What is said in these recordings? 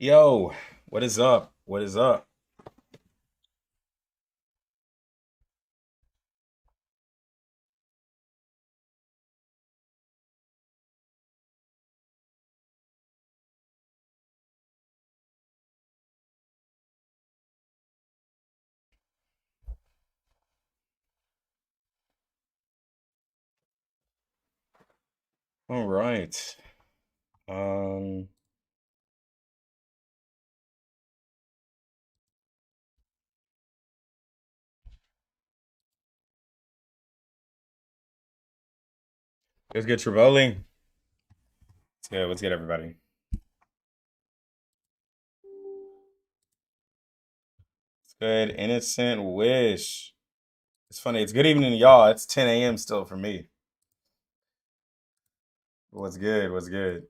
Yo, what is up? What is up? All right. Um, let's get Trevoli. Let's get everybody. It's good. Innocent Wish. It's funny. It's good evening to y'all. It's 10 a.m. still for me. What's good? What's good?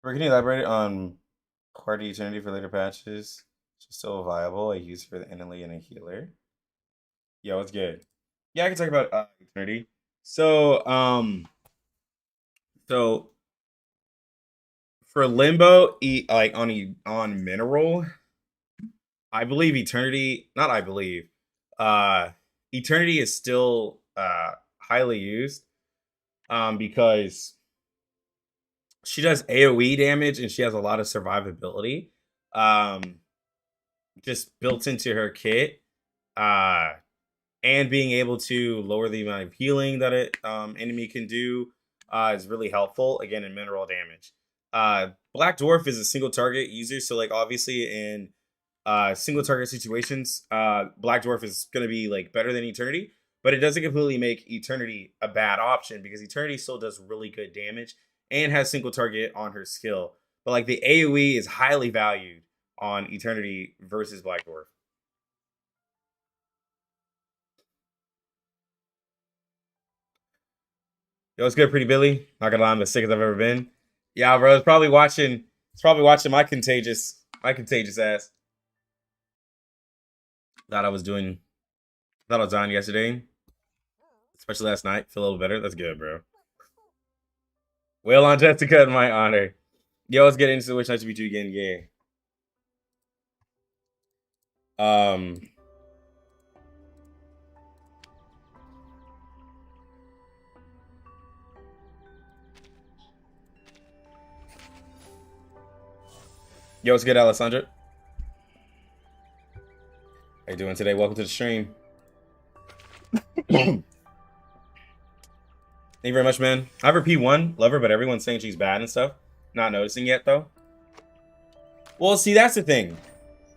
Bro, can you elaborate on Party Eternity for later patches? She's still viable. I use for the Enemy and a healer. Yeah, what's good? Yeah, I can talk about Eternity. So, so for Limbo, like on Mineral, I believe Eternity, not I believe, uh, Eternity is still highly used because she does AoE damage and she has a lot of survivability um, just built into her kit. Uh, and being able to lower the amount of healing that it enemy can do is really helpful again in mineral damage. Black Dwarf is a single target user, so like obviously in single target situations, Black Dwarf is going to be like better than Eternity, but it doesn't completely make Eternity a bad option because Eternity still does really good damage and has single target on her skill. But like the AoE is highly valued on Eternity versus Black Dwarf. Yo, it's good, Pretty Billy. Not gonna lie, I'm the sickest I've ever been. Yeah, bro. It's probably watching. It's probably watching my contagious ass. Thought I was doing. Thought I was on yesterday, especially last night. Feel a little better. That's good, bro. Well on Jessica in my honor. Yo, let's get into which night to be two again. Yeah. Um. Yo, what's good, Alessandra? How you doing today? Welcome to the stream. Thank you very much, man. I have her P1, love her, but everyone's saying she's bad and stuff. Not noticing yet though. Well, see, that's the thing.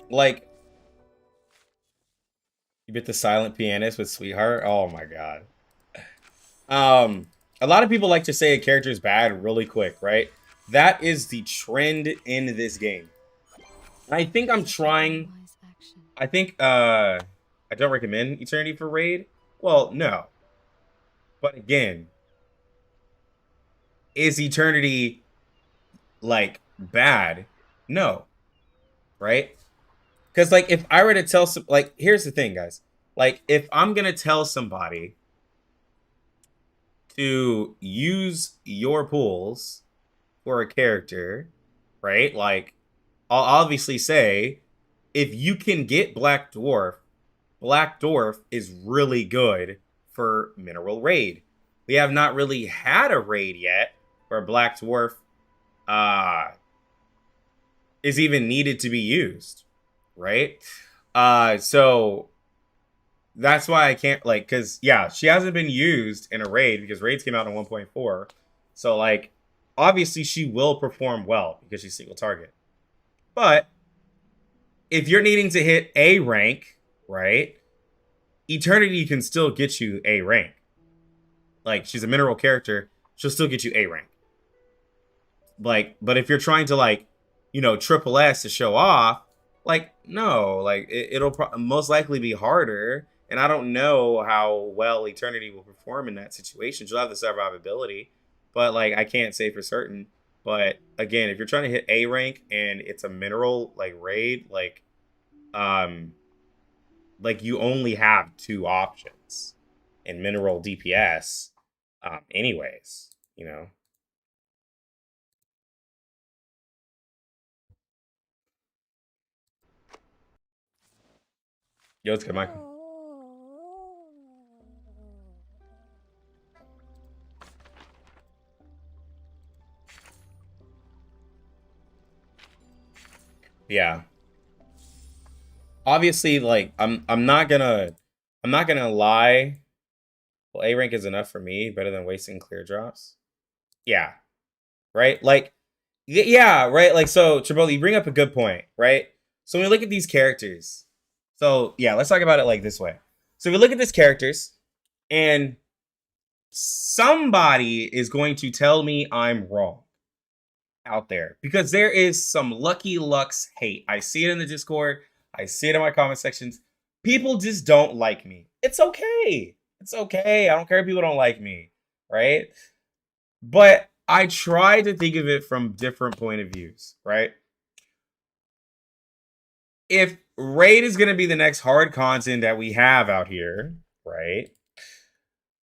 Like, you bit the silent pianist with Sweetheart. Oh my god. A lot of people like to say a character is bad really quick, right? That is the trend in this game. I think I'm trying. I think I don't recommend Eternity for raid. Well, no. But again, is Eternity like bad? No, right? Because like if I were to tell some, like, here's the thing, guys. Like if I'm gonna tell somebody to use your pools for a character, right? Like I'll obviously say if you can get Black Dwarf is really good for Mineral Raid. We have not really had a raid yet where Black Dwarf uh, is even needed to be used, right? So that's why I can't like because yeah, she hasn't been used in a raid because raids came out in 1.4. So like obviously she will perform well because she's single target. But if you're needing to hit A rank, right? Eternity can still get you A rank. Like she's a mineral character, she'll still get you A rank. Like, but if you're trying to like, triple S to show off, like no, like it'll most likely be harder. And I don't know how well Eternity will perform in that situation. She'll have the survivability, but like I can't say for certain. But again, if you're trying to hit A rank and it's a mineral like raid, um, like you only have two options in mineral DPS, anyways, Yo, it's good, Mike. Yeah. Obviously, like I'm not gonna lie. Well, A rank is enough for me, better than wasting clear drops. Yeah. Right? Like yeah, right? Like so Triboli, you bring up a good point, right? So when we look at these characters, so yeah, let's talk about it like this way. So we look at these characters, and somebody is going to tell me I'm wrong out there because there is some Lucky Lux hate. I see it in the Discord. I see it in my comment sections. People just don't like me. It's okay. It's okay. I don't care if people don't like me, right? But I try to think of it from different point of views, right? If raid is going to be the next hard content that we have out here, right?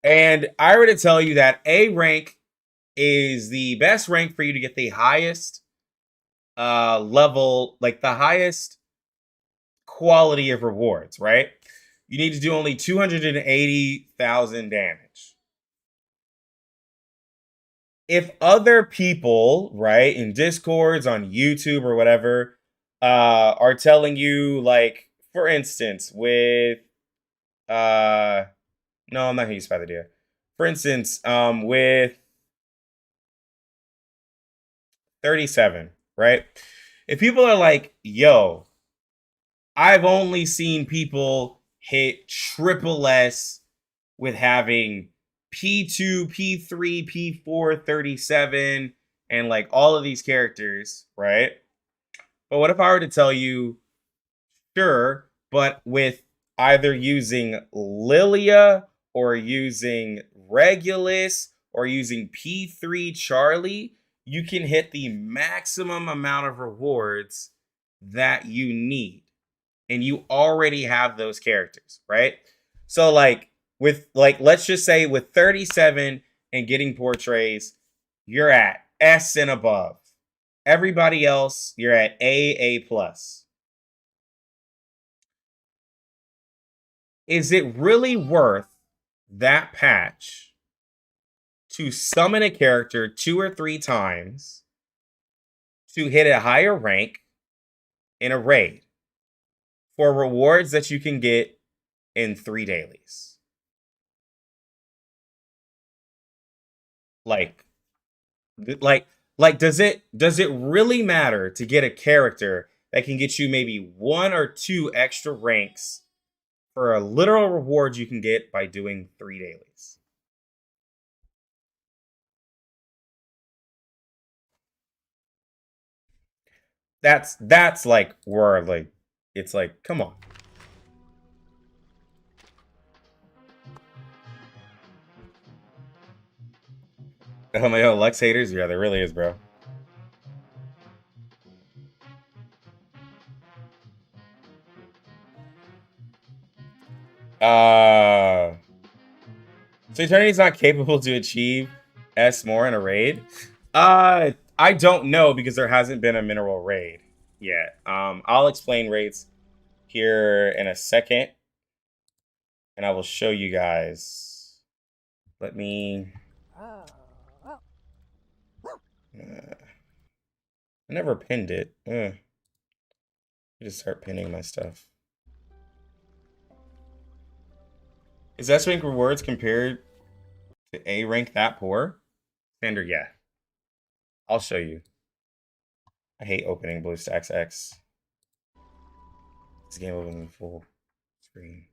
And I were to tell you that A rank is the best rank for you to get the highest level, like the highest quality of rewards, right? You need to do only 280,000 damage. If other people, right, in Discords, on YouTube or whatever, are telling you, like, for instance, with no, I'm not gonna use Spathodea. For instance, with 37, right? If people are like, yo, I've only seen people hit triple S with having P2, P3, P4, 37, and like all of these characters, right? But what if I were to tell you, sure, but with either using Lilia or using Regulus or using P3 Charlie, you can hit the maximum amount of rewards that you need. And you already have those characters, right? So like with like let's just say with 37 and getting portraits, you're at S and above. Everybody else, you're at A plus. Is it really worth that patch to summon a character 2 or 3 times to hit a higher rank in a raid for rewards that you can get in 3 dailies? Like does it really matter to get a character that can get you maybe 1 or 2 extra ranks for a literal reward you can get by doing 3 dailies? That's like where like it's like, come on. Oh my god, Lux haters? Yeah, there really is, bro. So Eternity is not capable to achieve S more in a raid? I don't know because there hasn't been a mineral raid yet. I'll explain raids here in a second, and I will show you guys. Let me. I never pinned it. I just start pinning my stuff. Is S rank rewards compared to A rank that poor? Standard, yeah. I'll show you. I hate opening Bluestacks X. This game opens in full screen.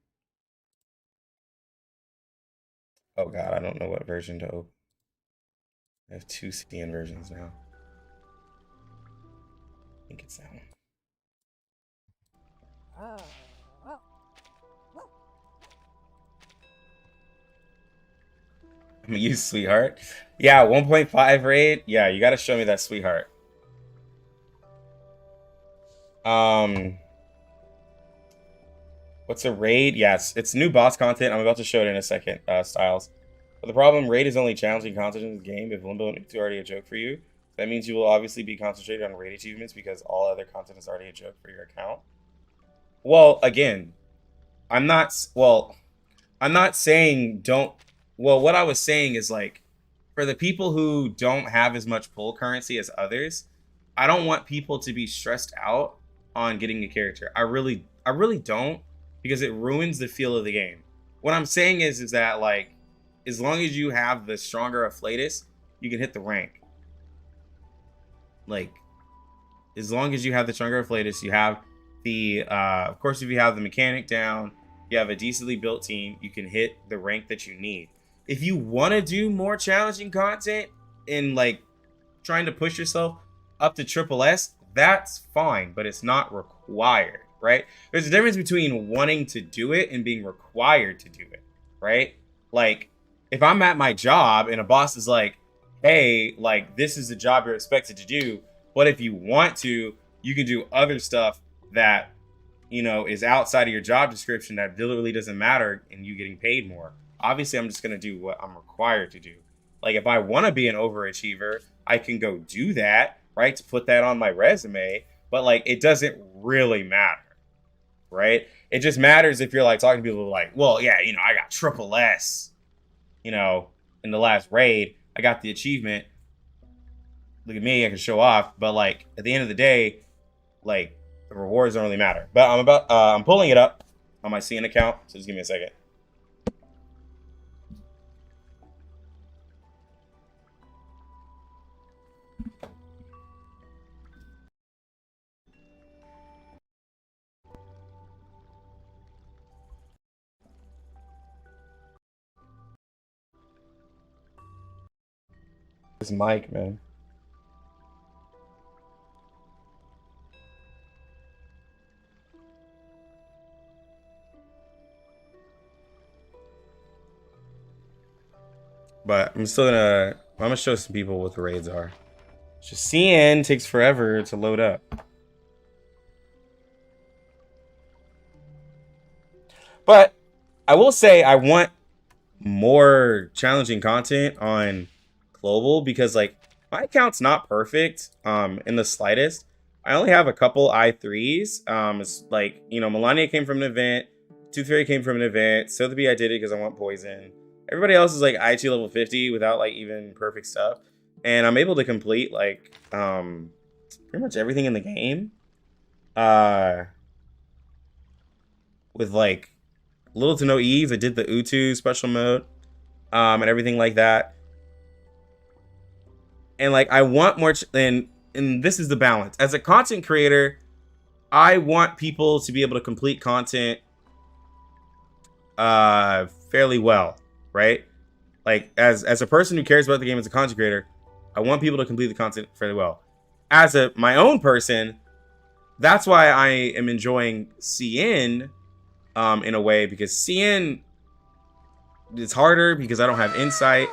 Oh god, I don't know what version to open. I have 2 CN versions now. I think it's that one. I'm gonna use Sweetheart. Yeah, 1.5 raid. Yeah, you gotta show me that Sweetheart. What's a raid? Yes, it's new boss content. I'm about to show it in a second, Styles. But the problem, raid is only challenging content in this game. If Limbo and F2 are already a joke for you, that means you will obviously be concentrated on raid achievements because all other content is already a joke for your account. Well, again, I'm not. Well, I'm not saying don't. Well, what I was saying is like, for the people who don't have as much pull currency as others, I don't want people to be stressed out on getting a character. I really don't, because it ruins the feel of the game. What I'm saying is that like, as long as you have the stronger afflatus, you can hit the rank. Like, as long as you have the stronger afflatus, you have the of course, if you have the mechanic down, you have a decently built team, you can hit the rank that you need. If you want to do more challenging content and like trying to push yourself up to triple S, that's fine, but it's not required, right? There's a difference between wanting to do it and being required to do it, right? Like, if I'm at my job and a boss is like, hey, like, this is the job you're expected to do, but if you want to, you can do other stuff that, you know, is outside of your job description that literally doesn't matter and you getting paid more. Obviously, I'm just going to do what I'm required to do. Like, if I want to be an overachiever, I can go do that, right? To put that on my resume. But, like, it doesn't really matter, right? It just matters if you're, like, talking to people like, well, yeah, you know, I got triple S, you know, in the last raid. I got the achievement. Look at me, I can show off. But, like, at the end of the day, like, the rewards don't really matter. But I'm pulling it up on my CN account. So just give me a second. This mic, man. But I'm gonna show some people what the raids are. Just CN takes forever to load up. But I will say I want more challenging content on global, because like my account's not perfect in the slightest. I only have a couple I3s. It's like, you know, Melania came from an event, Tooth Fairy came from an event, Psychube I did it because I want poison. Everybody else is like IT level 50 without like even perfect stuff. And I'm able to complete like pretty much everything in the game. With like little to no ease. I did the Utu special mode and everything like that. And like I want more and this is the balance. As a content creator, I want people to be able to complete content fairly well, right? Like as a person who cares about the game as a content creator, I want people to complete the content fairly well. As my own person, that's why I am enjoying CN in a way, because CN it's harder because I don't have insight.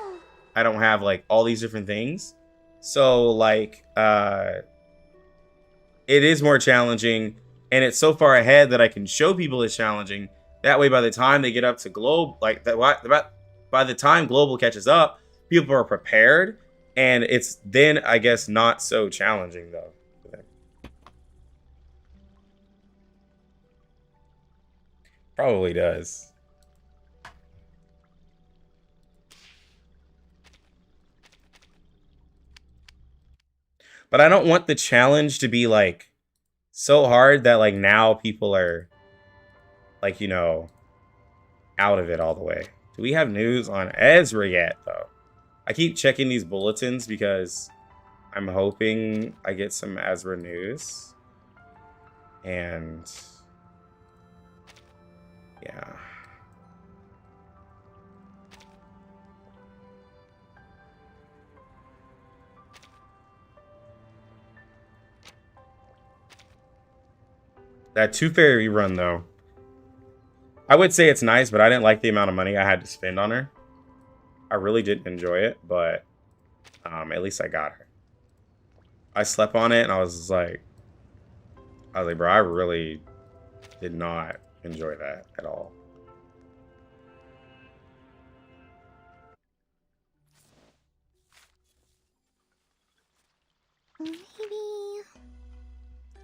I don't have like all these different things. So like it is more challenging, and it's so far ahead that I can show people it's challenging. That way by the time they get up to globe, like that, by the time global catches up, people are prepared, and it's then I guess not so challenging though. Probably does. But I don't want the challenge to be like so hard that like now people are like, you know, out of it all the way. Do we have news on Ezra yet though? I keep checking these bulletins because I'm hoping I get some Ezra news. And yeah. That Tooth Fairy run though, I would say it's nice, but I didn't like the amount of money I had to spend on her. I really didn't enjoy it, but at least I got her. I slept on it and I was like, bro, I really did not enjoy that at all.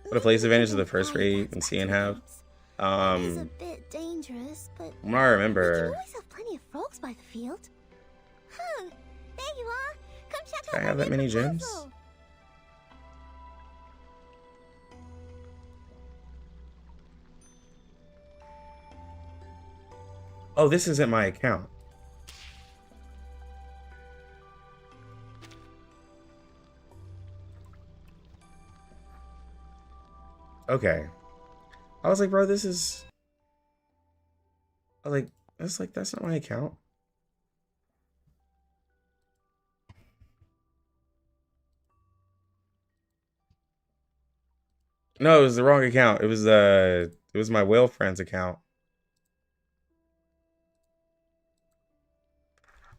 What a place advantage of the first raid and CN have. dangerous, but I remember. you always have plenty of frogs by the field. Huh, there you are. Come check out. I have that many gems? Oh, this isn't my account. Okay. I was like, bro, this is... I was like, that's not my account. No, it was the wrong account. It was my whale friend's account.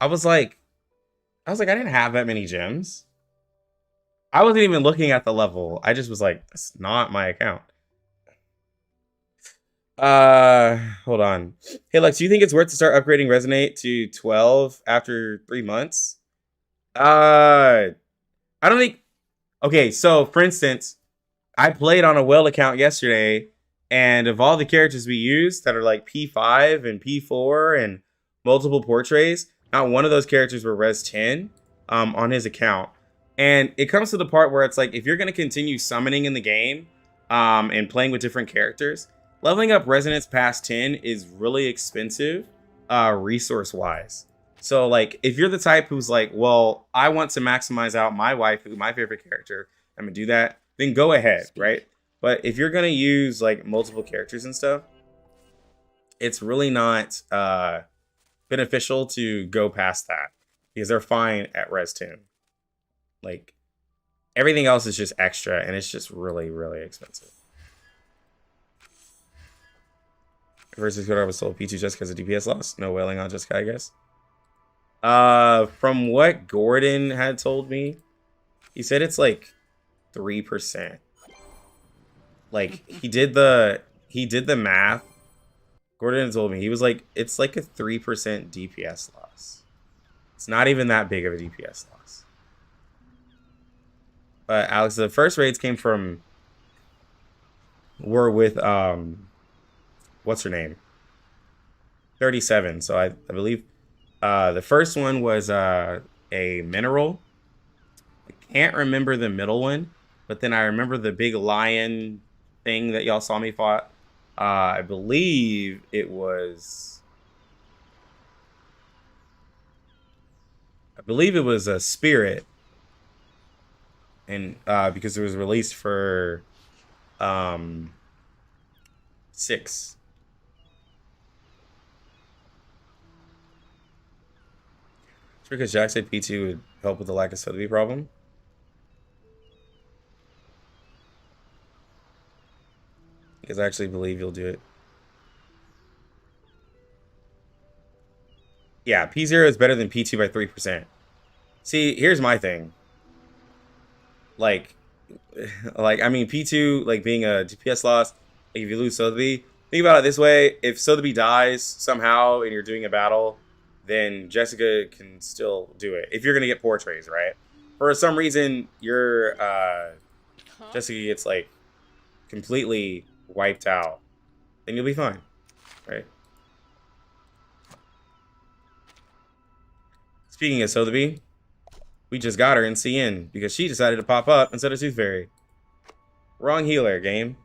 I was like, I didn't have that many gems. I wasn't even looking at the level. I just was like, that's not my account. Hold on. Hey, Lex, do you think it's worth to start upgrading Resonate to 12 after 3 months? I don't think... Okay, so, for instance, I played on a whale account yesterday, and of all the characters we used that are like P5 and P4 and multiple portraits, not one of those characters were Res 10 on his account. And it comes to the part where it's like, if you're going to continue summoning in the game and playing with different characters, leveling up Resonance past 10 is really expensive resource-wise. So, like, if you're the type who's like, well, I want to maximize out my waifu, my favorite character, I'm going to do that, then go ahead, right? But if you're going to use, like, multiple characters and stuff, it's really not beneficial to go past that because they're fine at Res 10. Like, everything else is just extra, and it's just really, really expensive. Versus could I was sold P2 just because of DPS loss? No wailing on Jessica, I guess. From what Gordon had told me, he said it's like 3%. Like, he did the math. Gordon told me, he was like, it's like a 3% DPS loss. It's not even that big of a DPS loss. But Alex, the first raids were with what's her name? 37. So I believe the first one was a mineral. I can't remember the middle one, but then I remember the big lion thing that y'all saw me fought. I believe it was a spirit, and because it was released for 6. It's because Jack said P2 would help with the lack of Sotheby problem. Because I actually believe you'll do it. Yeah, P0 is better than P2 by 3%. See, here's my thing. Like I mean, P2, like, being a DPS loss, like, if you lose Sotheby, think about it this way. If Sotheby dies somehow and you're doing a battle, then Jessica can still do it. If you're going to get portraits, right? For some reason, your Jessica gets, like, completely wiped out, then you'll be fine, right? Speaking of Sotheby, we just got her in CN because she decided to pop up instead of Tooth Fairy. Wrong healer, game.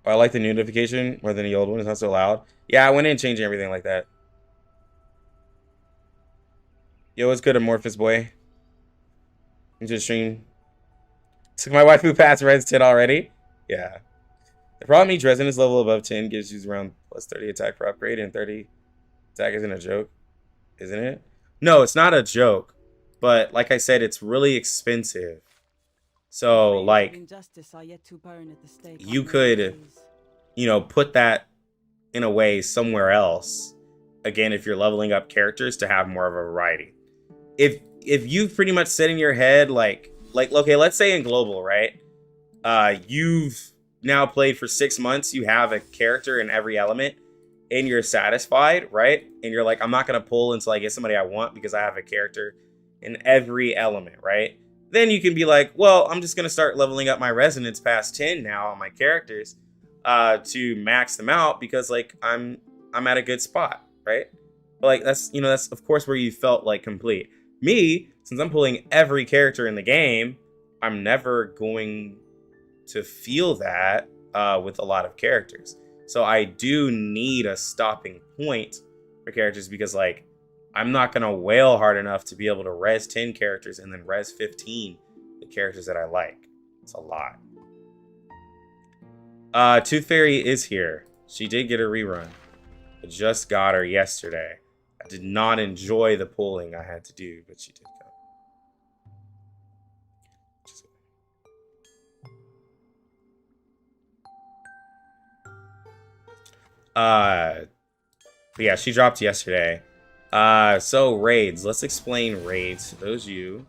I like the new notification more than the old one. It's not so loud. Yeah, I went in changing everything like that. Yo, what's good, Amorphous boy? Into the stream. Took my waifu past Res 10 already. Yeah. The problem each resonance level above 10 gives you around plus 30 attack per upgrade, and 30 attack isn't a joke, isn't it? No, it's not a joke. But like I said, it's really expensive. So, like, you could, you know, put that in a way somewhere else. Again, if you're leveling up characters to have more of a variety. If you've pretty much set in your head, like okay, let's say in global, right? You've now played for 6 months, you have a character in every element, and you're satisfied, right? And you're like, I'm not gonna pull until I get somebody I want because I have a character in every element, right? then you can be like, well, I'm just going to start leveling up my resonance past 10 now on my characters to max them out because like I'm at a good spot, right? But like that's of course where you felt like complete. Me, since I'm pulling every character in the game, I'm never going to feel that with a lot of characters. So I do need a stopping point for characters because like I'm not going to wail hard enough to be able to res 10 characters and then res 15 the characters that I like. It's a lot. Tooth Fairy is here. She did get a rerun. I just got her yesterday. I did not enjoy the pulling I had to do, but she did come. But yeah, she dropped yesterday. So raids. Let's explain raids to those of you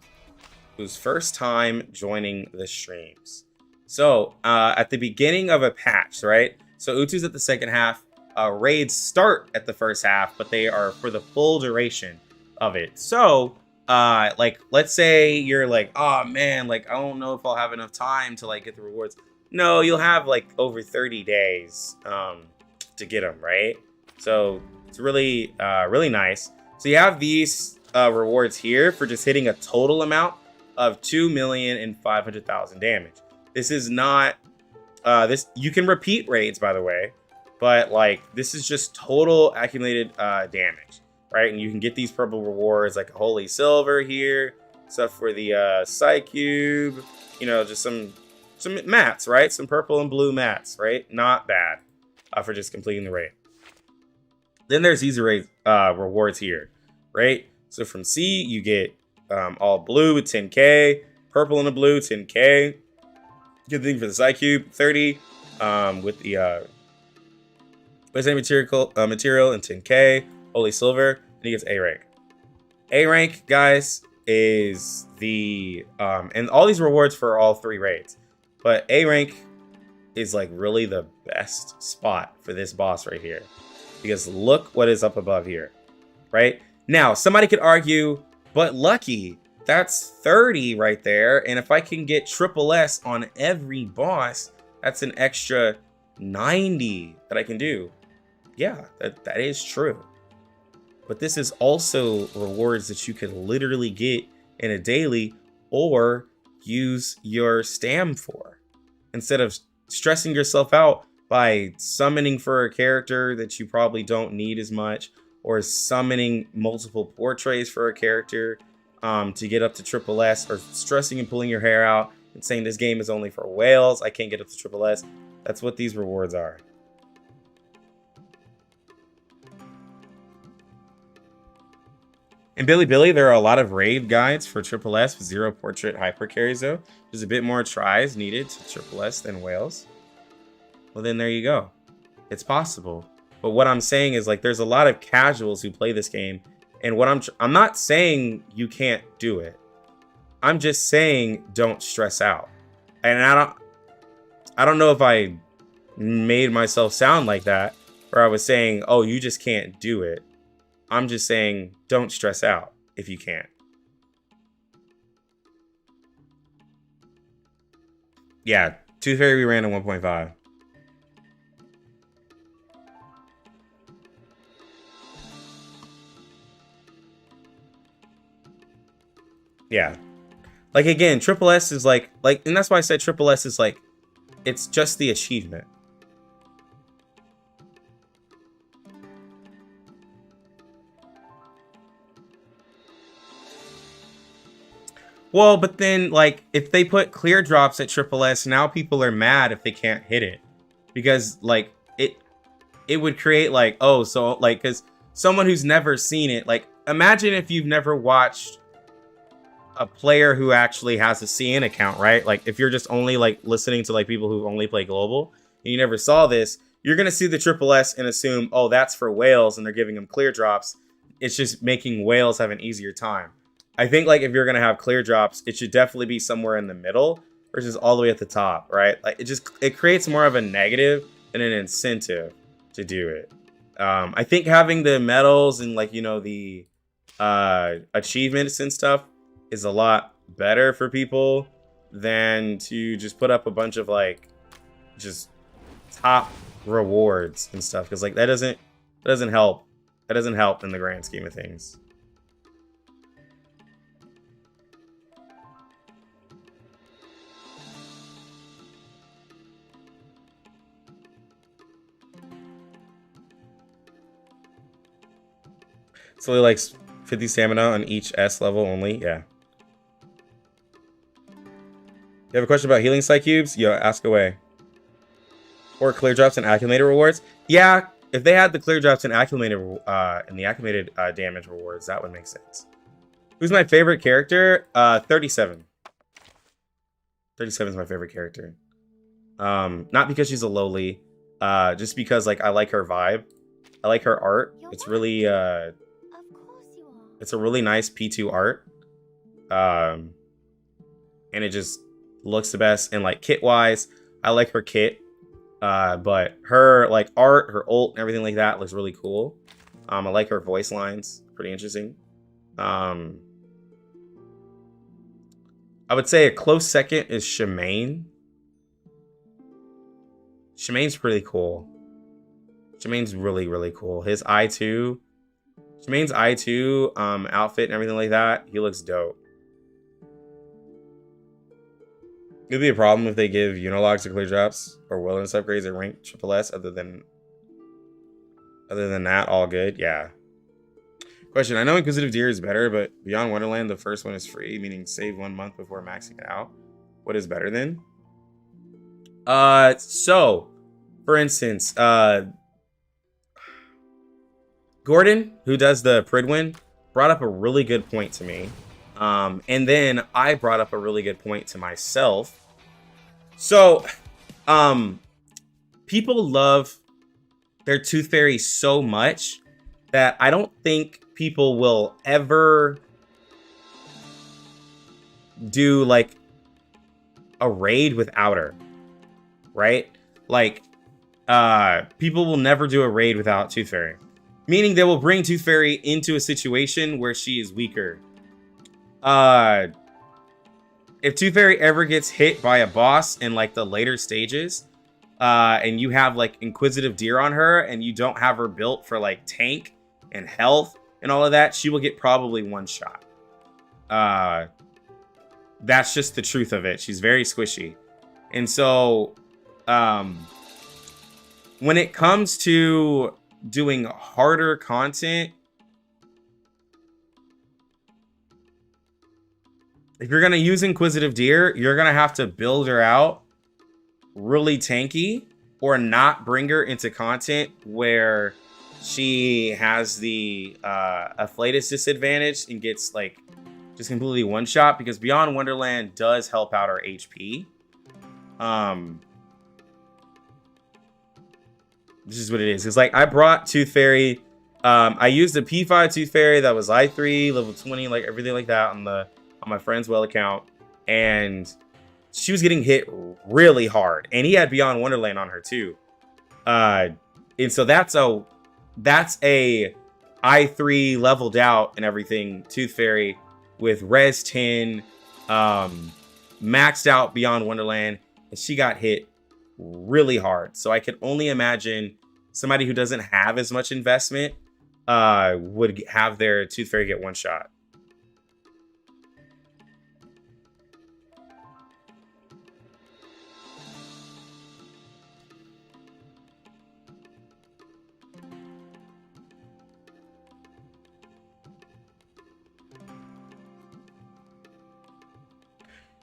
whose first time joining the streams. So, at the beginning of a patch, right? So Utu's at the second half. Raids start at the first half, but they are for the full duration of it. So, like, let's say you're like, oh man, like, I don't know if I'll have enough time to like get the rewards. No, you'll have like over 30 days, to get them, right? So it's really, really nice. So you have these, rewards here for just hitting a total amount of 2,500,000 damage. This is not, you can repeat raids, by the way, but like, this is just total accumulated, damage, right? And you can get these purple rewards, like a holy silver here, stuff for the, Psychube, you know, just some mats, right? Some purple and blue mats, right? Not bad, for just completing the raid. Then there's these rewards here, right? So from C, you get, all blue with 10k, purple and a blue, 10k. Good thing for the Psychube, 30, with the material and 10k, holy silver, and he gets A rank. A rank, guys, is the and all these rewards for all 3 raids, but A rank is like really the best spot for this boss right here, because look what is up above here, right? Now somebody could argue, but Lucky, that's 30 right there. And if I can get triple S on every boss, that's an extra 90 that I can do. Yeah, that is true. But this is also rewards that you can literally get in a daily or use your stam for. Instead of stressing yourself out by summoning for a character that you probably don't need as much, or summoning multiple portraits for a character to get up to triple S, or stressing and pulling your hair out and saying this game is only for whales, I can't get up to triple S. That's what these rewards are. In Billy, there are a lot of raid guides for triple S with 0 portrait hyper carries though. There's a bit more tries needed to triple S than whales. Well then there you go. It's possible. But what I'm saying is like there's a lot of casuals who play this game, and what I'm not saying you can't do it. I'm just saying don't stress out. And I don't know if I made myself sound like that, or I was saying, oh, you just can't do it. I'm just saying don't stress out if you can't. Yeah, Tooth Fairy we ran at 1.5. Yeah. Like again, triple S is like, and that's why I said triple S is like, it's just the achievement. Well, but then like if they put clear drops at triple S, now people are mad if they can't hit it, because like it would create like, oh, so like, because someone who's never seen it, like imagine if you've never watched a player who actually has a CN account, right? Like if you're just only like listening to like people who only play global and you never saw this, you're gonna see the triple S and assume, oh, that's for whales and they're giving them clear drops. It's just making whales have an easier time. I think like if you're gonna have clear drops, it should definitely be somewhere in the middle versus all the way at the top, right? Like it creates more of a negative than an incentive to do it. I think having the medals and like, you know, the achievements and stuff is a lot better for people than to just put up a bunch of like just top rewards and stuff, because like that doesn't help. That doesn't help in the grand scheme of things. So like 50 stamina on each S level only. Yeah. You have a question about healing psychubes? Yo, ask away. Or clear drops and accumulated rewards? Yeah, if they had the clear drops and accumulated damage rewards, that would make sense. Who's my favorite character? 37. 37 is my favorite character. Not because she's a lowly, just because like I like her vibe. I like her art. It's really it's a really nice P2 art. And it just looks the best. And like kit wise, I like her kit. But her like art, her ult and everything like that looks really cool. I like her voice lines, pretty interesting. I would say a close second is Shemaine. Shemaine's pretty cool. Shemaine's really, really cool. His I2, Shemaine's I2 outfit and everything like that, he looks dope. It'd be a problem if they give Unilogs or clear drops or wilderness upgrades at rank triple S. Other than that, all good. Yeah. Question: I know Inquisitive Deer is better, but Beyond Wonderland, the first one is free, meaning save 1 month before maxing it out. What is better then? So, for instance, Gordon, who does the Pridwin, brought up a really good point to me. And then I brought up a really good point to myself. So, people love their Tooth Fairy so much that I don't think people will ever do like a raid without her, right? Like, people will never do a raid without Tooth Fairy, meaning they will bring Tooth Fairy into a situation where she is weaker. If Tooth Fairy ever gets hit by a boss in like the later stages, and you have like Inquisitive Deer on her and you don't have her built for like tank and health and all of that, she will get probably one shot. That's just the truth of it. She's very squishy. And so, when it comes to doing harder content, if you're going to use Inquisitive Deer, you're going to have to build her out really tanky or not bring her into content where she has the Afflatus disadvantage and gets like just completely one shot, because Beyond Wonderland does help out our HP. This is what it is. It's like I brought Tooth Fairy. I used a P5 Tooth Fairy that was I3, level 20, like everything like that on my friend's well account, and she was getting hit really hard, and he had Beyond Wonderland on her too. And so that's a I3 leveled out and everything Tooth Fairy with Res 10, maxed out Beyond Wonderland, and she got hit really hard. So I could only imagine somebody who doesn't have as much investment would have their Tooth Fairy get one shot.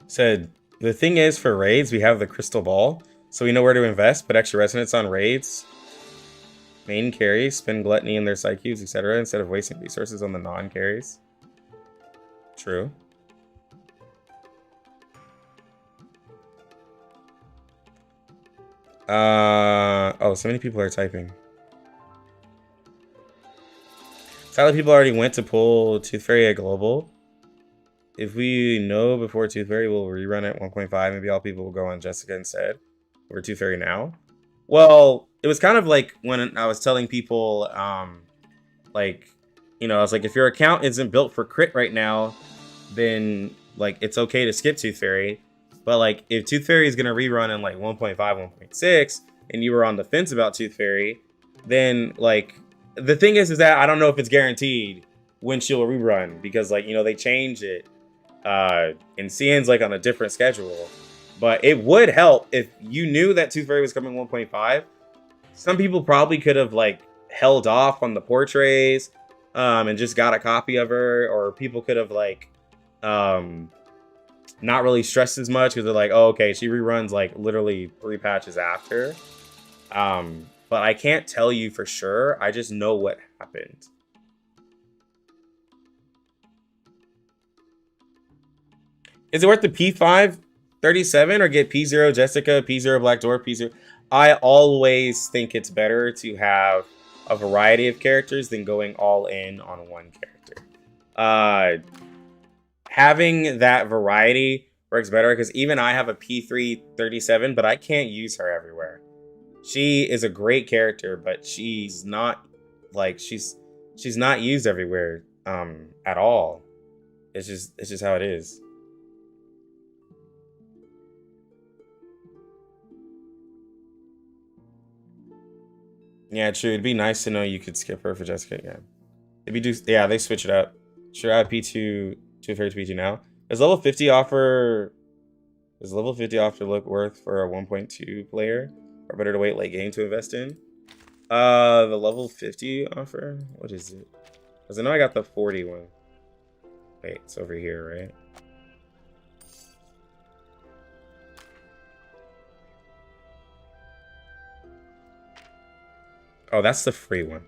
Said, the thing is, for raids, we have the crystal ball, so we know where to invest, put extra resonance on raids, main carries, spend gluttony in their psychubes, etc., instead of wasting resources on the non-carries. True. Oh, so many people are typing. Sadly, people already went to pull Tooth Fairy at Global. If we know before Tooth Fairy, we'll rerun at 1.5. Maybe all people will go on Jessica instead over Tooth Fairy now. Well, it was kind of like when I was telling people, like, you know, I was like, if your account isn't built for crit right now, then like it's okay to skip Tooth Fairy. But like if Tooth Fairy is gonna rerun in like 1.5, 1.6, and you were on the fence about Tooth Fairy, then like the thing is that I don't know if it's guaranteed when she'll rerun, because like, you know, they change it. And CN's like on a different schedule. But it would help if you knew that Tooth Fairy was coming 1.5. Some people probably could have like held off on the portraits and just got a copy of her, or people could have like not really stressed as much because they're like, oh, okay, she reruns like literally 3 patches after. But I can't tell you for sure. I just know what happened. Is it worth the P5 37 or get P0 Jessica, P0 Black Dwarf, P0? I always think it's better to have a variety of characters than going all in on one character. Having that variety works better because even I have a P3 37, but I can't use her everywhere. She is a great character, but she's not like she's not used everywhere at all. It's just how it is. Yeah, true. It'd be nice to know you could skip her for Jessica. Yeah, yeah, they switch it up. Sure, I have P2 to Fairy to P2 now. Does level 50 offer look worth for a 1.2 player? Or better to wait late game to invest in? The level 50 offer? What is it? Because I know I got the 40 one. Wait, it's over here, right? Oh, that's the free one.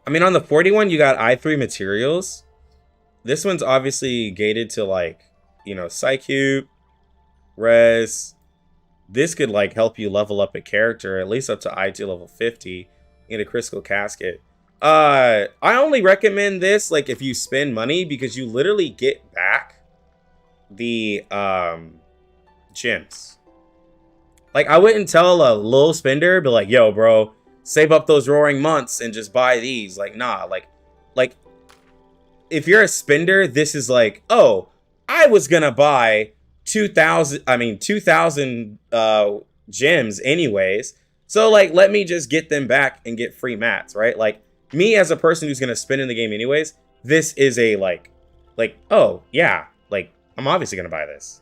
I mean, on the 41, you got I3 materials. This one's obviously gated to like, you know, Psychube, Res. This could like help you level up a character at least up to I2 level 50 in a crystal casket. I only recommend this like if you spend money because you literally get back the gems. Like I wouldn't tell a little spender, but like, yo, bro, save up those roaring months and just buy these. Like, nah, like if you're a spender, this is like, oh, I was gonna buy 2,000 gems anyways, so like let me just get them back and get free mats, right? Like me as a person who's gonna spend in the game anyways, this is a like oh yeah, like I'm obviously gonna buy this.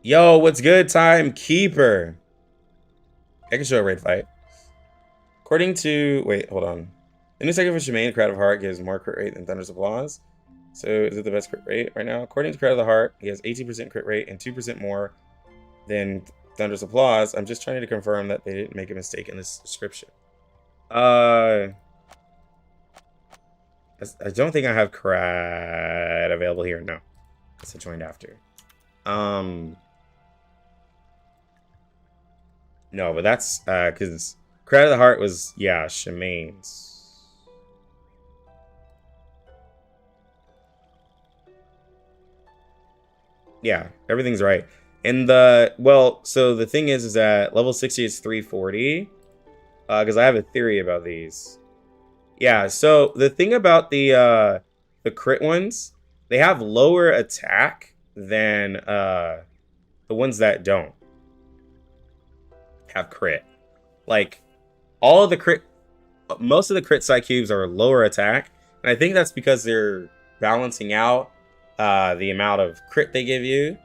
Yo, what's good, Timekeeper? I can show a raid fight. According to wait, hold on. The new second for Shemaine, Crowd of Heart gives more crit rate than Thunder's Applause. So is it the best crit rate right now? According to Crowd of the Heart, he has 18% crit rate and 2% more than Thunder's Applause. I'm just trying to confirm that they didn't make a mistake in this description. I don't think I have Crad available here. No, because I joined after. No, but that's because Crowd of the Heart was, yeah, Shemaine's. Yeah, everything's right. And so the thing is that level 60 is 340. Because I have a theory about these. Yeah, so the thing about the crit ones, they have lower attack than the ones that don't have crit. Like all of the crit, most of the crit psychubes are lower attack, and I think that's because they're balancing out the amount of crit they give you,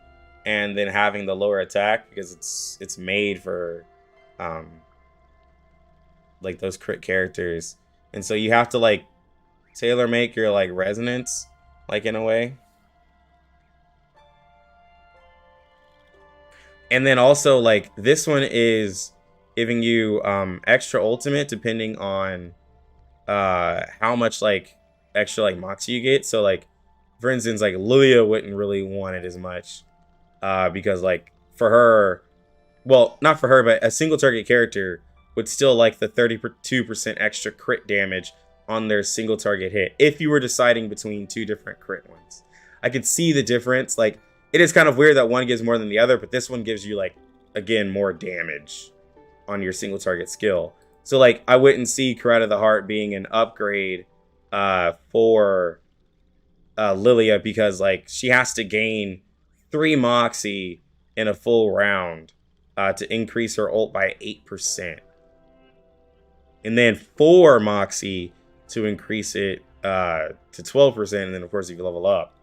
and then having the lower attack because it's made for like those crit characters, and so you have to like tailor make your like resonance, like in a way. And then also like this one is giving you extra ultimate depending on how much like extra like moxie you get. So like for instance, like Lulia wouldn't really want it as much because like for her, well, not for her, but a single target character would still like the 32% extra crit damage on their single target hit if you were deciding between two different crit ones. I could see the difference. Like, it is kind of weird that one gives more than the other, but this one gives you, like, again, more damage on your single target skill. So, like, I wouldn't see Karate of the Heart being an upgrade for Lilia, because, like, she has to gain 3 Moxie in a full round to increase her ult by 8%. And then 4 Moxie to increase it to 12%. And then, of course, if you level up,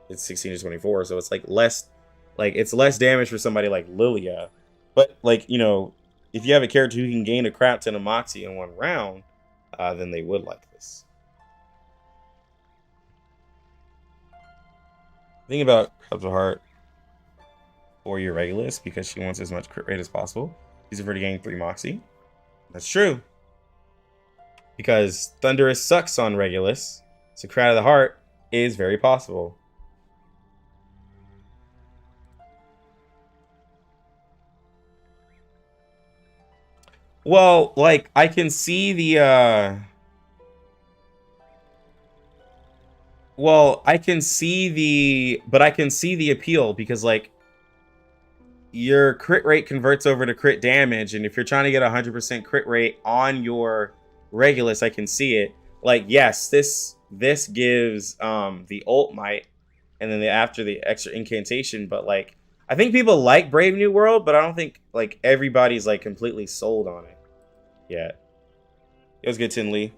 it's 16 to 24. So it's, like, less, like, it's less damage for somebody like Lilia. But, like, you know, if you have a character who can gain a crap ton of Moxie in one round, then they would like this. Think about Karate of the Heart for your Regulus, because she wants as much crit rate as possible. She's already gained 3 Moxie. That's true. Because Thunderous sucks on Regulus, so Karate of the Heart is very possible. Well, like, I can see the, well, I can see the appeal, because, like, your crit rate converts over to crit damage, and if you're trying to get 100% crit rate on your Regulus, I can see it. Like, yes, this gives the ult might, and then after the extra incantation, but, like, I think people like Brave New World, but I don't think, like, everybody's, like, completely sold on it yet. It was good, Tin Lee.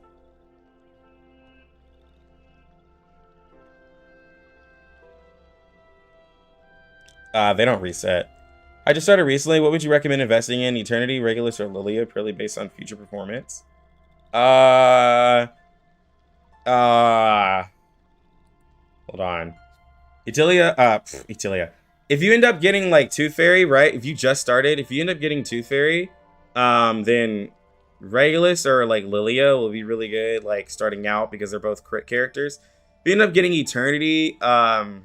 They don't reset. I just started recently. What would you recommend investing in? Eternity, Regulus, or Lilia, purely based on future performance? Hold on. Etilia. If you end up getting, like, Tooth Fairy, right? If you just started, if you end up getting Tooth Fairy, then Regulus or, like, Lilia will be really good, like, starting out, because they're both crit characters. If you end up getting Eternity, and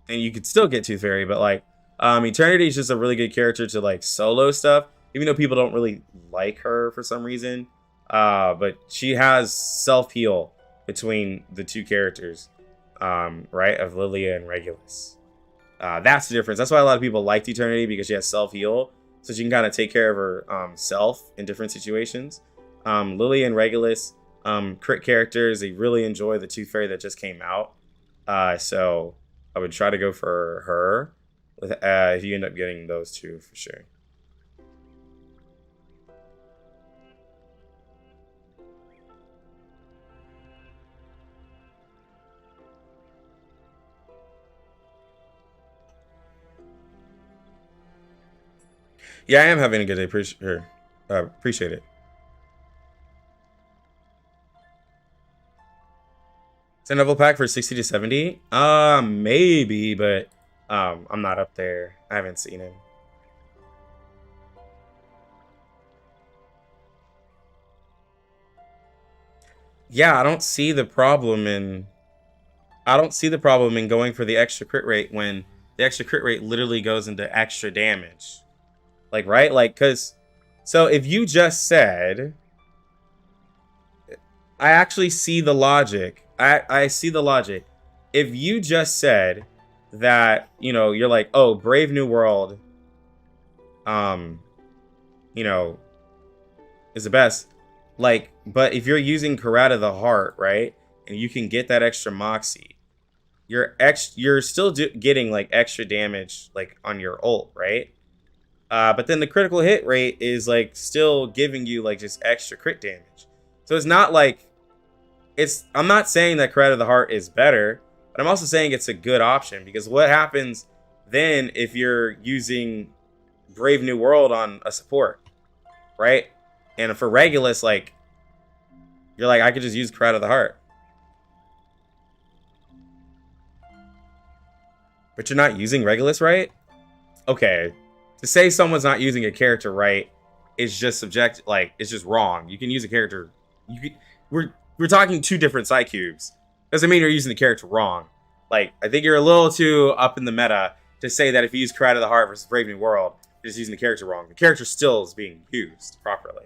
you could still get Tooth Fairy, but, like, Eternity is just a really good character to, like, solo stuff, even though people don't really like her for some reason. But she has self-heal between the two characters, right, of Lilia and Regulus. That's the difference. That's why a lot of people liked Eternity, because she has self-heal, so she can kind of take care of her self in different situations. Lilia and Regulus, crit characters, they really enjoy the Tooth Fairy that just came out. So I would try to go for her if you end up getting those two, for sure. Yeah, I am having a good day. Appreciate it. Is it a level pack for 60 to 70? Maybe, but I'm not up there. I haven't seen him. Yeah, I don't see the problem in going for the extra crit rate when the extra crit rate literally goes into extra damage. Like, right? Like, because, so if you just said, I actually see the logic. I see the logic. If you just said that, you know, you're like, oh, Brave New World, you know, is the best. Like, but if you're using Karate of the Heart, right, and you can get that extra Moxie, you're still getting, like, extra damage, like, on your ult, right? But then the critical hit rate is, like, still giving you, like, just extra crit damage. So it's not like, I'm not saying that Karate of the Heart is better, but I'm also saying it's a good option, because what happens then if you're using Brave New World on a support, right? And for Regulus, like, you're like, I could just use Karate of the Heart. But you're not using Regulus right? Okay. To say someone's not using a character right is just subjective, like, it's just wrong. You can use a character. We're talking two different Psychubes. Doesn't mean you're using the character wrong. Like, I think you're a little too up in the meta to say that if you use Karate of the Heart versus Brave New World, you're just using the character wrong. The character still is being used properly.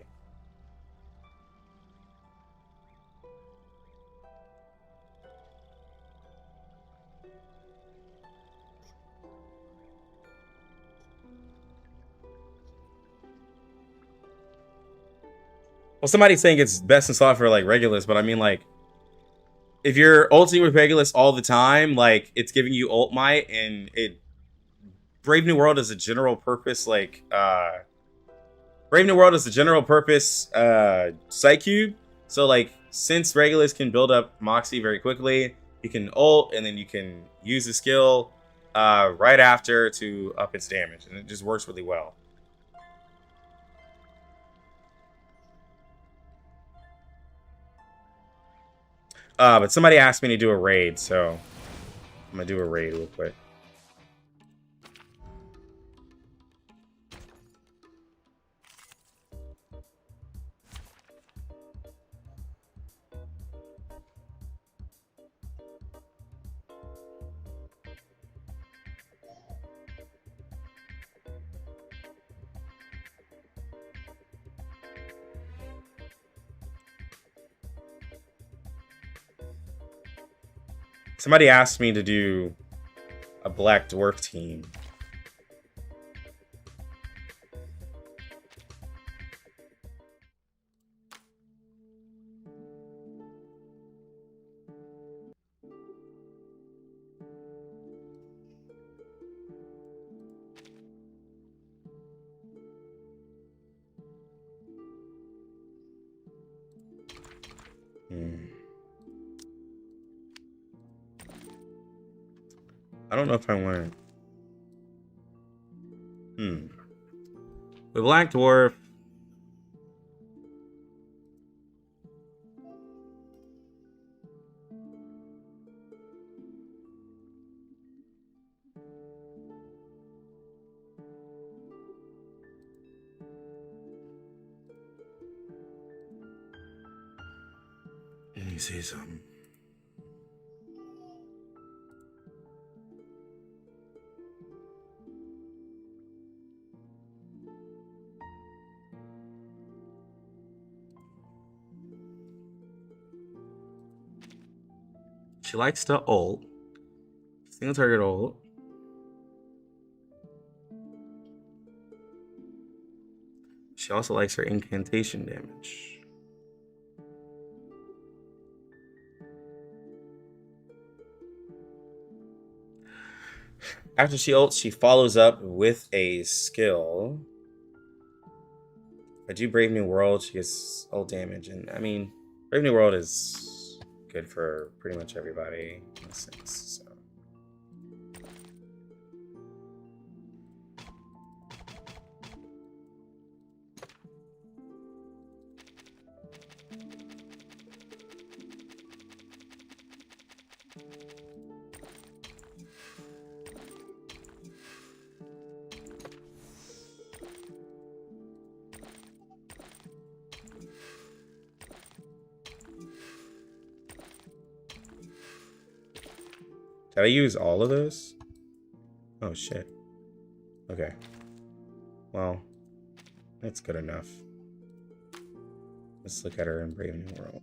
Well, somebody's saying it's best in slot for like Regulus, but I mean like if you're ulting with Regulus all the time, like it's giving you ult might, and it Brave New World is a general purpose like Brave New World is a general purpose Psychube. So like since Regulus can build up Moxie very quickly, you can ult and then you can use the skill right after to up its damage, and it just works really well. But somebody asked me to do a raid, so I'm gonna do a raid real quick. Somebody asked me to do a Black Dwarf team. I don't know if I want to. The Black Dwarf. Let me see something. She likes to ult. Single target ult. She also likes her incantation damage. After she ults, she follows up with a skill. If I do Brave New World, she gets ult damage. And I mean, Brave New World is good for pretty much everybody in a sense. So. Did I use all of those? Oh, shit. Okay. Well, that's good enough. Let's look at her in Brave New World.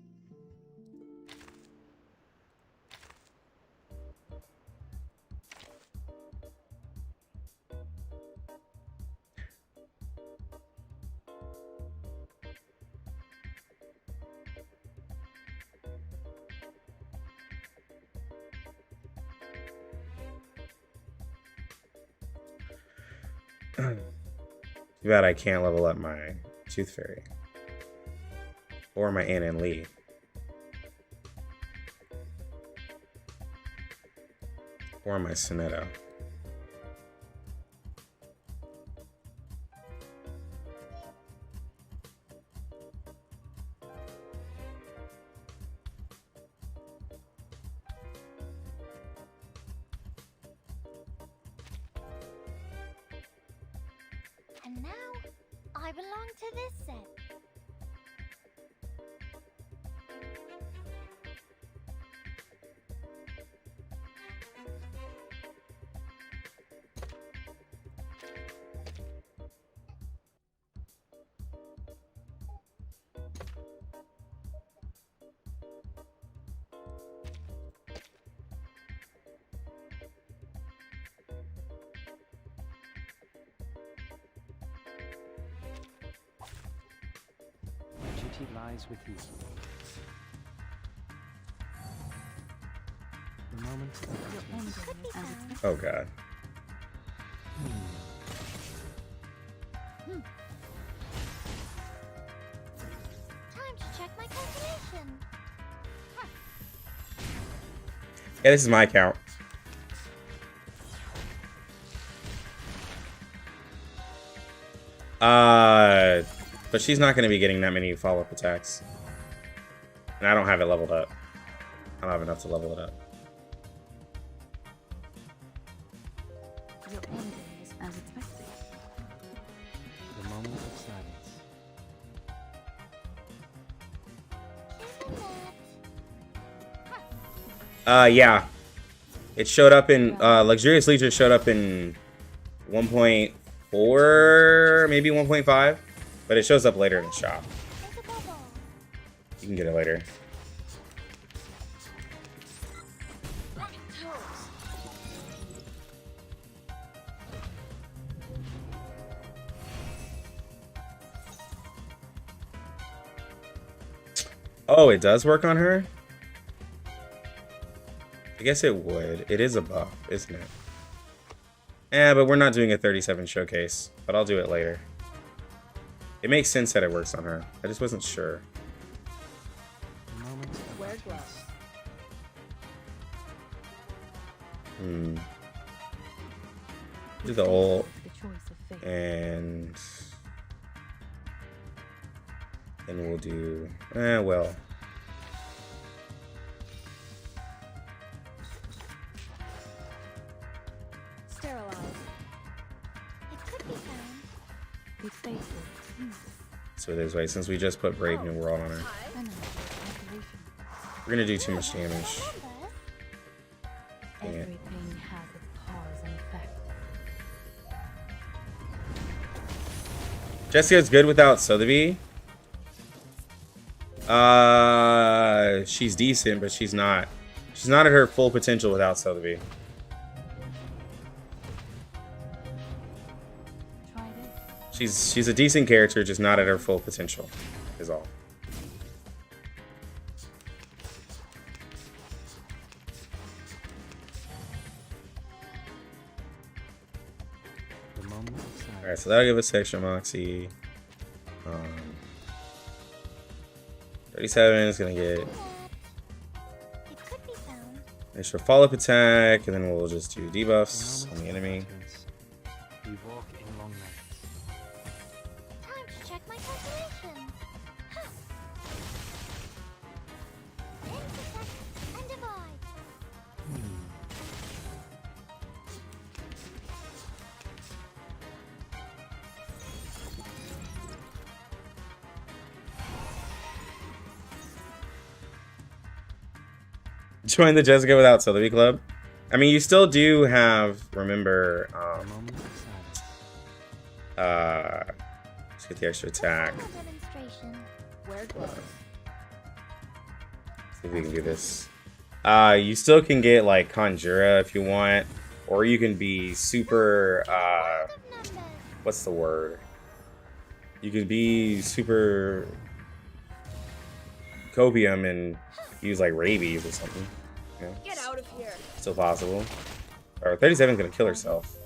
Too bad I can't level up my Tooth Fairy. Or my Ann and Lee. Or my Sonetta. And now, I belong to this set. Eternity lies with you. The moment of Oh god. Time to check my calculation. Yeah, this is my account. But she's not going to be getting that many follow-up attacks. And I don't have it leveled up. I don't have enough to level it up. Your ending is as expected. the moment of silence. Yeah. It showed up in, Luxurious Leisure showed up in 1.4, maybe 1.5. But it shows up later in the shop. You can get it later. Oh, it does work on her? I guess it would. It is a buff, isn't it? Yeah, but we're not doing a 37 showcase. But I'll do it later. It makes sense that it works on her. I just wasn't sure. The moment of Wear gloves. Do the ult. The choice of fate. And then we'll do, well. Sterilize. It could be found. Be faithful. So it is, wait, since we just put Brave New World on her. We're gonna do too much damage. Numbers. Dang it. Everything has its cause and effect. Jessica's good without Sotheby. She's decent, but she's not at her full potential without Sotheby. Try this. She's a decent character, just not at her full potential, is all. the moment of silence. Alright, so that'll give us extra Moxie. 37 is gonna get It could be found. extra follow-up attack, and then we'll just do debuffs on the enemy. We walk in long nights. Time to check my calculation. Huh. Intersect and divide. Join the Jessica without Sotheby Club. I mean, you still do have, remember, The moment of silence. let's get the extra attack. Final demonstration. Wear gloves. See if we can do this. You still can get like Conjura if you want, or you can be super. Numbers. What's the word? You can be super copium and use like rabies or something. Yeah, Get out of here. still possible. Or 37 is gonna kill herself.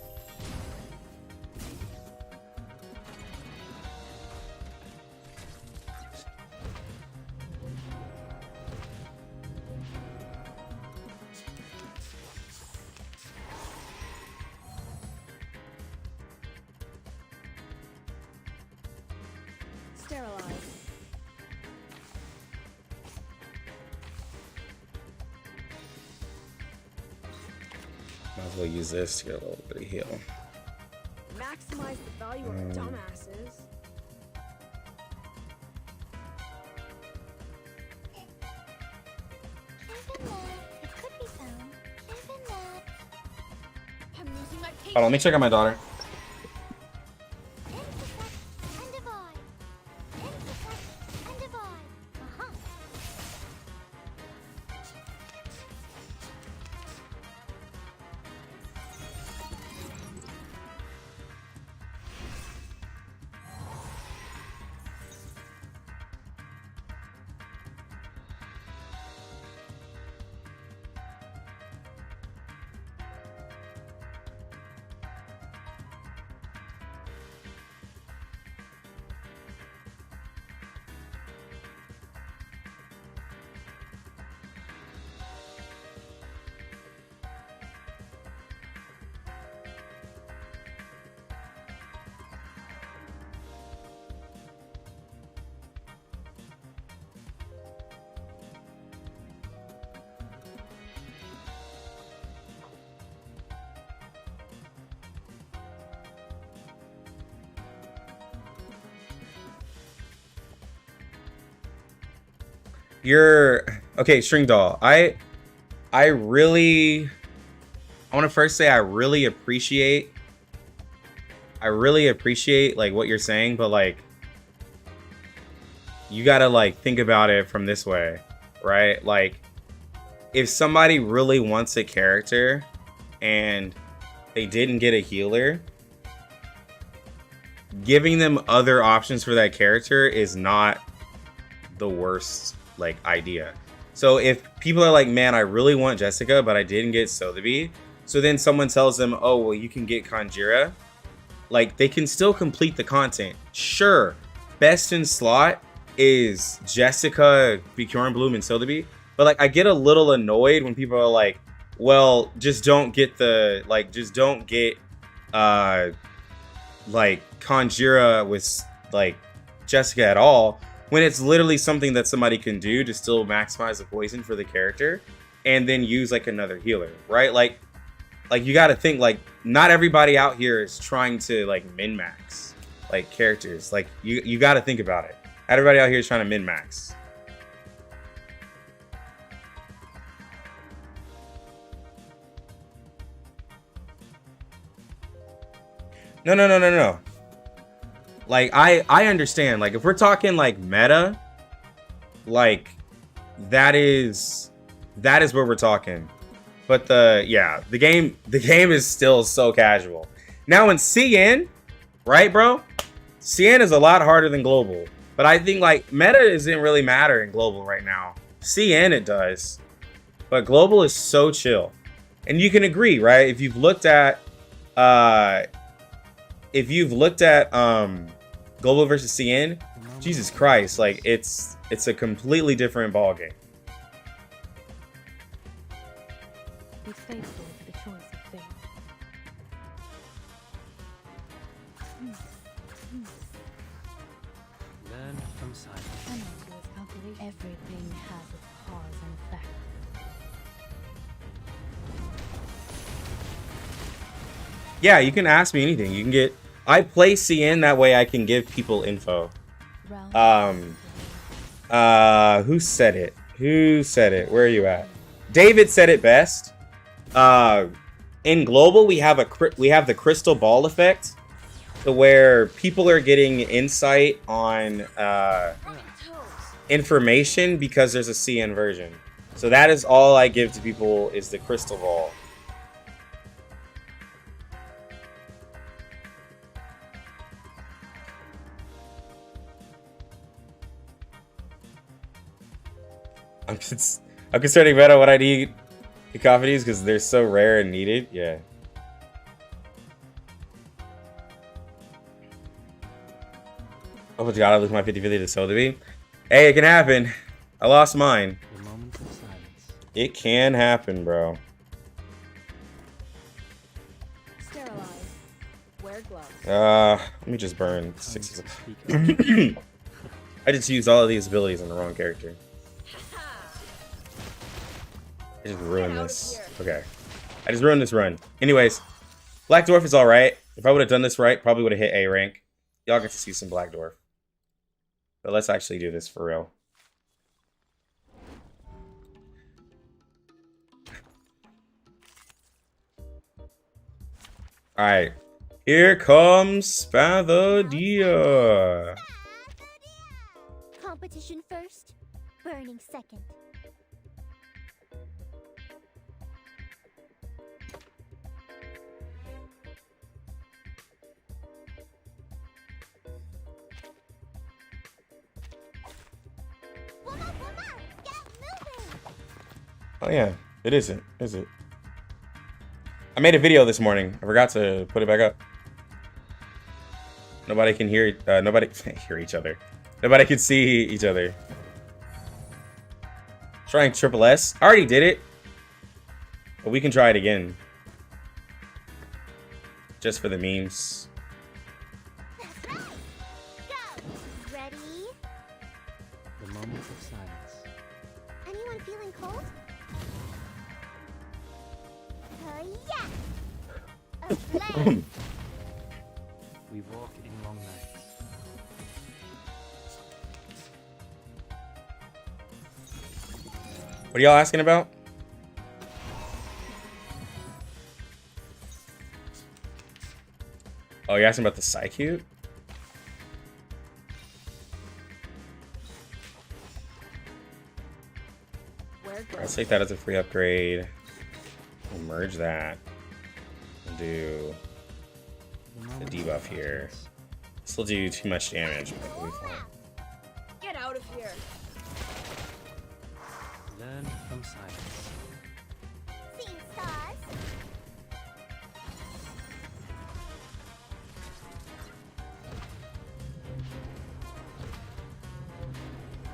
Sterilize. Might as well use this to get a little bit of heal. Maximize the value of dumbasses. Even that. It could be found. Even that. I'm losing my patience. Hold on, let me check on my daughter. Intersect and divide. Intersect and divide. Uh-huh. You're okay, String Doll. I want to first say I really appreciate like what you're saying, but like you gotta like think about it from this way, right? Like if somebody really wants a character and they didn't get a healer, giving them other options for that character is not the worst like idea. So if people are like, man, I really want Jessica, but I didn't get Sotheby, so then someone tells them, oh, well, you can get Conjura, like they can still complete the content. Sure, best in slot is Jessica, Bjorn Bloom, and Sotheby, but like I get a little annoyed when people are like, well, just don't get like Conjura with like Jessica at all, when it's literally something that somebody can do to still maximize the poison for the character and then use like another healer, right? Like you got to think like not everybody out here is trying to like min-max like characters. Like you got to think about it. Everybody out here is trying to min-max. No. Like I understand, like if we're talking like meta, like that is where we're talking. But the game is still so casual. Now in CN, right, bro? CN is a lot harder than global. But I think like meta doesn't really matter in global right now. CN it does. But global is so chill. And you can agree, right? If you've looked at global versus CN, Jesus Christ, like it's a completely different ball game. Be faithful to the choice of fate. Learn from silence. Energy is calculated. Everything has its cause and effect. Yeah, you can ask me anything. You can get. I play CN that way. I can give people info. Who said it? Where are you at? David said it best. In global, we have the crystal ball effect, to where people are getting insight on information because there's a CN version. So that is all I give to people is the crystal ball. I'm concerning about what I need cacophonies because they're so rare and needed. Yeah. Oh my god, I lose my 50-50 to Sotheby. Hey, it can happen. I lost mine. The moment of silence. It can happen, bro. Sterilize. Wear gloves. Let me just burn 6 of them. I just used all of these abilities on the wrong character. I just ruined this. Okay. I just ruined this run. Anyways, Black Dwarf is alright. If I would have done this right, probably would have hit A rank. Y'all get to see some Black Dwarf. But let's actually do this for real. Alright. Here comes Spathodea. Competition first, burning second. Oh yeah, it isn't, is it? I made a video this morning. I forgot to put it back up. Nobody can hear. Nobody can hear each other. Nobody can see each other. Trying triple S. I already did it, but we can try it again, just for the memes. That's right. Go. Ready? The moment of silence. Anyone feeling cold? Yeah. A flame. We walk in long nights. What are y'all asking about? Oh, you're asking about the Psychube? Let's take that as a free upgrade. We'll merge that. We'll do the debuff here. This will do too much damage, but we'll be fine. Get out of here. Learn from silence. Seeing stars.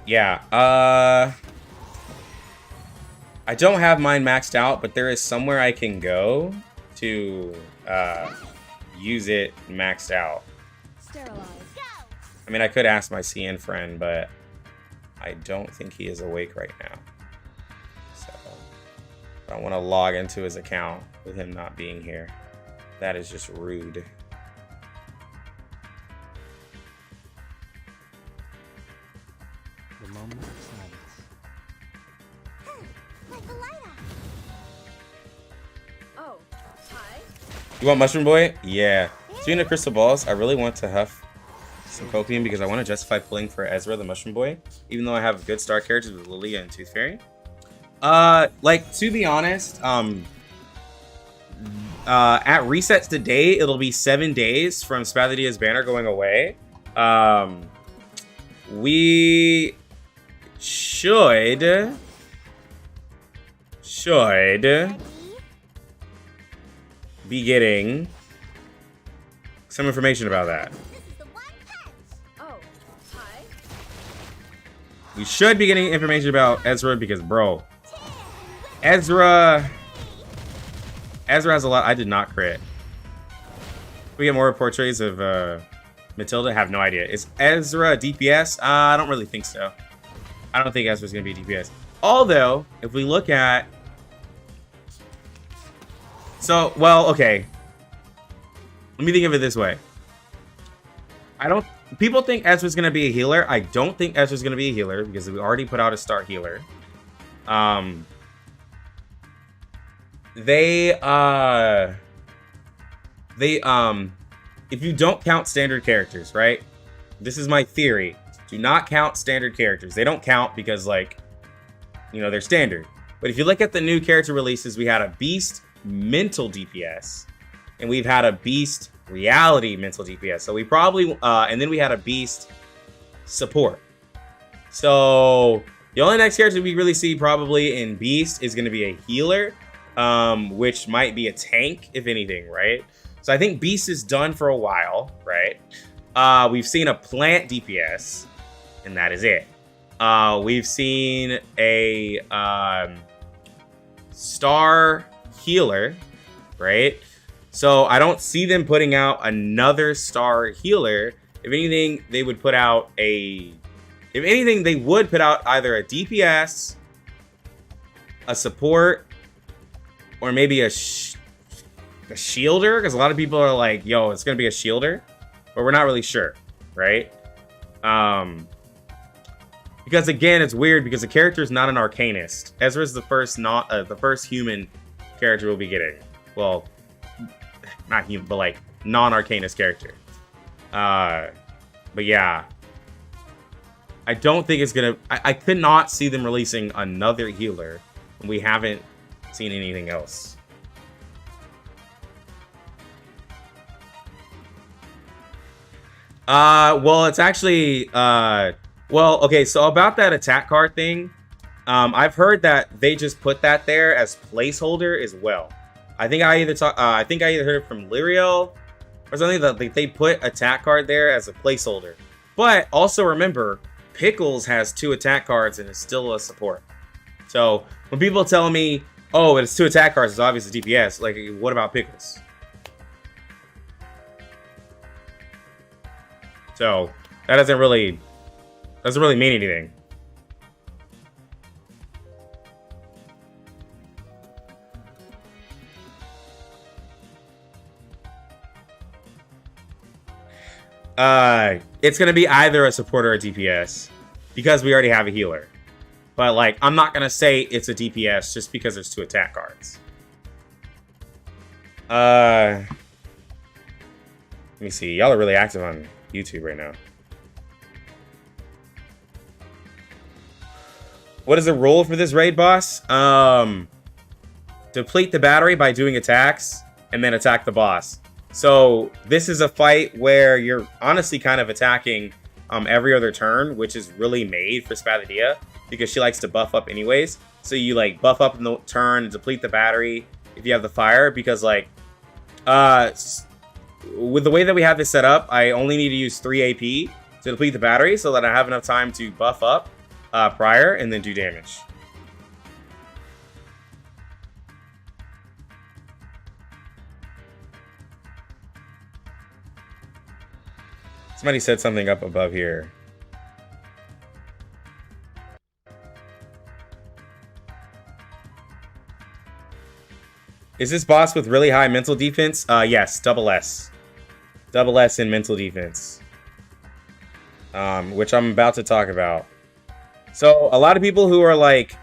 Yeah, I don't have mine maxed out, but there is somewhere I can go to use it maxed out. Sterilize. I mean, I could ask my CN friend, but I don't think he is awake right now. So I don't want to log into his account with him not being here. That is just rude. The moment of silence. Like a lighter. Oh, hi. You want Mushroom Boy? Yeah. Speaking of crystal balls, I really want to huff some copium because I want to justify pulling for Ezra the Mushroom Boy, even though I have good star characters with Lilia and Tooth Fairy. Like, to be honest, at resets today, it'll be 7 days from Spathodea's banner going away. We should Ready? be getting some information about that. This is the one punch. Oh, hi. We should be getting information about Ezra because, bro, Ezra has a lot. I did not crit. We get more portraits of Matilda. Have no idea. Is Ezra a DPS? I don't really think so. I don't think Ezra's gonna be DPS. Although, if we look at, well, okay. Let me think of it this way. People think Ezra's gonna be a healer. I don't think Ezra's gonna be a healer because we already put out a star healer. If you don't count standard characters, right? This is my theory. Do not count standard characters. They don't count because, like, you know, they're standard. But if you look at the new character releases, we had a Beast mental DPS, and we've had a Beast reality mental DPS. So we probably, and then we had a Beast support. So the only next character we really see probably in Beast is going to be a healer, which might be a tank, if anything, right? So I think Beast is done for a while, right? We've seen a plant DPS, and that is it. We've seen a star healer, right? So I don't see them putting out another star healer. If anything, they would put out either a DPS, a support, or maybe a shielder, because a lot of people are like, yo, it's gonna be a shielder, but we're not really sure, right? Because again, it's weird because the character is not an arcanist. Ezra's the first human character we'll be getting. Well, not human, but like non-arcanist character. But yeah, I don't think it's gonna. I could not see them releasing another healer when we haven't seen anything else. Well, it's actually, well, okay, so about that attack card thing, I've heard that they just put that there as placeholder as well. I think I either heard it from Lyriel or something that they put attack card there as a placeholder. But also remember, Pickles has 2 attack cards and is still a support. So when people tell me, oh, it's 2 attack cards, it's obviously DPS, like, what about Pickles? So that doesn't really mean anything. It's gonna be either a support or a DPS because we already have a healer. But like, I'm not gonna say it's a DPS just because there's 2 attack cards. Let me see. Y'all are really active on YouTube right now. What is the rule for this raid boss? Deplete the battery by doing attacks and then attack the boss. So this is a fight where you're honestly kind of attacking every other turn, which is really made for Spathodea because she likes to buff up anyways. So you like buff up in the turn, deplete the battery if you have the fire, because like with the way that we have this set up, I only need to use 3 AP to deplete the battery so that I have enough time to buff up prior and then do damage. Somebody said something up above here. Is this boss with really high mental defense? Yes, double S. Double S in mental defense. Which I'm about to talk about. So, a lot of people who are like,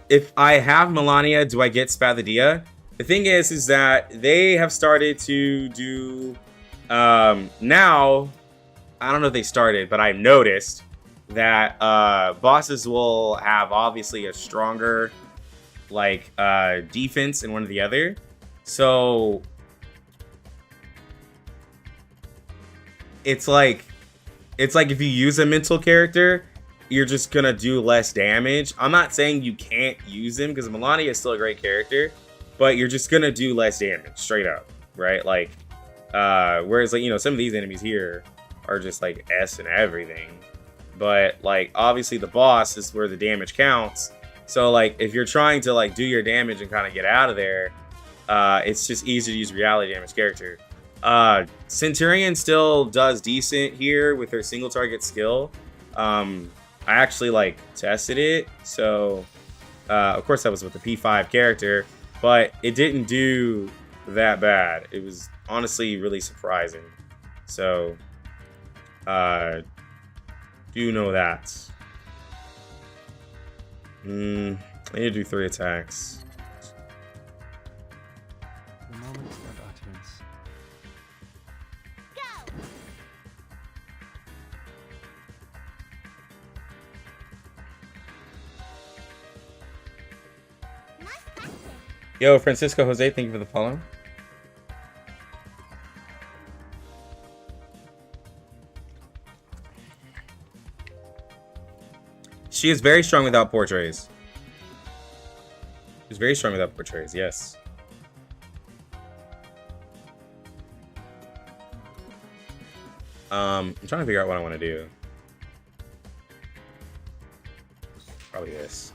if I have Melania, do I get Spathodea? The thing is that they have started to do, now, I don't know if they started, but I noticed that bosses will have obviously a stronger, like, defense in one or the other. So it's like if you use a mental character, you're just gonna do less damage. I'm not saying you can't use him, because Melania is still a great character, but you're just gonna do less damage, straight up, right? Like, whereas, like, you know, some of these enemies here are just like S and everything, but like obviously the boss is where the damage counts. So like if you're trying to like do your damage and kind of get out of there, it's just easy to use reality damage character. Centurion still does decent here with her single target skill. I actually like tested it, so of course that was with the P5 character, but it didn't do that bad. It was honestly really surprising. So do know that. I need to do 3 attacks. The moment of utterance. Yo, Francisco Jose, thank you for the follow. She is very strong without portraits. She's very strong without portraits, yes. I'm trying to figure out what I want to do. Probably this.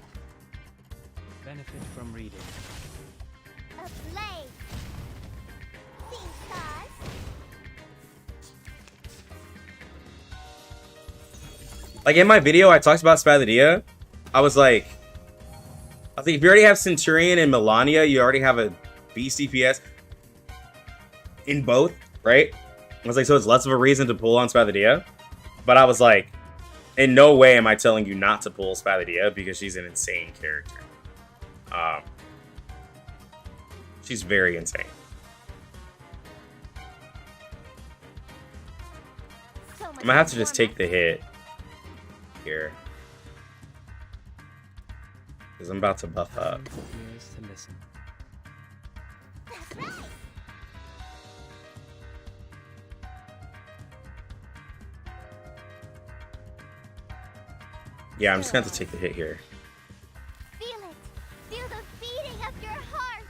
Benefit from reading. A blade. See stars. Like in my video, I talked about Spathodea. I was like, I think if you already have Centurion and Melania, you already have a beast DPS in both, right? I was like, so it's less of a reason to pull on Spathodea. But I was like, in no way am I telling you not to pull Spathodea because she's an insane character. She's very insane. So I'm gonna have to just take the hit here, because I'm about to buff up. Silence appears to listen. That's right. Yeah, I'm just gonna have to take the hit here. Feel it. Feel the beating of your heart.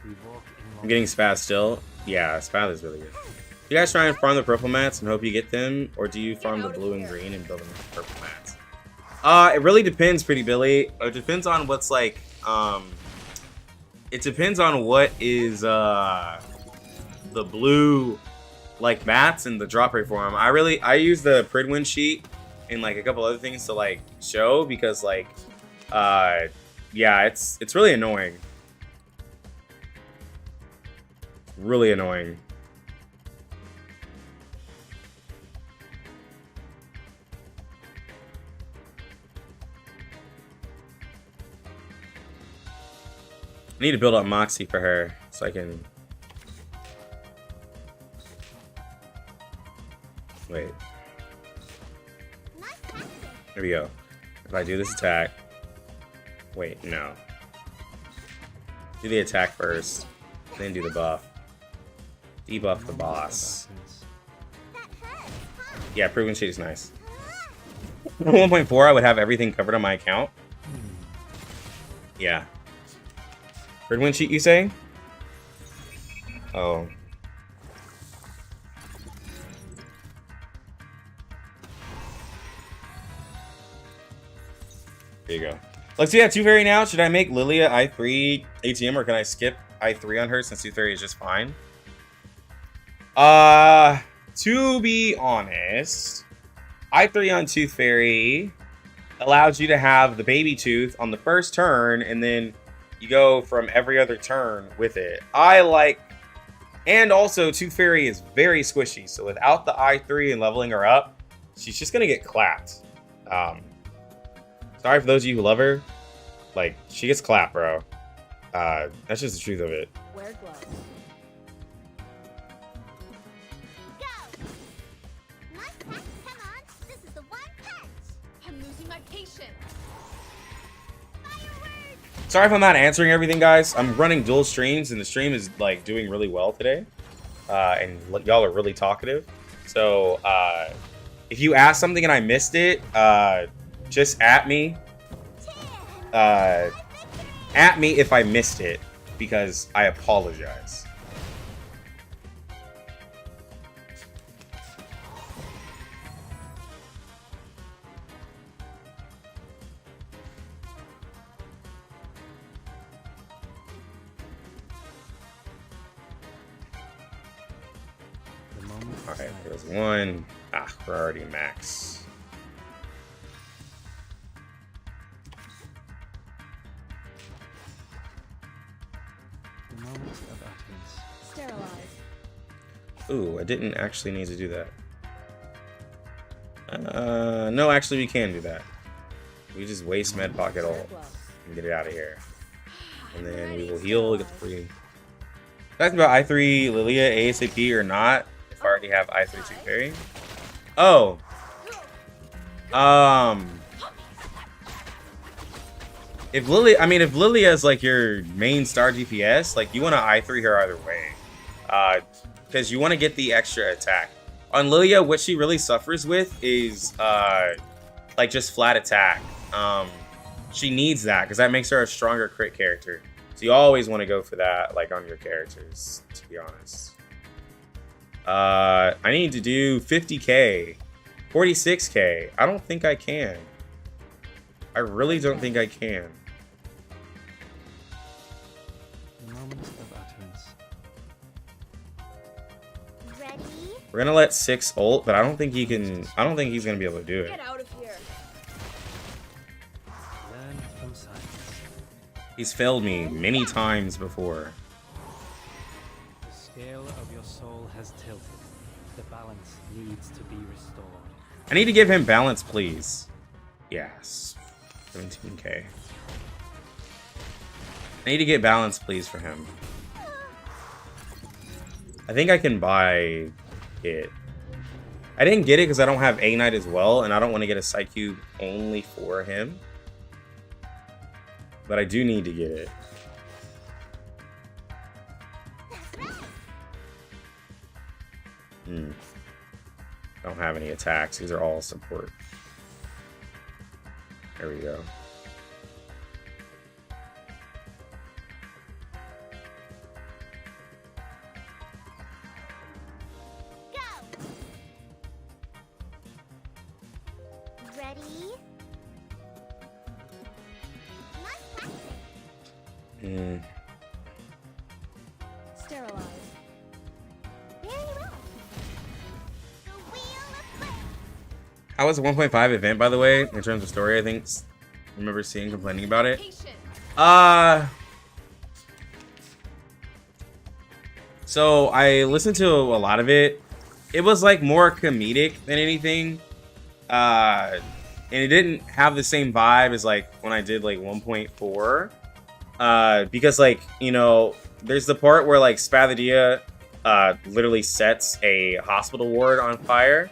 We walk in I'm getting Spath still. Yeah, Spath is really good. You guys try and farm the purple mats and hope you get them, or do you farm the blue and green and build them with purple mats? It really depends, Pretty Billy. It depends on what's like, it depends on what is, the blue, like, mats and the drop rate for them. I use the Pridwin sheet and, like, a couple other things to, like, show, because, like, yeah, it's really annoying. Really annoying. I need to build up Moxie for her so I can... Wait. There we go. If I do this attack... Wait, no. Do the attack first, then do the buff. Debuff the boss. Yeah, Proven Sheet is nice. 1.4, I would have everything covered on my account. Yeah. Red Sheet, you say? Oh. There you go. Let's do that 2 Fairy now. Should I make Lilia I3 ATM or can I skip I3 on her since 2 Fairy is just fine? To be honest, I3 on Tooth Fairy allows you to have the baby tooth on the first turn and then you go from every other turn with it. I like, and also Tooth Fairy is very squishy. So without the I3 and leveling her up, she's just gonna get clapped. Sorry for those of you who love her. Like, she gets clapped, bro. That's just the truth of it. Wear gloves. Go! Mustache, come on. This is the one punch. I'm losing my patience. Fireworks! Sorry if I'm not answering everything, guys. I'm running dual streams, and the stream is, like, doing really well today. And y'all are really talkative. So, if you asked something and I missed it, just at me. At me if I missed it, because I apologize. The moment of Alright, silence. there's one. Ah, we're already max. The moment of utterance. Sterilize. Ooh, I didn't actually need to do that. No, actually we can do that. We just waste med pocket Wear all gloves. and get it out of here. And then we will heal, get the free. Talking about I3 Lilia ASAP or not, if I already have I3 Tooth Fairy. Oh. If Lilia is like your main star DPS, like you want to I3 her either way. Because you want to get the extra attack. On Lilia, what she really suffers with is like just flat attack. She needs that because that makes her a stronger crit character. So you always want to go for that, like on your characters, to be honest. I need to do 50k, 46k. I don't think I can. I really don't think I can. The moment of utterance. Ready? We're gonna let 6 ult, but I don't think he can. I don't think he's gonna be able to do it. Get out of here. Learn from silence. He's failed me many times before. The scale of your soul has tilted. The balance needs to be restored. I need to give him balance, please. Yes. 17k. I need to get balance, please, for him. I think I can buy it. I didn't get it because I don't have A-Knight as well, and I don't want to get a Psychube only for him. But I do need to get it. Don't have any attacks. These are all support. There we go. Go! Ready? Mustache. Sterilize. Very well. The wheel of flip. How was the 1.5 event, by the way, in terms of story? I think I remember seeing complaining about it. Patience. So I listened to a lot of it. It was like more comedic than anything. And it didn't have the same vibe as like when I did like 1.4. Because like, you know, there's the part where like Spathodea literally sets a hospital ward on fire,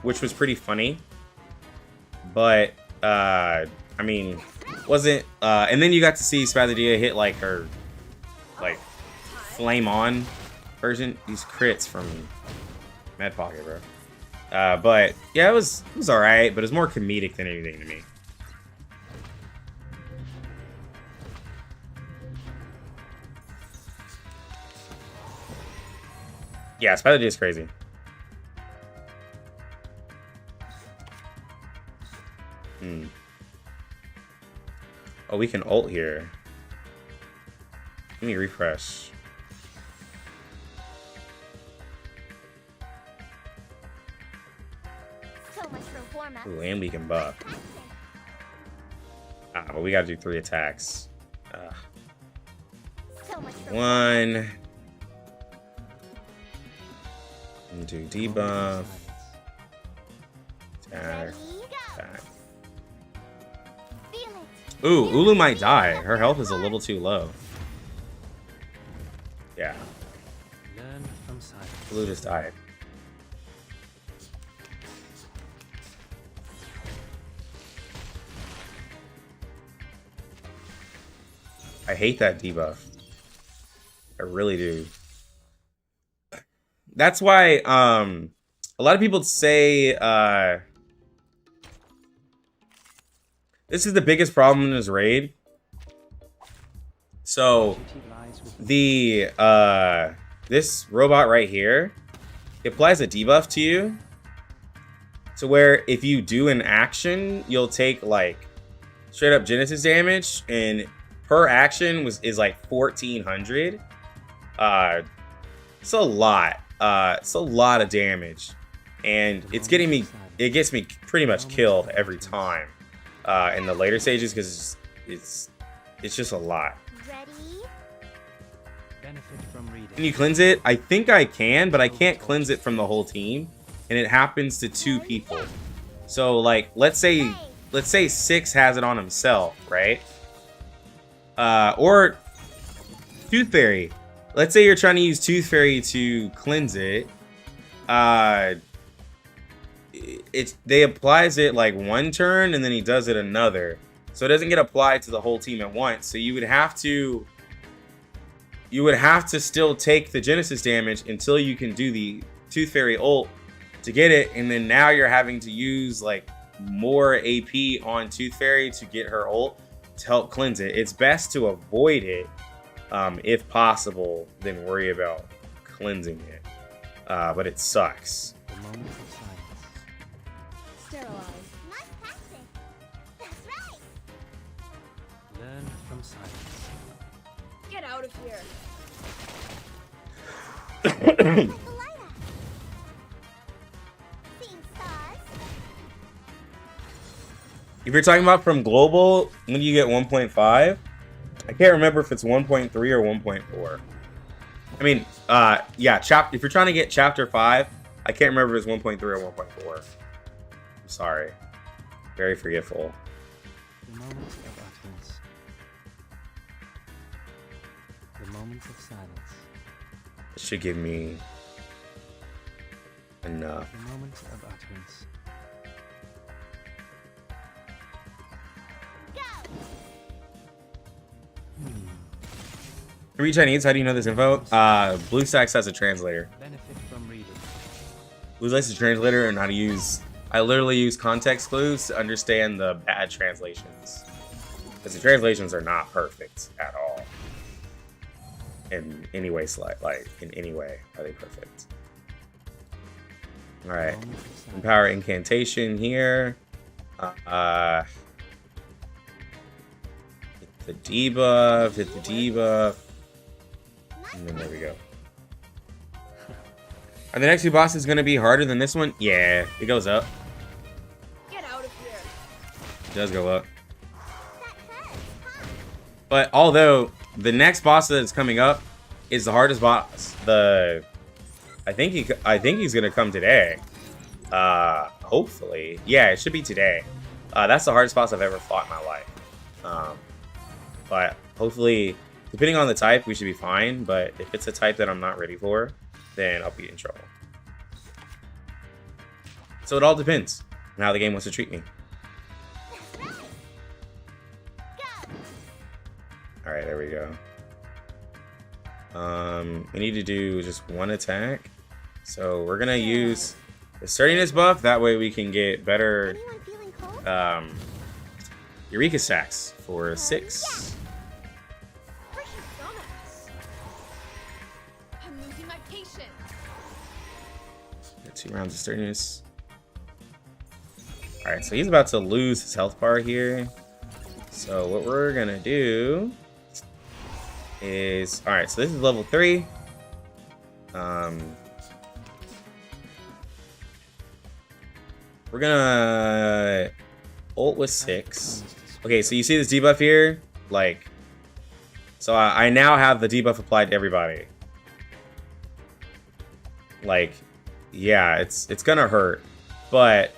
which was pretty funny. But I mean, wasn't and then you got to see Spathodea hit like her like flame on version. These crits from Med Pocket, bro. But yeah, it was alright, but it was more comedic than anything to me. Yeah, Spathodea is crazy. Oh, we can ult here. Let me refresh. So much for warm-up. Ooh, and we can buff. But we gotta do 3 attacks. So much for One. And do debuff. Attack. Attack. feel it. Ooh, Ulu might die. Her health is a little too low. Yeah, Learn from silence. Ulu just died. I hate that debuff. I really do. That's why a lot of people say this is the biggest problem in this raid. So the this robot right here, it applies a debuff to you. So where if you do an action, you'll take like straight up Genesis damage, and per action is like 1400. It's a lot. It's a lot of damage, and it gets me pretty much killed every time in the later stages because it's just a lot. Ready? Benefit from reading. Can you cleanse it? I think I can, but I can't cleanse it from the whole team, and it happens to 2 people. So like, let's say 6 has it on himself, right? Or Tooth Fairy. Let's say you're trying to use Tooth Fairy to cleanse it. They applies it like 1 turn, and then he does it another. So it doesn't get applied to the whole team at once. So you would have to still take the Genesis damage until you can do the Tooth Fairy ult to get it, and then now you're having to use like more AP on Tooth Fairy to get her ult to help cleanse it. It's best to avoid it if possible, than worry about cleansing it. But it sucks. The moment of silence. Sterilize. Nice tactic. That's right. Learn from silence. Get out of here. Like the light up. Seeing stars. If you're talking about from global, when you get 1.5, I can't remember if it's 1.3 or 1.4. I mean, yeah, if you're trying to get chapter 5, I can't remember if it's 1.3 or 1.4. I'm sorry. Very forgetful. The moment of utterance. The moment of silence. It should give me enough. The moment of utterance. Read Chinese, how do you know this info? Bluestacks has a translator. Benefit from reading. Bluestacks is a translator and how to use... I literally use context clues to understand the bad translations. Because the translations are not perfect at all. In any way, in any way are they perfect. Alright. Empower incantation here. Hit the debuff, hit the debuff. And then there we go. Are the next 2 bosses going to be harder than this one? Yeah, it goes up. Get out of here. It does go up. But although the next boss that's coming up is the hardest boss, I think he's going to come today. Hopefully. Yeah, it should be today. That's the hardest boss I've ever fought in my life. But hopefully, depending on the type, we should be fine. But if it's a type that I'm not ready for, then I'll be in trouble. So it all depends on how the game wants to treat me. Alright, there we go. We need to do just one attack. So we're gonna use the sturdiness buff. That way we can get better Eureka stacks for 6. I'm losing my patience. Got 2 rounds of sturdiness. Alright, so he's about to lose his health bar here. So what we're gonna do is, alright, so this is level 3. We're gonna ult with 6. Okay, so you see this debuff here? Like, so I now have the debuff applied to everybody. Like, yeah, it's gonna hurt, but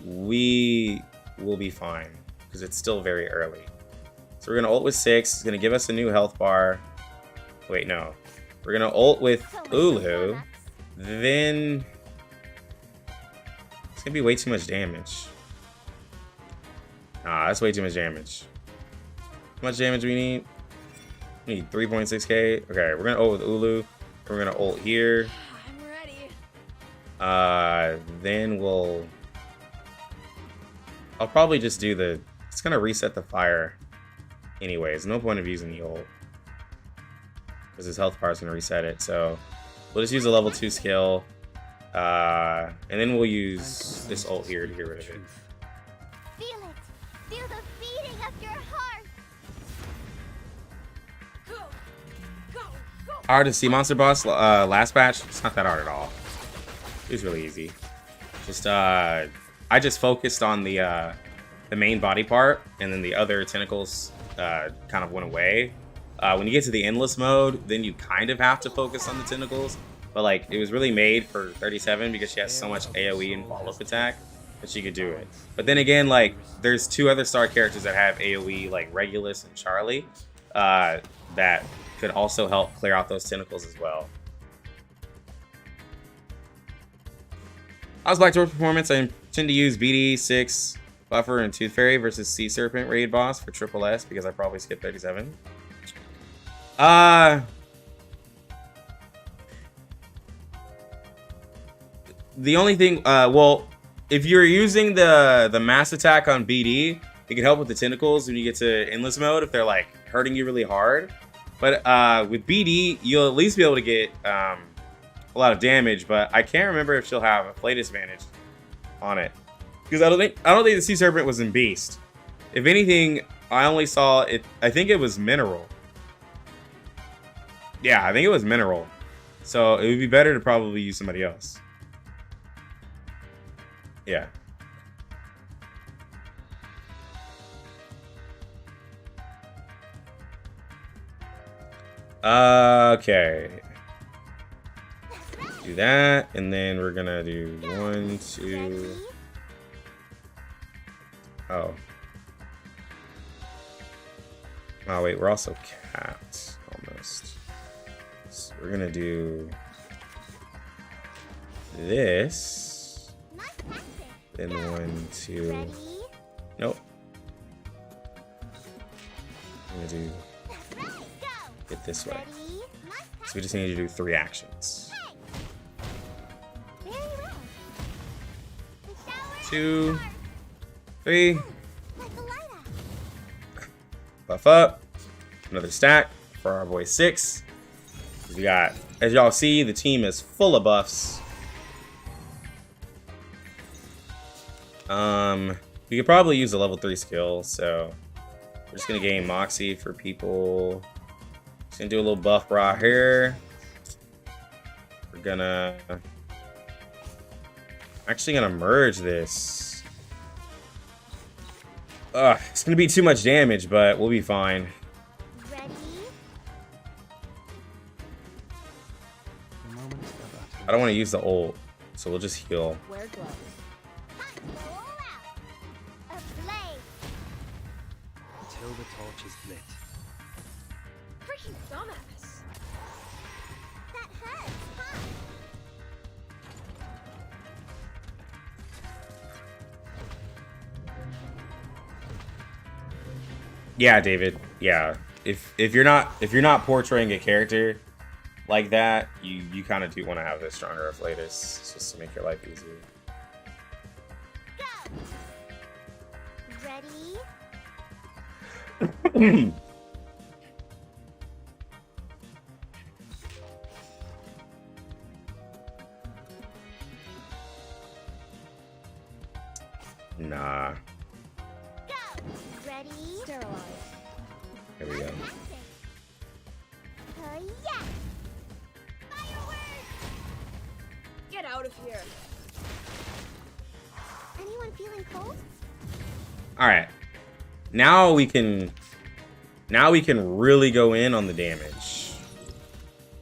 we will be fine because it's still very early. So we're gonna ult with 6. It's gonna give us a new health bar. Wait, no. We're gonna ult with Ulu. Then it's gonna be way too much damage. Nah, that's way too much damage. How much damage we need? We need 3.6k. Okay, we're gonna ult with Ulu. We're gonna ult here. I'm ready. Then I'll probably just do it's gonna reset the fire. Anyways, no point of using the ult because his health bar is gonna reset it. So we'll just use a level 2 skill, and then we'll use this ult here to get rid of it. Feel it. Feel the beating of your heart. Go, go, go. Hard to see monster boss last patch. It's not that hard at all. It was really easy. Just I just focused on the main body part, and then the other tentacles kind of went away. When you get to the endless mode, then you kind of have to focus on the tentacles. But like, it was really made for 37 because she has so much AoE and follow-up attack that she could do it. But then again, like, there's 2 other star characters that have AoE, like Regulus and Charlie, that could also help clear out those tentacles as well. How's Black Dwarf performance? I intend to use BD, 6, Buffer, and Tooth Fairy versus Sea Serpent raid boss for triple S because I probably skipped 37. The only thing, well, if you're using the mass attack on BD, it can help with the tentacles when you get to endless mode if they're like hurting you really hard. But with BD, you'll at least be able to get a lot of damage. But I can't remember if she'll have a play disadvantage on it because I don't think the Sea Serpent was in Beast. If anything, I only saw it. I think it was Mineral. Yeah, I think it was Mineral. So it would be better to probably use somebody else. Yeah. Okay. Do that, and then we're gonna do 1, 2. Oh. Oh wait, we're also capped almost. So we're gonna do this. Then 1, 2. Nope. I'm gonna do it this way. So we just need to do 3 actions. 2, 3. Buff up. Another stack for our boy 6. We got, as y'all see, the team is full of buffs. We could probably use a level 3 skill, so we're just gonna gain Moxie for people. Just gonna do a little buff right here. We're gonna actually gonna merge this. It's gonna be too much damage, but we'll be fine. I don't want to use the ult, so we'll just heal. Until the torch is lit, Freaking dumbass. That hurts, huh? Yeah, David. Yeah. If you're not portraying a character like that, you kind of do want to have this stronger afflatus just to make your life easier. Go. Ready? Nah. Go. Ready? Sterilize. There we go. Fantastic. Yeah. Fireworks! Get out of here. Anyone feeling cold? All right. Now we can really go in on the damage.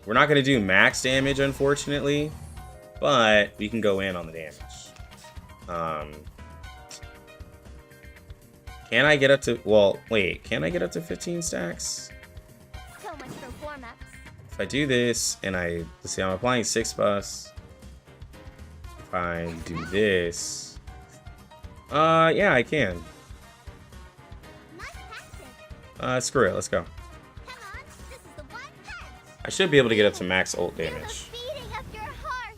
We're not going to do max damage, unfortunately, but we can go in on the damage. Can I get up to, well, wait, can I get up to 15 stacks? So much for warm-ups. If I do this and let's see, I'm applying 6 buffs. If I do this, yeah, I can. Nice tactic. Screw it, let's go. Come on, this is the one punch. I should be able to get up to max ult Feel the damage. beating of your heart.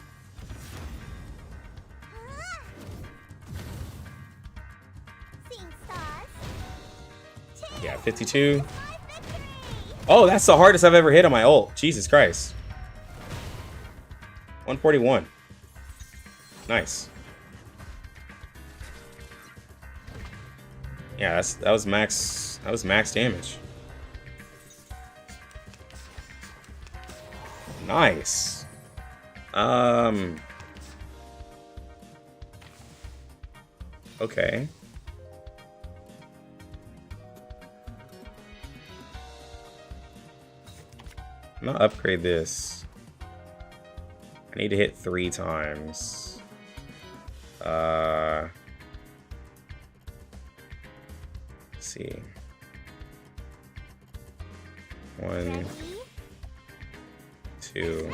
Seeing stars. Yeah, 52. My victory. Oh, that's the hardest I've ever hit on my ult. Jesus Christ. 141. Nice. Yeah, that was max damage. Nice. Okay. I'm gonna upgrade this. I need to hit 3 times. Let's see. 1, Ready? 2.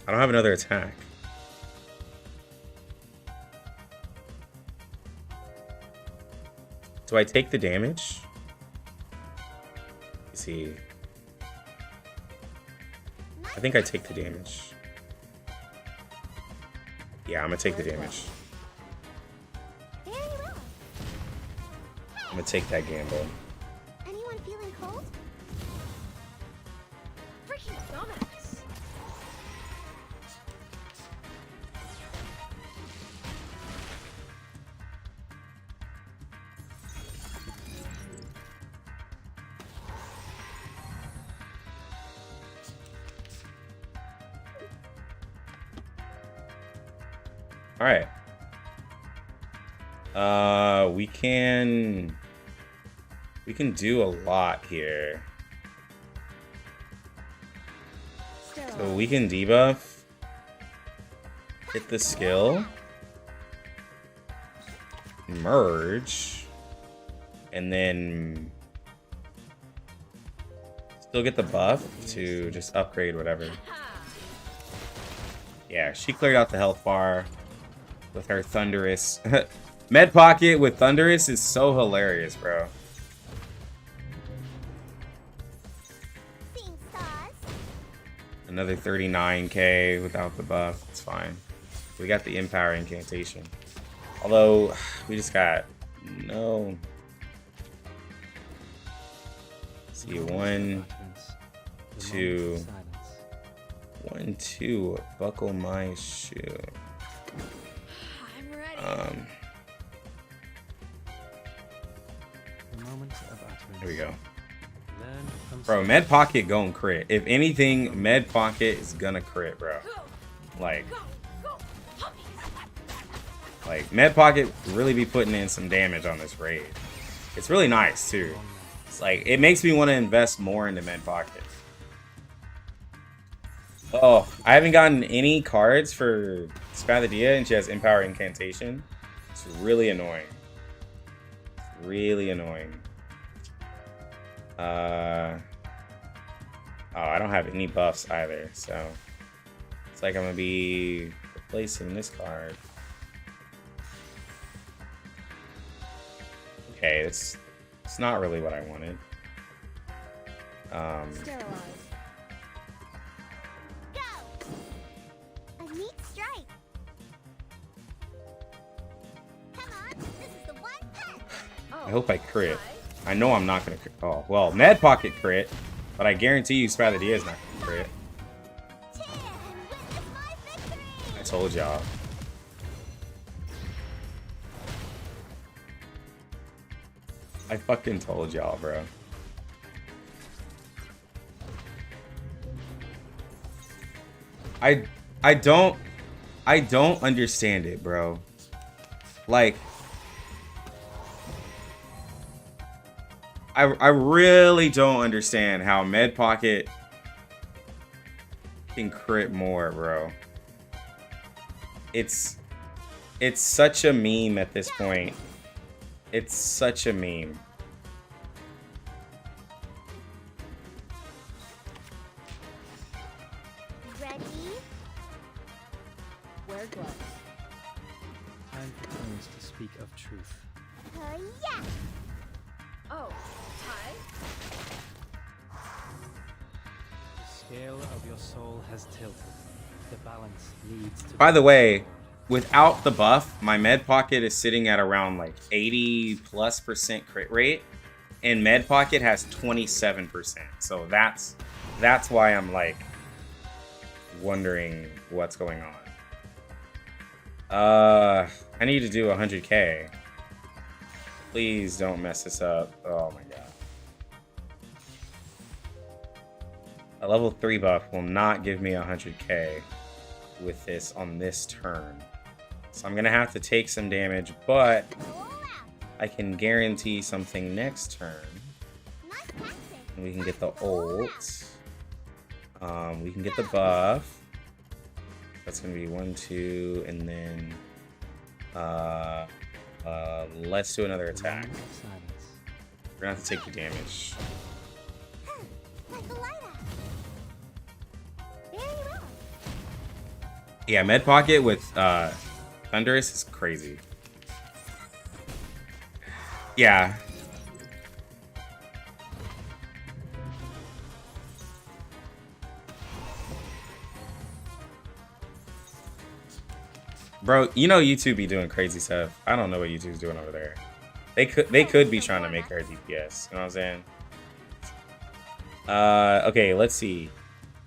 I don't have another attack. Do I take the damage? Let's see. I think I take the damage. Yeah, I'm gonna take the damage. Very well. I'm gonna take that gamble. Anyone feeling cold? Freaking dumbass. All right. We can do a lot here. So we can debuff, hit the skill, merge, and then still get the buff to just upgrade whatever. Yeah, she cleared out the health bar with her Thunderous. Med Pocket with Thunderous is so hilarious, bro. Seeing stars. Another 39k without the buff. It's fine. We got the Empower Incantation. Although, we just got no. Let's see, 1, 2. 1, 2. Buckle my shoe. I'm ready. Here we go. Learn from Bro, Med Pocket gon' crit. If anything, Med Pocket is gonna crit, bro. Like, Med Pocket really be putting in some damage on this raid. It's really nice, too. It's like, it makes me want to invest more into Med Pocket. Oh, I haven't gotten any cards for Spathodea, and she has Empower Incantation. It's really annoying. Really annoying. Oh, I don't have any buffs either, so it's like I'm gonna be replacing this card. Okay, it's not really what I wanted. Sterilize. Go! A neat strike. Come on, this is the one punch. Oh, I hope I crit. hi. I know I'm not gonna crit. Oh, well, Med Pocket crit, but I guarantee you Spathodea is not gonna crit. Cheer and witness my victory. I told y'all. I fucking told y'all, bro. I don't understand it, bro. Like I really don't understand how Med Pocket can crit more, bro. It's such a meme at this point. It's such a meme. Ready? Wear gloves. Time for tones to speak of truth. Yeah! Oh, hi. The scale of your soul has tilted. The balance needs to By be the way, without the buff, my Med Pocket is sitting at around like 80+% crit rate, and Med Pocket has 27%. So that's why I'm like wondering what's going on. I need to do 100k. Please don't mess this up. Oh my god. A level 3 buff will not give me 100k with this on this turn. So I'm gonna have to take some damage, but I can guarantee something next turn. Nice practice. And we can get the ult. We can get the buff. That's gonna be 1, 2, and then let's do another attack. Moment of silence. We're gonna have to take the damage. Like a light up. Very well. Yeah, Med Pocket with Thunderous is crazy. Yeah. Bro, you know YouTube be doing crazy stuff. I don't know what YouTube's doing over there. They could be trying to make her DPS. You know what I'm saying? Okay, let's see.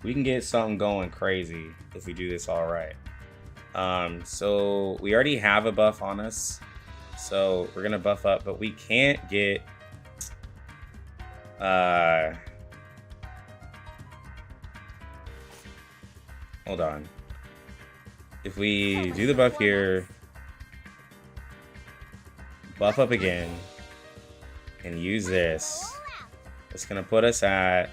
We can get something going crazy if we do this all right. So we already have a buff on us, so we're gonna buff up, but we can't get hold on. If we do the buff here, buff up again, and use this, it's gonna put us at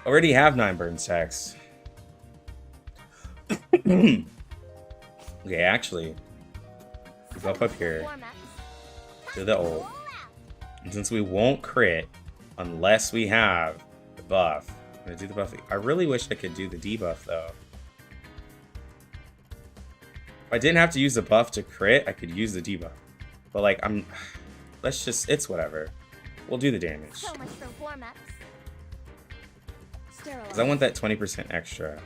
already have 9 burn stacks. Okay, actually, we buff up here, do the ult. And since we won't crit unless we have the buff, I'm gonna do the buff. I really wish I could do the debuff though. If I didn't have to use the buff to crit, I could use the debuff. But like, let's just, it's whatever. We'll do the damage. So much for warm-ups. Sterilize. Because I want that 20% extra.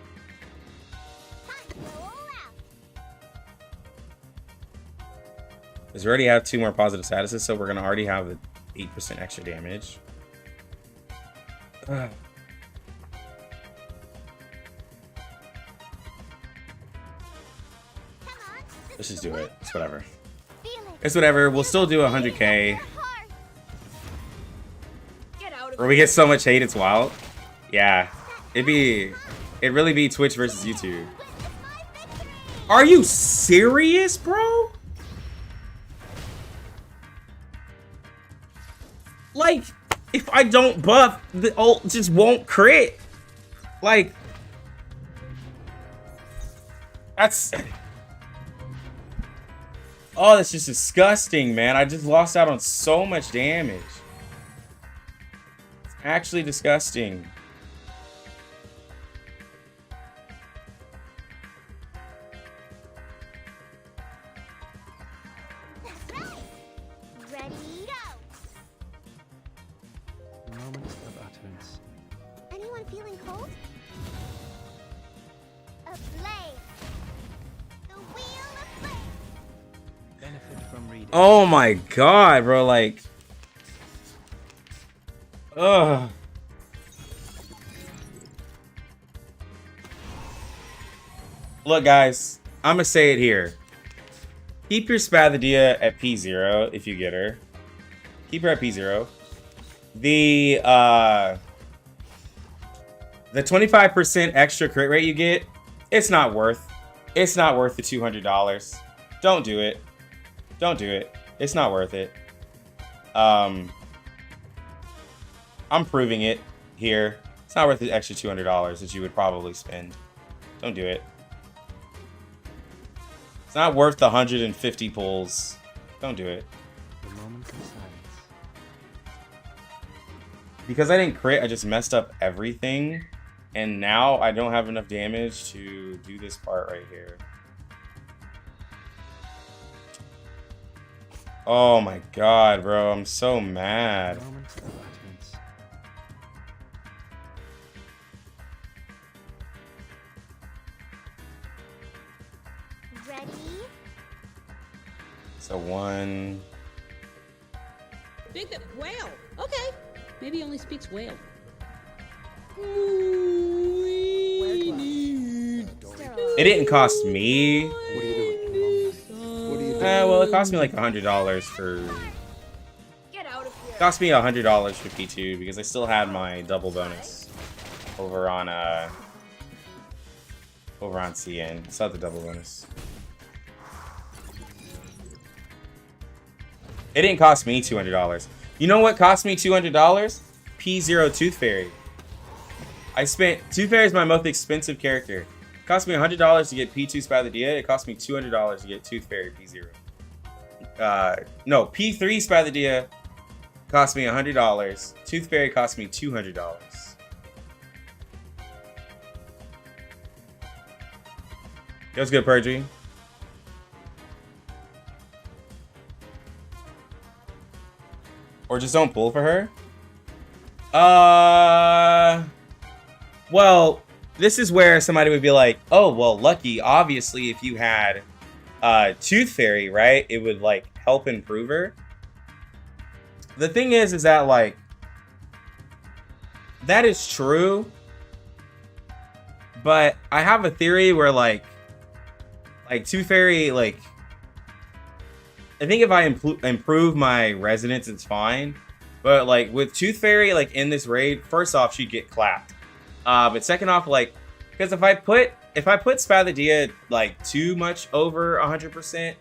Because we already have 2 more positive statuses, so we're gonna already have the 8% extra damage. Ugh. Let's just do it. It's whatever. It's whatever. We'll still do 100k. Get out of Or we get so much hate, it's wild. Yeah. It'd really be Twitch versus YouTube. Are you serious, bro? Like, if I don't buff, the ult just won't crit. Like, that's... Oh, that's just disgusting, man. I just lost out on so much damage. It's actually disgusting. Ready, go! Moment of utterance. Anyone feeling cold? A flame! The wheel of flame! Benefit from reading. Oh my god, bro. Like, ugh. Look, guys, I'm gonna say it here. Keep your Spathodea at P0 if you get her. Keep her at P0. The 25% extra crit rate you get, it's not worth the $200. Don't do it. Don't do it. It's not worth it. I'm proving it here. It's not worth the extra $200 that you would probably spend. Don't do it. It's not worth the 150 pulls. Don't do it. The moment of silence. Because I didn't crit, I just messed up everything. And now I don't have enough damage to do this part right here. Oh my god, bro. I'm so mad. Moment of utterance. Ready? So one. Big whale. Okay. Maybe he only speaks whale. It didn't cost me. What are you doing? What are you doing? Well, it cost me like $100 for. Get out of here. It cost me $100 for P2 because I still had my double bonus over on CN. Still had the double bonus. It didn't cost me $200. You know what cost me $200? P0 Tooth Fairy. I spent Tooth Fairy is my most expensive character. It cost me $100 to get P2 Spathodea. It cost me $200 to get Tooth Fairy P0. No, P3 Spathodea cost me $100. Tooth Fairy cost me $200. That was good, Perjury. Or just don't pull for her? Well, this is where somebody would be like, oh, well, Lucky, obviously, if you had Tooth Fairy, right, it would, like, help improve her. The thing is that, like, that is true. But I have a theory where, like Tooth Fairy, like, I think if I improve my resonance, it's fine. But, like, with Tooth Fairy, like, in this raid, first off, she'd get clapped. But second off, like, because if I put Spathodea, like, too much over 100%,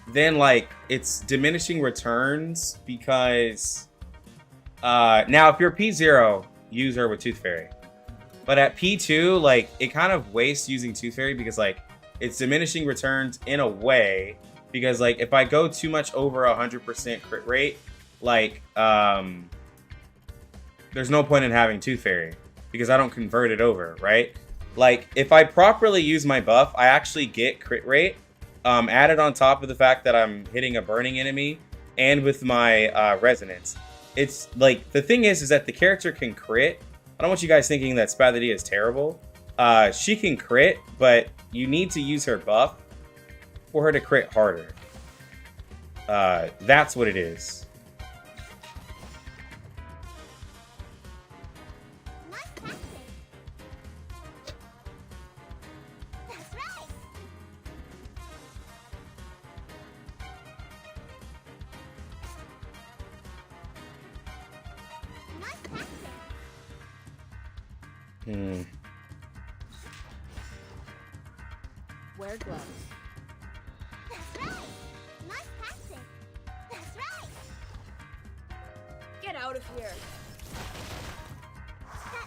then, like, it's diminishing returns because, now, if you're P0, use her with Tooth Fairy. But at P2, like, it kind of wastes using Tooth Fairy because, like, it's diminishing returns in a way. Because, like, if I go too much over 100% crit rate, like, there's no point in having Tooth Fairy. Because I don't convert it over, right? Like, if I properly use my buff, I actually get crit rate. Added on top of the fact that I'm hitting a burning enemy. And with my resonance. It's, like, the thing is that the character can crit. I don't want you guys thinking that Spathodea is terrible. She can crit, but you need to use her buff for her to crit harder. That's what it is. Nice practice. That's right. Nice practice. Wear gloves. That's right. Nice practice. That's right. Get out of here.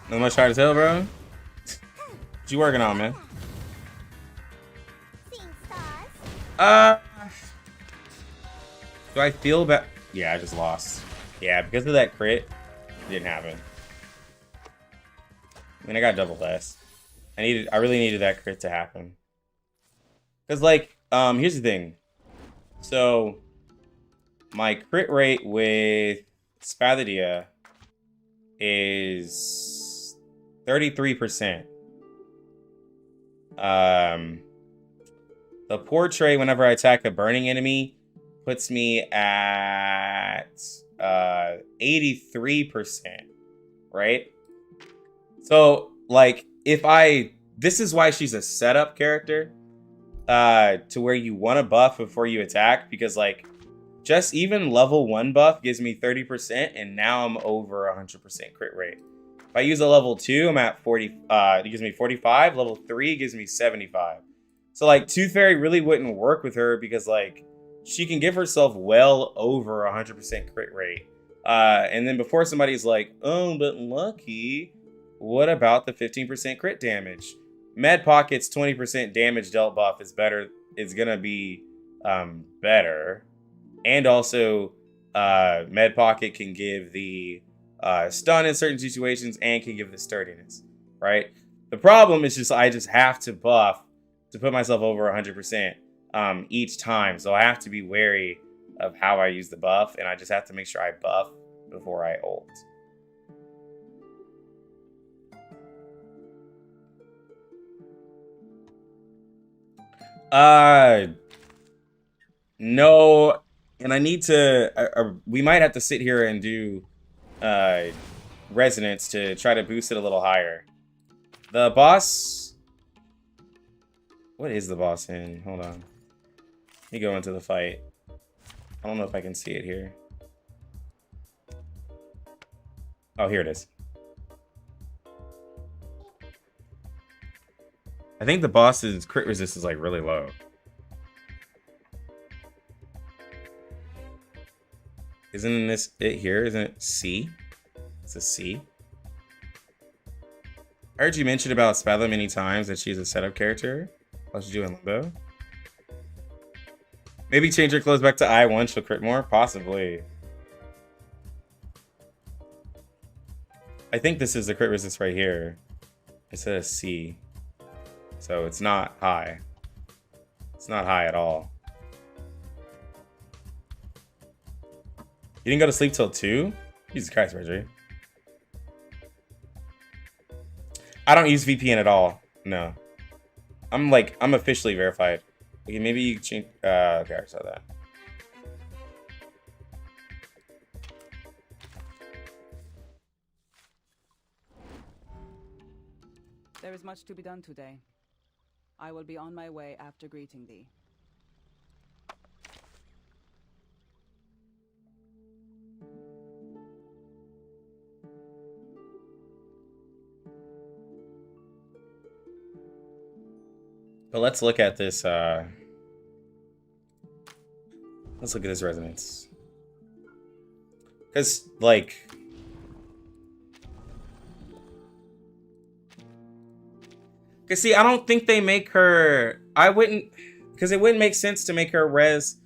Not much hard to tell, bro. What you working on, man? Seeing stars. Do I feel bad? Yeah, I just lost. Yeah, because of that crit, it didn't happen. I mean, I got double S. I really needed that crit to happen. Cause like, here's the thing. So, my crit rate with Spathodea is 33%. The portrait, whenever I attack a burning enemy, puts me at 83%, right? So, like, this is why she's a setup character, to where you want to buff before you attack, because, like, just even level 1 buff gives me 30%, and now I'm over 100% crit rate. If I use a level 2, I'm at 40, it gives me 45, level 3 gives me 75. So, like, Tooth Fairy really wouldn't work with her because, like, she can give herself well over 100% crit rate. And then before somebody's like, oh, but Lucky, what about the 15% crit damage? Med Pocket's 20% damage dealt buff is better. It's going to be better. And also, Med Pocket can give the stun in certain situations and can give the sturdiness, right? The problem is just I just have to buff to put myself over 100% each time. So I have to be wary of how I use the buff, and I just have to make sure I buff before I ult. No, and I need to, we might have to sit here and do resonance to try to boost it a little higher. The boss, what is the boss in? Hold on. Let me go into the fight. I don't know if I can see it here. Oh, here it is. I think the boss's crit resist is like really low. Isn't this it here? Isn't it C? It's a C. I heard you mention about Spathodea many times that she's a setup character. What she's doing Limbo. Maybe change her clothes back to I1, she'll crit more? Possibly. I think this is the crit resist right here. It's a C. So it's not high. It's not high at all. You didn't go to sleep till 2? Jesus Christ, Reggie. I don't use VPN at all. No. I'm officially verified. Okay, maybe you change. Okay, I saw that. There is much to be done today. I will be on my way after greeting thee. But let's look at this. Let's look at this resonance. Because, like, because see, I don't think they make her. I wouldn't, because it wouldn't make sense to make her res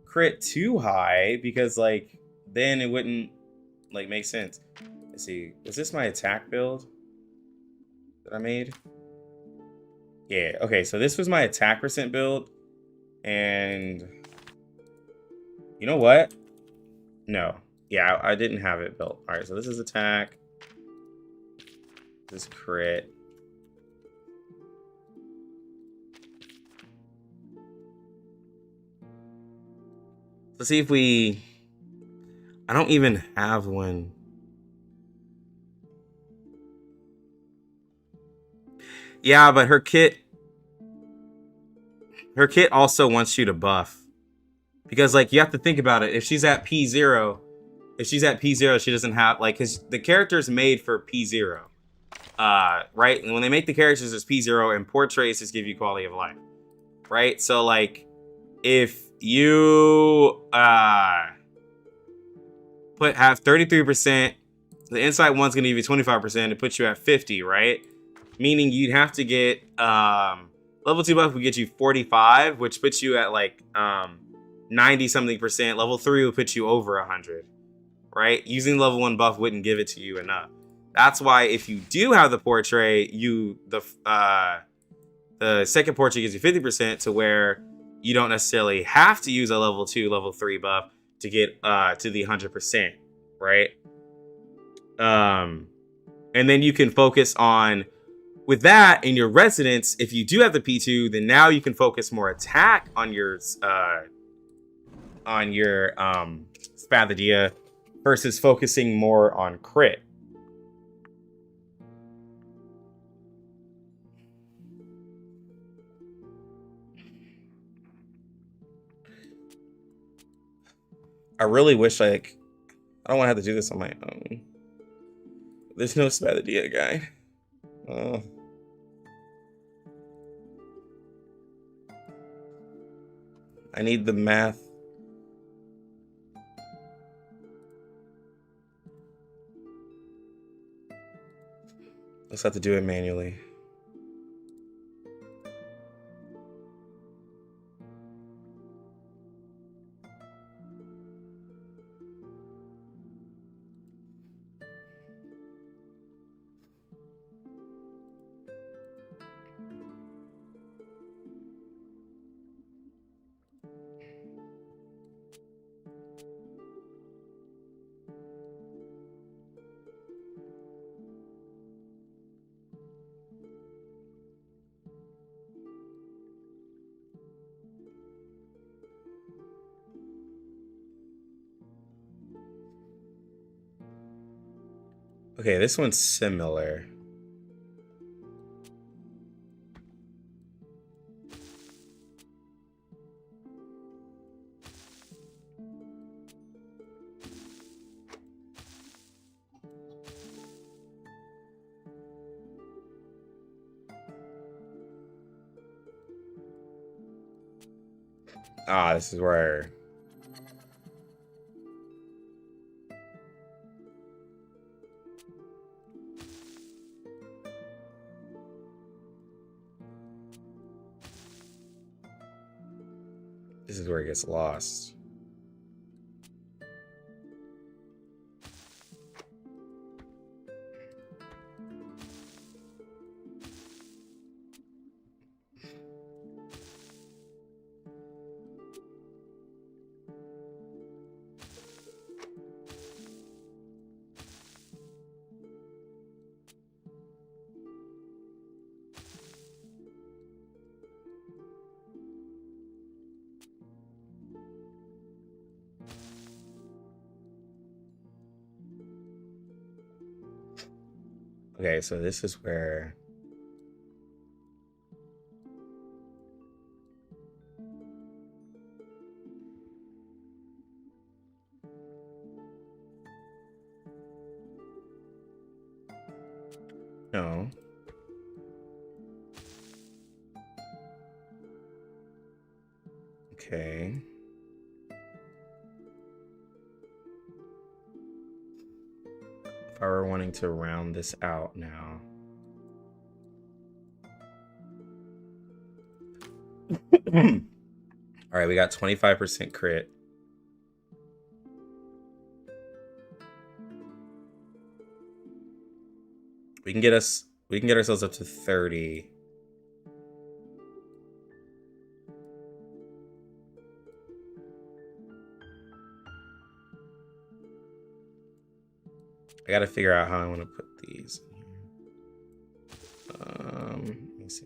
crit too high, because like then it wouldn't like make sense. Let's see, was this my attack build that I made? Yeah, okay, so this was my attack percent build, and you know what? No, yeah, I didn't have it built. All right, so this is attack. This crit. Let's see if we. I don't even have one. Yeah, but her kit also wants you to buff. Because, like, you have to think about it. If she's at P0, she doesn't have, like, because the character's made for P0. Right? And when they make the characters as P0, and portraits just give you quality of life. Right? So, like, if you have 33%, the insight one's going to give you 25%, it puts you at 50, right? Meaning you'd have to get level 2 buff would get you 45, which puts you at like 90 something percent. Level 3 will put you over 100, right? Using level 1 buff wouldn't give it to you enough. That's why if you do have the portrait, the second portrait gives you 50% to where you don't necessarily have to use a level 2, level 3 buff to get to the 100%, right? And then you can focus on, with that in your residence, if you do have the P2, then now you can focus more attack on your Spathodea versus focusing more on crit. I really wish I don't want to have to do this on my own. There's no Spathodea guy. I need the math. Let's have to do it manually. Okay, this one's similar. Ah, this is where... This is where it gets lost. Okay, so this is where... No. Okay. If I were wanting to round this out now. All right, we got 25% crit. We can get ourselves up to 30. I gotta figure out how I want to put these in here. Let me see.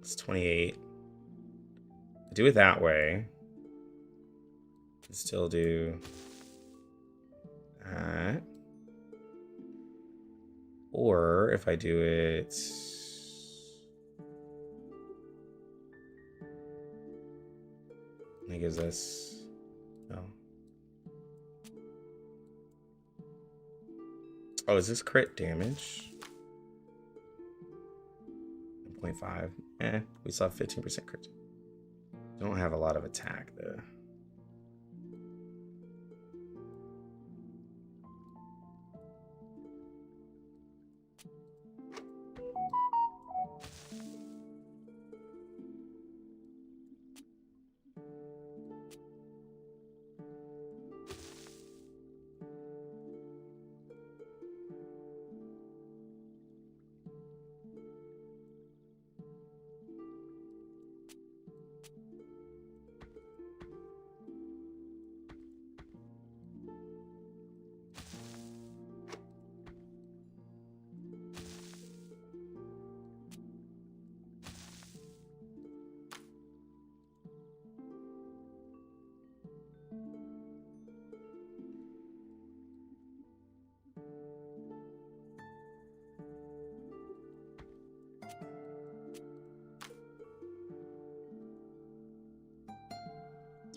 It's 28. Do it that way. Still do that. Or if I do it... It gives us... No. Oh, is this crit damage? 0.5. We still have 15% crit. Don't have a lot of attack though.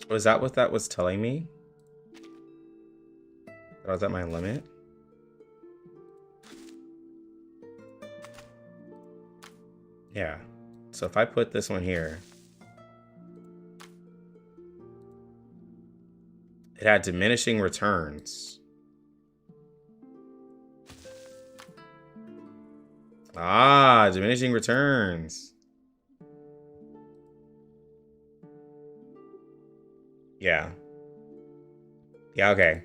Was that what that was telling me? That I was at my limit? Yeah. So if I put this one here, it had diminishing returns. Ah, diminishing returns. Yeah. Yeah, okay.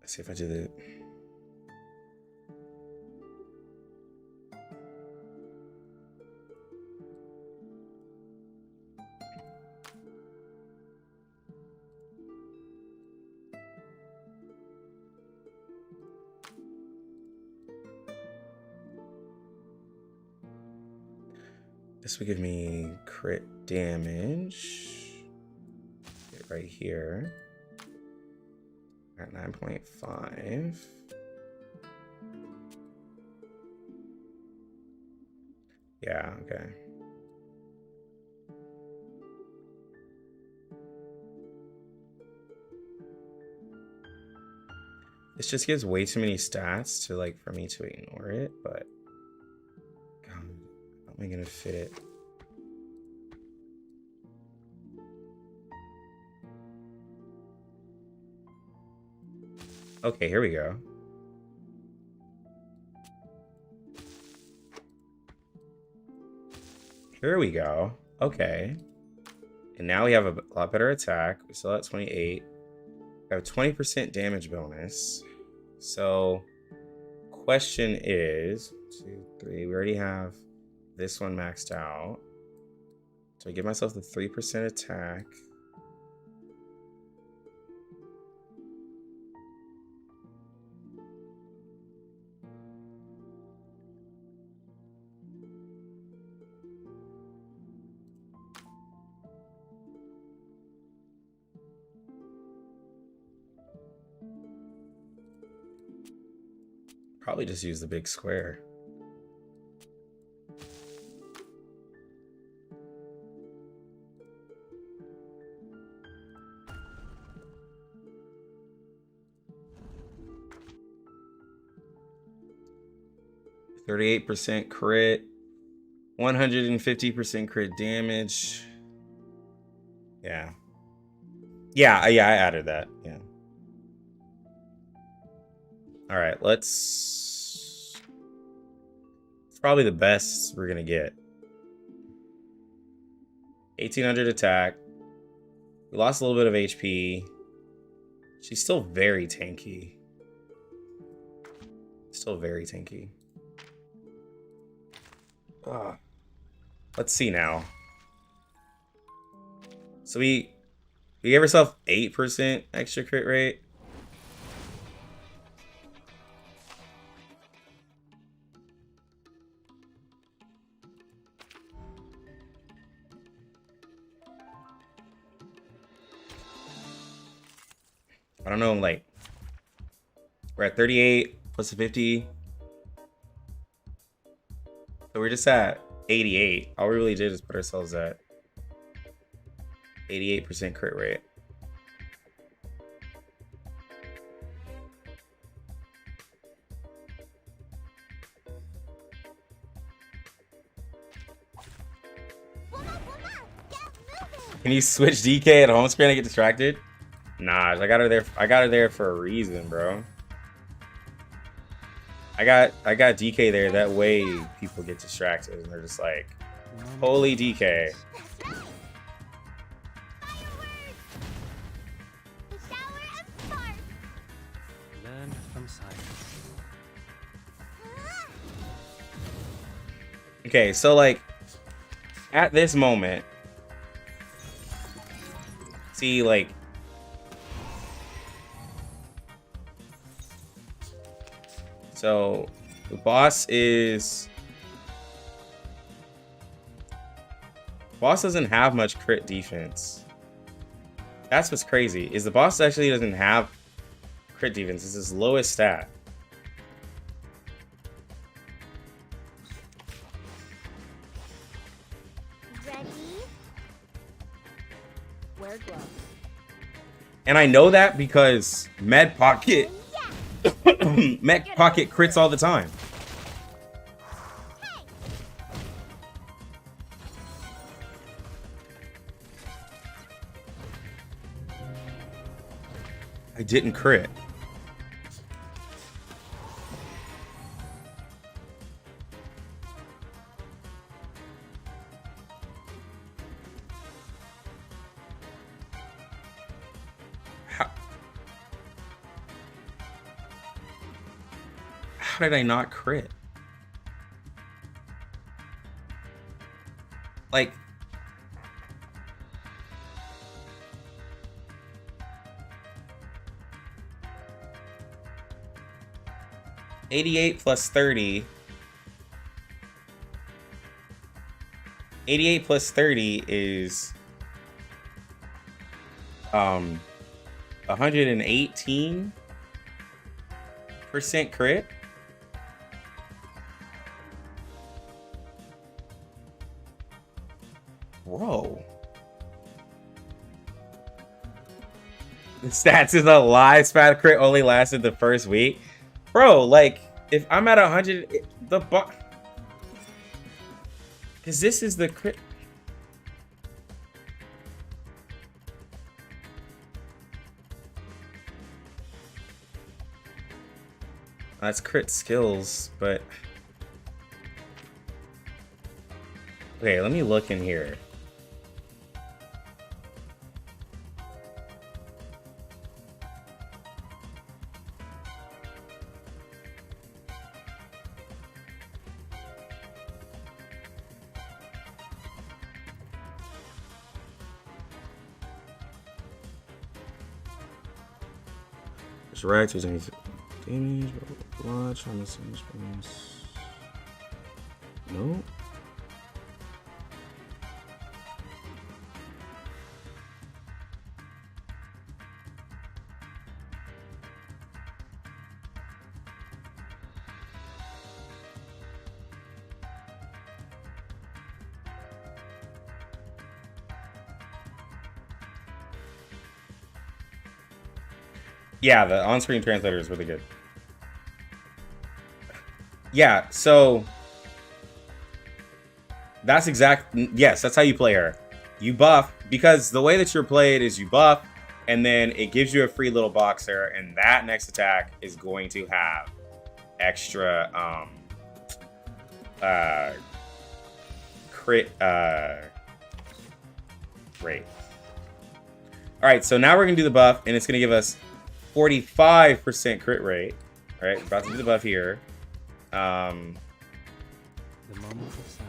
Let's see if I do the... This would give me crit damage. Get right here. At 9.5. Yeah, okay. This just gives way too many stats to like for me to ignore it, but God, how am I gonna fit it? Okay, here we go. Here we go. Okay. And now we have a lot better attack. We still at 28. We have a 20% damage bonus. So, question is, 2, 3. We already have this one maxed out. So I give myself the 3% attack. Probably just use the big square. %38 crit, 150% crit damage. Yeah. Yeah, I added that. Yeah. All right, it's probably the best we're gonna get. 1800 attack. We lost a little bit of HP. She's still very tanky. Still very tanky. Let's see now. So we gave ourselves 8% extra crit rate. I don't know, like, we're at 38 plus a 50. So we're just at 88. All we really did is put ourselves at 88% crit rate. Can you switch DK at home screen and get distracted? Nah, I got her there for a reason, bro. I got DK there, that way people get distracted and they're just like, holy DK. Learn from silence. Okay, so like at this moment, see, like So the boss is... Boss doesn't have much crit defense. That's what's crazy, is the boss actually doesn't have crit defense. It's his lowest stat. Ready? Wear gloves. And I know that because Med Pocket Med Pocket crits all the time. I didn't crit. How did I not crit? Like, $88 plus 30. 88 plus 30 is 118% crit. Bro. The stats is a lie. Spat crit only lasted the first week. Bro, like, if I'm at 100, the boss... Because this is the crit... That's crit skills, but... Okay, let me look in here. Right to damage, watch on the same space. No. Yeah, the on-screen translator is really good. Yeah, so that's yes, that's how you play her. You buff, because the way that you're played is you buff, and then it gives you a free little boxer, and that next attack is going to have extra crit rate. Alright, so now we're gonna do the buff, and it's gonna give us 45% crit rate. All right, about to do the buff here. The moment of silence.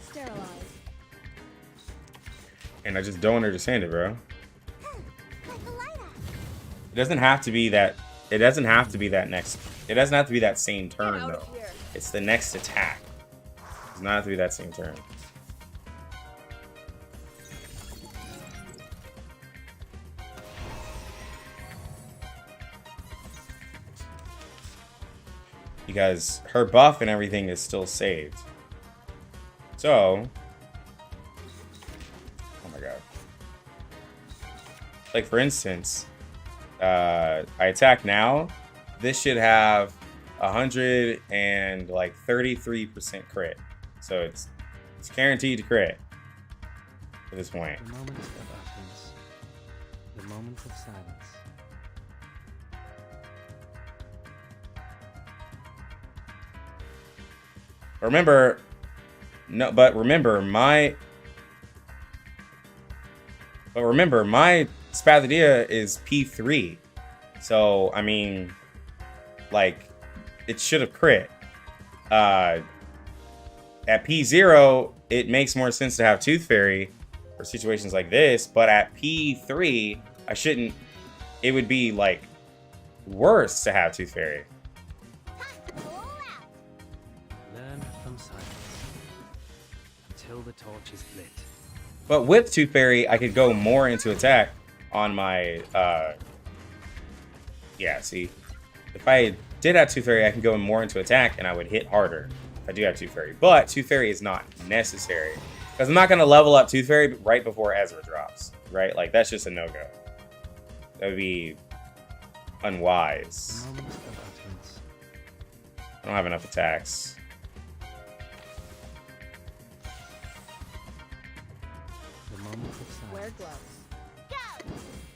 Sterilize. And I just don't understand it, bro. Like a lighter. It doesn't have to be that. It doesn't have to be that next. It doesn't have to be that same turn Get out though. of here. It's the next attack. It does not have to be that same turn. Because her buff and everything is still saved. So, oh my god. Like for instance, I attack now. This should have 133% crit. So it's guaranteed to crit at this point. The moment of utterance. The moment of silence. Remember my Spathodea is P3. So, I mean, like, it should have crit. At P0, it makes more sense to have Tooth Fairy for situations like this, but at P3, it would be, like, worse to have Tooth Fairy. until the torch is lit. But with Tooth Fairy, I could go more into attack on my, yeah, see? If I did have Tooth Fairy, I can go more into attack and I would hit harder if I do have Tooth Fairy. But Tooth Fairy is not necessary. Because I'm not going to level up Tooth Fairy right before Ezra drops, right? Like, that's just a no-go. That would be unwise. Moment of utterance. I don't have enough attacks. The moment of Wear silence. gloves.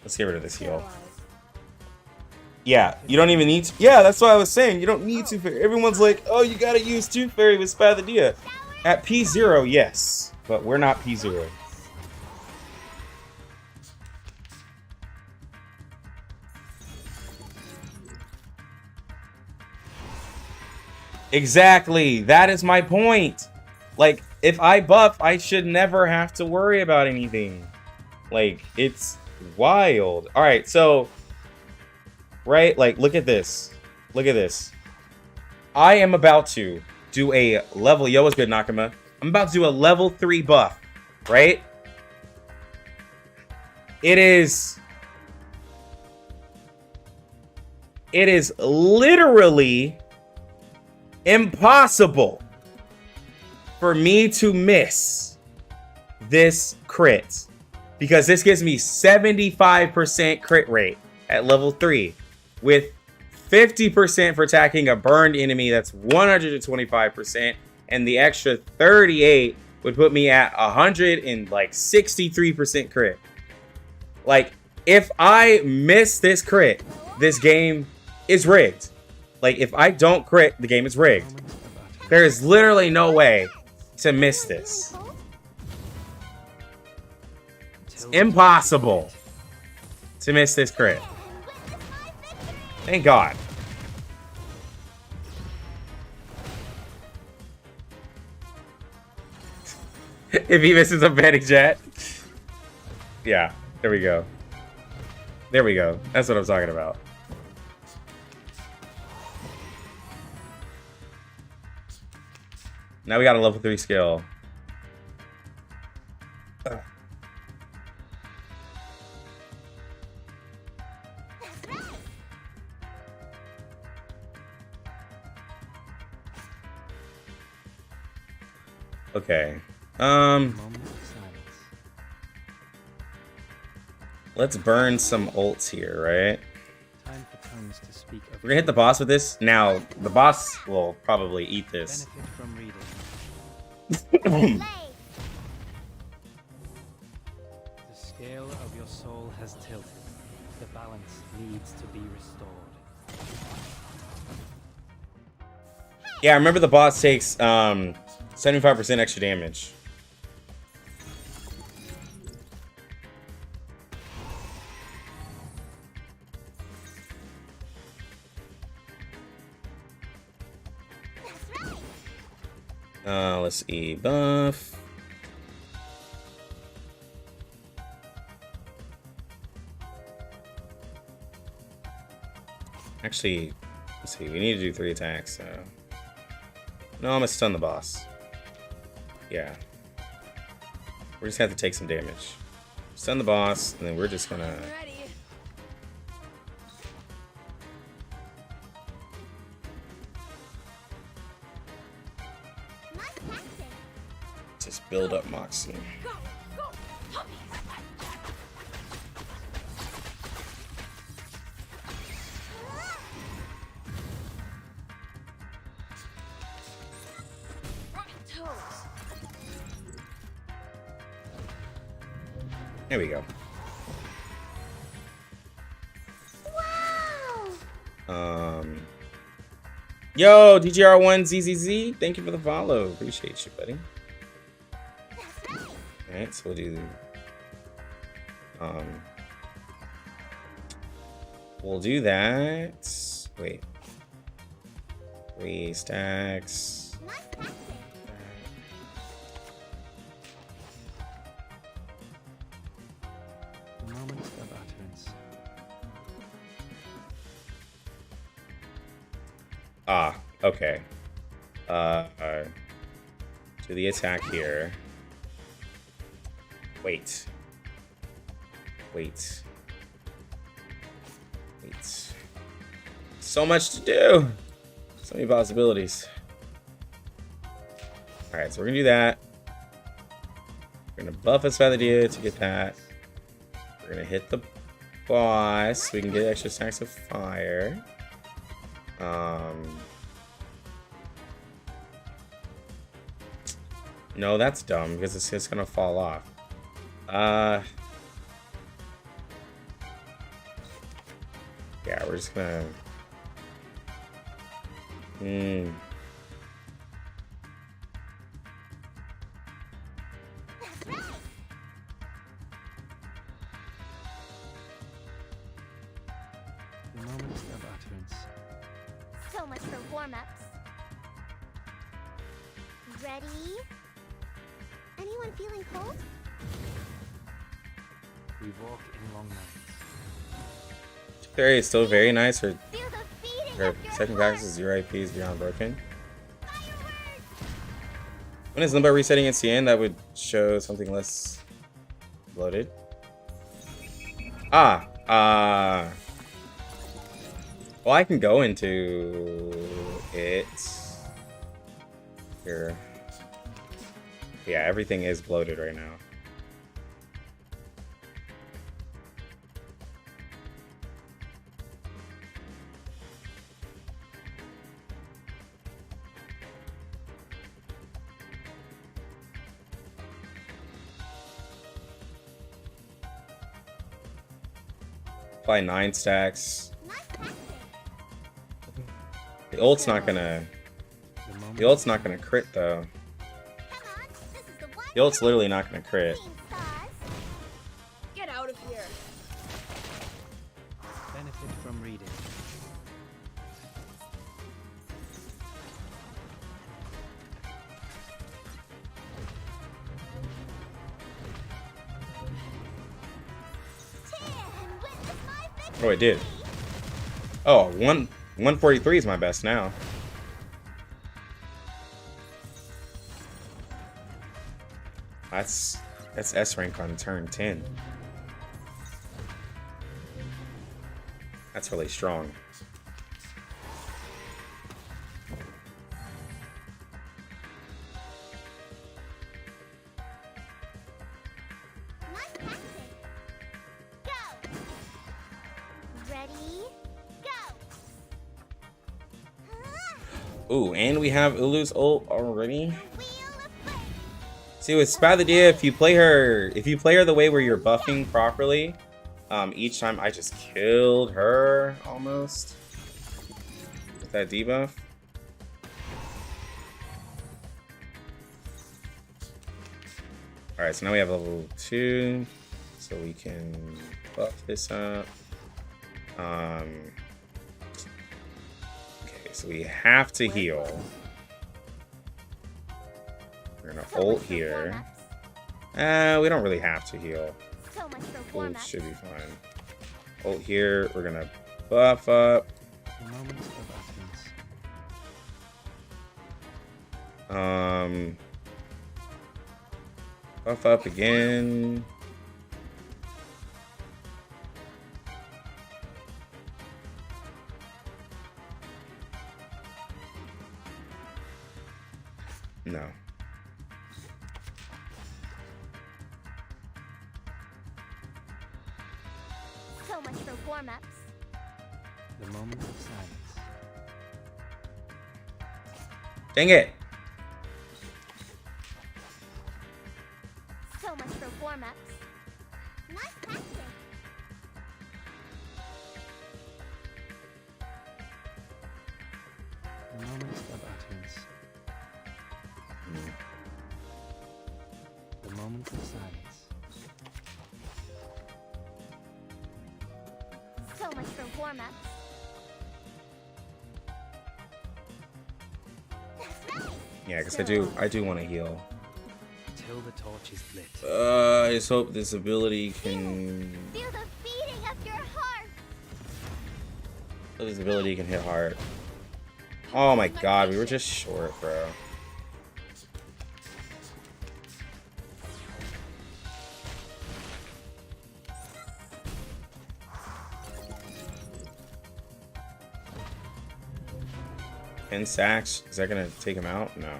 Let's get rid of this heal. Sterilize. Yeah, you don't even need to. Yeah, that's what I was saying. You don't need Tooth Fairy. Everyone's like, oh, you gotta use Tooth Fairy with Spathodea. At P0, yes. But we're not P0. Exactly. That is my point. Like, if I buff, I should never have to worry about anything. Like, it's wild. All right, so... Right? Like, look at this. Look at this. I am about to do a level... Yo, what's good, Nakama? I'm about to do a level 3 buff. Right? It is literally impossible for me to miss this crit. Because this gives me 75% crit rate at level 3. With 50% for attacking a burned enemy, that's 125%. And the extra 38 would put me at 163% crit. Like, if I miss this crit, this game is rigged. Like, if I don't crit, the game is rigged. Moment of utterance. There is literally no way to miss this. Until Impossible to miss this crit. Thank God. If he misses a panic jet. Yeah, there we go. There we go. That's what I'm talking about. Now we got a level 3 skill. Ugh. Okay. Moment of silence. Let's burn some ults here, right? Time for tongues to speak of We're gonna hit the boss with this. Now, the boss will probably eat this. benefit from reading. The scale of your soul has tilted. The balance needs to be restored. Yeah, I remember the boss takes 75% extra damage. Let's see, buff. Actually, let's see, we need to do 3 attacks, so... No, I'm gonna stun the boss. Yeah. We're just gonna have to take some damage. Stun the boss, and then we're just gonna... Ready. Just build up Moxie. There we go. Yo, DGR1ZZZ, thank you for the follow. Appreciate you, buddy. Alright, so we'll do that. Wait. 3 stacks. Moment of utterance. Ah, okay. Do the attack here. Wait. So much to do. So many possibilities. Alright, so we're gonna do that. We're gonna buff a Spathodea to get that. We're gonna hit the boss so we can get extra stacks of fire. No, that's dumb because it's just gonna fall off. Yeah, we're just gonna. The moment of utterance. So much for warm-ups. Ready? Anyone feeling cold? We walk in long nights. Fairy is still very nice. Her Feel the beating her of your second heart. practice is 0 IPs beyond broken. Fireworks! When is Limbo resetting its end? That would show something less loaded. Well, I can go into it here. Yeah, everything is bloated right now. Apply 9 stacks. Nice tactic. The ult's not gonna. The ult's not gonna crit though. Come on, this is the one. The ult's literally not gonna crit. Queen stars. Get out of here. Benefit from reading. And witness my victory. Oh, it did. Oh, 143 is my best now. That's S rank on turn 10. That's really strong. Nice tactic. Go. Ready? Go. Ooh, and we have Ulu's ult already. Wheel of fate. See, with Spathodea, if you play her the way where you're buffing properly, each time I just killed her almost with that debuff. All right, so now we have level 2, so we can buff this up. Okay, so we have to heal. We're gonna ult here. We don't really have to heal. So much for Ult warm-ups. should be fine. Ult here, we're gonna buff up. The moment of utterance. Buff up again. No. So much for warm-ups. The moment of silence. Dang it! So much for warm-ups. Nice tactic. The moment of utterance. The moment of silence. So much for warm-ups. That's right. Yeah, because I do want to heal. Till the torch is lit. I just hope this ability can. Feel the beating of your heart. Hope this ability can hit hard. Oh my god, we were just short, bro. 10 sacks. Is that gonna take him out? No.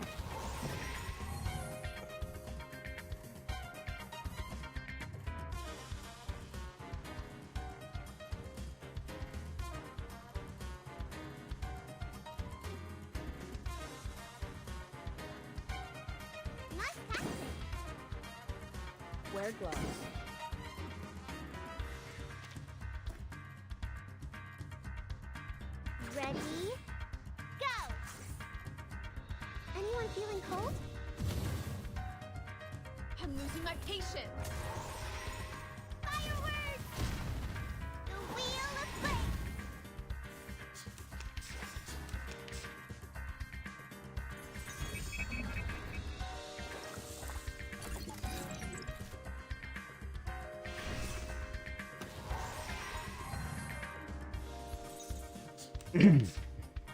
Nice tactic. Wear gloves. Ready? Go! Anyone feeling cold? I'm losing my patience. Fireworks! The wheel of fate!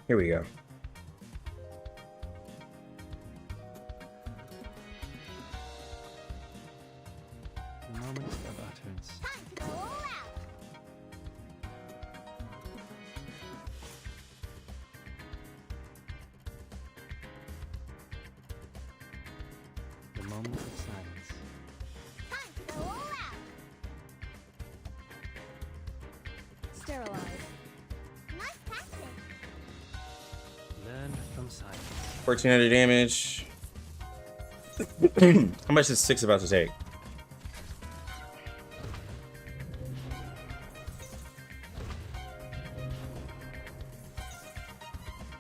Here we go. The moment of utterance. Time to go all out! The moment of silence. Time to go all out! Sterilize. Nice tactic! Learn from silence. 1400 damage. How much is 6 about to take?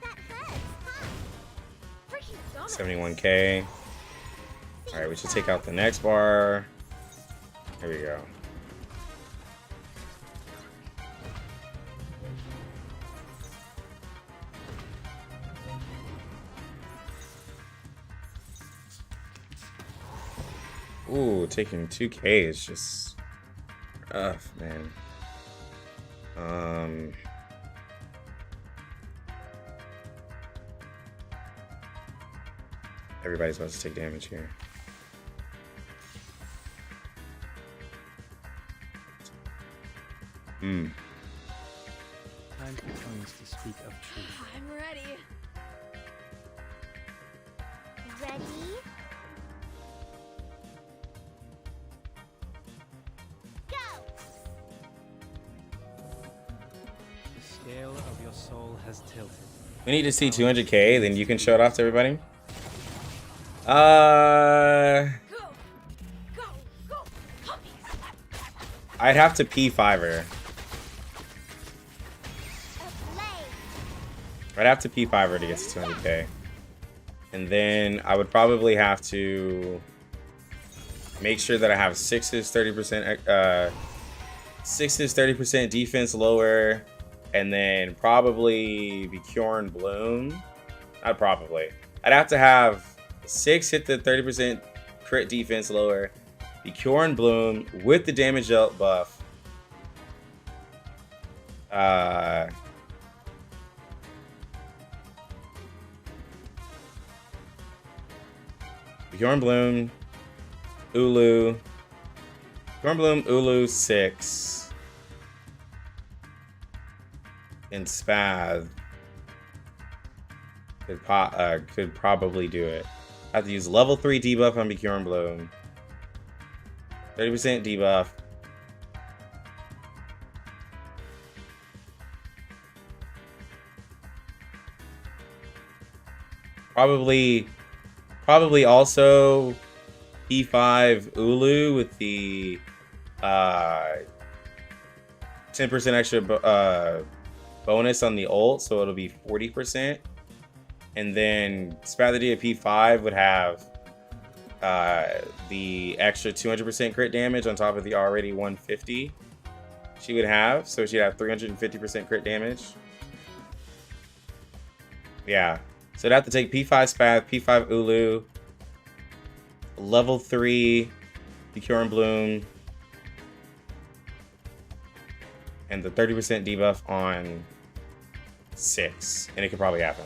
That hurts, huh? Freaking stomach. 71k. Alright, we should take out the next bar. There we go. Ooh, taking 2k is just rough, man. Everybody's about to take damage here. Time for tongues to speak of truth. I'm ready. Ready? Go! The scale of your soul has tilted. We need to see 200k, then you can show it off to everybody. Go! Go! Go! Puppies! I'd have to P5 her. Ablaze! I'd have to P5 her to get to 200k. And then I would probably have to make sure that I have 6's 30% defense lower, and then probably be Cure Bloom. I'd have to have 6 hit the 30% crit defense lower, be Cure Bloom with the damage dealt buff. Bjorn Bloom, Ulu, 6, and Spath could probably do it. I have to use level 3 debuff on Bjorn Bloom, 30% debuff. Probably also P5 Ulu with the 10% extra bonus on the ult, so it'll be 40%. And then Spathodea P5 would have the extra 200% crit damage on top of the already 150 she would have, so she'd have 350% crit damage. Yeah. So I'd have to take P5 Spath, P5 Ulu, level 3 Cure and Bloom, and the 30% debuff on 6, and it could probably happen.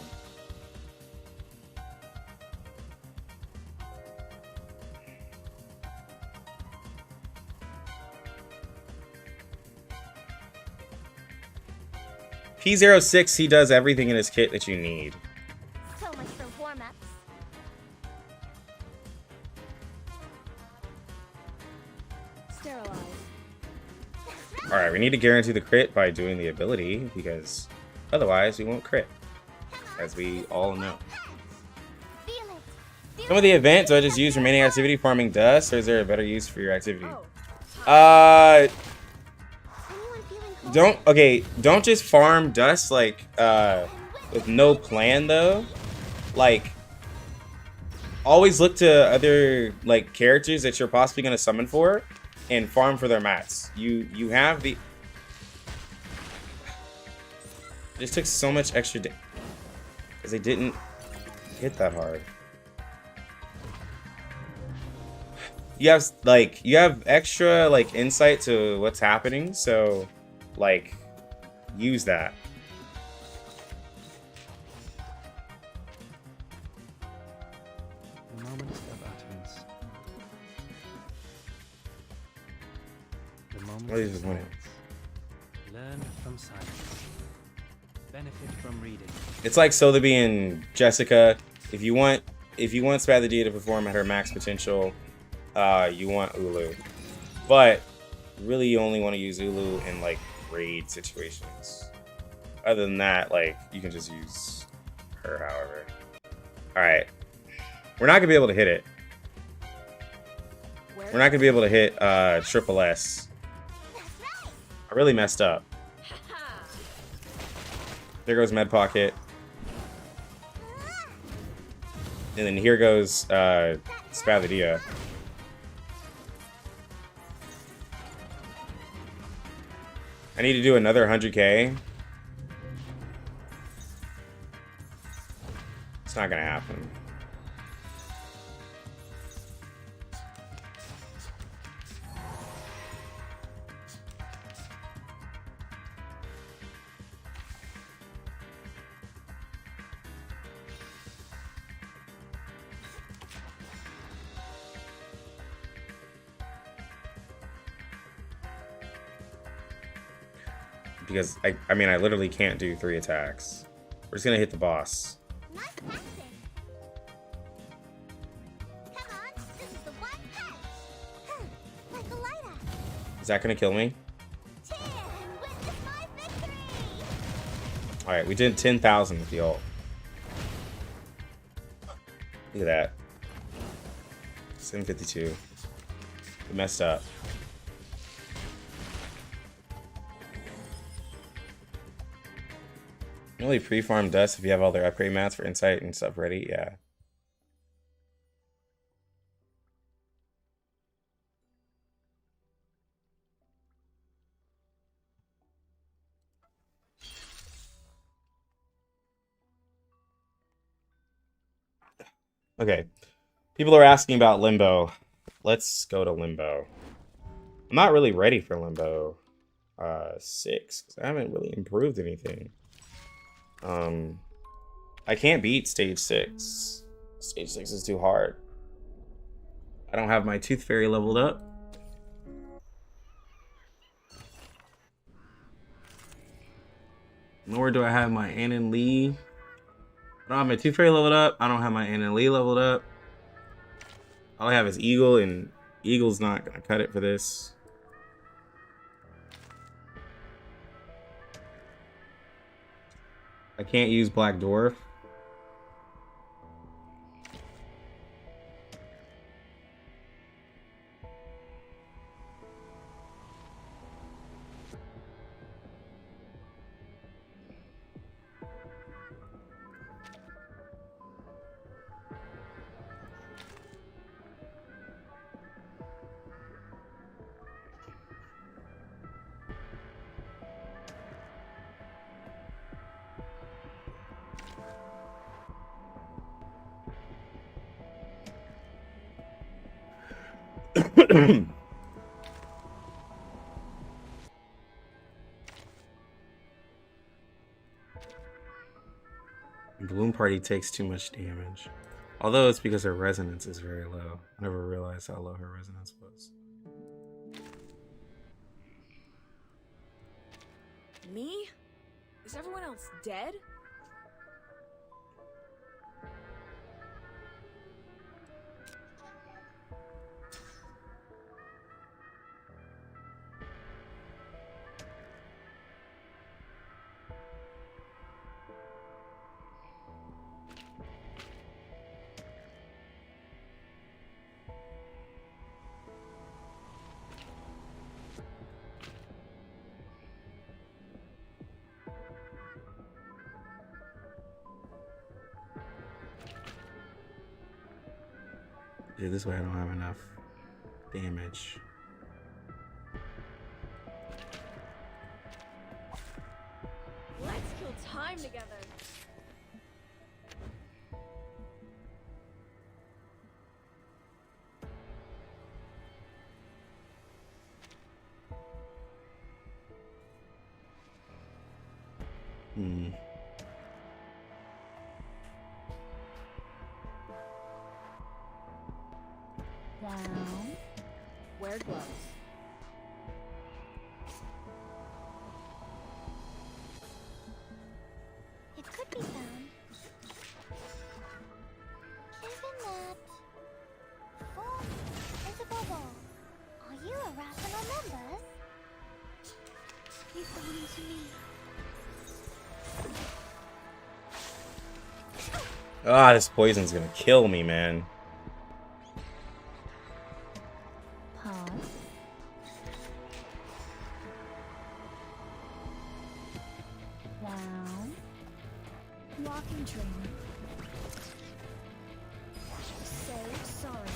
P06, he does everything in his kit that you need. Sterilize. Alright, we need to guarantee the crit by doing the ability, because otherwise we won't crit, as we all know. Feel it. Some of the event, do I just use remaining activity farming dust, or is there a better use for your activity? Anyone feeling cold? Don't just farm dust, like, with no plan, though. Like, always look to other, like, characters that you're possibly going to summon for, and farm for their mats. You have the... Just took so much extra because they didn't hit that hard. You have extra, like, insight to what's happening, so, like, use that. The moment of utterance. The moment What is of the point? silence. Learn from silence. Benefit from reading. It's like Sotheby and Jessica. If you want Spathodea to perform at her max potential, you want Ulu. But really you only want to use Ulu in like raid situations. Other than that, like, you can just use her however. Alright. We're not gonna be able to hit it. We're not gonna be able to hit Triple S. I really messed up. There goes Med Pocket. And then here goes Spathodea. I need to do another 100k. It's not gonna happen. Because I mean I literally can't do 3 attacks. We're just gonna hit the boss. Nice practice. Come on, this is the one punch. Like a lighter. Is that gonna kill me? Cheer and witness my victory. Alright, we did 10,000 with the ult. Look at that. 752. We messed up. Really pre-farm dust if you have all their upgrade mats for insight and stuff ready, yeah. Okay. People are asking about Limbo. Let's go to Limbo. I'm not really ready for Limbo 6, because I haven't really improved anything. I can't beat stage 6. Stage 6 is too hard. I don't have my Tooth Fairy leveled up. Nor do I have my Ann Lee. I don't have my Tooth Fairy leveled up. I don't have my Ann Lee leveled up. All I have is Eagle, and Eagle's not gonna cut it for this. I can't use Black Dwarf. Bloom Party takes too much damage. Although it's because her resonance is very low. I never realized how low her resonance was. Me? Is everyone else dead? Dude, this way I don't have enough damage. Let's kill time together. Down. Wear gloves. It could be found. Given that four is above all, are you a rational numbers? You belong to me. Ah, this poison's gonna kill me, man. Pause. Down. Walking train. So sorry.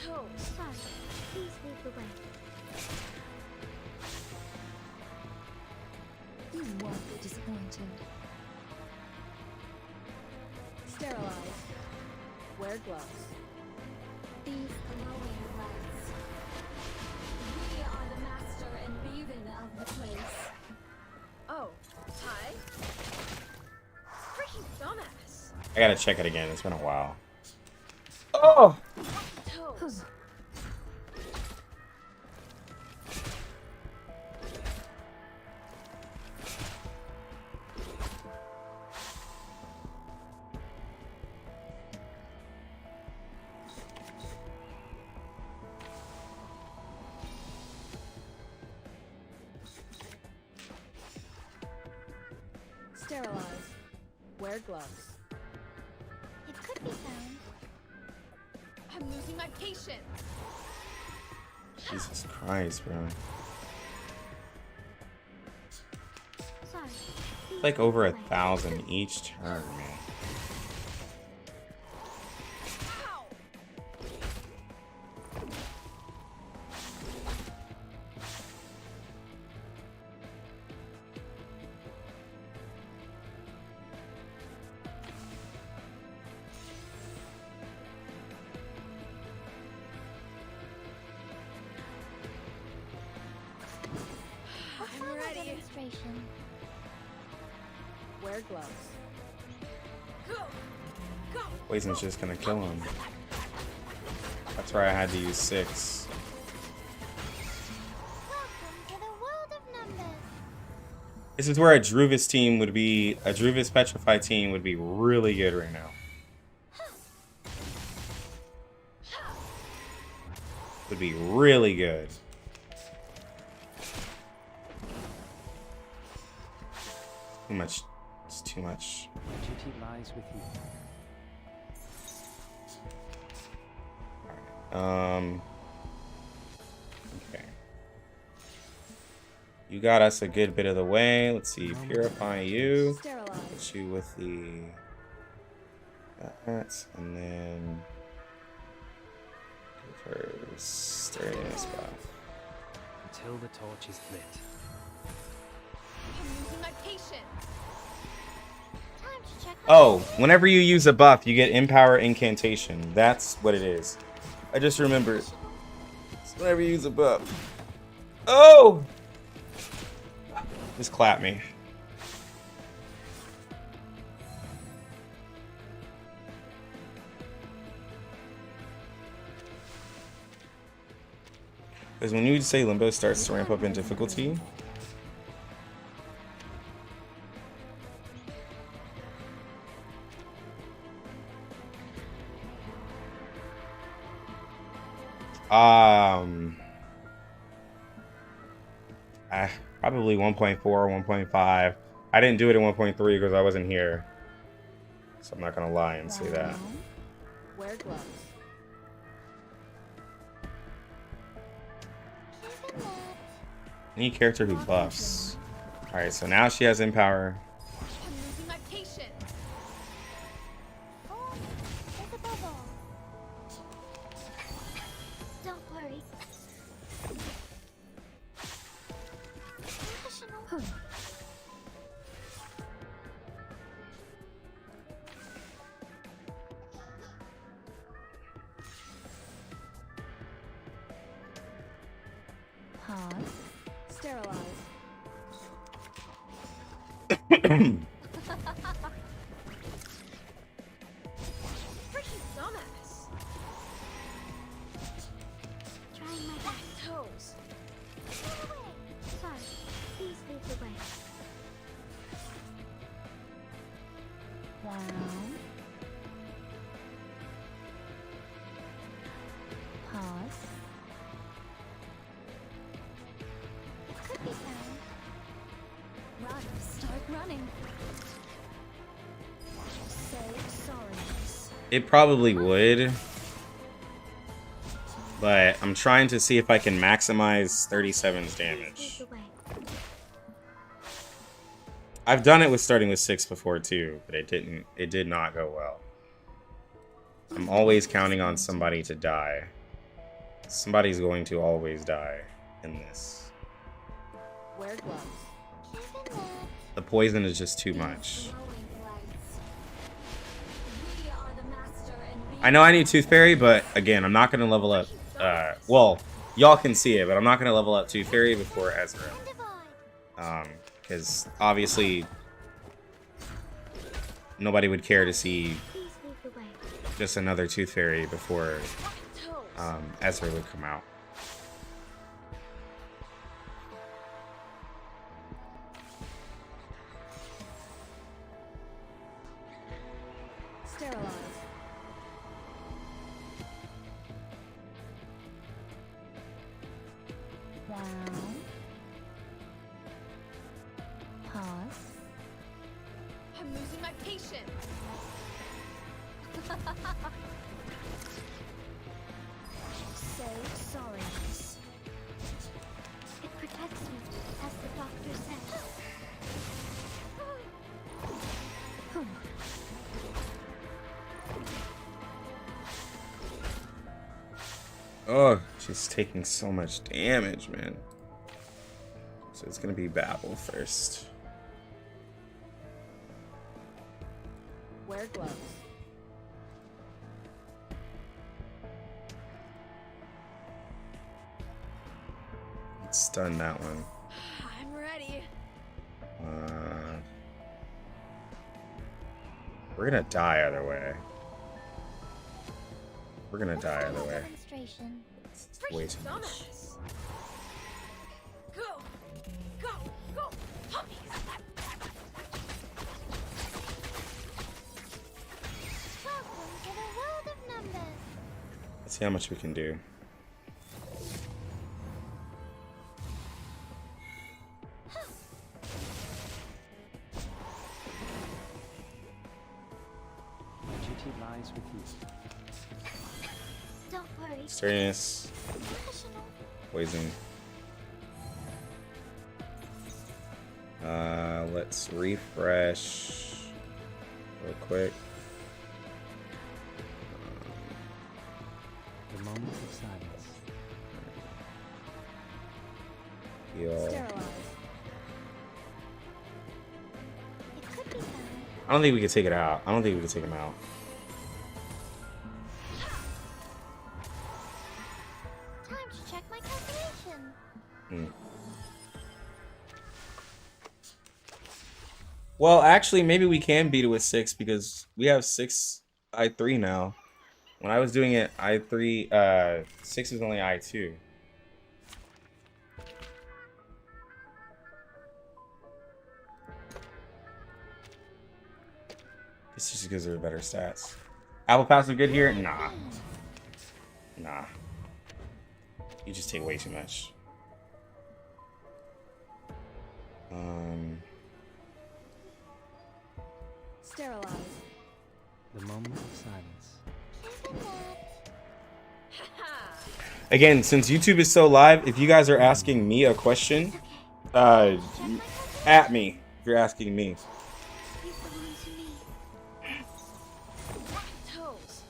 Toes. Sorry. Please lead the way. You won't be disappointed. Sterilize. Wear gloves. These glowing lights. We are the master and maven of the place. Oh, hi. Freaking dumbass. I gotta check it again. It's been a while. Oh! Toes. Sterilize. Wear gloves. It could be found. I'm losing my patience. Jesus Christ, bro. Sorry. Like over 1,000 each turn, man. Ow! What's I'm on the ready. demonstration? Wear gloves. Go! Go! Poison's just gonna kill him. That's why I had to use 6. Welcome to the world of numbers. This is where a Druvis team would be, a Druvis Petrify team would be really good right now. Would be really good. Too much. It's too much. My duty lies with you. Okay. You got us a good bit of the way. Let's see. Purify you. Sterilize. Hit you with the that, and then give her sturdiness buff. Until the torch is lit. I'm losing my patience. Time to check. Oh, whenever you use a buff, you get Empower Incantation. That's what it is. I just remembered. It's whenever you use a buff. Oh! Just clap me. Because when you say Limbo starts to ramp up in difficulty, probably 1.4 or 1.5. I didn't do it at 1.3 because I wasn't here. So I'm not gonna lie and say that. Down. Wear gloves. Given that Any character who buffs. Alright, so now she has Empower. I'm losing my patience. four Pause. Sterilize. Freaking dumbass. Trying my Back best. toes. Get away. Sorry. Please lead the way. Down. Pause. It could be found. Run. Start running. Say sorry. It probably would. But I'm trying to see if I can maximize 37's damage. Please lead the way. I've done it with starting with 6 before too, but it did not go well. I'm always counting on somebody to die. Somebody's going to always die in this. Wear gloves. Given that. The poison is just too much. I know I need Tooth Fairy, but again, I'm not going to level up. Well, y'all can see it, but I'm not going to level up Tooth Fairy before Ezra. Divide. Because obviously nobody would care to see Please lead the way. just another Tooth Fairy before Toes. Ezra would come out. Sterilize. Down. Pause. I'm losing my patience. Say sorry. It protects me, as the doctor said. Oh, she's taking so much damage, man. So it's gonna be Babel first. Wear gloves. Let's stun that one. I'm ready. We're gonna die either way. We're gonna die either way. Demonstration. It's way too much. Dumbass. Go. Go. Go. Puppies. Welcome to the world of numbers. Let's see how much we can do. My duty lies with you. Don't worry. Sturdiness, Professional. poison. Let's refresh real quick. The moment of silence. Heal. Sterilize. It could be found. I don't think we could take it out. I don't think we could take him out. Time to check my calculation. Well, actually, maybe we can beat it with 6 because we have 6 I3 now. When I was doing it, I3, 6 is only I2. It's just because they're better stats. Apple passive good here? Nah. Nah. You just take way too much. Sterilize. The moment of silence. Given that. Again, since YouTube is so live, if you guys are asking me a question, at me if you're asking me. You belong to me. Toes.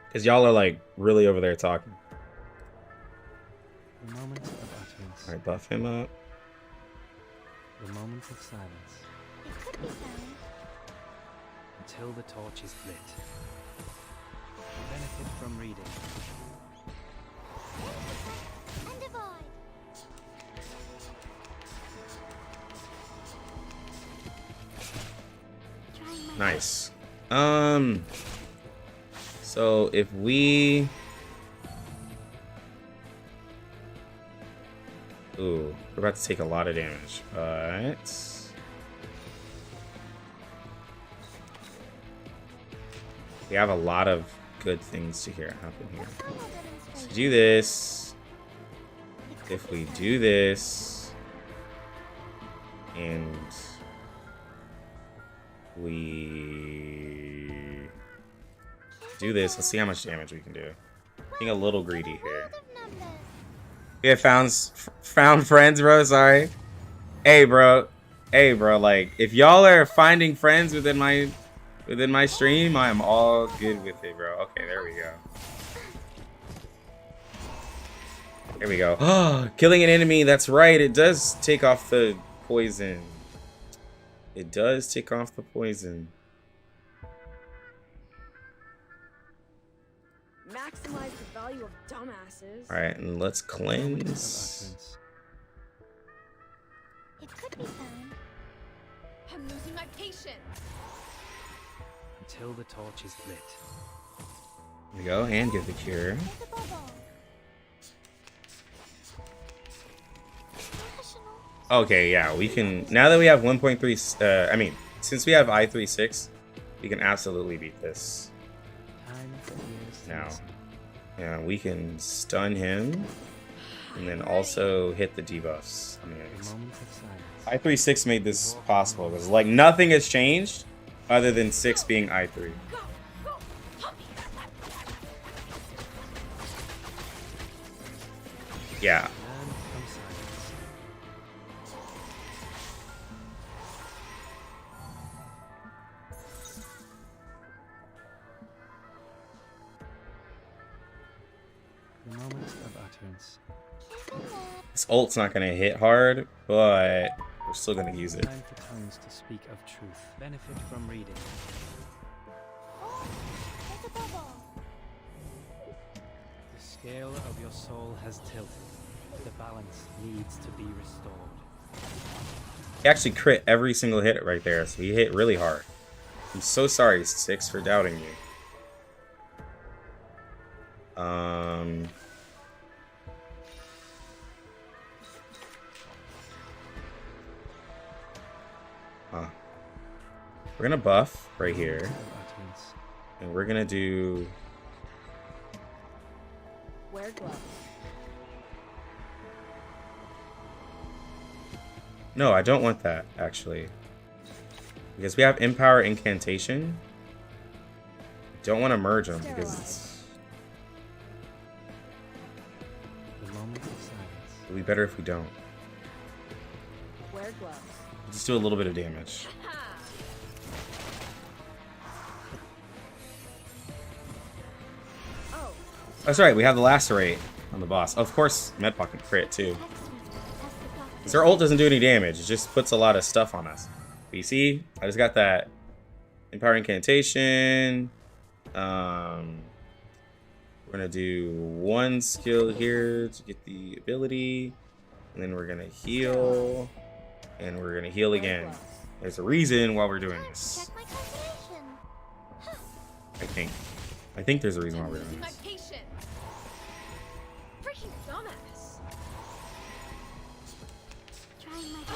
Because y'all are like really over there talking. The moment of utterance. Alright, buff him up. The moment of silence. It could be found. Until the torch is lit. Then Benefit from reading. Intersect and divide. Trying my Nice. So if we... Ooh, we're about to take a lot of damage, but... We have a lot of good things to happen here. final So demonstration. do this. If we do this, and we do this, let's see how much damage we can do. Being a little greedy here. World of numbers. Yeah, found friends, bro. Sorry. Hey, bro. Like, if y'all are finding friends within my stream, I am all good with it, bro. Okay, there we go. There we go. Oh, killing an enemy. That's right. It does take off the poison. It does take off the poison. Maximize the value of dumbasses. All right, and let's Moment of cleanse. utterance. It could be fun. I'm losing my patience. Until the torch is lit. There we go, and get the cure. Invisible ball. Professional. Okay, yeah, we can. Now that we have 1.3, I mean, since we have I36, we can absolutely beat this. Time for years to Now. listen. Yeah, we can stun him, and then also hit the debuffs on the A enemies. moment of silence. I36 made this possible because like nothing has changed other than 6 being I3. Go, go, Yeah. Learn from silence. The moment of utterance. This ult's not gonna hit hard, but we're still gonna use it. Time for tongues to speak of truth. Benefit from reading. Invisible ball. The scale of your soul has tilted. The balance needs to be restored. He actually crit every single hit right there, so he hit really hard. I'm so sorry, Six, for doubting you. Huh. We're gonna buff right here, Moment of utterance. and we're gonna do. wear gloves. No, I don't want that actually, because we have Empower Incantation. Don't want to merge them because it's, The moment of silence. it'll be better if we don't. Wear gloves. Just do a little bit of damage. Oh, That's right, we have the Lacerate on the boss. Of course, Medpock can crit too. Because their ult doesn't do any damage, it just puts a lot of stuff on us. But you see, I just got that Empower Incantation. We're gonna do one skill here to get the ability, and then we're gonna heal, and we're gonna heal again. There's a reason why we're doing this. Check my calculation. I think there's a reason why we're doing losing my this. patience. Freaking dumbass. Trying my best.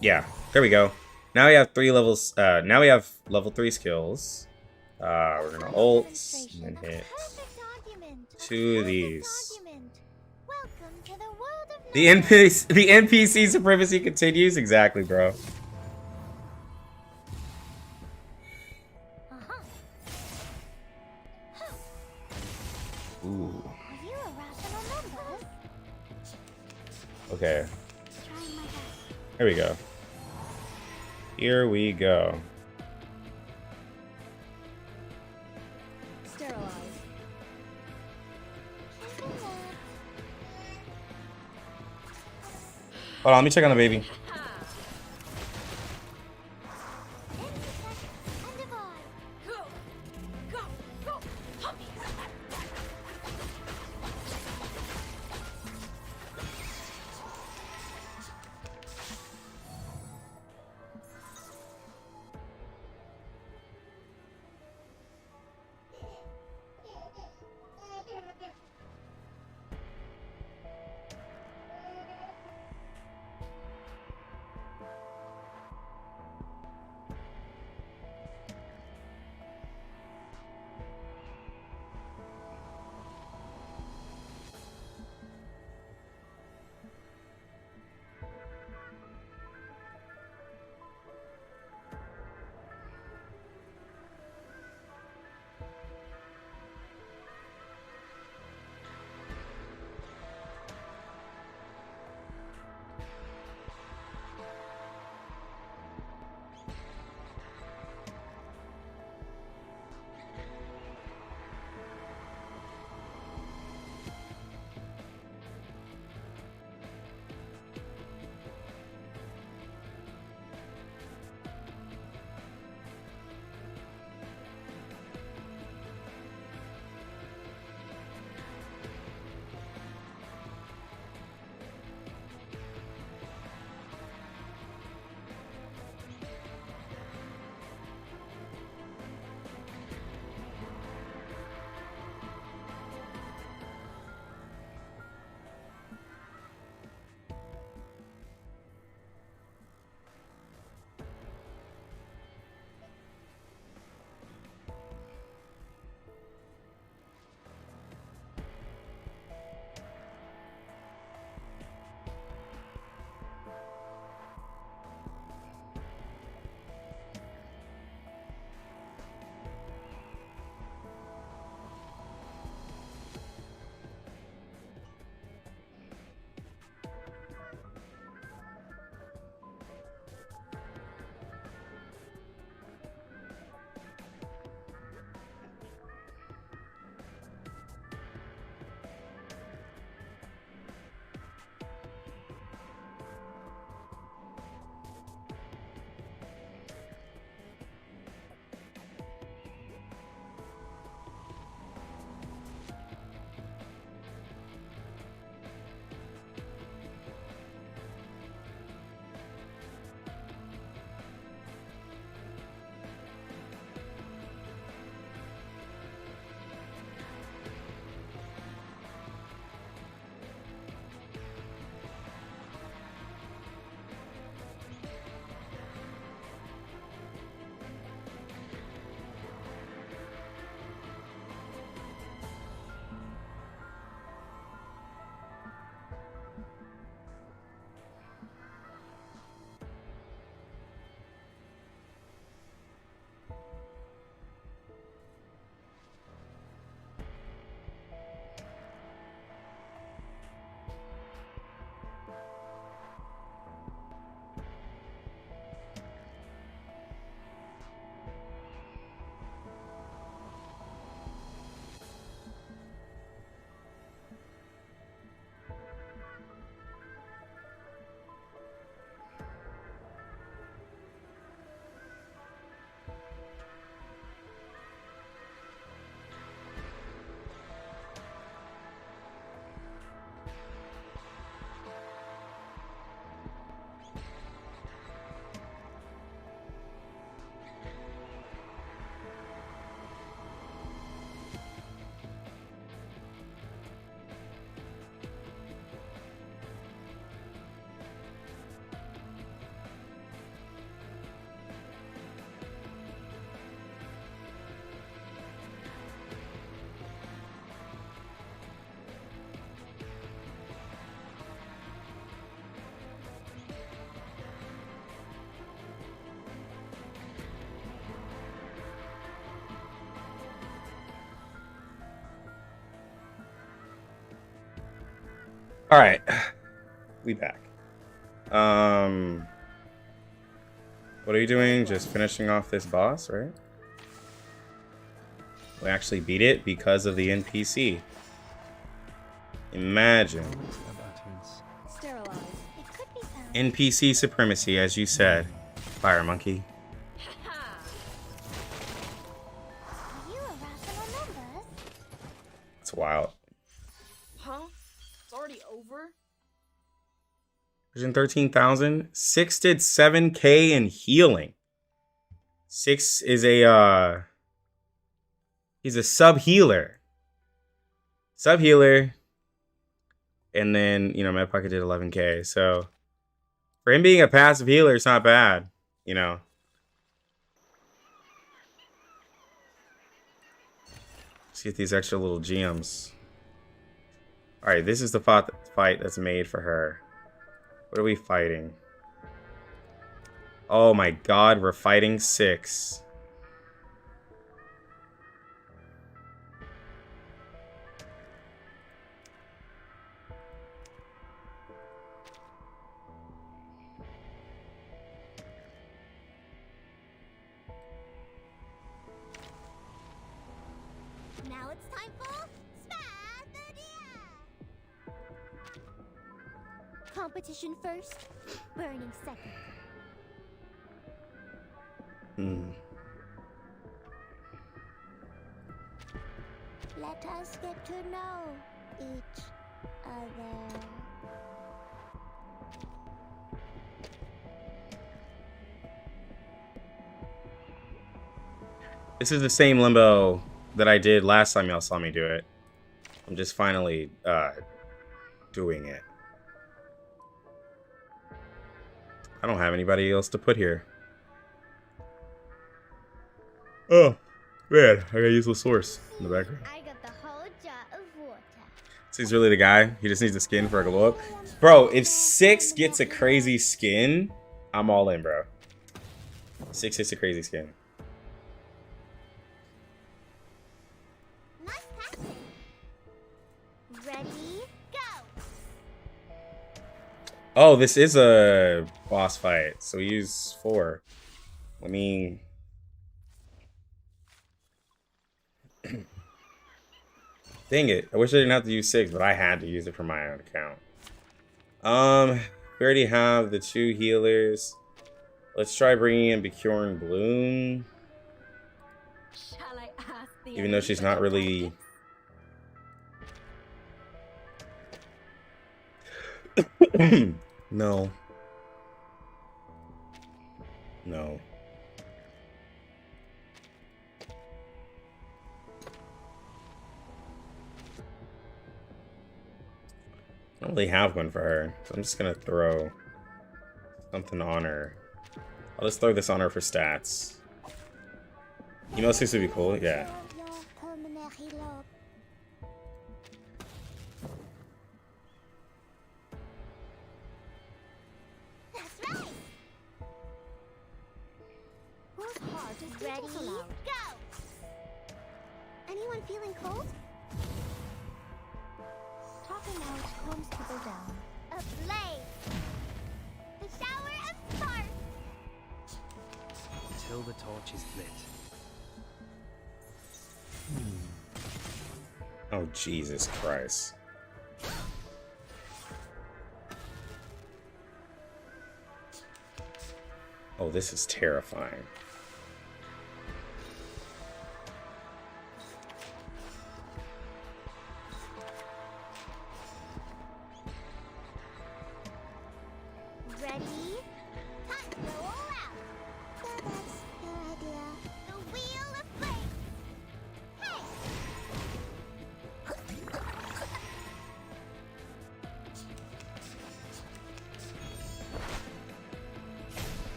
Yeah, there we go. Now we have 3 levels. Now we have level 3 skills. We're gonna ult and then hit Perfect argument. 2 of Perfect these. argument. Welcome to the world of The numbers. NPC supremacy continues. Exactly, bro. Uh-huh. Ooh. Are you irrational numbers? Okay. Trying my best. Here we go. Here we go. Sterilize. Hold on, let me check on the baby. Intersect and divide. Go. All right, we back. What are you doing? Just finishing off this boss, right? We actually beat it because of the NPC. Imagine. Sterilize. It could be found. NPC supremacy, as you said. Fire monkey. Are you irrational numbers? It's wild. Huh? It's already over? 113,000. 6 did 7k in healing. 6 is a he's a sub healer. Sub healer. And then, you know, my pocket did 11k. So for him being a passive healer, it's not bad, you know. Let's get these extra little gems. Alright, this is the fight that's made for her. What are we fighting? Oh my god, we're fighting 6. Now it's time for Spathodea! Competition first, burning second. Let us get to know each other. This is the same Limbo that I did last time y'all saw me do it. I'm just finally doing it. I don't have anybody else to put here. Oh, man. I gotta use the source in the background. I got the whole jar of water. So he's really the guy. He just needs a skin for a glow up. Bro, if 6 gets a crazy skin, I'm all in, bro. 6 gets a crazy skin. Nice passing. Ready, go. Oh, this is a boss fight. So we use 4. I mean... Dang it. I wish I didn't have to use 6, but I had to use it for my own account. We already have the 2 healers. Let's try bringing in Bjorn Bloom. Shall I ask the Even though she's not really... No. No. I don't really have one for her, so I'm just gonna throw something on her. I'll just throw this on her for stats. Emo 6 would be cool, yeah. That's right. Whose heart is ready? Go. Anyone feeling cold? Talking out constable down. A blaze. The shower of sparks. Until the torch is lit. Oh, Jesus Christ. Oh, this is terrifying. Ready? Time to go all out. So that's your idea. The wheel of flame. Hey!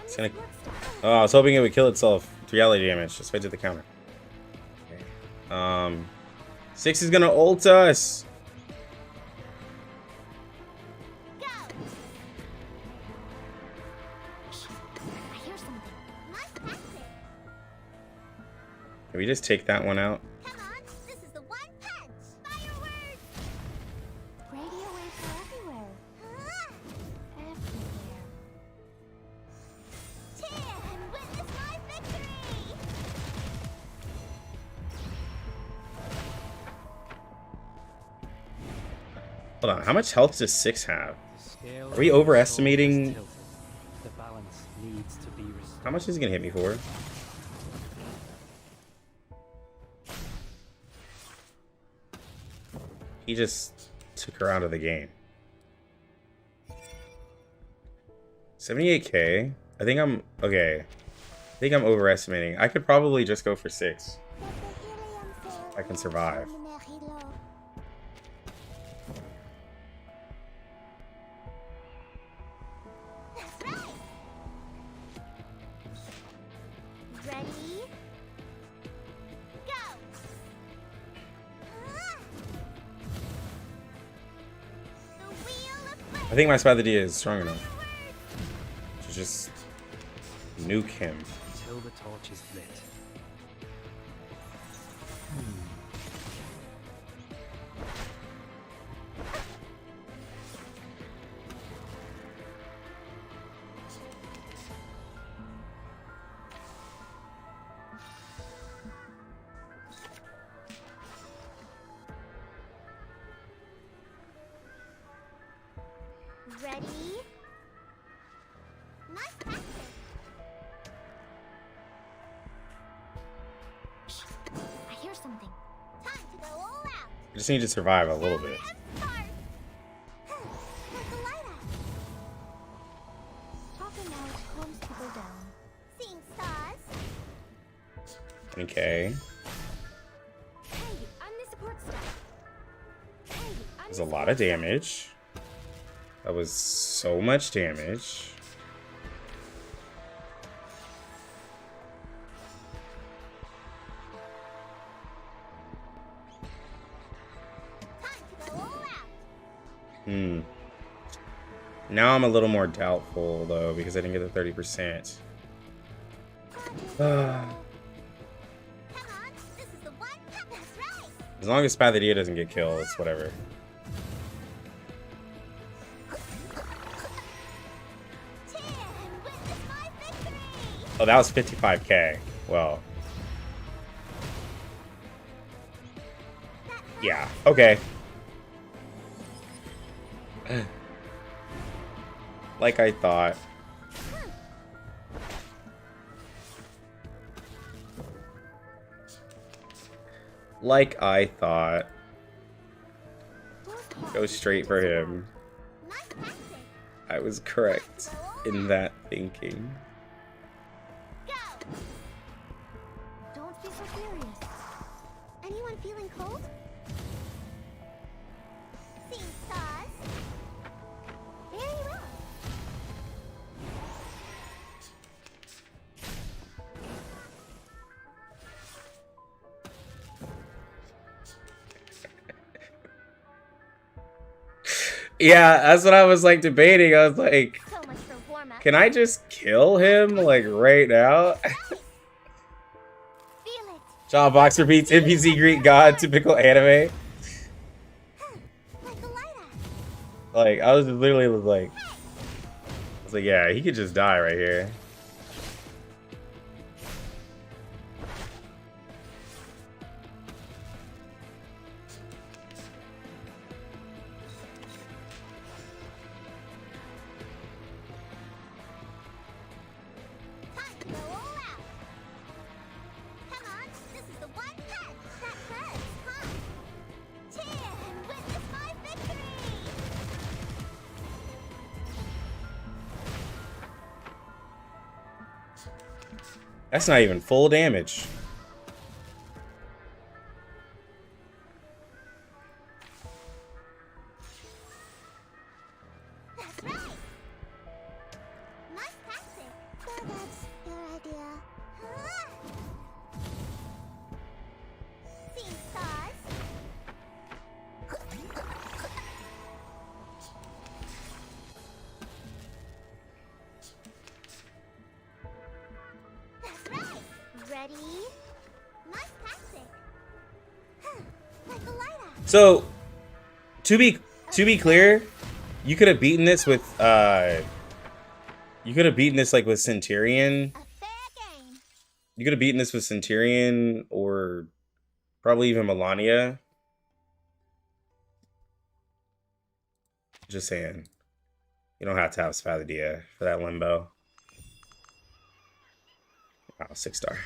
It's gonna... Oh, I was hoping it would kill itself. 3 damage. Just wait to the counter. Okay. 6 is gonna ult us. Go! I hear something. Nice passing. Can we just take that one out? Come on, this is the one punch. Fireworks. Hold on, how much health does 6 have? The scale Are of we your soul overestimating- has tilted. The balance needs to be restored. How much is he gonna hit me for? He just took her out of the game. 78k. I think I'm okay. I think I'm overestimating. I could probably just go for 6. I can survive. Ready? Go! The wheel of fate. I think my Spathodea is strong enough to just nuke him. Until the torch is lit. Ready? Nice practice. I hear something. Time to go all out. I just need to survive a little bit. And start. Like the lighthouse. Talking out calms people down. Seeing stars. Okay. Hey, I'm the support staff. Hey, I'm There's a lot of damage. That was so much damage. Time to go all out. Now I'm a little more doubtful though because I didn't get the 30%. Come on, this is the one. That's right. As long as Spathodea doesn't get killed, it's whatever. Cheer and witness my victory. Oh, that was 55k. Well. Yeah, okay. Like I thought. Like I thought. Go straight for him. Nice practice. I was correct in that thinking. Go. Don't be so serious. Anyone feeling cold? Seeing stars? Very well. Yeah, that's what I was like debating. I was like, So much for warm up. can I just kill him like right now? Feel it. John Box repeats NPC Greek God, typical anime. Like the lighthouse. Like, I was just literally like, yeah, he could just die right here. Time to go all out. Come on, this is the one punch that hurts, huh? Cheer and witness my victory. That's not even full damage. That's right. Nice tactic. So that's your idea. Huh? Seeing stars? That's right. Ready? Nice tactic. Like the lighthouse. So, to be clear, you could have beaten this with you could have beaten this like with Centurion. A fair game. You could have beaten this with Centurion or probably even Melania. Just saying. You don't have to have Spathodea for that Limbo. Wow, 6-star.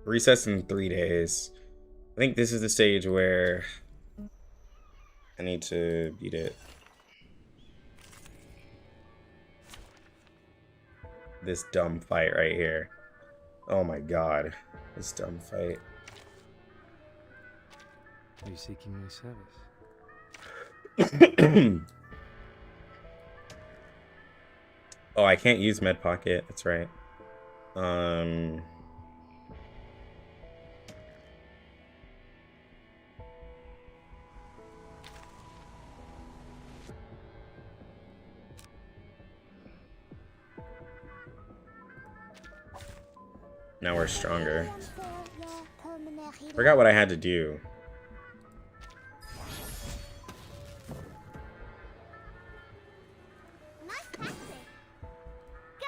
Resets in 3 days. I think this is the stage where I need to beat it. This dumb fight right here. Oh my god. This dumb fight. Are you seeking my service? Oh, I can't use Med Pocket. That's right. Now we're stronger. Forgot what I had to do. Nice tactic. Go.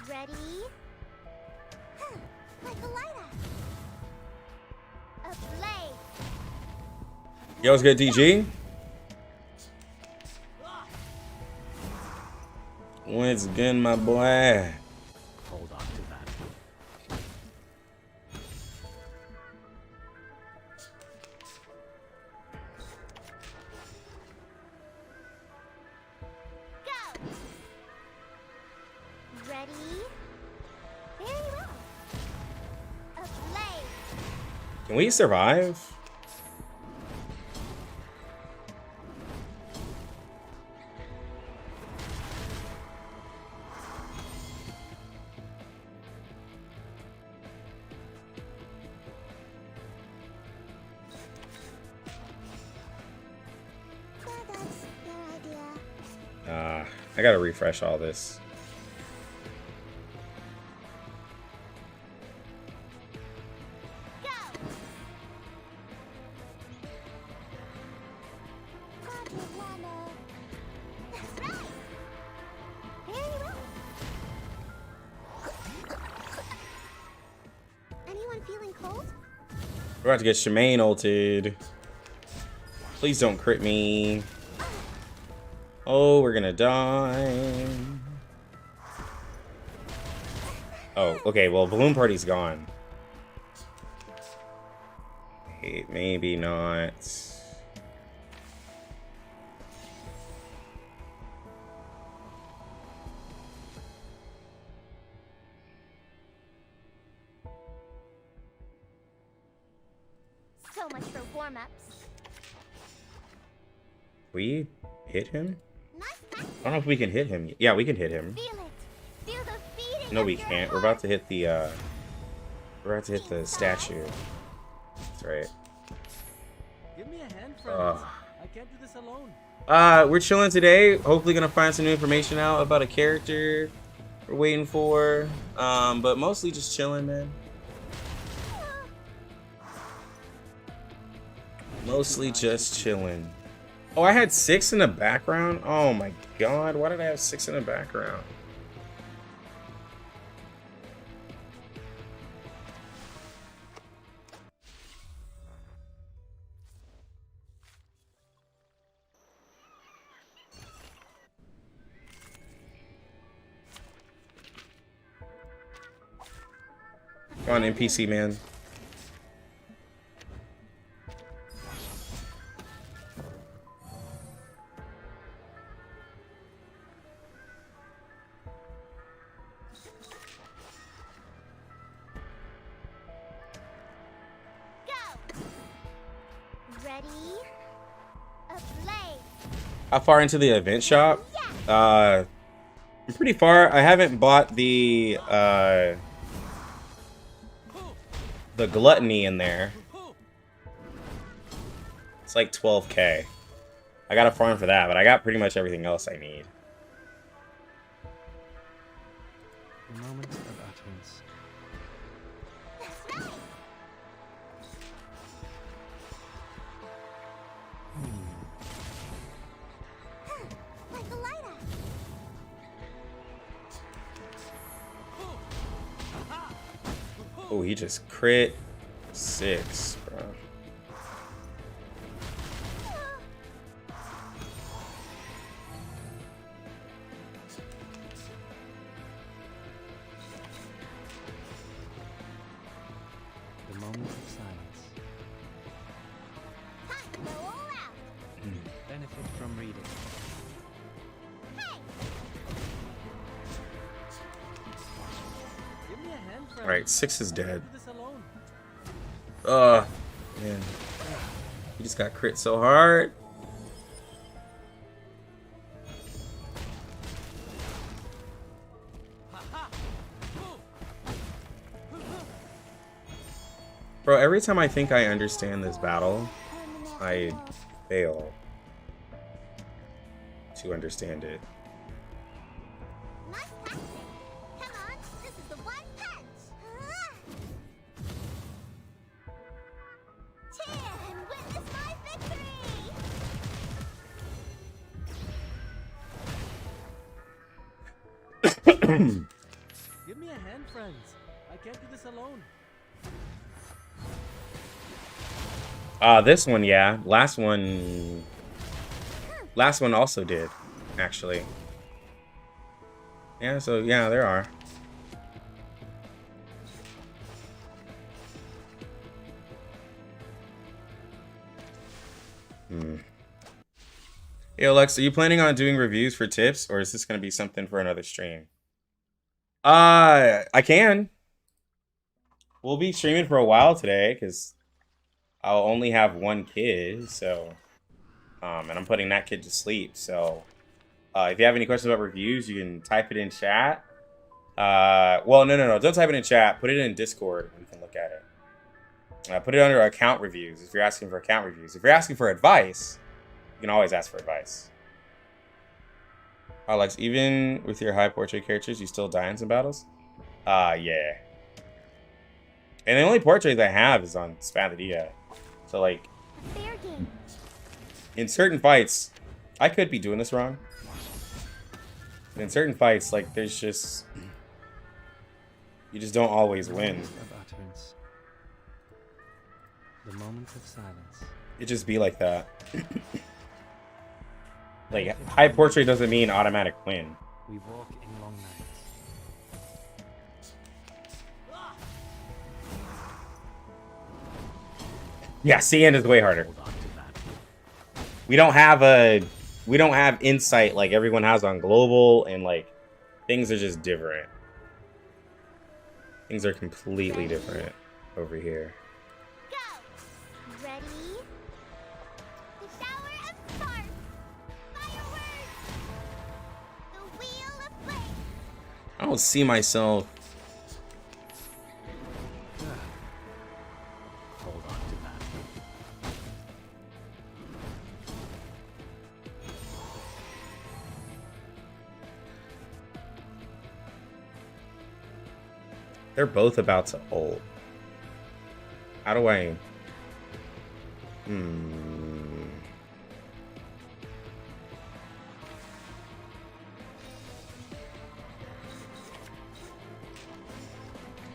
Ready? Like a lighter. A blade. Yo, what's good, DG? What's good, my boy? Hold on to that. Go. Ready? Very well. A blade. Can we survive? I gotta refresh all this. Go. Roger, Lana. That's right. Very well. Anyone feeling cold? We're about to get Shemaine ulted. Please don't crit me. Oh, we're gonna die. Oh, okay, well, Balloon Party's gone. Hey, maybe not. So much for warm-ups. We hit him? Nice tactic. I don't know if we can hit him. Yeah, we can hit him. Feel it. Feel the beating. No, of we your can't. We're heart. about to hit the statue. That's right. Give me a hand, Ugh. friends. I can't do this alone. We're chilling today. Hopefully gonna find some new information out about a character we're waiting for. But mostly just chilling, man. Mostly just chilling. Oh, I had 6 in the background? Oh my god, why did I have 6 in the background? Come on, NPC man. Ready? A blade. How far into the event shop? I'm pretty far. I haven't bought the gluttony in there. It's like 12k. I got a farm for that, but I got pretty much everything else I need. The moment of utterance. That's right. Like a lighter. Oh, he just crit 6, bro. The moment of silence. Time to go all out. Benefit from reading. Hey! Give me a hand, friend. Alright, 6 is dead. Do this alone. Man. He just got crit so hard. Bro, every time I think I understand this battle, I fail to understand it. Nice practice. Come on, this is the one punch. Cheer and witness my victory. Give me a hand, friends. I can't do this alone. This one, yeah. Last one also did, actually. Yeah, so yeah, there are. Hey, Alex, are you planning on doing reviews for tips, or is this going to be something for another stream? I can. We'll be streaming for a while today, because I'll only have one kid, so... and I'm putting that kid to sleep, so... if you have any questions about reviews, you can type it in chat. Well, no. Don't type it in chat. Put it in Discord. We can look at it. Put it under account reviews if you're asking for account reviews. If you're asking for advice, you can always ask for advice. Alex, even with your high portrait characters, you still die in some battles? Yeah. And the only portrait I have is on Spathodea. So, like, Fair game. in certain fights, I could be doing this wrong. In certain fights, like, there's just... You just don't always win. Of utterance. The moment of silence. It just be like that. Like, high portrait doesn't mean automatic win. We walk in long nights. Yeah, CN is way harder. We don't have insight like everyone has on global, and like things are just different. Things are completely different over here. Go. Ready? The shower of sparks. Fireworks. The wheel of flame. I don't see myself. Hold on to that. They're both about to ult. How do I...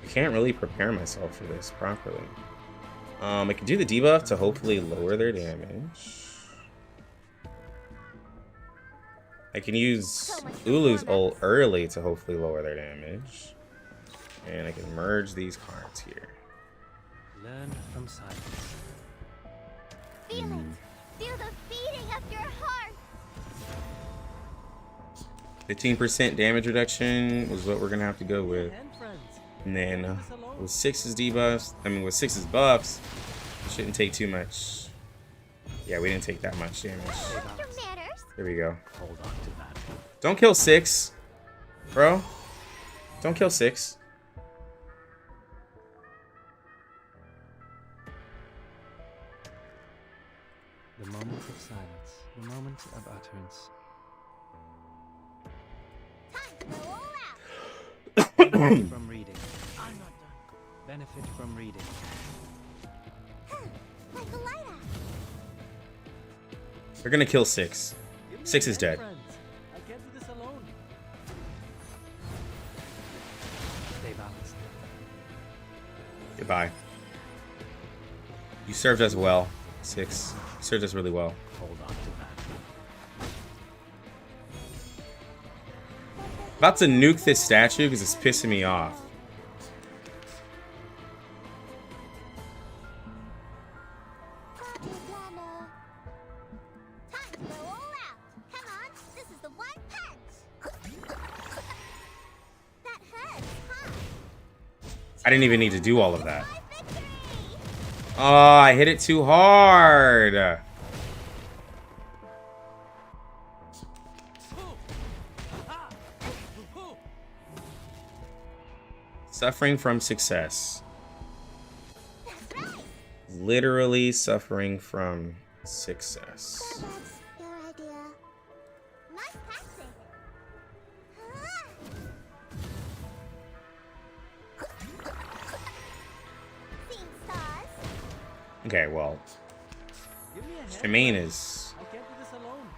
I can't really prepare myself for this properly. I can do the debuff to hopefully lower their damage. I can use Ulu's ult early to hopefully lower their damage. And I can merge these cards here. Learn from silence. Feel it. Feel the beating of your heart. 15% damage reduction was what we're gonna have to go with. Hand, friends. And then with 6's debuffs, with 6's buffs, shouldn't take too much. Yeah, we didn't take that much damage. Your manners. There we go. Hold on to that. Don't kill 6, bro. Don't kill 6. The moment of silence. The moment of utterance. Time to go all out. Benefit from reading. I'm not done. Benefit from reading. Like a lighter. They're gonna kill 6. Give me 6 a is hand, dead. friends. I can't do this alone. Stay balanced. Goodbye. You served us well. 6. You served us really well. Hold on to that. About to nuke this statue because it's pissing me off. Time to go all out. Come on, this is the one punch. That hurts, huh? I didn't even need to do all of that. My victory! Oh, I hit it too hard. Suffering from success. That's right. Literally suffering from success. That's your idea. Nice tactic. Seeing stars. Okay, well, Give me a hand. Shemaine is... I can't do this alone.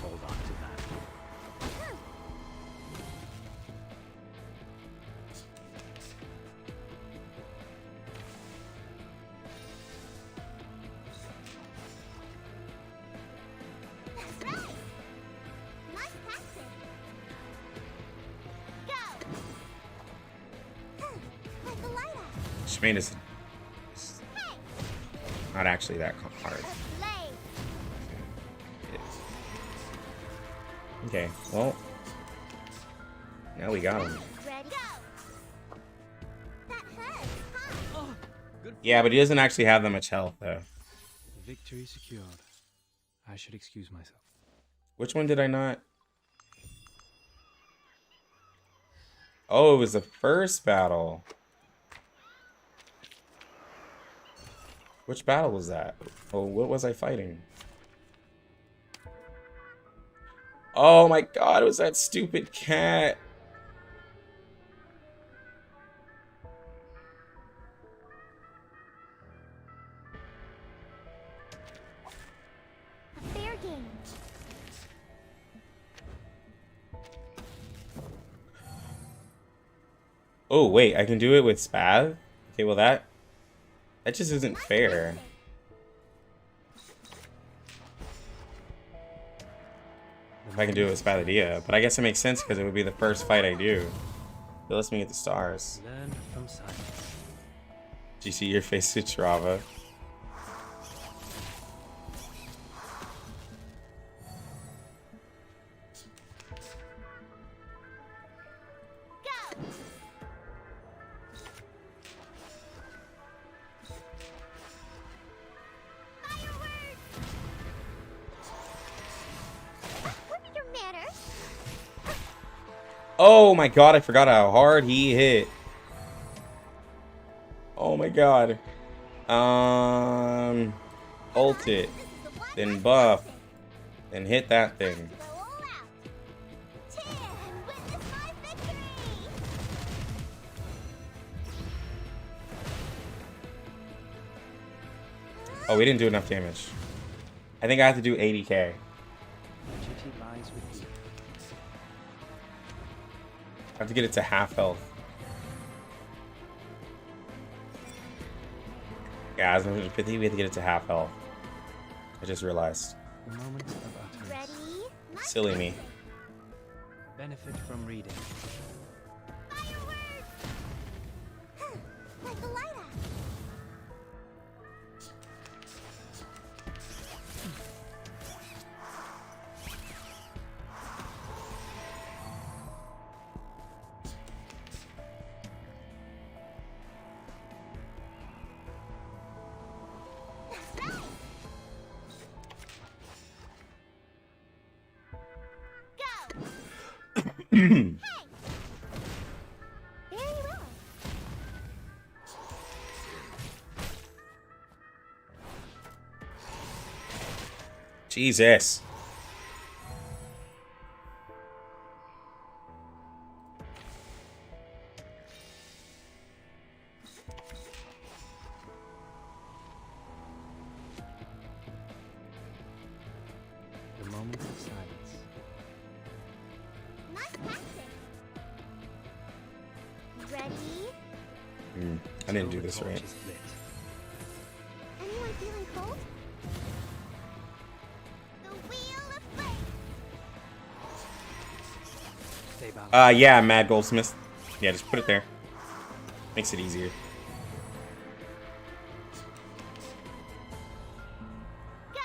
Hold on to that. That's right. Nice tactic. Go. Like the light up. Shemaine is Hey, not actually that hard. a blade. Okay, well, now we got him. Ready? Go. That hurts, huh? Oh, good. Yeah, but he doesn't actually have that much health, though. Victory secured. I should excuse myself. Which one did I not? Oh, it was the first battle. Which battle was that? Oh, what was I fighting? Oh my god, it was that stupid cat. A fair game. Oh, wait, I can do it with Spath? Okay, well that just isn't Nice fair. tactic. If I can do it with Spathodea, but I guess it makes sense because it would be the first fight I do. It lets me get the stars. Learn from silence. Do you see your face with Trava? Go. Fireworks. What are your manners? Oh my god, I forgot how hard he hit. Oh my god. Ult it, then buff, then hit that thing. Go all out. Cheer and witness my victory. Oh, we didn't do enough damage. I think I have to do 80k. Duty lies with you. I have to get it to half health. Yeah, I was 150. We have to get it to half health. I just realized. The moment of utterance. Ready? Nice Silly me. tactic. Benefit from reading. Fireworks. Like the light up. That's right. Go. Hey. Very well. Jesus. The moment of silence. Nice tactic. I didn't do this right. Anyone feeling cold? The wheel of fate. Stay balanced. Yeah, Mad Goldsmith. Yeah, just put it there. Makes it easier. Go.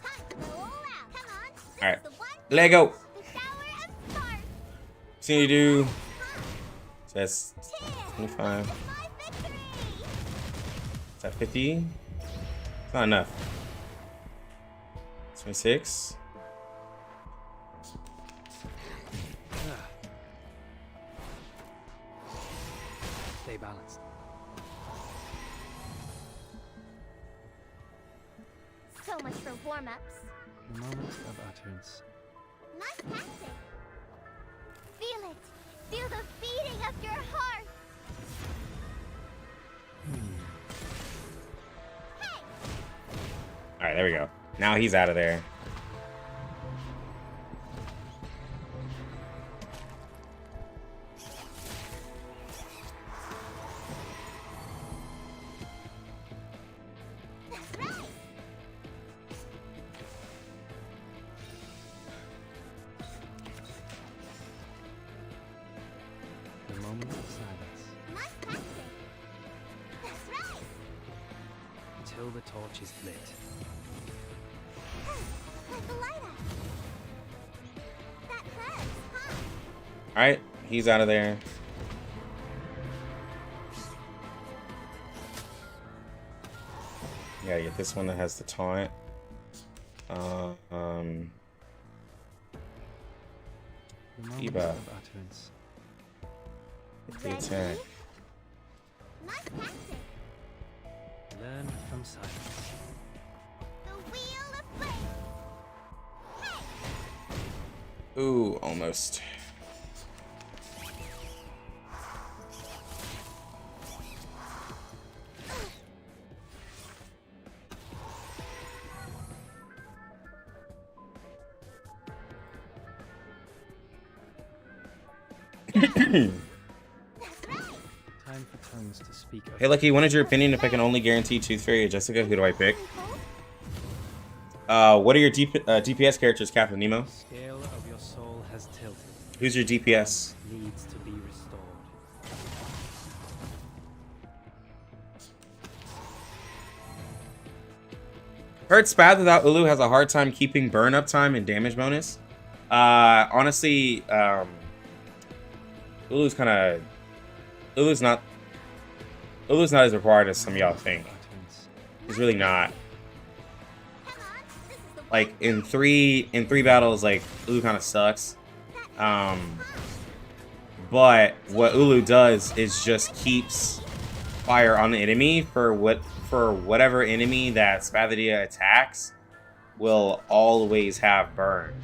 Time to go all out. Come on. This All right, is the one Lego. the shower of stars. See you do. So that's Cheer. 25. My victory. Is that 50? It's not enough. 26. Stay balanced. So much for warm-ups. The moment of utterance. Nice tactic. Feel it. Feel the beating of your heart. Hey. All right, there we go. Now he's out of there. That's right. The moment of silence. Nice tactic. That's right. Until the torch is lit. Like the lighter. That hurts, huh? All right, he's out of there. Yeah, get this one that has the taunt. The moment Eba. of utterance. The attack. Nice tactic. Learn from silence. The wheel of fate. Hey. Ooh, almost. Time for tongues to speak of Hey, Lucky, what is your opinion if I can only guarantee Tooth Fairy or Jessica? Who do I pick? What are your DPS characters, Captain Nemo? the scale of your soul has tilted. Who's your DPS? Needs to be restored. Heard Spath without Ulu has a hard time keeping burn up time and damage bonus. Honestly, Ulu's not as required as some of y'all think. Utterance. He's really not. Come on. This is the Like in three battles, like Ulu kind of sucks. But what Ulu does is just keeps fire on the enemy for whatever enemy that Spathodea attacks will always have burn.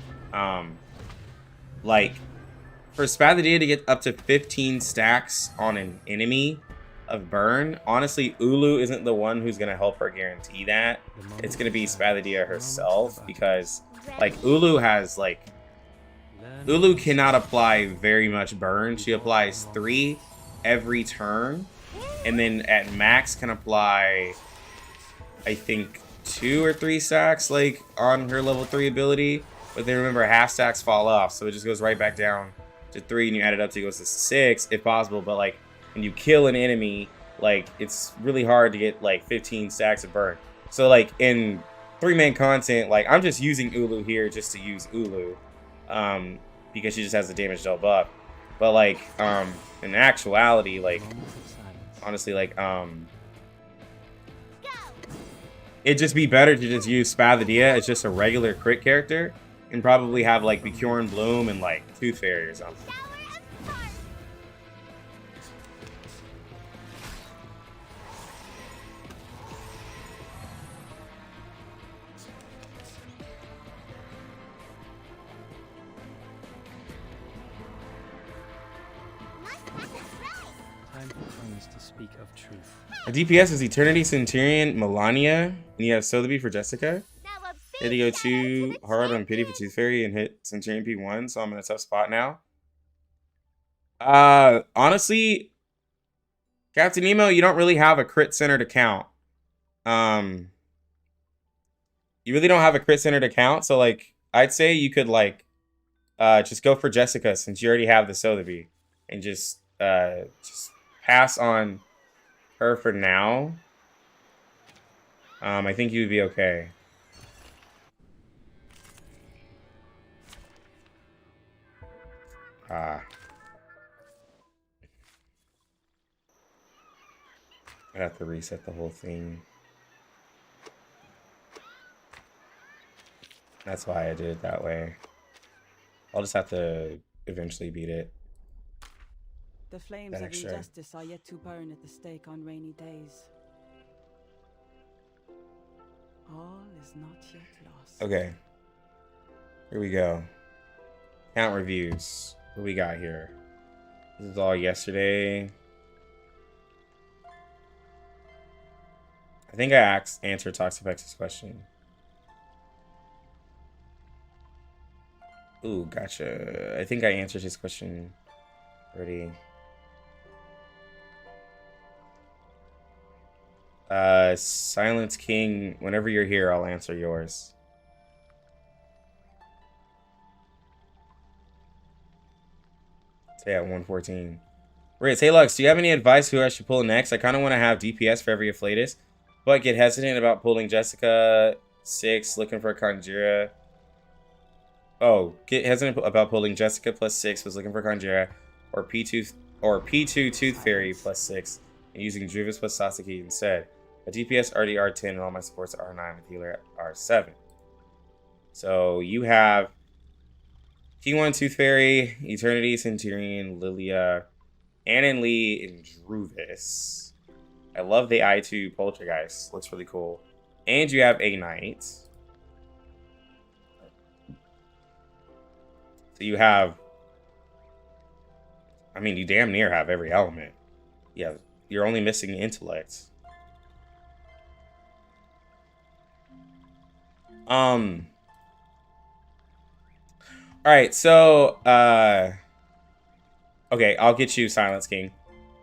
Like for Spathodea to get up to 15 stacks on an enemy of burn, honestly, Ulu isn't the one who's gonna help her guarantee that. It's gonna be Spathodea herself because like Ulu cannot apply very much burn. She applies 3 every turn, and then at max can apply, I think, 2 or 3 stacks like on her level 3 ability. But then remember, half stacks fall off, so it just goes right back down to 3, and you add it up to it goes to 6 if possible. But like when you kill an enemy, like it's really hard to get like 15 stacks of burn. So like in 3-man content, like I'm just using Ulu here just to use Ulu. Because she just has the damage dealt buff. But like in actuality, like Moment of silence. honestly, like it'd just be better to just use Spathodea as just a regular crit character and probably have like Bjorn Bloom and like Tooth Fairy or something. shower of stars. Nice tactic. Right. Time for tongues to speak of truth. A DPS is Eternity Centurion Melania, and you have Sotheby for Jessica. Now a Had to big go shout out too to the hard on Pity for champion. Tooth Fairy and hit Centurion P1, so I'm in a tough spot now. Honestly, Captain Nemo, you don't really have a crit-centered account. You really don't have a crit-centered account, so, like, I'd say you could, like, just go for Jessica since you already have the Sotheby. And just pass on her for now. I think you would be okay. I'd have to reset the whole thing. That's why I did it that way. I'll just have to eventually beat it. The flames That of extra. injustice are yet to burn at the stake on rainy days. All is not yet lost. Okay. Here we go. Count reviews. What do we got here? This is all yesterday. I think I answered Toxipex's question. Ooh, gotcha. I think I answered his question already. Silence King, whenever you're here, I'll answer yours. Say at 114. Right, hey Lux, do you have any advice who I should pull next? I kind of want to have DPS for every Afflatus, but get hesitant about pulling Jessica 6, looking for a Conjura. Oh, get hesitant about pulling Jessica plus 6, was looking for Conjura, or P2 Tooth Fairy plus 6, and using Druvis plus Sasaki instead. A DPS already R10 and all my supports are R9 with healer R7. So you have T1 Tooth Fairy, Eternity, Centurion, Lilia, Anon Lee, and Druvis. I love the I2 Poltergeist. Looks really cool. And you have a Knight. So you have, I mean, you damn near have every element. Yeah, you're only missing intellect. Alright, so, okay, I'll get you Silence King.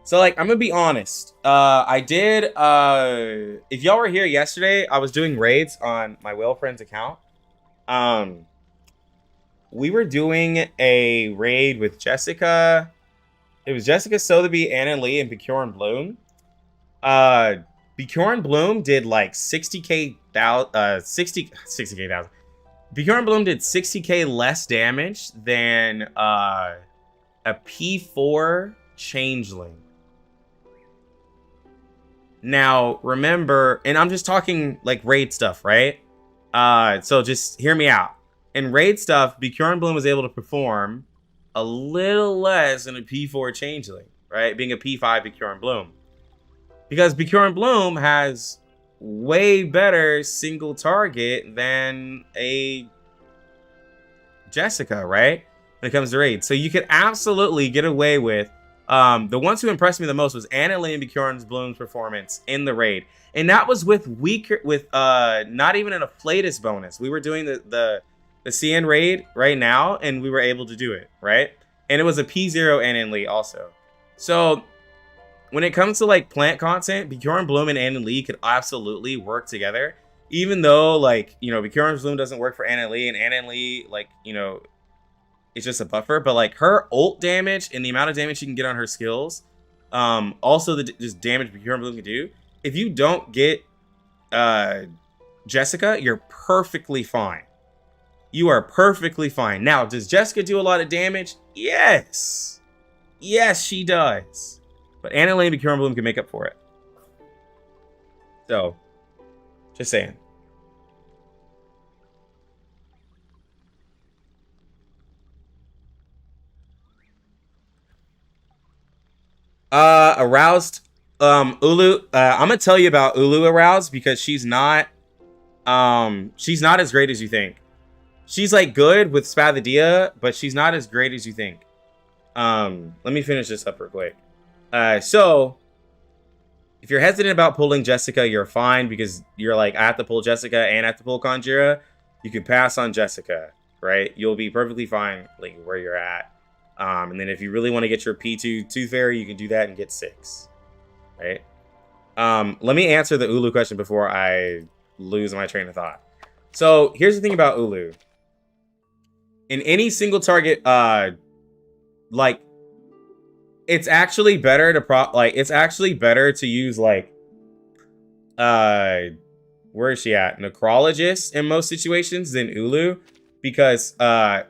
So, like, I'm gonna be honest. I did, if y'all were here yesterday, I was doing raids on my Whale Friends account. We were doing a raid with Jessica. It was Jessica, Sotheby, Anna Lee, and Bjorn Bloom. Bjorn Bloom did like 60k thousand. Bjorn Bloom did 60k less damage than a P4 Changeling. Now, remember, and I'm just talking like raid stuff, right? So just hear me out. In raid stuff, Bjorn Bloom was able to perform a little less than a P4 Changeling, right? Being a P5 Bjorn Bloom. Because Bjorn Bloom has way better single target than a Jessica, right? When it comes to raid. So you could absolutely get away with, the ones who impressed me the most was Anna Lee and Bjorn Bloom's performance in the raid. And that was with not even an Afflatus bonus. We were doing the CN raid right now, and we were able to do it, right? And it was a P0 Anna Lee also. So when it comes to like plant content, Bjorn Bloom and Anna Lee could absolutely work together. Even though, like, you know, Bjorn Bloom doesn't work for Anna Lee, and Anna Lee, like, you know, it's just a buffer. But like her ult damage and the amount of damage she can get on her skills, also the just damage Bjorn Bloom can do. If you don't get Jessica, you're perfectly fine. You are perfectly fine. Now, does Jessica do a lot of damage? Yes. Yes, she does. But Anna Lee and Bjorn Bloom can make up for it. So, just saying. Aroused. Ulu. I'm gonna tell you about Ulu Aroused because she's not as great as you think. She's like good with Spathodea, but she's not as great as you think. Let me finish this up real quick. So if you're hesitant about pulling Jessica, you're fine because you're like, I have to pull Jessica and I have to pull Conjura. You can pass on Jessica, right? You'll be perfectly fine like where you're at. And then if you really want to get your P2 Tooth Fairy, you can do that and get 6. right? Let me answer the Ulu question before I lose my train of thought. So here's the thing about Ulu. In any single target, like, it's actually better to use like, where is she at? Necrologist in most situations than Ulu, because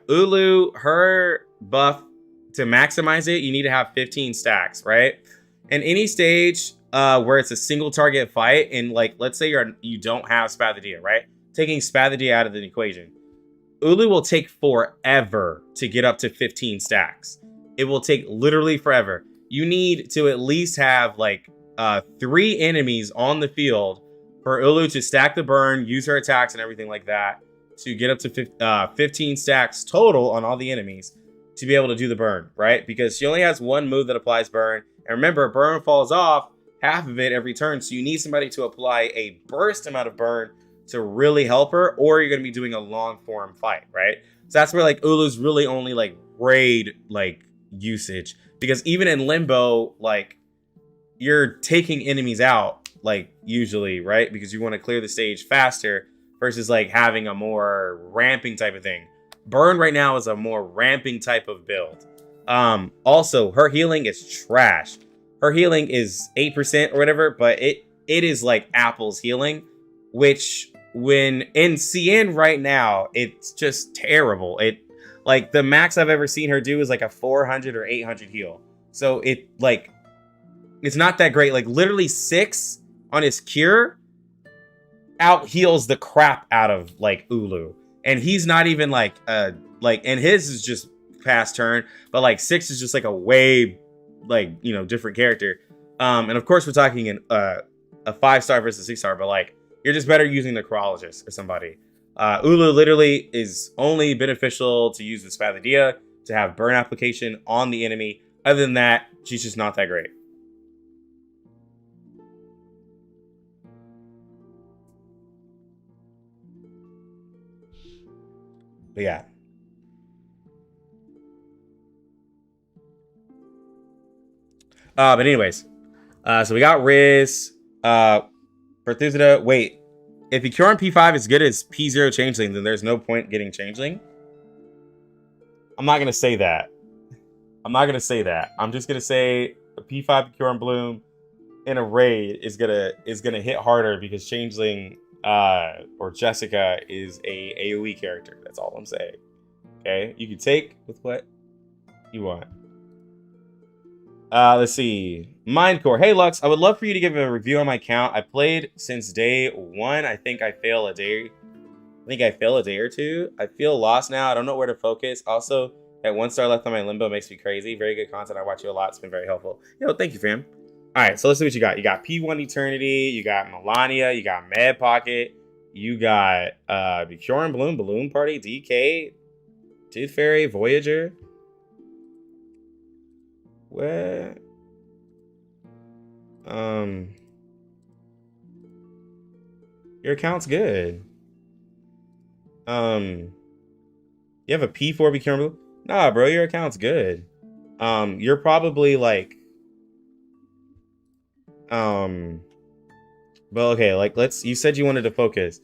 Ulu, her buff, to maximize it, you need to have 15 stacks, right? And any stage where it's a single target fight, and like, let's say you don't have Spathodea, right? Taking Spathodea out of the equation, Ulu will take forever to get up to 15 stacks. It will take literally forever. You need to at least have like 3 enemies on the field for Ulu to stack the burn, use her attacks and everything like that, to get up to 15 stacks total on all the enemies to be able to do the burn, right? Because she only has one move that applies burn. And remember, burn falls off half of it every turn. So you need somebody to apply a burst amount of burn to really help her, or you're going to be doing a long form fight, right? So that's where like Ulu's really only like raid like usage, because even in Limbo, like, you're taking enemies out like usually, right? Because you want to clear the stage faster versus like having a more ramping type of thing. Burn right now is a more ramping type of build. Also, her healing is trash. Her healing is 8% or whatever, but it is like Apple's healing, which when in CN right now, it's just terrible. It, like, the max I've ever seen her do is like a 400 or 800 heal. So it, like, it's not that great. Like, literally 6 on his cure out heals the crap out of like Ulu. And he's not even like, and his is just past turn, but like 6 is just like a way, like, you know, different character. And of course we're talking in a 5-star versus 6-star, but like, you're just better using the Necrologist or somebody. Ulu literally is only beneficial to use with Spathodea to have burn application on the enemy. Other than that, she's just not that great. But yeah. But anyways, so we got Riz, Spathodea. Wait, if you cure on P5 is good as P0 Changeling, then there's no point getting Changeling. I'm not gonna say that. I'm just gonna say the P5 cure on Bloom in a raid is gonna hit harder because Changeling or Jessica is a AoE character. That's all I'm saying. Okay, you can take with what you want. Let's see. Mindcore. Hey Lux, I would love for you to give a review on my account. I played since day 1. I think I fail a day or two. I feel lost now. I don't know where to focus. Also, that 1-star left on my Limbo makes me crazy. Very good content. I watch you a lot. It's been very helpful. Yo, thank you, fam. All right, so let's see what you got. You got P1 Eternity. You got Melania. You got Med Pocket. You got Bjorn Bloom, Balloon Party, DK, Tooth Fairy, Voyager. Where? Your account's good. You have a P4 Bjorn Bloom? Nah, bro, your account's good. You're probably like, but okay, like you said you wanted to focus.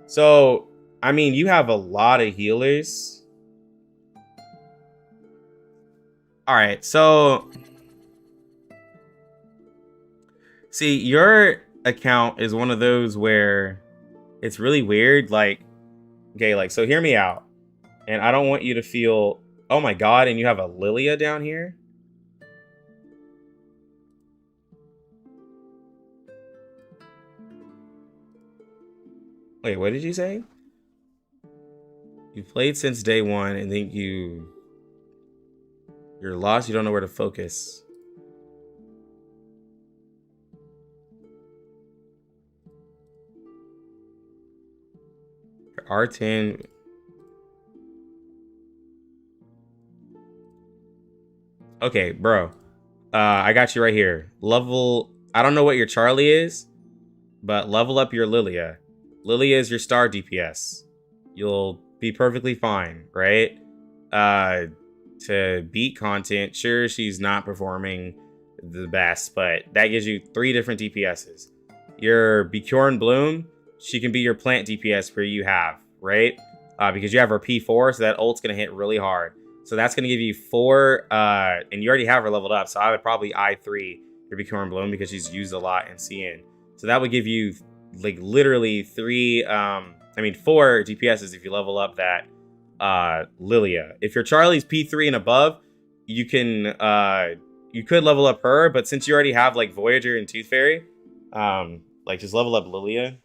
So, I mean, you have a lot of healers. All right, so see, your account is one of those where it's really weird. Like, okay, like, so hear me out. And I don't want you to feel, oh my God, and you have a Lilia down here. Wait, what did you say? You played since day 1 and then you're lost. You don't know where to focus. Your R10. Okay, bro. I got you right here. Level. I don't know what your Charlie is, but level up your Lilia. Lilia is your star DPS. You'll be perfectly fine, right? To beat content, sure, she's not performing the best, but that gives you 3 different DPSs. Your Bjorn Bloom, she can be your plant DPS where you have, right? Because you have her P4, so that ult's going to hit really hard. So that's going to give you 4, and you already have her leveled up, so I would probably I3 your Bjorn Bloom because she's used a lot in CN. So that would give you, like, literally 4 DPSs if you level up that Lilia. If your Charlie's P3 and above, you can you could level up her, but since you already have like Voyager and Tooth Fairy, like just level up Lilia,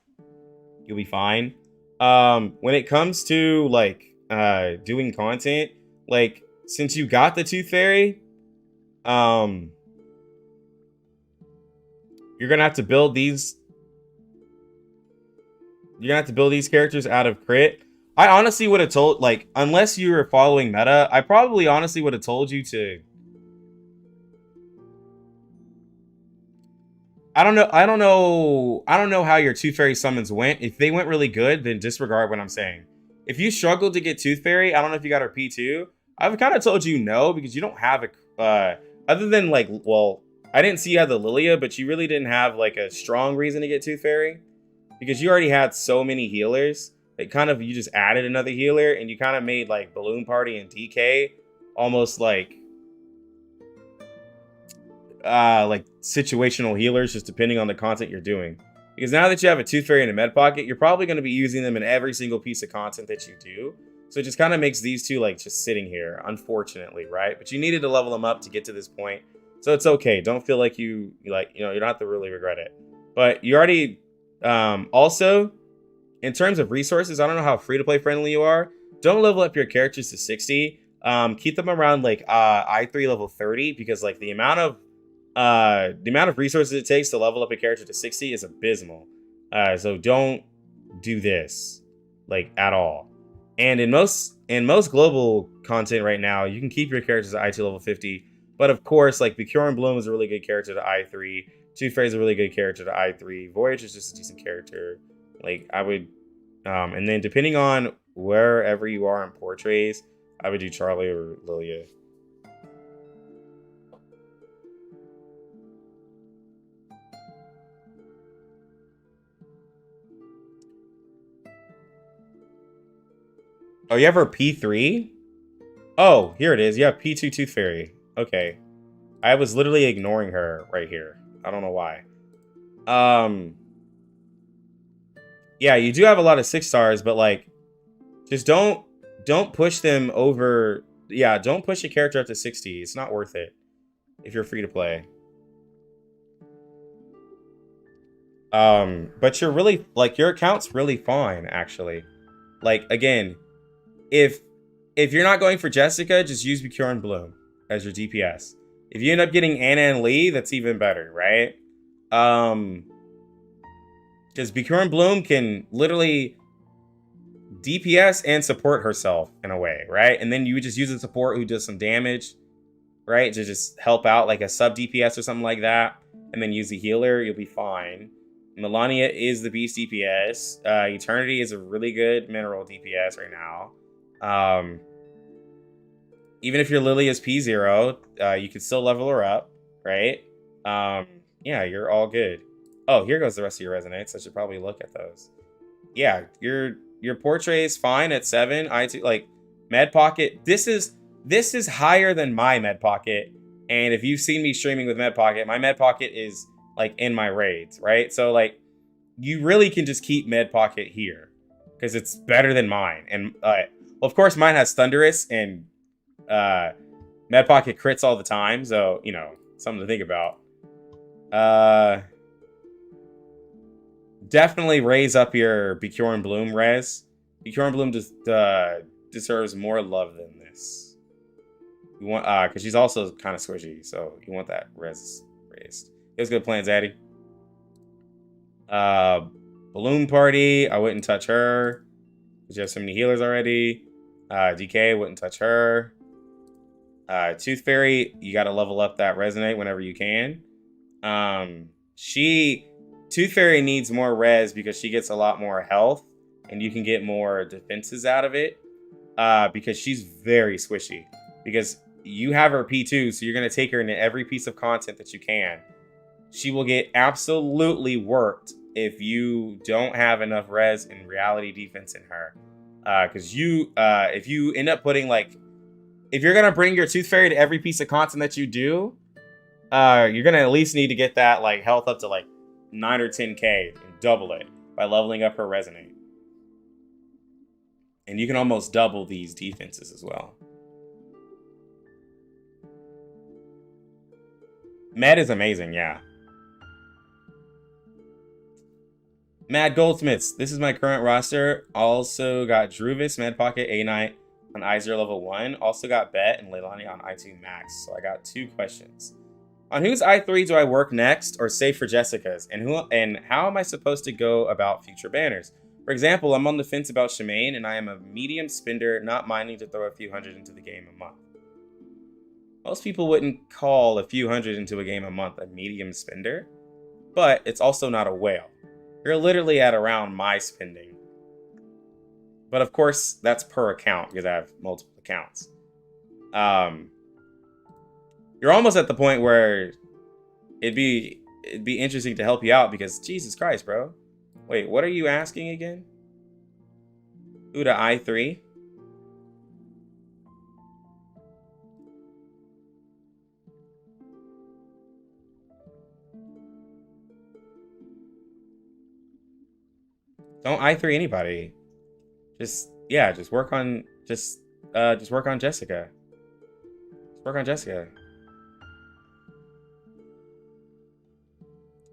you'll be fine. When it comes to like doing content, like since you got the Tooth Fairy, you're gonna have to build these. You're gonna have to build these characters out of crit. I honestly would have told, like, unless you were following meta, I probably honestly would have told you to. I don't know how your Tooth Fairy summons went. If they went really good, then disregard what I'm saying. If you struggled to get Tooth Fairy, I don't know if you got her P2. I've kind of told you no, because you don't have a, other than like, well, I didn't see you had the Lilia, but you really didn't have like a strong reason to get Tooth Fairy. Because you already had so many healers. It kind of, you just added another healer, and you kind of made like Balloon Party and DK almost like situational healers, just depending on the content you're doing. Because now that you have a Tooth Fairy and a Med Pocket, you're probably going to be using them in every single piece of content that you do. So it just kind of makes these two like just sitting here, unfortunately, right? But you needed to level them up to get to this point, so it's okay. Don't feel like you don't have to really regret it. But you already also, in terms of resources, I don't know how free-to-play friendly you are. Don't level up your characters to 60. Keep them around like I3 level 30, because like the amount of resources it takes to level up a character to 60 is abysmal. So don't do this like at all. And in most global content right now, you can keep your characters at I2 level 50. But of course, like Bjorn Bloom is a really good character to I3. Tooth Fairy is a really good character to I3. Voyage is just a decent character. Like I would, and then depending on wherever you are in portraits, I would do Charlie or Lilia. Oh, you have her P3? Oh, here it is. You have P2 Tooth Fairy. Okay. I was literally ignoring her right here. I don't know why. Yeah, you do have a lot of 6 stars, but like, just don't push them over. Yeah, don't push a character up to 60. It's not worth it if you're free to play. But you're really, like, your account's really fine, actually. Like, again, if you're not going for Jessica, just use Bjorn Bloom as your DPS. If you end up getting Anna and Lee, that's even better, right? Because Bjorn Bloom can literally DPS and support herself in a way, right? And then you would just use a support who does some damage, right? To just help out, like a sub DPS or something like that. And then use a healer, you'll be fine. Melania is the beast DPS. Eternity is a really good mineral DPS right now. Even if your Lily is P0, you can still level her up, right? Yeah, you're all good. Oh, here goes the rest of your resonates. I should probably look at those. Yeah, your portrait is fine at 7. I2, like, Med Pocket. This is higher than my Med Pocket. And if you've seen me streaming with Med Pocket, my Med Pocket is like in my raids, right? So like, you really can just keep Med Pocket here because it's better than mine. And well, of course, mine has Thunderous, and Med Pocket crits all the time, so you know, something to think about. Definitely raise up your Bjorn Bloom res. Bjorn Bloom deserves more love than this. You want because she's also kind of squishy, so you want that res raised. It was good plans, Addy. Balloon Party, I wouldn't touch her. You have so many healers already. DK, wouldn't touch her. Tooth Fairy, you got to level up that Resonate whenever you can. Tooth Fairy needs more res because she gets a lot more health, and you can get more defenses out of it. Because she's very squishy. Because you have her P2, so you're going to take her into every piece of content that you can. She will get absolutely worked if you don't have enough res and reality defense in her. Because if you end up putting, like, if you're going to bring your Tooth Fairy to every piece of content that you do, you're going to at least need to get that, like, health up to, like, 9 or 10k and double it by leveling up her Resonate. And you can almost double these defenses as well. Med is amazing, yeah. Mad Goldsmiths. This is my current roster. Also got Druvis, Med Pocket, A-Knight on Ezra level 1. Also got Bet and Leilani on I2 Max. So I got 2 questions. On whose I3 do I work next or save for Jessica's? And how am I supposed to go about future banners? For example, I'm on the fence about Shemaine, and I am a medium spender, not minding to throw a few hundred into the game a month. Most people wouldn't call a few hundred into a game a month a medium spender, but it's also not a whale. You're literally at around my spending. But of course, that's per account because I have multiple accounts. You're almost at the point where it'd be interesting to help you out because Jesus Christ, bro. Wait, what are you asking again? Who to I3? Don't I3 anybody. Just work on work on Jessica. Just work on Jessica.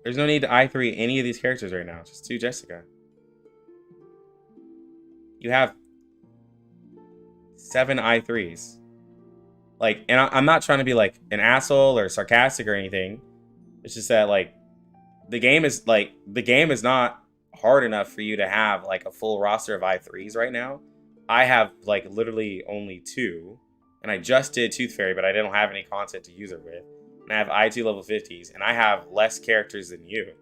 There's no need to I3 any of these characters right now. Just do Jessica. You have 7 I3s. Like, and I'm not trying to be like an asshole or sarcastic or anything. It's just that like the game is not hard enough for you to have like a full roster of I3s right now. I have like literally only 2, and I just did Tooth Fairy, but I didn't have any content to use her with. And I have I2 level 50s, and I have less characters than you,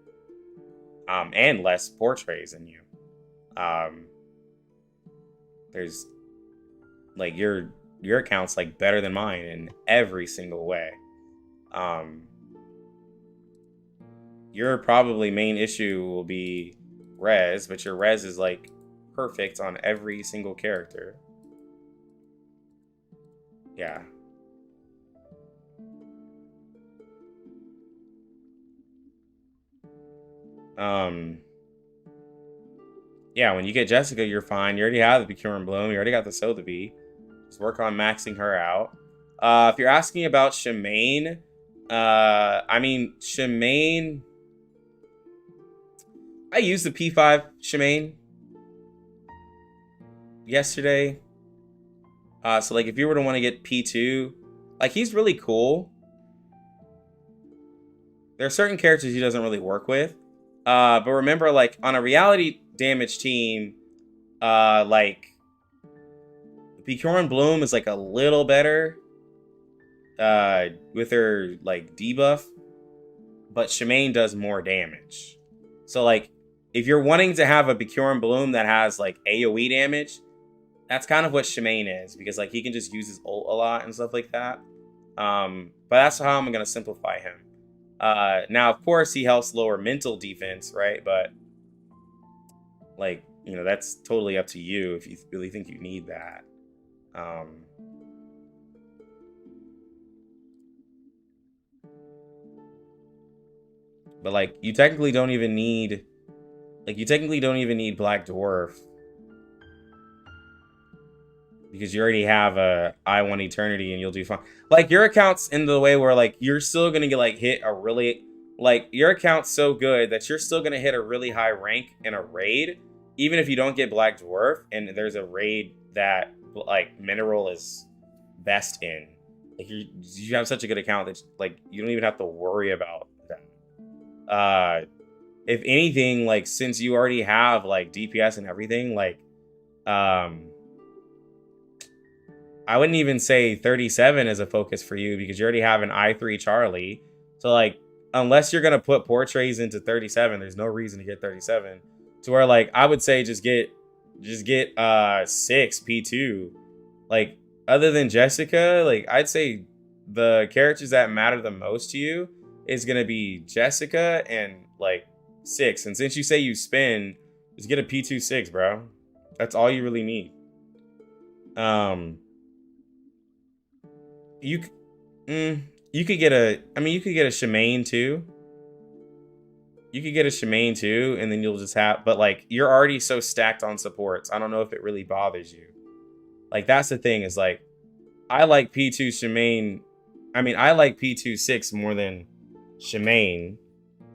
and less portraits than you. There's like your account's like better than mine in every single way. Your probably main issue will be res, but your res is like perfect on every single character. Yeah. Yeah, when you get Jessica, you're fine. You already have the Pure and Bloom. You already got the Sotheby. Just work on maxing her out. If you're asking about Shemaine, I mean, Shemaine, I used the P5 Shemaine yesterday. So like if you were to want to get P2, like he's really cool. There are certain characters he doesn't really work with. But remember, like on a reality damage team, like Bjorn Bloom is like a little better with her like debuff, but Shemaine does more damage. So like if you're wanting to have a Bjorn Bloom that has like AoE damage, that's kind of what Shemaine is, because like he can just use his ult a lot and stuff like that. But that's how I'm gonna simplify him. Now of course he helps lower mental defense, right? But like, you know, that's totally up to you if you really think you need that. But like you technically don't even need Black Dwarf, because you already have a I1 Eternity and you'll do fine. Like your account's in the way where like you're still gonna get like hit a really, like your account's so good that you're still gonna hit a really high rank in a raid, even if you don't get Black Dwarf and there's a raid that like Mineral is best in. Like you have such a good account that like you don't even have to worry about that. If anything, like since you already have like DPS and everything, like I wouldn't even say 37 is a focus for you, because you already have an I3 Charlie. So like, unless you're gonna put portraits into 37, there's no reason to get 37. To where like I would say just get 6 P2. Like other than Jessica, like I'd say the characters that matter the most to you is gonna be Jessica and like 6. And since you say you spin, just get a P26, bro. That's all you really need. You could get a, you could get a Shemaine too. You could get a Shemaine too, and then you'll just have, but like you're already so stacked on supports. I don't know if it really bothers you. Like that's the thing is like, I like P2 Shemaine. I like P26 more than Shemaine.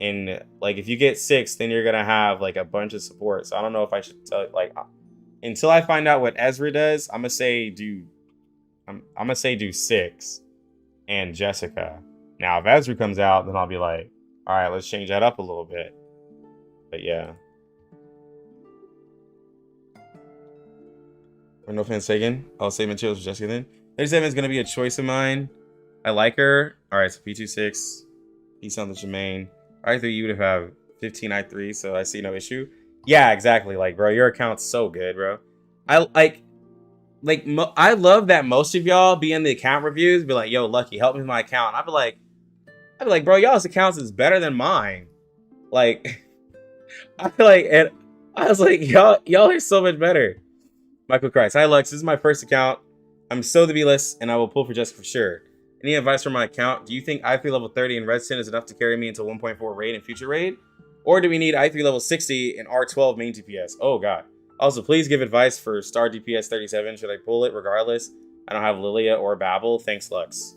And like if you get 6, then you're gonna have like a bunch of support. So I don't know if I should tell like until I find out what Ezra does, I'm gonna say do 6 and Jessica. Now if Ezra comes out, then I'll be like, all right, let's change that up a little bit. But yeah. Or no offense taken. I'll save materials for Jessica then. 37 is gonna be a choice of mine. I like her. All right, so P26. He's on the Shemaine. I3, you would have 15 I3, so I see no issue. Yeah, exactly. Like, bro, your account's so good, bro. I love that most of y'all be in the account reviews, be like, yo, Lucky, help me with my account. I'd be like, bro, y'all's accounts is better than mine. Like, I feel like, and I was like, y'all are so much better. Michael Christ. Hi, Lux. This is my first account. I'm so the B-list, and I will pull for Jessica for sure. Any advice for my account? Do you think I3 level 30 in Redstone is enough to carry me into 1.4 raid and future raid? Or do we need I3 level 60 and R12 main DPS? Oh, God. Also, please give advice for star DPS 37. Should I pull it regardless? I don't have Lilia or Babel. Thanks, Lux.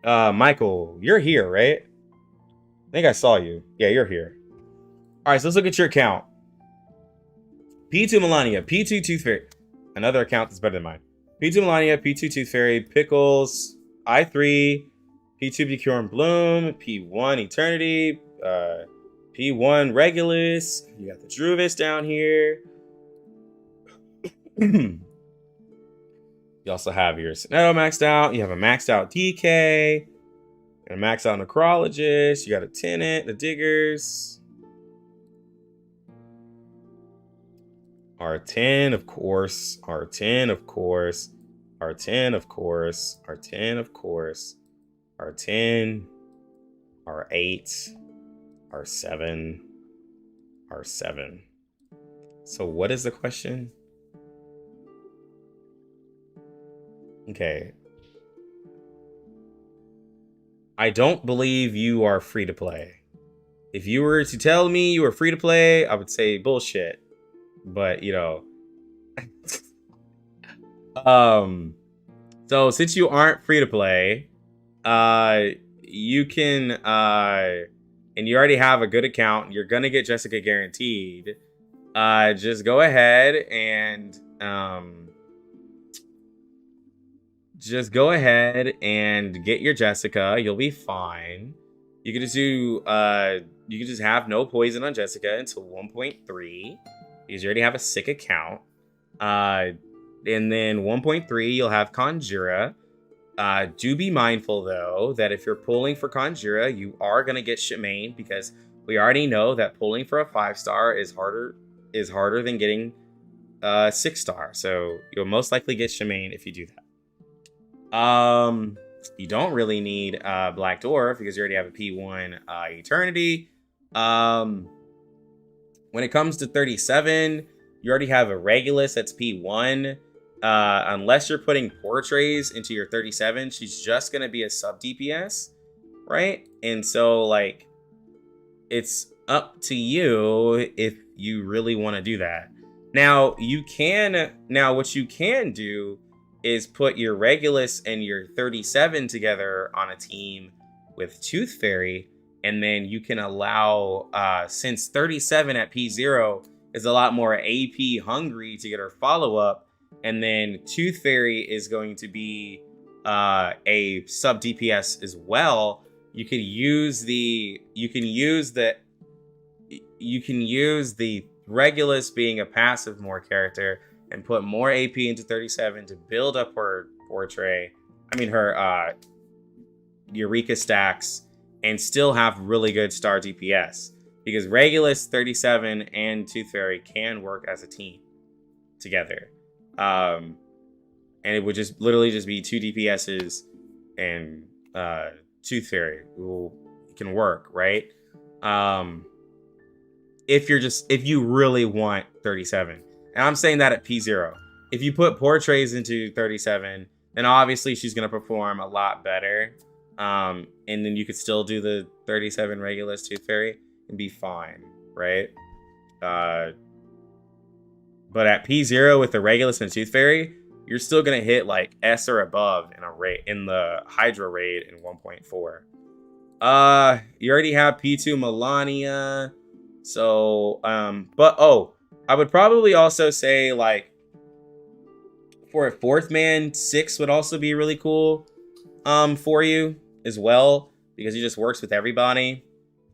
Michael, you're here, right? I think I saw you. Yeah, you're here. All right, so let's look at your account. P2 Melania, P2 Tooth Fairy. Another account that's better than mine. P2 Melania, P2 Tooth Fairy, Pickles, I3, P2 Pure and Bloom, P1 Eternity, P1 Regulus. You got the Druvis down here. You also have your Soneto maxed out. You have a maxed out DK, and a maxed out Necrologist. You got a Tenant, the Diggers. R10, of course. R10, of course. R10, of course. R10, of course. R10. R8. R7. R7. So what is the question? Okay. I don't believe you are free to play. If you were to tell me you were free to play, I would say bullshit. But, you know. So since you aren't free to play, you can, and you already have a good account, you're gonna get Jessica guaranteed. Just go ahead and, get your Jessica. You'll be fine. You can just do, you can just have no poison on Jessica until 1.3. Because you already have a sick account. And then 1.3, you'll have Conjura. Do be mindful, though, that if you're pulling for Conjura, you are going to get Shemaine, because we already know that pulling for a 5-star is harder than getting a 6-star. So you'll most likely get Shemaine if you do that. You don't really need Black Dwarf, because you already have a P1 Eternity. When it comes to 37, you already have a Regulus that's P1. Unless you're putting Portraits into your 37, she's just going to be a sub DPS, right? And so, like, it's up to you if you really want to do that. Now, what you can do is put your Regulus and your 37 together on a team with Tooth Fairy. And then you can allow, since 37 at P0 is a lot more AP hungry to get her follow-up, and then Tooth Fairy is going to be a sub DPS as well. You can use the Regulus being a passive more character and put more AP into 37 to build up her portrait. Her Eureka stacks, and still have really good star DPS, because Regulus, 37, and Tooth Fairy can work as a team together. And and it would just literally just be 2 DPSs and Tooth Fairy. It can work, right? If you really want 37. And I'm saying that at P0. If you put portraits into 37, then obviously she's going to perform a lot better. And then you could still do the 37 Regulus Tooth Fairy and be fine, right? But at P0 with the Regulus and Tooth Fairy, you're still going to hit like S or above in the Hydra raid in 1.4. You already have P2 Melania. So, I would probably also say, like, for a 4th man, 6 would also be really cool, for you as well, because he just works with everybody,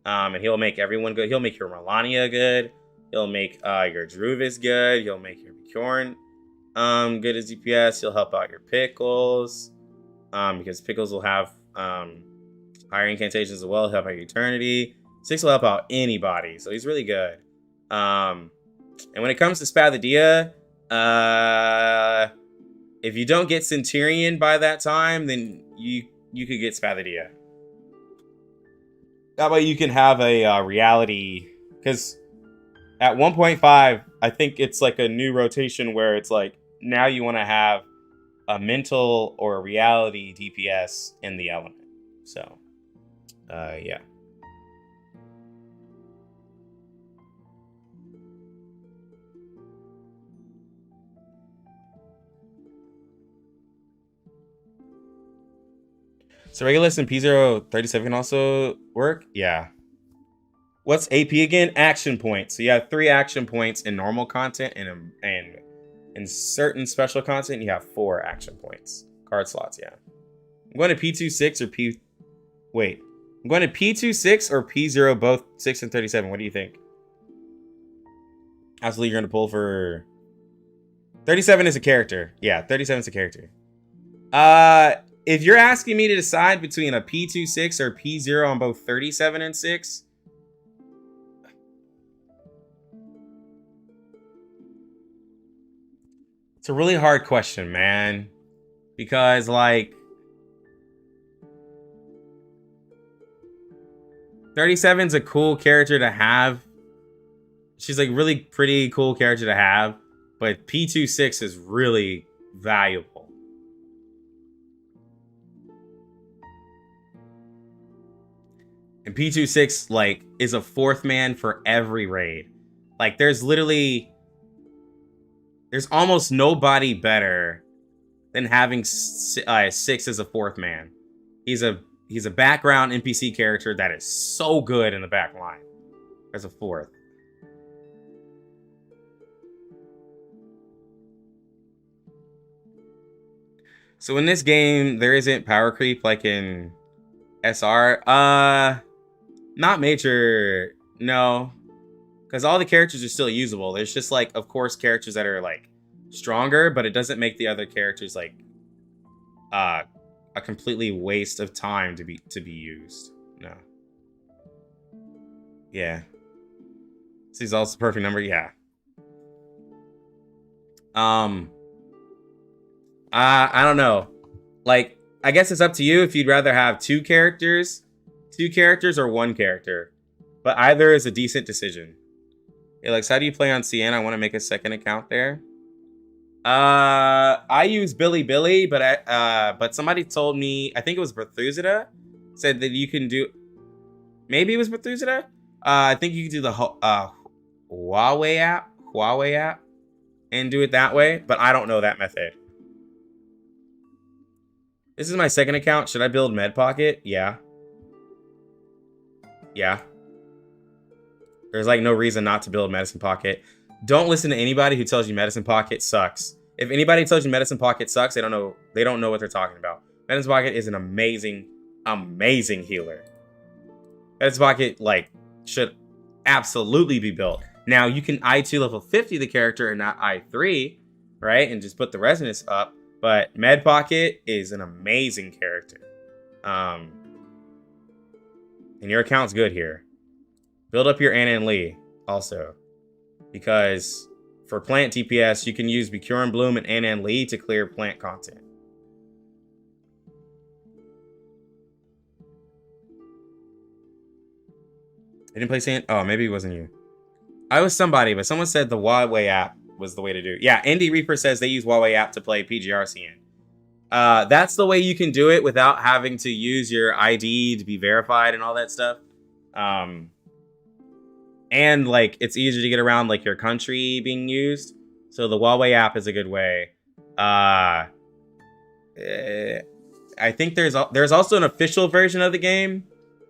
and he'll make everyone good. He'll make your Melania good. He'll make, your Druvis good. He'll make your Bjorn, good as DPS. He'll help out your Pickles, because Pickles will have, higher incantations as well. He'll help out your Eternity. 6 will help out anybody, so he's really good. And when it comes to Spathodea, if you don't get Centurion by that time, then you could get Spathodea. That way you can have a reality, because at 1.5, I think it's like a new rotation where it's like, now you want to have a mental or a reality DPS in the element. So, yeah. So Regulus and P0 37 can also work? Yeah. What's AP again? Action points. So you have 3 action points in normal content, and in certain special content, you have 4 action points. Card slots, yeah. I'm going to P26 or Wait. I'm going to P26 or P0, both 6 and 37. What do you think? Absolutely, you're going to pull for... 37 is a character. Yeah, 37 is a character. If you're asking me to decide between a P26 or P0 on both 37 and 6, it's a really hard question, man. Because, like, 37's a cool character to have. She's, like, really pretty cool character to have. But P26 is really valuable. And P26, like, is a 4th man for every raid. Like, there's almost nobody better than having 6 as a 4th man. He's a background NPC character that is so good in the back line as a 4th. So in this game, there isn't power creep like in SR. Not major, no. Because all the characters are still usable. There's just, like, of course, characters that are, like, stronger, but it doesn't make the other characters, like, a completely waste of time to be used. No. Yeah. This is also the perfect number, yeah. I don't know. Like, I guess it's up to you if you'd rather have 2 characters or 1 character. But either is a decent decision. Alex, how do you play on CN? I want to make a second account there. I use Billy, but somebody told me, I think it was Berthuzida, said that you can do, maybe it was Berthuzida? I think you can do the Huawei app, and do it that way, but I don't know that method. This is my second account. Should I build Med Pocket? Yeah. Yeah. There's, like, no reason not to build Medicine Pocket. Don't listen to anybody who tells you Medicine Pocket sucks. If anybody tells you Medicine Pocket sucks, they don't know what they're talking about. Medicine Pocket is an amazing, amazing healer. Medicine Pocket, like, should absolutely be built. Now, you can I2 level 50 the character and not I3, right? And just put the resonance up. But Med Pocket is an amazing character. And your account's good here. Build up your Anna and Lee also. Because for plant DPS, you can use Bjorn Bloom and Anan Lee to clear plant content. I didn't play Sand. Oh, maybe it wasn't you. I was somebody, but someone said the Huawei app was the way to do it. Yeah, Andy Reaper says they use Huawei app to play PGRCN. That's the way you can do it without having to use your ID to be verified and all that stuff. And like it's easier to get around like your country being used. So the Huawei app is a good way. I think there's also an official version of the game,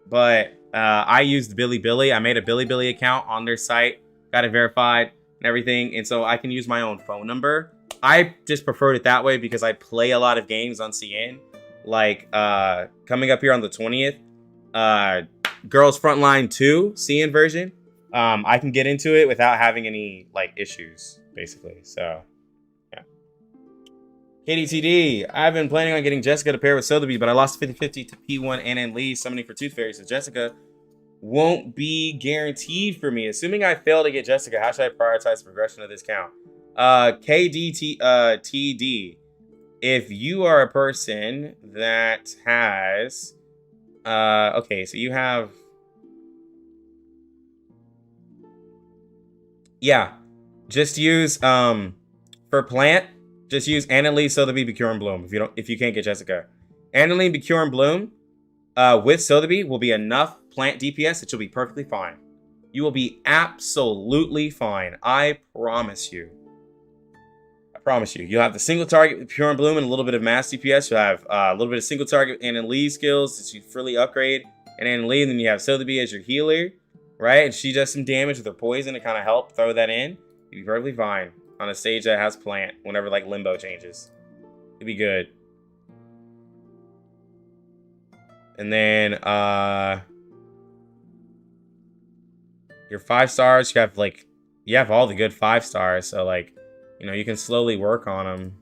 but I used Bilibili. I made a Bilibili account on their site, got it verified and everything, and so I can use my own phone number. I just preferred it that way because I play a lot of games on CN. Like coming up here on the 20th, Girls Frontline 2 CN version. I can get into it without having any like issues, basically. So, yeah. KDTD, I've been planning on getting Jessica to pair with Sotheby, but I lost 50-50 to P1 and Lee summoning for Tooth Fairy, so Jessica won't be guaranteed for me. Assuming I fail to get Jessica, how should I prioritize the progression of this count? TD, if you are a person that has, okay, so you have, yeah, just use for plant, just use Annalie Sotheby Bjorn Bloom if you can't get Jessica. Annalie Bjorn Bloom with Sotheby will be enough plant DPS that you'll be perfectly fine. You will be absolutely fine. I promise you. I promise you. You'll have the single target with Bjorn Bloom and a little bit of mass DPS. You'll have a little bit of single target and Annalie skills that you freely upgrade. And Annalie, and then you have Sotheby as your healer. Right? And she does some damage with her poison to kind of help throw that in. You'll be perfectly fine on a stage that has plant whenever like Limbo changes. It'll be good. And then your 5 stars, you have all the good 5 stars, so like, you know, you can slowly work on them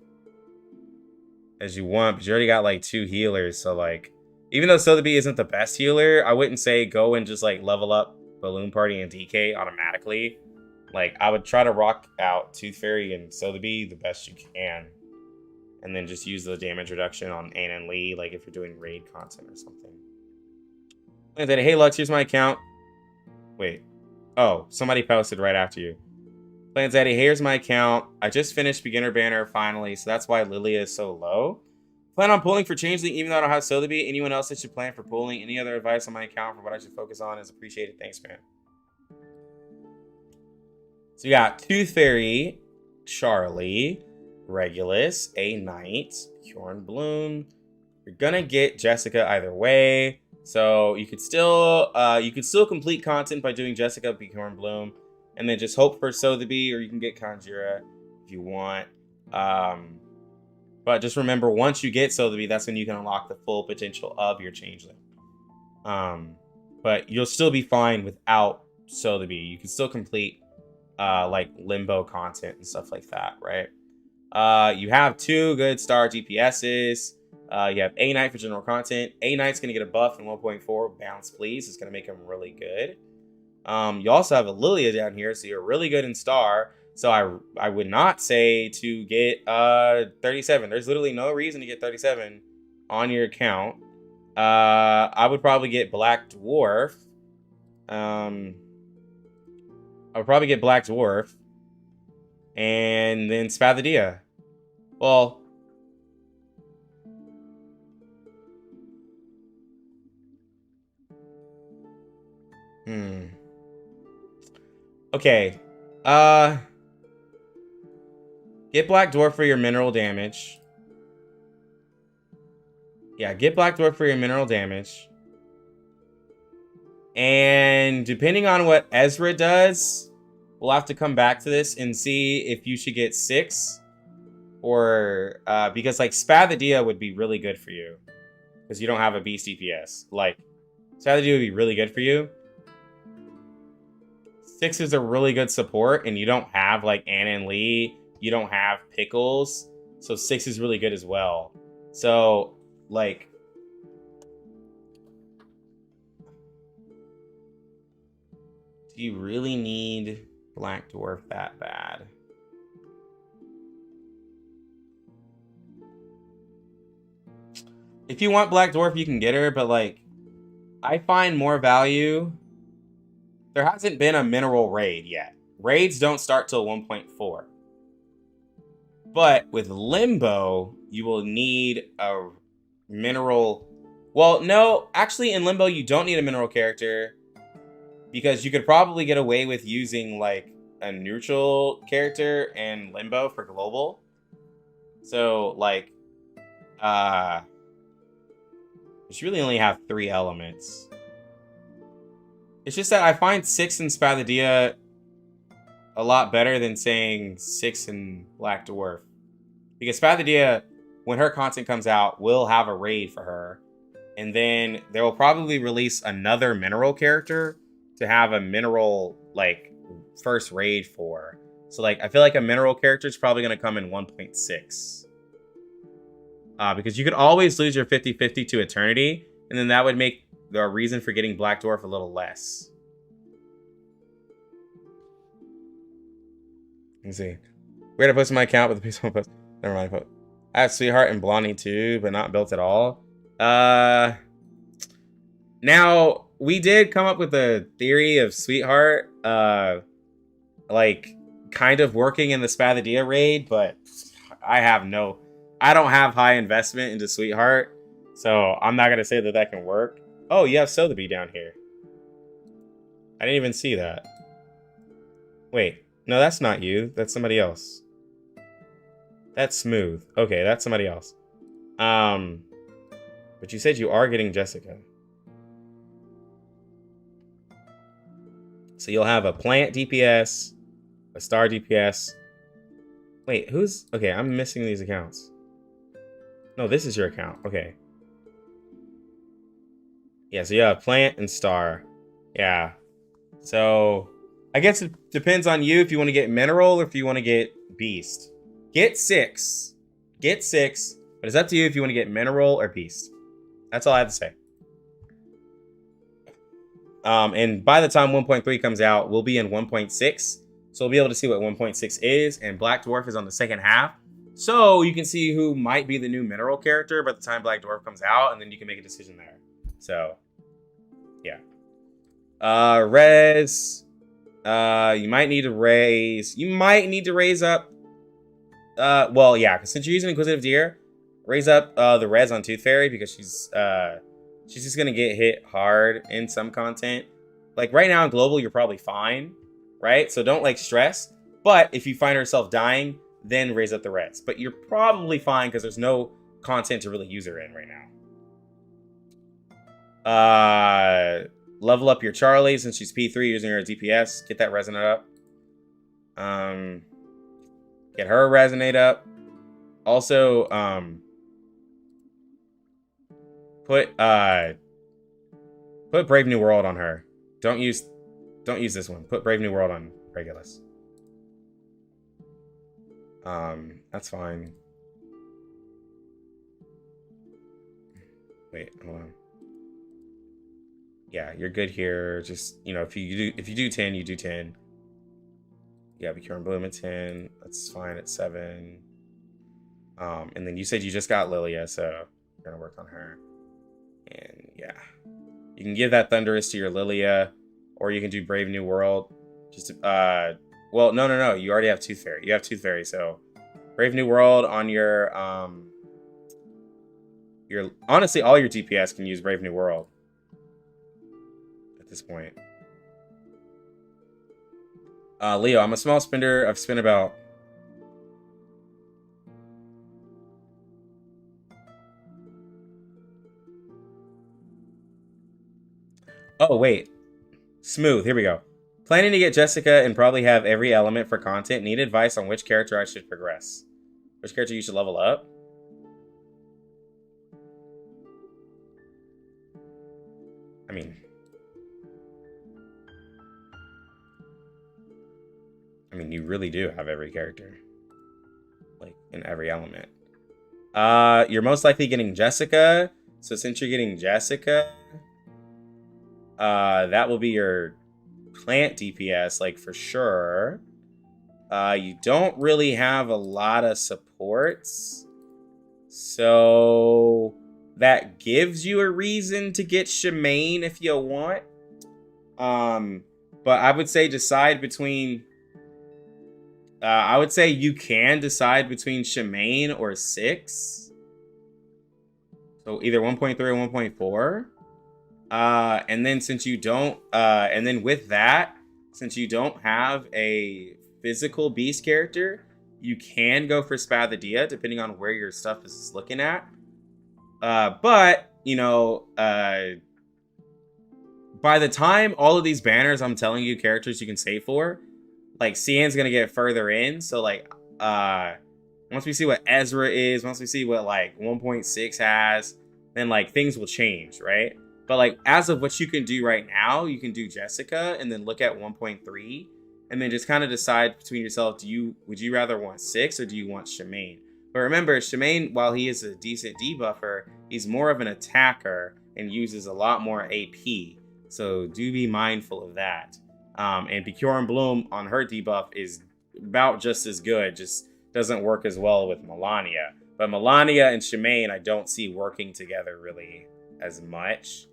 as you want, but you already got like 2 healers, so like, even though Sotheby isn't the best healer, I wouldn't say go and just like level up Balloon Party and DK automatically. Like, I would try to rock out Tooth Fairy and Sotheby the best you can, and then just use the damage reduction on Ann and Lee, like if you're doing raid content or something. Hey Lux, here's my account. Wait. Oh, somebody posted right after you. Plans Eddie, here's my account. I just finished beginner banner finally, so that's why Lilia is so low. Plan on pulling for Changeling, even though I don't have Sotheby. Anyone else that should plan for pulling? Any other advice on my account for what I should focus on is appreciated. Thanks, man. So you got Tooth Fairy, Charlie, Regulus, A Knight, Bjorn Bloom. You're gonna get Jessica either way. So you could still complete content by doing Jessica Bjorn Bloom, and then just hope for Sotheby, or you can get Conjura if you want. But just remember, once you get Sotheby, that's when you can unlock the full potential of your Changeling. But you'll still be fine without Sotheby. You can still complete like Limbo content and stuff like that, right? You have 2 good star DPSs. You have A Knight for general content. A Knight's gonna get a buff in 1.4. Bounce, please. It's gonna make him really good. You also have a Lilia down here, so you're really good in star. So I would not say to get 37. There's literally no reason to get 37 on your account. I would probably get Black Dwarf. I would probably get Black Dwarf. And then Spathodea. Well, okay. Get Black Dwarf for your mineral damage. Yeah, get Black Dwarf for your mineral damage. And depending on what Ezra does, we'll have to come back to this and see if you should get 6. Or, because like Spathodea would be really good for you. Because you don't have a beast DPS. Like, Spathodea would be really good for you. 6 is a really good support, and you don't have like Anna and Lee. You don't have Pickles. So 6 is really good as well. So, like, do you really need Black Dwarf that bad? If you want Black Dwarf, you can get her, but like, I find more value. There hasn't been a mineral raid yet. Raids don't start till 1.4. But with Limbo, you will need a mineral. Well, no, actually in Limbo, you don't need a mineral character because you could probably get away with using like a neutral character in Limbo for global. So like, you really only have 3 elements. It's just that I find 6 in Spathodea a lot better than saying 6 in Black Dwarf. Because Spathodea, when her content comes out, will have a raid for her. And then they will probably release another mineral character to have a mineral, like, first raid for. So, like, I feel like a mineral character is probably going to come in 1.6. Because you could always lose your 50-50 to Eternity, and then that would make the reason for getting Black Dwarf a little less. Let's see. We're gonna post my account with the piece of post. Never mind. I have Sweetheart and Blondie too, but not built at all. Now we did come up with a theory of Sweetheart, like kind of working in the Spathodea raid, but I don't have high investment into Sweetheart, so I'm not gonna say that that can work. Oh, you have Sotheby down here. I didn't even see that. Wait. No, that's not you. That's somebody else. That's Smooth. Okay, that's somebody else. But you said you are getting Jessica. So you'll have a plant DPS, a star DPS. Wait, who's... Okay, I'm missing these accounts. No, this is your account. Okay. Yeah, so you have plant and star. Yeah. So... I guess it depends on you if you want to get mineral or if you want to get beast. Get 6. Get 6. But it's up to you if you want to get mineral or beast. That's all I have to say. And by the time 1.3 comes out, we'll be in 1.6. So we'll be able to see what 1.6 is. And Black Dwarf is on the second half. So you can see who might be the new mineral character by the time Black Dwarf comes out. And then you can make a decision there. So, yeah. Res... you might need to raise up. Well, yeah, because since you're using Inquisitive Deer, raise up the res on Tooth Fairy because she's just gonna get hit hard in some content. Like right now in global, you're probably fine, right? So don't like stress. But if you find herself dying, then raise up the res. But you're probably fine because there's no content to really use her in right now. Level up your Charlie since she's P3 using her DPS. Get that resonate up. Get her resonate up. Also, put Brave New World on her. Don't use this one. Put Brave New World on Regulus. That's fine. Wait, hold on. Yeah, you're good here. Just, you know, if you do 10, you do 10. Yeah, Cure and Bloom at 10. That's fine at 7. And then you said you just got Lilia, so you're gonna work on her. And yeah. You can give that Thunderous to your Lilia, or you can do Brave New World. Just well, no. You already have Tooth Fairy. You have Tooth Fairy, so Brave New World on your honestly all your DPS can use Brave New World. This point. Leo, I'm a small spender. I've spent about... Oh, wait. Smooth. Here we go. Planning to get Jessica and probably have every element for content. Need advice on which character I should progress. Which character you should level up? I mean, you really do have every character. Like, in every element. You're most likely getting Jessica. So since you're getting Jessica, that will be your plant DPS, like, for sure. You don't really have a lot of supports. So that gives you a reason to get Shemaine if you want. But I would say decide between. I would say you can decide between Shemaine or 6. So either 1.3 or 1.4. And then since you don't, and then with that, since you don't have a physical beast character, you can go for Spathodea depending on where your stuff is looking at. But, you know, by the time all of these banners I'm telling you characters you can save for, like, Cian's gonna get further in. So, like, once we see what Ezra is, once we see what, like, 1.6 has, then, like, things will change, right? But, like, as of what you can do right now, you can do Jessica and then look at 1.3 and then just kind of decide between yourself, would you rather want 6 or do you want Shemaine? But remember, Shemaine, while he is a decent debuffer, he's more of an attacker and uses a lot more AP. So do be mindful of that. And Bjorn Bloom on her debuff is about just as good, just doesn't work as well with Melania. But Melania and Shemaine I don't see working together really as much.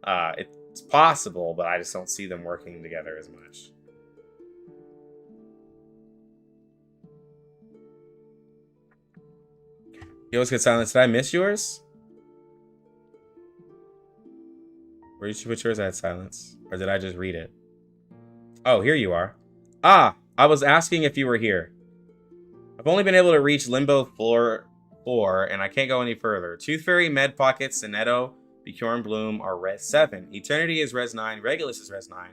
It's possible, but I just don't see them working together as much. Yo, what's good, Silence? Did I miss yours? Where did you put yours at, Silence? Or did I just read it? Oh, here you are. Ah, I was asking if you were here. I've only been able to reach Limbo floor 4, and I can't go any further. Tooth Fairy, Med Pocket, Sonetto, Bjorn Bloom are Res 7. Eternity is Res 9. Regulus is Res 9. I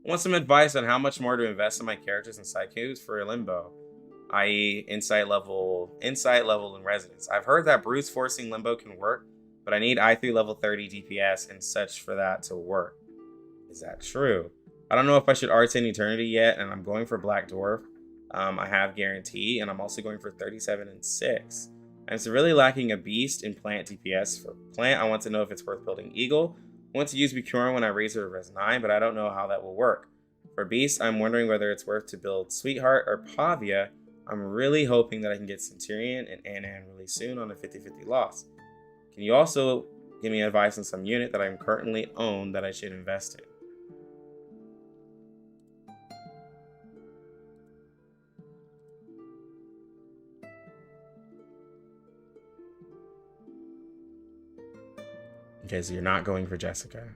want some advice on how much more to invest in my characters and psychubes for Limbo, i.e. insight level, and resonance. I've heard that Bruce forcing Limbo can work, but I need I3 level 30 DPS and such for that to work. Is that true? I don't know if I should R10 Eternity yet, and I'm going for Black Dwarf. I have Guarantee, and I'm also going for 37 and 6. I'm severely lacking a Beast in Plant DPS. For Plant, I want to know if it's worth building Eagle. I want to use Bjorn when I raise her to Res 9, but I don't know how that will work. For Beast, I'm wondering whether it's worth to build Sweetheart or Pavia. I'm really hoping that I can get Centurion and Anan really soon on a 50-50 loss. Can you also give me advice on some unit that I'm currently own that I should invest in? Okay, so you're not going for Jessica.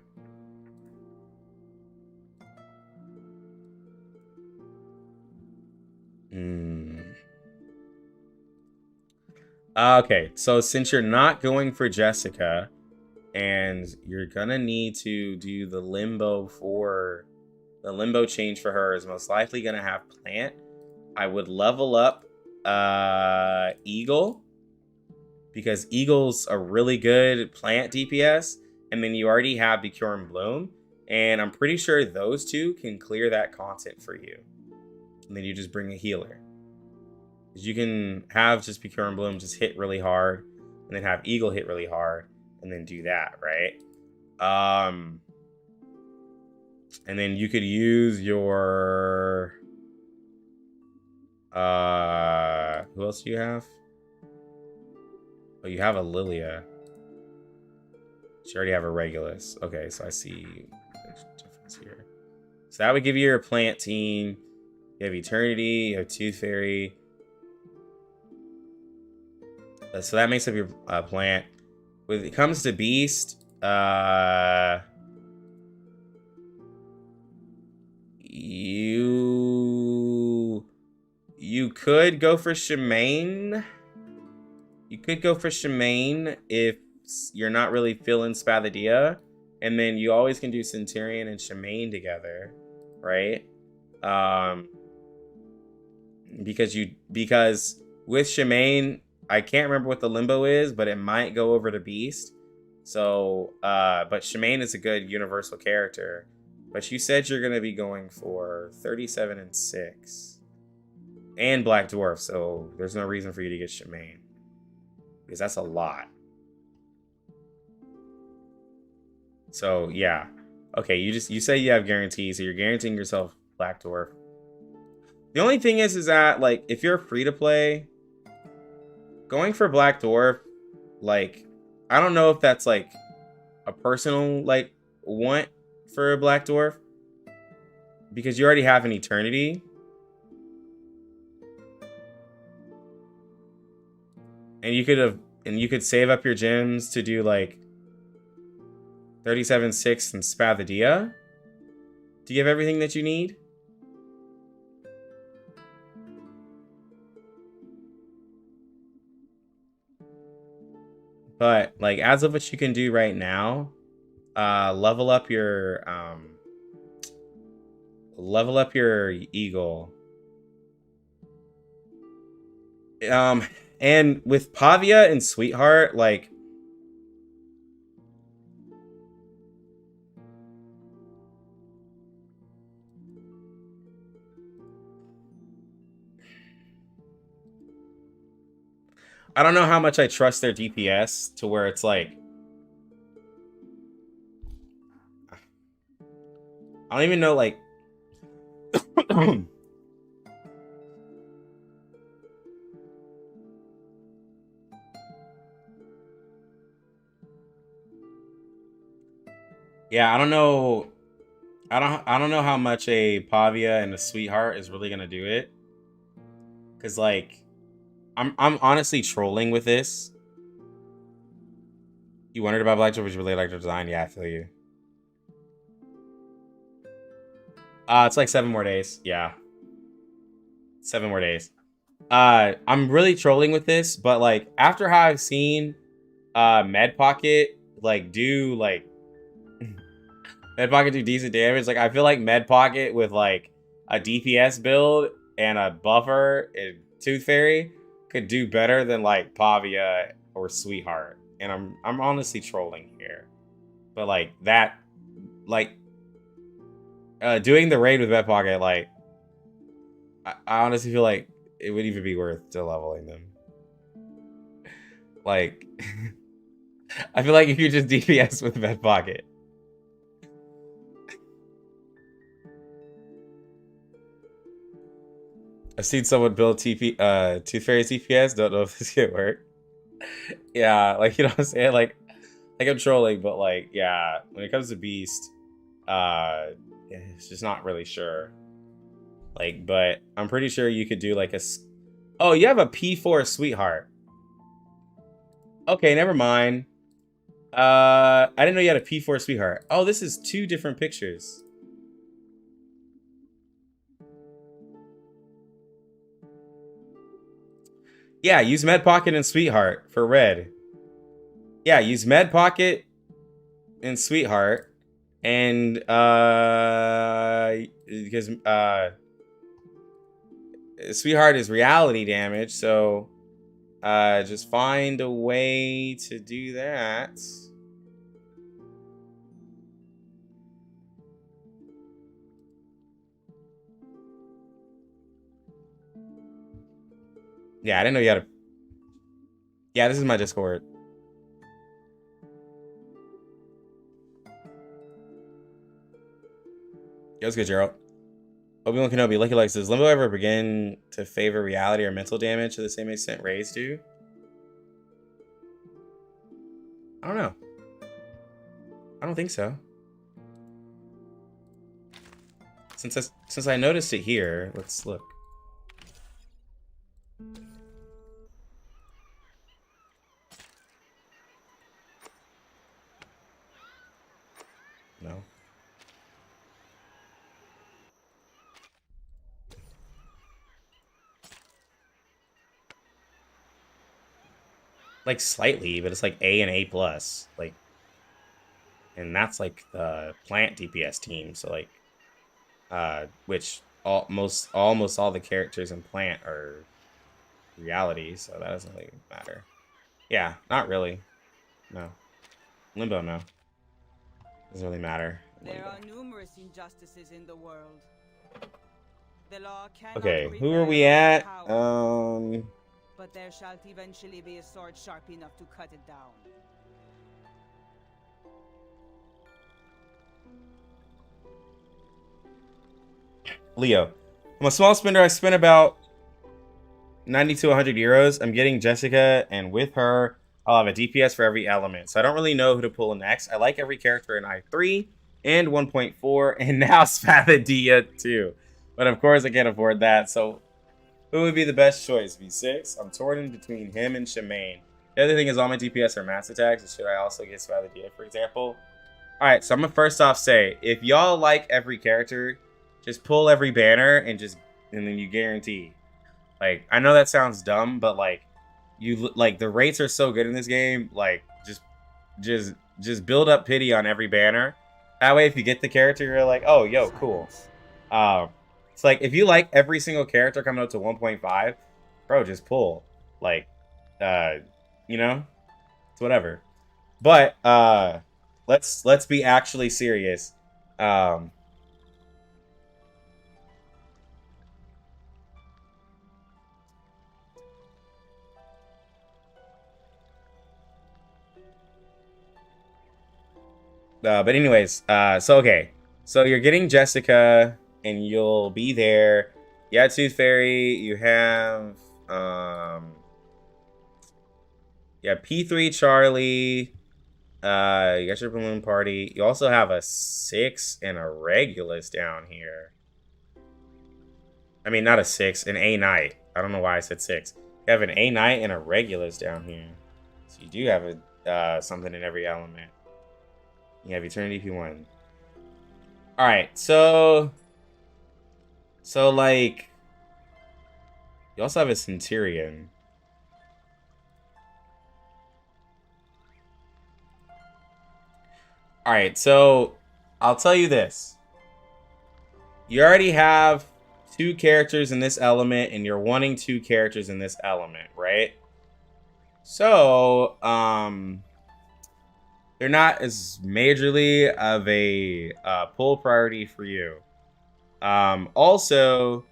Okay, so since you're not going for Jessica, and you're gonna need to do the Limbo change for her is most likely gonna have Plant. I would level up Eagle, because Eagle's a really good Plant DPS, and then you already have Bjorn Bloom, and I'm pretty sure those two can clear that content for you. And then you just bring a healer. You can have just Bjorn Bloom just hit really hard, and then have Eagle hit really hard, and then do that, right? And then you could use your who else do you have? Oh, you have a Lilia. You already have a Regulus. Okay, so I see there's a difference here. So that would give you your Plant team. You have Eternity, you have Tooth Fairy. So that makes up your Plant. When it comes to Beast, you could go for Shemaine. You could go for Shemaine if you're not really feeling Spathodea. And then you always can do Centurion and Shemaine together, right? Because with Shemaine, I can't remember what the Limbo is, but it might go over to Beast. So, but Shemaine is a good universal character. But you said you're going to be going for 37 and 6. And Black Dwarf, so there's no reason for you to get Shemaine. Because that's a lot. So, yeah. Okay, you say you have guarantees, so you're guaranteeing yourself Black Dwarf. The only thing is that, like, if you're free to play, going for Black Dwarf, like, I don't know if that's like a personal like want for a Black Dwarf, because you already have an eternity. And you could save up your gems to do like 37-6 and Spathodea to give everything that you need. But like as of what you can do right now, level up your eagle. And with Pavia and Sweetheart, like I don't know how much I trust their DPS to where it's like I don't even know like yeah, I don't know. I don't know how much a Pavia and a Sweetheart is really gonna do it. Cause like I'm honestly trolling with this. You wondered about Black Dwarf, but you really liked their design. Yeah, I feel you. It's like 7 more days. Yeah. 7 more days. I'm really trolling with this, but like after how I've seen Med Pocket like do like Med Pocket do decent damage, like I feel like Med Pocket with like a DPS build and a buffer and Tooth Fairy could do better than like Pavia or Sweetheart. And I'm honestly trolling here. But like that like doing the raid with Med Pocket, like I honestly feel like it would even be worth to leveling them. Like I feel like if you just DPS with Med Pocket. I've seen someone build Tooth Fairy DPS. Don't know if this could work. Yeah, like you know what I'm saying? Like I'm trolling, but like yeah, when it comes to Beast, it's just not really sure. Like, but I'm pretty sure you could do like a. Oh, you have a P4 Sweetheart. Okay, never mind. I didn't know you had a P4 Sweetheart. Oh, this is 2 different pictures. Yeah, use Med Pocket and Sweetheart for red. Yeah, use Med Pocket and Sweetheart. And because Sweetheart is reality damage, so just find a way to do that. Yeah, I didn't know you had a... Yeah, this is my Discord. Yo, what's good, Gerald? Obi-Wan Kenobi, Lucky Lex, does Limbo ever begin to favor reality or mental damage to the same extent Rays do? I don't know. I don't think so. Since I noticed it here, let's look. No. Like slightly, but it's like A and A plus, like, and that's like the plant DPS team. So like, which almost all the characters in plant are reality, so that doesn't really matter. Yeah, not really. No, Limbo, no, doesn't really matter. There are numerous injustices in the world. The law cannot Okay, who prevail are we over at? power. But there shall eventually be a sword sharp enough to cut it down. Leo. I'm a small spender. I spent about 90 to 100 euros. I'm getting Jessica, and with her, I'll have a DPS for every element. So I don't really know who to pull next. I like every character in I3 and 1.4 and now Spathodea too. But of course I can't afford that. So who would be the best choice? V6? I'm torn in between him and Shemaine. The other thing is all my DPS are mass attacks. So should I also get Spathodea, for example? Alright, so I'm gonna first off say, if y'all like every character, just pull every banner and then you guarantee. Like, I know that sounds dumb, but like the rates are so good in this game, like just build up pity on every banner. That way if you get the character, you're like, oh yo, cool. It's like if you like every single character coming up to 1.5, bro, just pull. Like, you know? It's whatever. But let's be actually serious. But anyways, so okay. So you're getting Jessica, and you'll be there. You have Tooth Fairy, you have P3 Charlie, you got your Balloon Party. You also have a 6 and a Regulus down here. I mean, not a 6, an A Knight. I don't know why I said 6. You have an A Knight and a Regulus down here. So you do have a something in every element. You have Eternity P1. Alright, so like, you also have a Centurion. Alright, so I'll tell you this. You already have 2 characters in this element, and you're wanting 2 characters in this element, right? So, they're not as majorly of a pull priority for you. Also,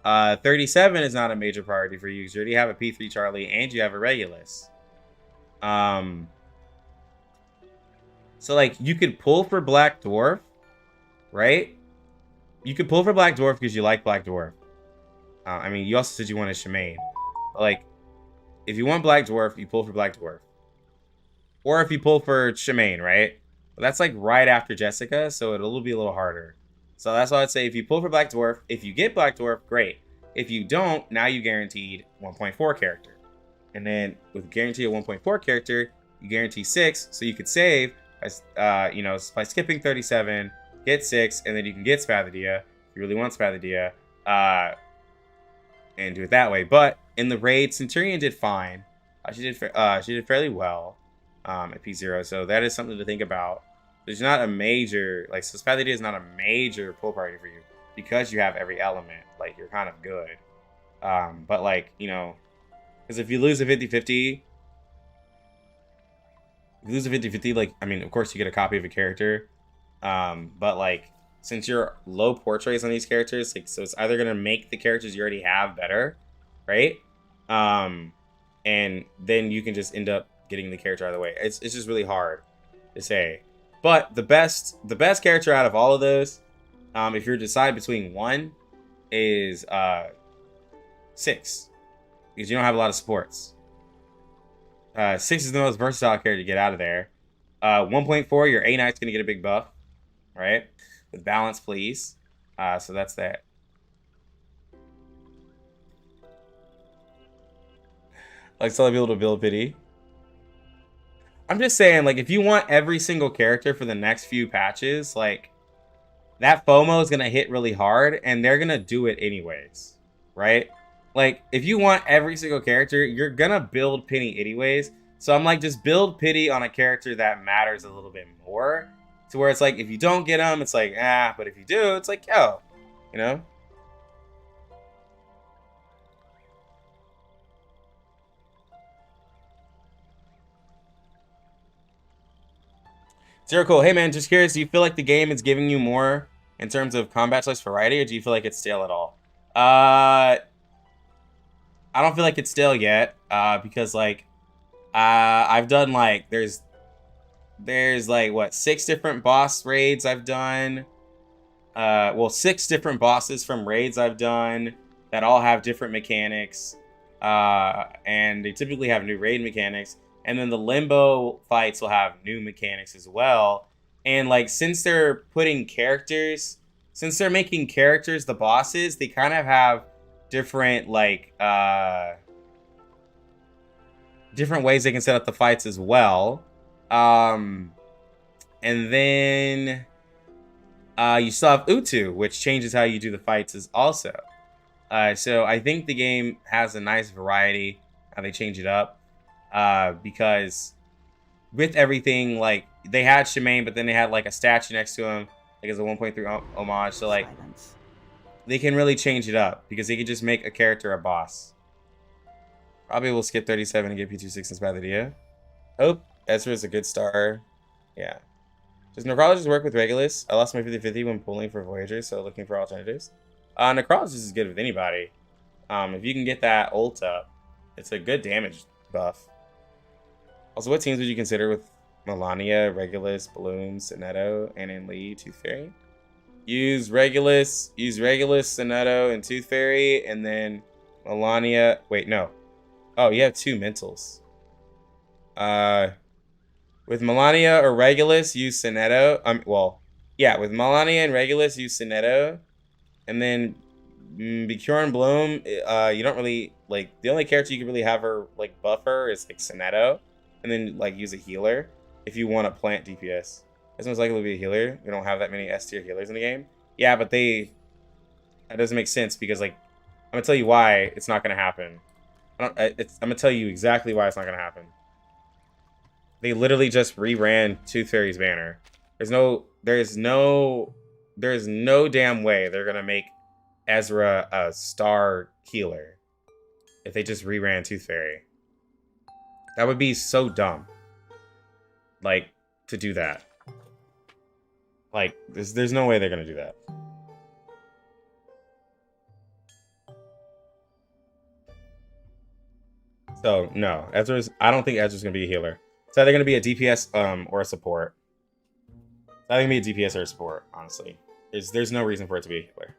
37 is not a major priority for you because you already have a P3 Charlie and you have a Regulus. So, like, you could pull for Black Dwarf, right? You could pull for Black Dwarf because you like Black Dwarf. I mean, you also said you wanted Shemaine. But, like, if you want Black Dwarf, you pull for Black Dwarf. Or if you pull for Shemaine, right? But that's like right after Jessica, so it'll be a little harder. So that's why I'd say if you pull for Black Dwarf, if you get Black Dwarf, great. If you don't, now you guaranteed 1.4 character. And then with guarantee of 1.4 character, you guarantee 6, so you could save, you know, by skipping 37, get 6, and then you can get Spathodea, if you really want Spathodea, and do it that way. But in the raid, Centurion did fine. She did fairly well. At P0, so that is something to think about. There's not a major, like, so Spathodea is not a major pull priority for you because you have every element. Like, you're kind of good. But, like, you know, because if you lose a 50-50, like, I mean, of course you get a copy of a character. But, like, since you're low portraits on these characters, like, so it's either going to make the characters you already have better, right? And then you can just end up getting the character out of the way. It's just really hard to say. But the best character out of all of those, if you're deciding between one, is 6. Because you don't have a lot of supports. 6 is the most versatile character to get out of there. 1.4, your A Knight's gonna get a big buff. Right? With balance, please. So that's that. Like telling people to build pity. I'm just saying, like, if you want every single character for the next few patches, like, that FOMO is going to hit really hard, and they're going to do it anyways, right? Like, if you want every single character, you're going to build pity anyways. So I'm like, just build pity on a character that matters a little bit more. To where it's like, if you don't get them, it's like, but if you do, it's like, yo, you know? Zero Cool, hey man, just curious, do you feel like the game is giving you more in terms of combat choice variety, or do you feel like it's stale at all? I don't feel like it's stale yet, because like, I've done like, there's like, what, 6 different boss raids I've done. Well, 6 different bosses from raids I've done that all have different mechanics, and they typically have new raid mechanics. And then the Limbo fights will have new mechanics as well. And like since they're making characters the bosses, they kind of have different like different ways they can set up the fights as well. And then you still have Utu, which changes how you do the fights as also. So I think the game has a nice variety how they change it up. Because with everything, like they had Shemaine, but then they had like a statue next to him, like as a 1.3 homage. So like they can really change it up because they can just make a character a boss. Probably will skip 37 and get P26 in Spathodea. Hope Ezra is a good star. Yeah. Does Necrologist work with Regulus? I lost my 50-50 when pulling for Voyager, so looking for alternatives. Necrologist is good with anybody. If you can get that ult up, it's a good damage buff. Also, what teams would you consider with Melania, Regulus, Balloon, Sonetto, and in Lee, Tooth Fairy? Use Regulus, Sonetto, and Tooth Fairy, and then Melania. Wait, no. Oh, you have 2 mentals. With Melania or Regulus, use Sonetto. With Melania and Regulus, use Sonetto. And then Bicure and Bloom, you don't really, like, the only character you can really have her, like, buffer is, like, Sonetto. And then, like, use a healer if you want to plant DPS. It's most likely to be a healer. We don't have that many S tier healers in the game. Yeah, but that doesn't make sense because, like, I'm going to tell you why it's not going to happen. I'm going to tell you exactly why it's not going to happen. They literally just reran Tooth Fairy's banner. There's no damn way they're going to make Ezra a star healer if they just reran Tooth Fairy. That would be so dumb. Like, to do that. Like, there's no way they're going to do that. So, no. I don't think Ezra's going to be a healer. It's either going to be a DPS or a support. It's either going to be a DPS or a support, honestly. There's no reason for it to be a healer.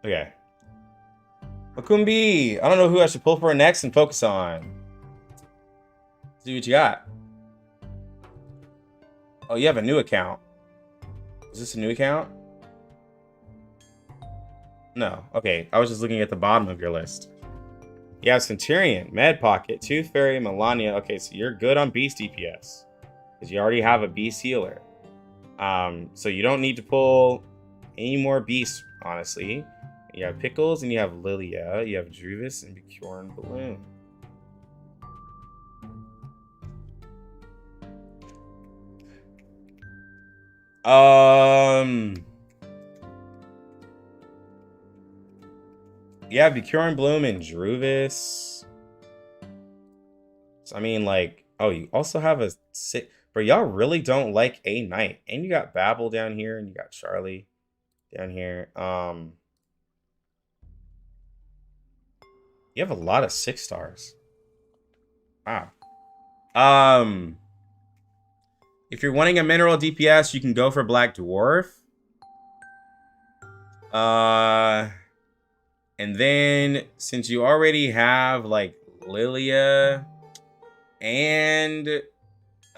Okay. Makumbi! I don't know who I should pull for next and focus on. See what you got. Oh, you have a new account. Is this a new account? No. Okay. I was just looking at the bottom of your list. You have Centurion, Med Pocket, Tooth Fairy, Melania. Okay, so you're good on Beast DPS. Because you already have a Beast healer. So you don't need to pull any more Beasts, honestly. You have Pickles and you have Lilia. You have Druvis and Bicure and Balloon. Yeah, Bicure and Bloom and Druvis. So, I mean, like, oh, you also have a sick. But y'all really don't like a Knight. And you got Babel down here and you got Charlie down here. You have a lot of 6 stars. Wow. If you're wanting a mineral DPS, you can go for Black Dwarf. And then since you already have like Lilia and you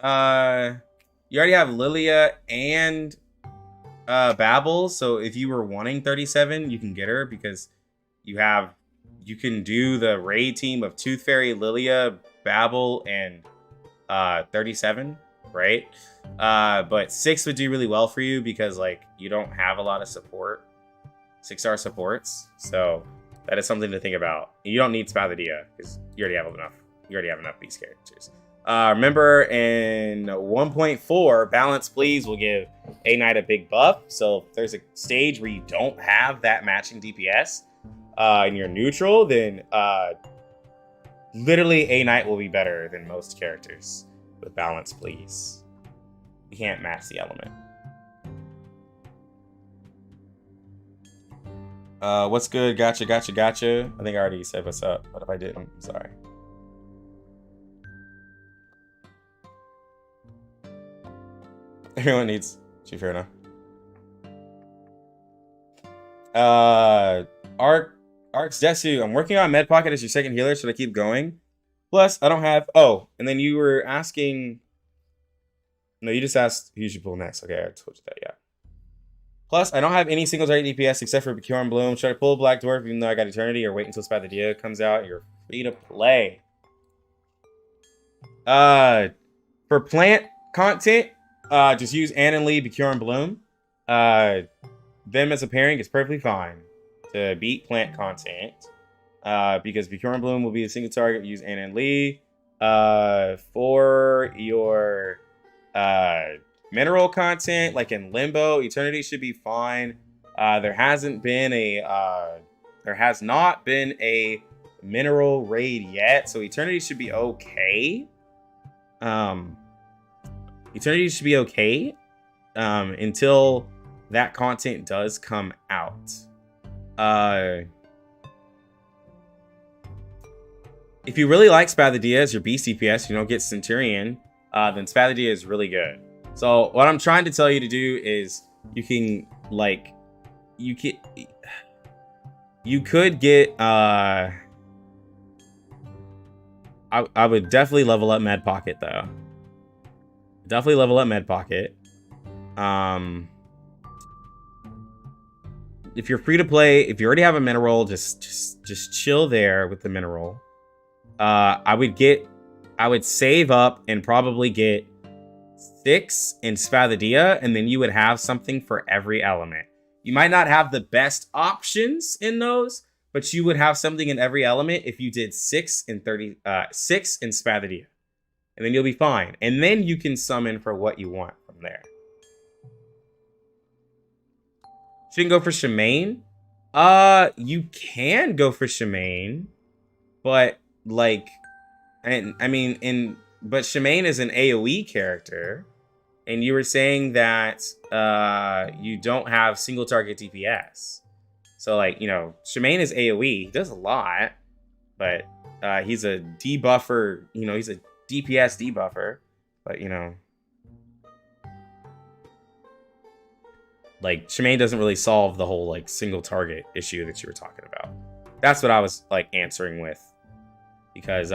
already have Lilia and Babel, so if you were wanting 37, you can get her because you can do the raid team of Tooth Fairy, Lilia, Babel, and 37, right? But 6 would do really well for you because like you don't have a lot of support. 6-star supports, so that is something to think about. You don't need Spathodea because you already have enough. You already have enough Beast characters. Remember in 1.4, Balance Please will give a Knight a big buff. So if there's a stage where you don't have that matching DPS and you're neutral, then literally a Knight will be better than most characters with Balance Please. You can't match the element. What's good? Gotcha. I think I already said what's up, but if I didn't, I'm sorry. Everyone needs Chief Hero now. Arx Desu, I'm working on Med Pocket as your second healer. Should I keep going? Plus, I don't have... Oh, and then you were asking... No, you just asked who you should pull next. Okay, I told you that, yeah. Plus, I don't have any single target DPS except for Bjorn Bloom. Should I pull Black Dwarf even though I got Eternity, or wait until Spathodea comes out? You're free to play. For plant content, just use Ann and Lee, Bjorn Bloom. Them as a pairing is perfectly fine to beat plant content. Because Bjorn Bloom will be a single target. Use Ann and Lee. For your mineral content, like in Limbo, Eternity should be fine. There has not been a mineral raid yet, so Eternity should be okay. Eternity should be okay until that content does come out. If you really like Spathodea as your beast DPS, you don't get Centurion, then Spathodea is really good. So what I'm trying to tell you to do is you could get I would definitely level up Med Pocket though. Definitely level up Med Pocket. If you're free to play, if you already have a mineral, just chill there with the mineral. I would save up and probably get 6 in Spathodea, and then you would have something for every element. You might not have the best options in those, but you would have something in every element if you did 6 in Spathodea. And then you'll be fine. And then you can summon for what you want from there. Shouldn't go for Shemaine. You can go for Shemaine, but like, but Shemaine is an AoE character, and you were saying that you don't have single target DPS. So like, you know, Shemaine is AoE. He does a lot, but he's a debuffer. You know, he's a DPS debuffer, but you know, like Shemaine doesn't really solve the whole like single target issue that you were talking about. That's what I was like answering with, because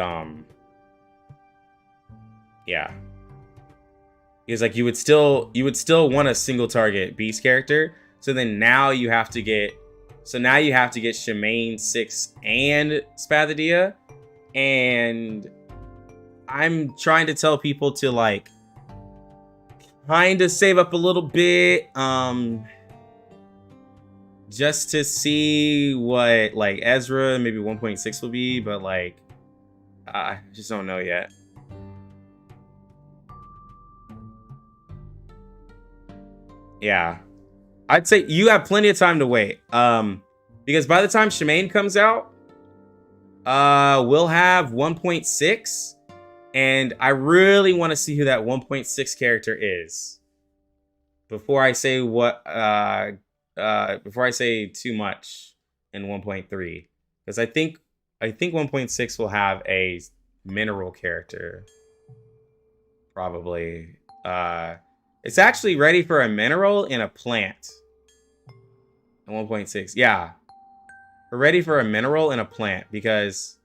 yeah, because like you would still want a single target beast character. So then now you have to get Shemaine 6 and Spathodea, and I'm trying to tell people to like kind of save up a little bit, just to see what like Ezra maybe 1.6 will be, but like I just don't know yet. Yeah, I'd say you have plenty of time to wait, because by the time Shemaine comes out, we'll have 1.6. And I really want to see who that 1.6 character is before I say before I say too much in 1.3, because I think 1.6 will have a mineral character probably. It's actually ready for a mineral and a plant in 1.6. Yeah, we're ready for a mineral and a plant because,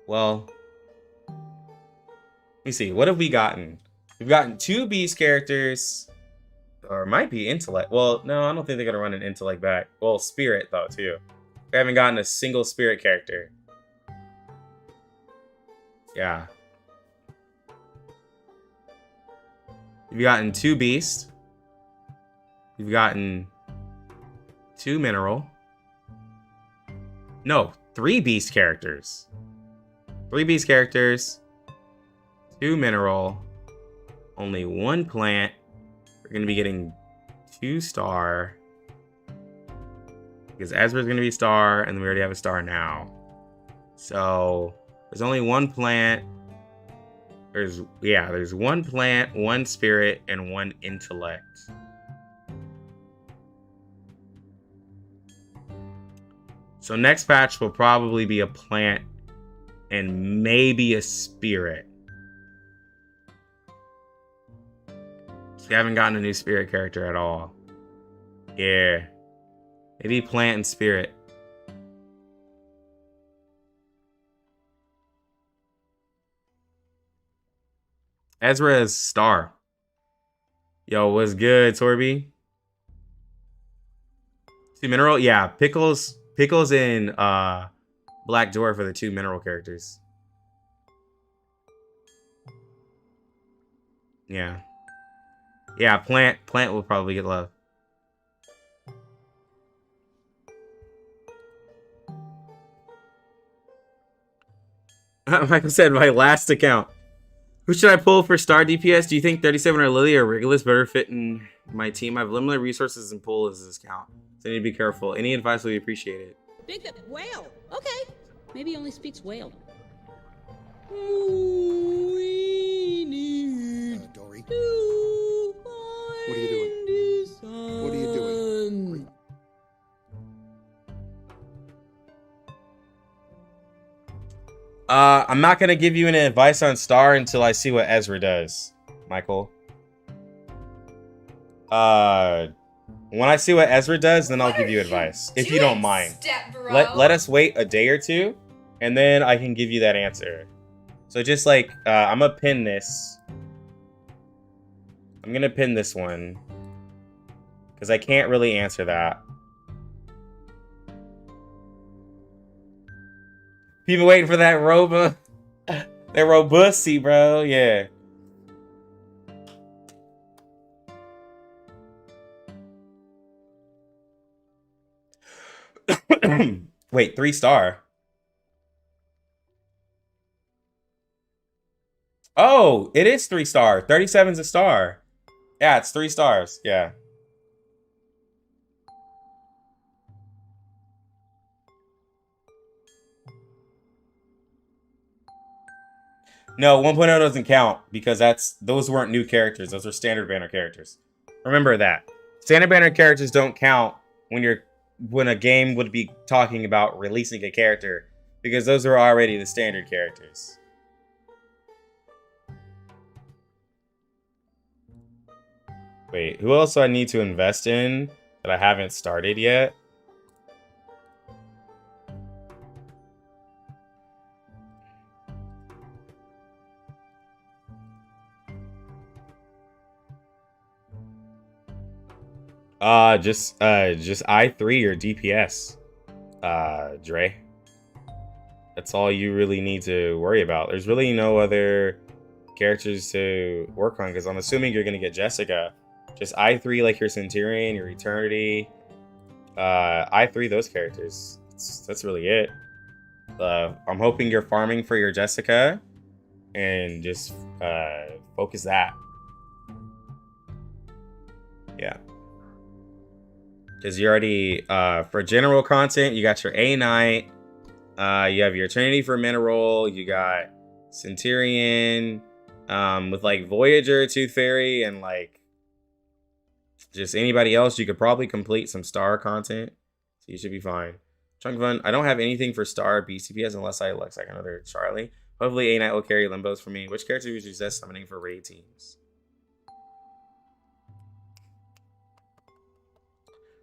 well, let me see. What have we gotten? We've gotten 2 beast characters. Or it might be intellect. Well, no, I don't think they're going to run an intellect back. Well, spirit, though, too. We haven't gotten a single spirit character. Yeah. We've gotten 2 beast. We've gotten 2 mineral. No, 3 beast characters. 3 beast characters, 2 mineral, only 1 plant. We're going to be getting 2 star, because Ezra's going to be star, and we already have a star now. So there's only 1 plant. There's 1 plant, 1 spirit, and 1 intellect. So next patch will probably be a plant and maybe a spirit. So we haven't gotten a new spirit character at all. Yeah. Maybe plant and spirit. Ezra is star. Yo, what's good, Torby? Two mineral? Yeah, Pickles and Black Dwarf are the two mineral characters. Yeah. Yeah, Plant will probably get love. Michael said, my last account. Who should I pull for star DPS? Do you think 37 or Lily or Regulus better fit in my team? I have limited resources and pull as this count, so I need to be careful. Any advice will be appreciated. Big whale. Okay. Maybe he only speaks whale. Dory. What are you doing? What are you doing? I'm not gonna give you any advice on star until I see what Ezra does, Michael. When I see what Ezra does, then I'll give you advice, if you don't mind. Let us wait a day or two, and then I can give you that answer. So just like, I'm gonna pin this. I'm gonna pin this one, because I can't really answer that. People waiting for that that robusty, bro. Yeah. Wait, 3 star. Oh, it is 3 star. 37's a star. Yeah, it's 3 stars. Yeah. No, 1.0 doesn't count because those weren't new characters. Those are standard banner characters. Remember that. Standard banner characters don't count when a game would be talking about releasing a character because those are already the standard characters. Wait, who else do I need to invest in that I haven't started yet? Just I3 or DPS, Dre. That's all you really need to worry about. There's really no other characters to work on because I'm assuming you're gonna get Jessica. Just I3 like your Centurion, your Eternity. I3 those characters. That's really it. I'm hoping you're farming for your Jessica and just focus that. Yeah. Because you already, for general content, you got your A Knight, you have your Eternity for Mineral, you got Centurion, with like Voyager, Tooth Fairy, and like just anybody else, you could probably complete some star content. So you should be fine. Chunk Fun, I don't have anything for star BCPS unless I looks like another Charlie. Hopefully A Knight will carry Limbos for me. Which character would you suggest summoning for raid teams?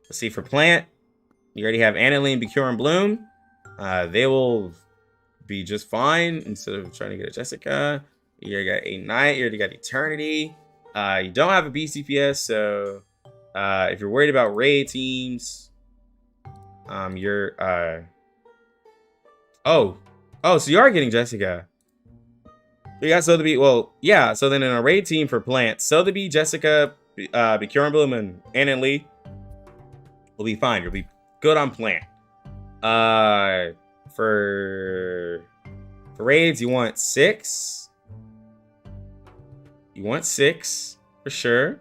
Let's see, for Plant, you already have Aniline, Becure, and Bloom. They will be just fine instead of trying to get a Jessica. You already got A Knight, you already got Eternity. You don't have a BCPS, so if you're worried about raid teams, you're so you are getting Jessica. You got Sotheby. Well, yeah, so then in a raid team for Plant, Sotheby, Jessica, Becure, and Bloom, and Aniline will be fine. You'll be good on Plant. For raids, you want 6. You want 6 for sure.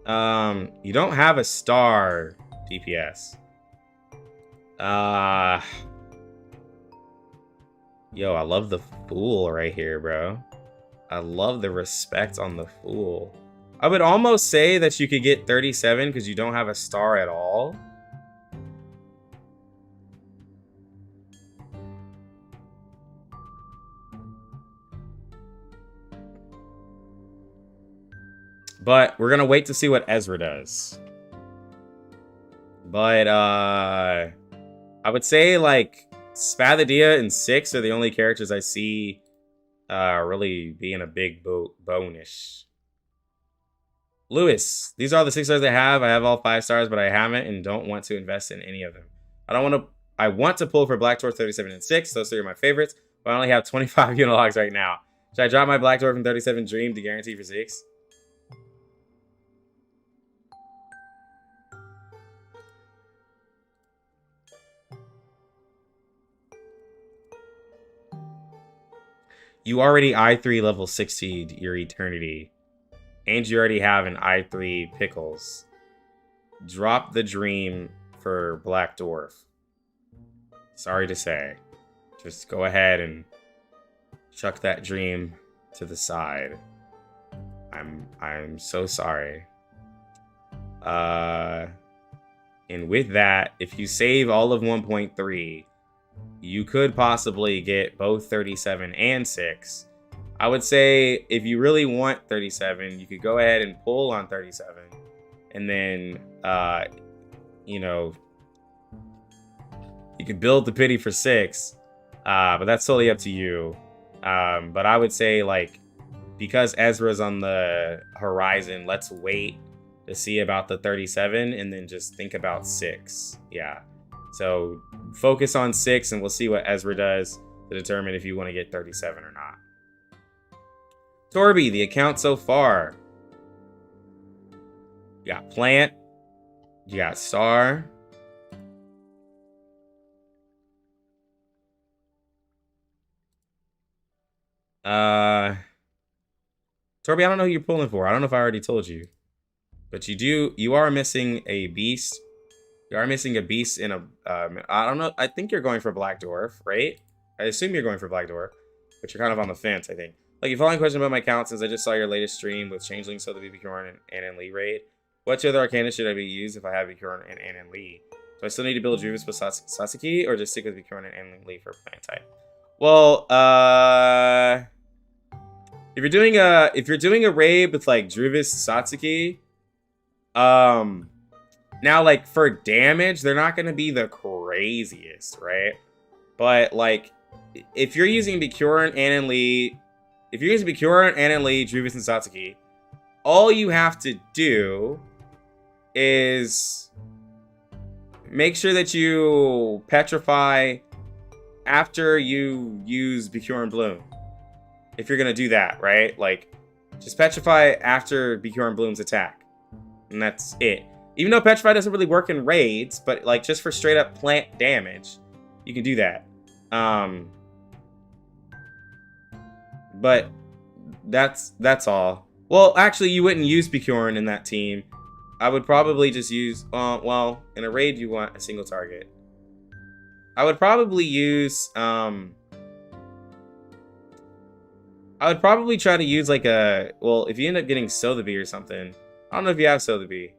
You don't have a star DPS. Yo, I love the Fool right here, bro. I love the respect on the Fool. I would almost say that you could get 37 because you don't have a star at all. But we're going to wait to see what Ezra does. But I would say like Spathodea and 6 are the only characters I see really being a big bonish. Lewis, these are the 6 stars I have. I have all 5 stars, but I haven't and don't want to invest in any of them. I want to pull for Black Dwarf 37 and 6. Those 3 are my favorites, but I only have 25 unilogs right now. Should I drop my Black Dwarf and 37 Dream to guarantee for 6? You already I3 level 60 your Eternity. And you already have an I3 Pickles. Drop the Dream for Black Dwarf. Sorry to say. Just go ahead and chuck that Dream to the side. I'm so sorry. And with that, if you save all of 1.3, you could possibly get both 37 and 6. I would say if you really want 37, you could go ahead and pull on 37. And then, you know, you could build the pity for 6. But that's totally up to you. But I would say, like, because Ezra's on the horizon, let's wait to see about the 37 and then just think about 6. Yeah. So focus on 6 and we'll see what Ezra does to determine if you want to get 37 or not. Torby, the account so far. You got Plant. You got Star. Torby, I don't know who you're pulling for. I don't know if I already told you. But you are missing a beast. You are missing a beast in a, I don't know. I think you're going for Black Dwarf, right? I assume you're going for Black Dwarf, but you're kind of on the fence, I think. Like, your following question about my account, since I just saw your latest stream with Changeling, so the BB Kjorn and Lee raid. What two other Arcana should I be used if I have Bjorn and Lee? Do I still need to build Juvis with Sasuke, or just stick with Bjorn and Lee for plant type? Well, if you're doing a raid with like Druvis Satsuki, now like for damage, they're not gonna be the craziest, right? But like if you're using Bjorn and Lee, if you're using Bjorn and Lee, Druvis and Satsuki, all you have to do is make sure that you petrify after you use Bjorn Bloom. If you're gonna do that, right? Like, just petrify after Bjorn Bloom's attack. And that's it. Even though petrify doesn't really work in raids, but like just for straight up plant damage, you can do that. But that's all. Well, actually, you wouldn't use Bjorn in that team. I would probably just use, well, in a raid, you want a single target. I would probably use, I would probably try to use like a, well, if you end up getting Sotheby or something, I don't know if you have Sotheby.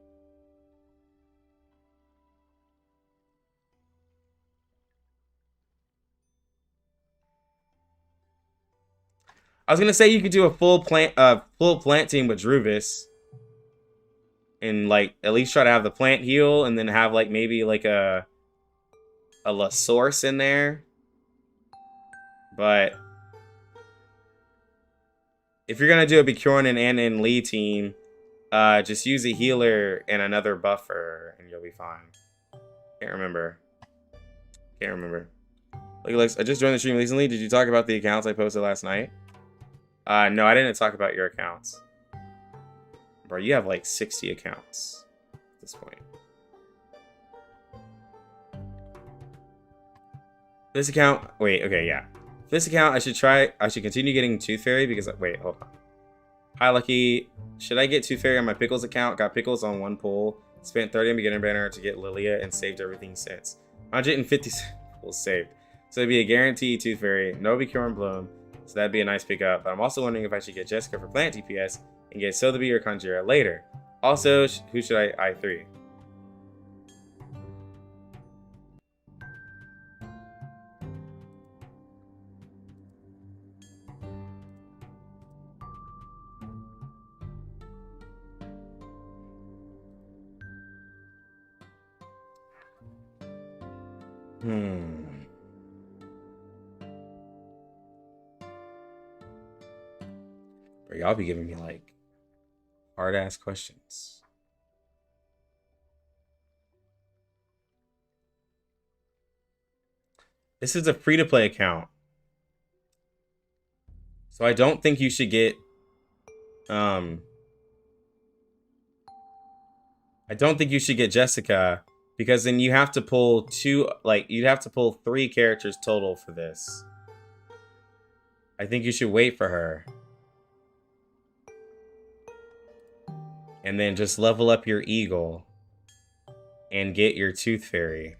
I was gonna say you could do a full plant team with Druvis. And like at least try to have the plant heal and then have like maybe like a La Source in there. But if you're gonna do a Bjorn and Lee team, just use a healer and another buffer and you'll be fine. Can't remember. Look, Alex, I just joined the stream recently. Did you talk about the accounts I posted last night? No, I didn't talk about your accounts. Bro, you have like 60 accounts at this point. This account, wait, okay, yeah. This account, I should continue getting Tooth Fairy because, wait, hold on. Hi, Lucky. Should I get Tooth Fairy on my Pickles account? Got Pickles on one pull. Spent 30 on beginner banner to get Lilia and saved everything since. 150 Pickles saved. So it'd be a guaranteed Tooth Fairy. No Bjorn Bloom. So that'd be a nice pickup. But I'm also wondering if I should get Jessica for plant DPS and get Sotheby or Conjura later. Also, who should I I3? Or y'all be giving me like hard ass questions. This is a free to play account. So I don't think you should get I don't think you should get Jessica, because then you have to pull you'd have to pull 3 characters total for this. I think you should wait for her. And then just level up your eagle and get your tooth fairy.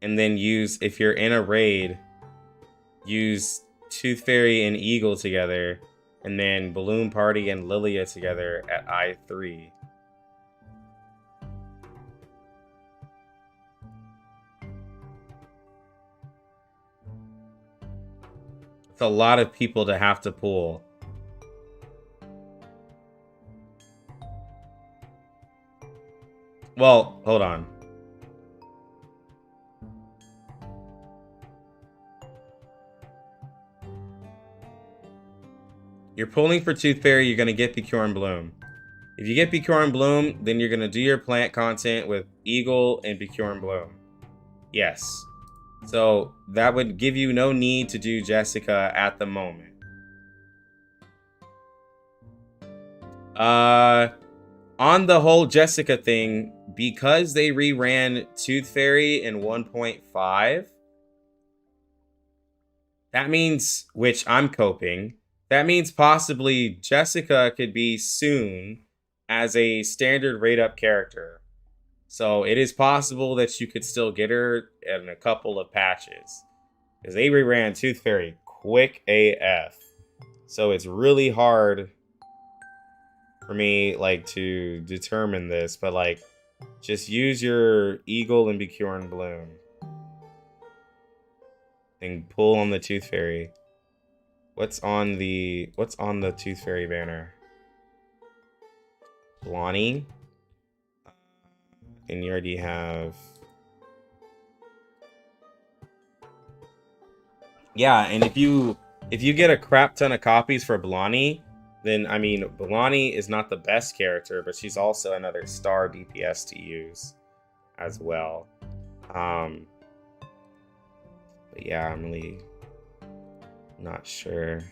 And then use, if you're in a raid, use tooth fairy and eagle together, and then balloon party and Lilia together at I3. It's a lot of people to have to pull. Well, hold on. You're pulling for Tooth Fairy, you're going to get Picure and Bloom. If you get Picure and Bloom, then you're going to do your plant content with Eagle and Picure and Bloom. Yes. So that would give you no need to do Jessica at the moment. On the whole Jessica thing, because they reran Tooth Fairy in 1.5, that means, which I'm coping, that means possibly Jessica could be soon as a standard rate up character. So it is possible that you could still get her in a couple of patches, because they reran Tooth Fairy quick AF. So it's really hard for me like to determine this, but like just use your Eagle and Picure and Bloom and pull on the Tooth Fairy. What's on the Tooth Fairy banner? Blondie. And you already have... Yeah, and if you get a crap ton of copies for Blondie, then, I mean, Blondie is not the best character, but she's also another star DPS to use as well. But yeah, I'm really not sure.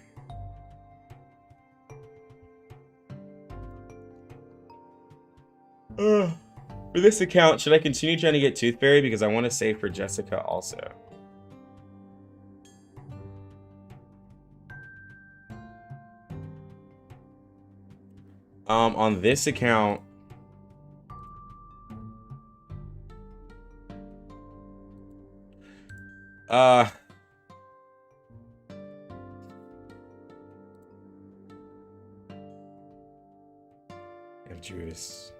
For this account, should I continue trying to get Tooth Fairy? Because I want to save for Jessica also. On this account, of Judas.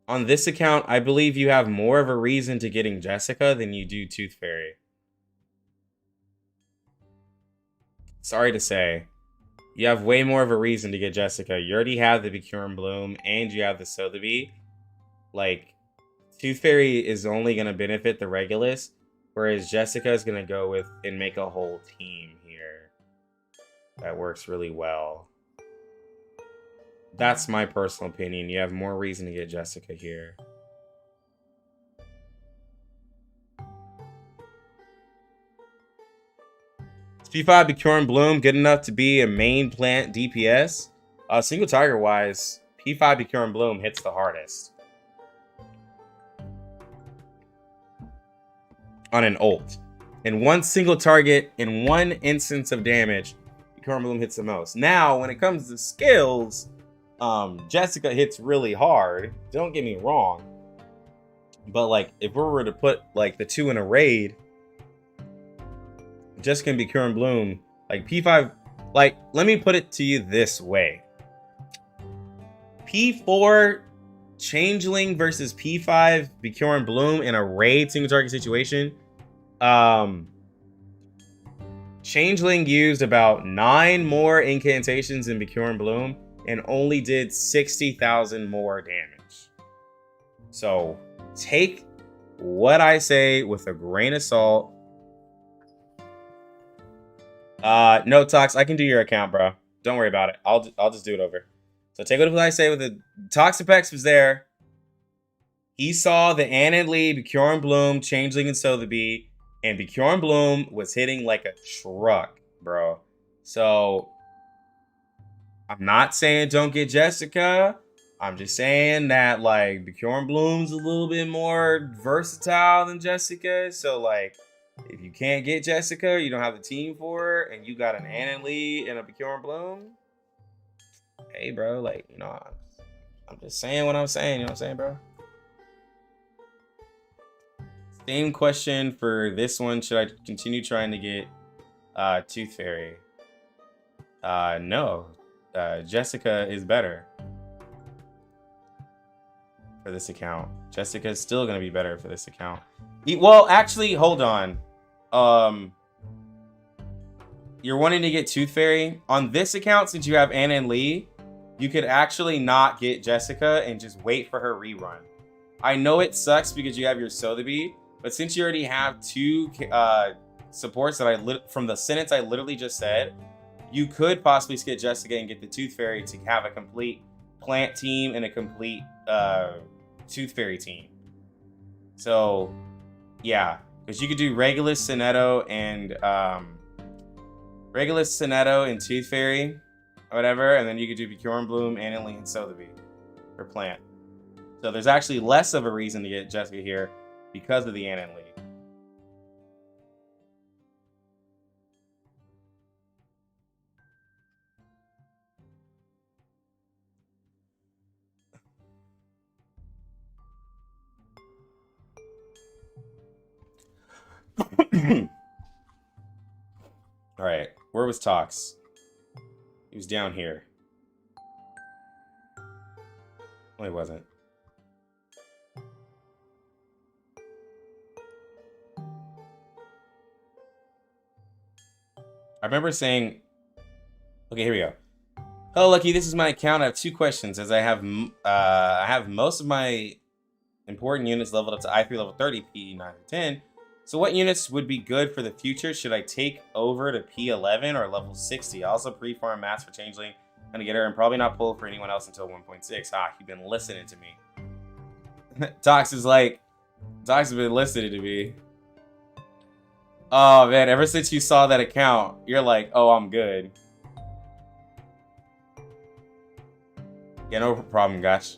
On this account, I believe you have more of a reason to getting Jessica than you do Tooth Fairy. Sorry to say. You have way more of a reason to get Jessica. You already have the Picure and Bloom, and you have the Sotheby. Like, Tooth Fairy is only going to benefit the Regulus, whereas Jessica is going to go with and make a whole team here. That works really well. That's my personal opinion. You have more reason to get Jessica here. P5 Picure and Bloom good enough to be a main plant DPS? Single target wise, P5 Picure and Bloom hits the hardest on an ult. In one single target, in one instance of damage, Picure and Bloom hits the most. Now, when it comes to skills, Jessica hits really hard. Don't get me wrong. But like, if we were to put like the two in a raid, Jessica and Picure and Bloom, like P5, like, let me put it to you this way. P4 Changeling versus P5 Picure and Bloom in a raid single target situation. Changeling used about 9 more incantations than Picure and Bloom, and only did 60,000 more damage. So take what I say with a grain of salt. No, Tox, I can do your account, bro. Don't worry about it. I'll just do it over. So take what I say with the Toxapex was there. He saw the Anna Lee, Bjorn Bloom, Changeling, and Sotheby, and Bjorn Bloom was hitting like a truck, bro. So I'm not saying don't get Jessica. I'm just saying that like Bjorn Bloom's a little bit more versatile than Jessica. So like if you can't get Jessica, you don't have the team for her, and you got an Anna Lee and a Bjorn Bloom. Hey, bro, like, you know, I'm just saying what I'm saying. You know what I'm saying, bro? Same question for this one. Should I continue trying to get Tooth Fairy? No. Jessica is better for this account. Jessica is still going to be better for this account. Well, actually, hold on. You're wanting to get Tooth Fairy? On this account, since you have Anna and Lee, you could actually not get Jessica and just wait for her rerun. I know it sucks because you have your Sotheby, but since you already have two supports that from the sentence I literally just said, you could possibly skip Jessica and get the Tooth Fairy to have a complete plant team and a complete Tooth Fairy team. So, yeah, because you could do Regulus, Sonetto, and Tooth Fairy, or whatever, and then you could do Bjorn Bloom, Anna Lee, and Sotheby for plant. So there's actually less of a reason to get Jessica here because of the Anna Lee. All right, where was Tox? He was down here. Well, he wasn't. I remember saying, okay, here we go. Hello, Lucky. This is my account. I have 2 questions. As I have most of my important units leveled up to I3 level 30, P9 to 10. So what units would be good for the future? Should I take over to P11 or level 60? I also pre-farm Mats for Changeling. I'm gonna get her and probably not pull for anyone else until 1.6. Ah, you've been listening to me. Tox has been listening to me. Oh man, ever since you saw that account, you're like, oh, I'm good. Yeah, no problem, gosh.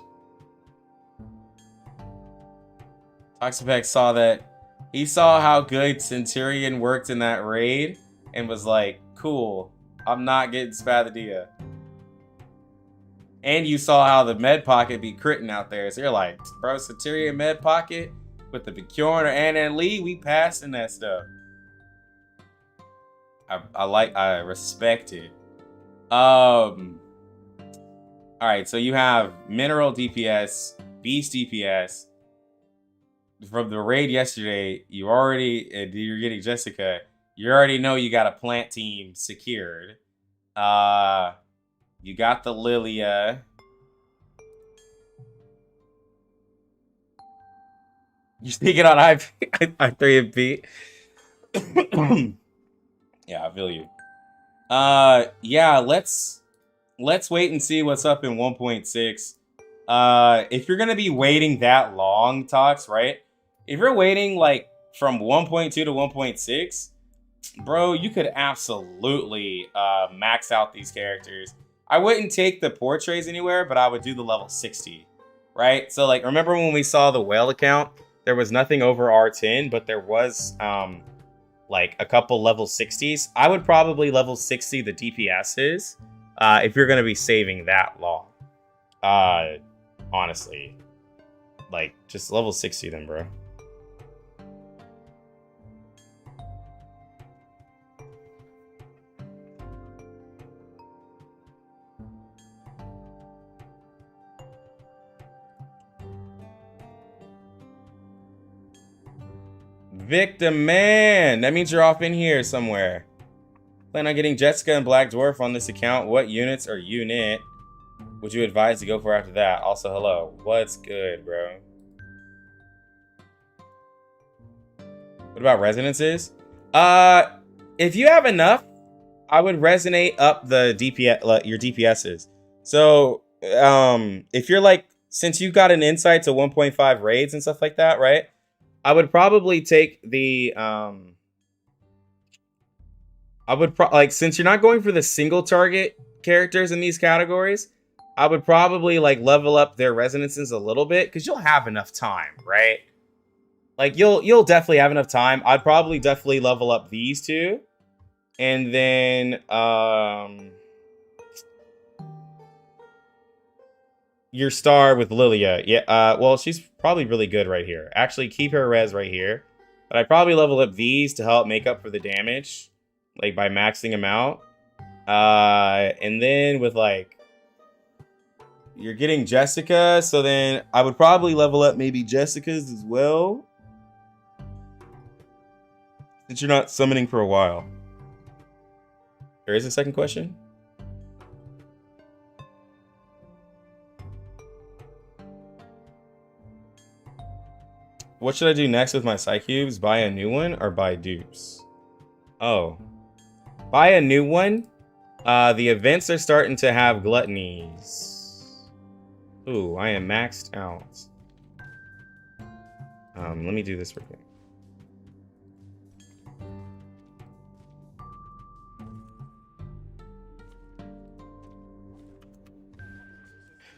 Toxapex saw that. He saw how good Centurion worked in that raid and was like, cool, I'm not getting Spathodea. And you saw how the med pocket be critting out there. So you're like, bro, Centurion med pocket with the Bjorn or Anna and Lee, we passing that stuff. I respect it. All right, so you have Mineral DPS, Beast DPS. From the raid yesterday, you're getting Jessica. You already know you got a plant team secured. You got the Lilia. You're speaking on I3 and P. Yeah, I feel you. Yeah, let's wait and see what's up in 1.6. If you're gonna be waiting that long, Tox, right? If you're waiting like from 1.2 to 1.6, bro, you could absolutely max out these characters. I wouldn't take the portraits anywhere, but I would do the level 60, right? So like, remember when we saw the whale account? There was nothing over R10, but there was like a couple level 60s. I would probably level 60 the DPSs if you're gonna be saving that long. Honestly, like just level 60 them, bro. Victim man, that means you're off in here somewhere. Plan on getting Jessica and Black Dwarf on this account. What units or unit would you advise to go for after that? Also, hello. What's good, bro? What about resonances? If you have enough, I would resonate up the DPS, your DPSs. So, if you're like, since you got an insight to 1.5 raids and stuff like that, right? I would probably take the, since you're not going for the single target characters in these categories, I would probably like level up their resonances a little bit because you'll have enough time, right? Like you'll definitely have enough time. I'd probably definitely level up these two. And then your star with Lilia. Yeah, well, she's probably really good right here. Actually, keep her res right here. But I'd probably level up these to help make up for the damage. Like by maxing them out. And then with like you're getting Jessica, so then I would probably level up maybe Jessica's as well. Since you're not summoning for a while. There is a second question? What should I do next with my psychubes? Buy a new one or buy dupes? Oh. Buy a new one. The events are starting to have gluttonies. Ooh, I am maxed out. Let me do this real quick.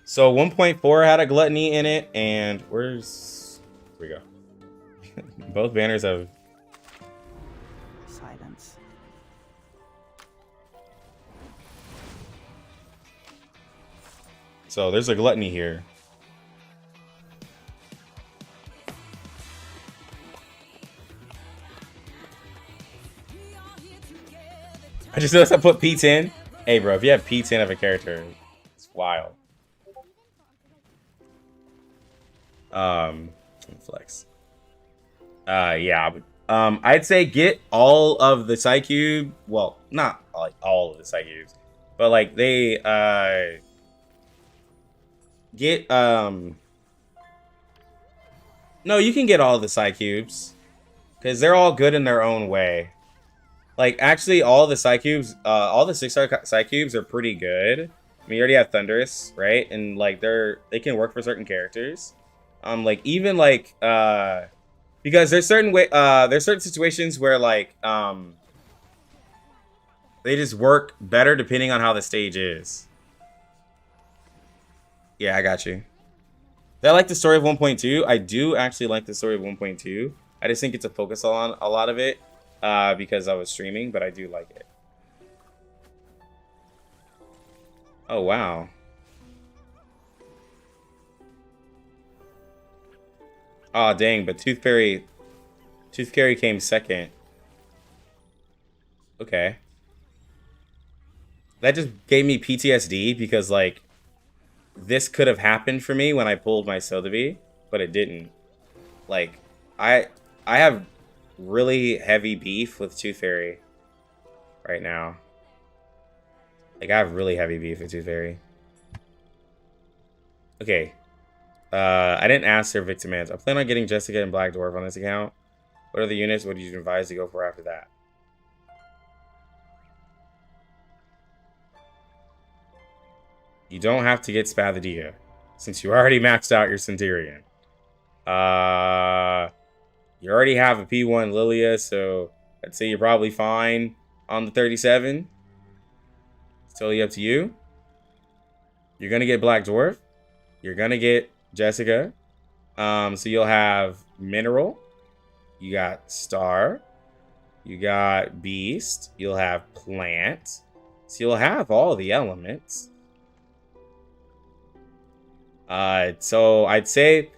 So 1.4 had a gluttony in it, and here we go. Both banners have Silence. So there's a gluttony here. I just noticed I put P10. Hey bro, if you have P10 of a character, it's wild. Flex. Yeah. I'd say get all of the Psychube. Well, not like all of the Psychubes, but like they get no, you can get all the Psychubes because they're all good in their own way. Like actually, all the Psychubes, all the 6-star Psychubes are pretty good. I mean, you already have Thunderous, right? And like they can work for certain characters. Like even like because there's certain situations where like they just work better depending on how the stage is. Yeah, I got you. I like the story of 1.2. I do actually like the story of 1.2. I just think it's a focus on a lot of it because I was streaming, but I do like it. Oh wow. Oh dang, but Tooth Fairy came second. Okay. That just gave me PTSD because like this could have happened for me when I pulled my Sotheby, but it didn't. Like I have really heavy beef with Tooth Fairy right now. Like I have really heavy beef with Tooth Fairy. Okay. I didn't ask their victim ends. I plan on getting Jessica and Black Dwarf on this account. What are the units? What do you advise to go for after that? You don't have to get Spathodea, since you already maxed out your Centurion. You already have a P1 Lilia, so I'd say you're probably fine on the 37. It's totally up to you. You're gonna get Black Dwarf. You're gonna get Jessica. So you'll have Mineral. You got Star. You got Beast. You'll have Plant. So you'll have all the elements. So I'd say,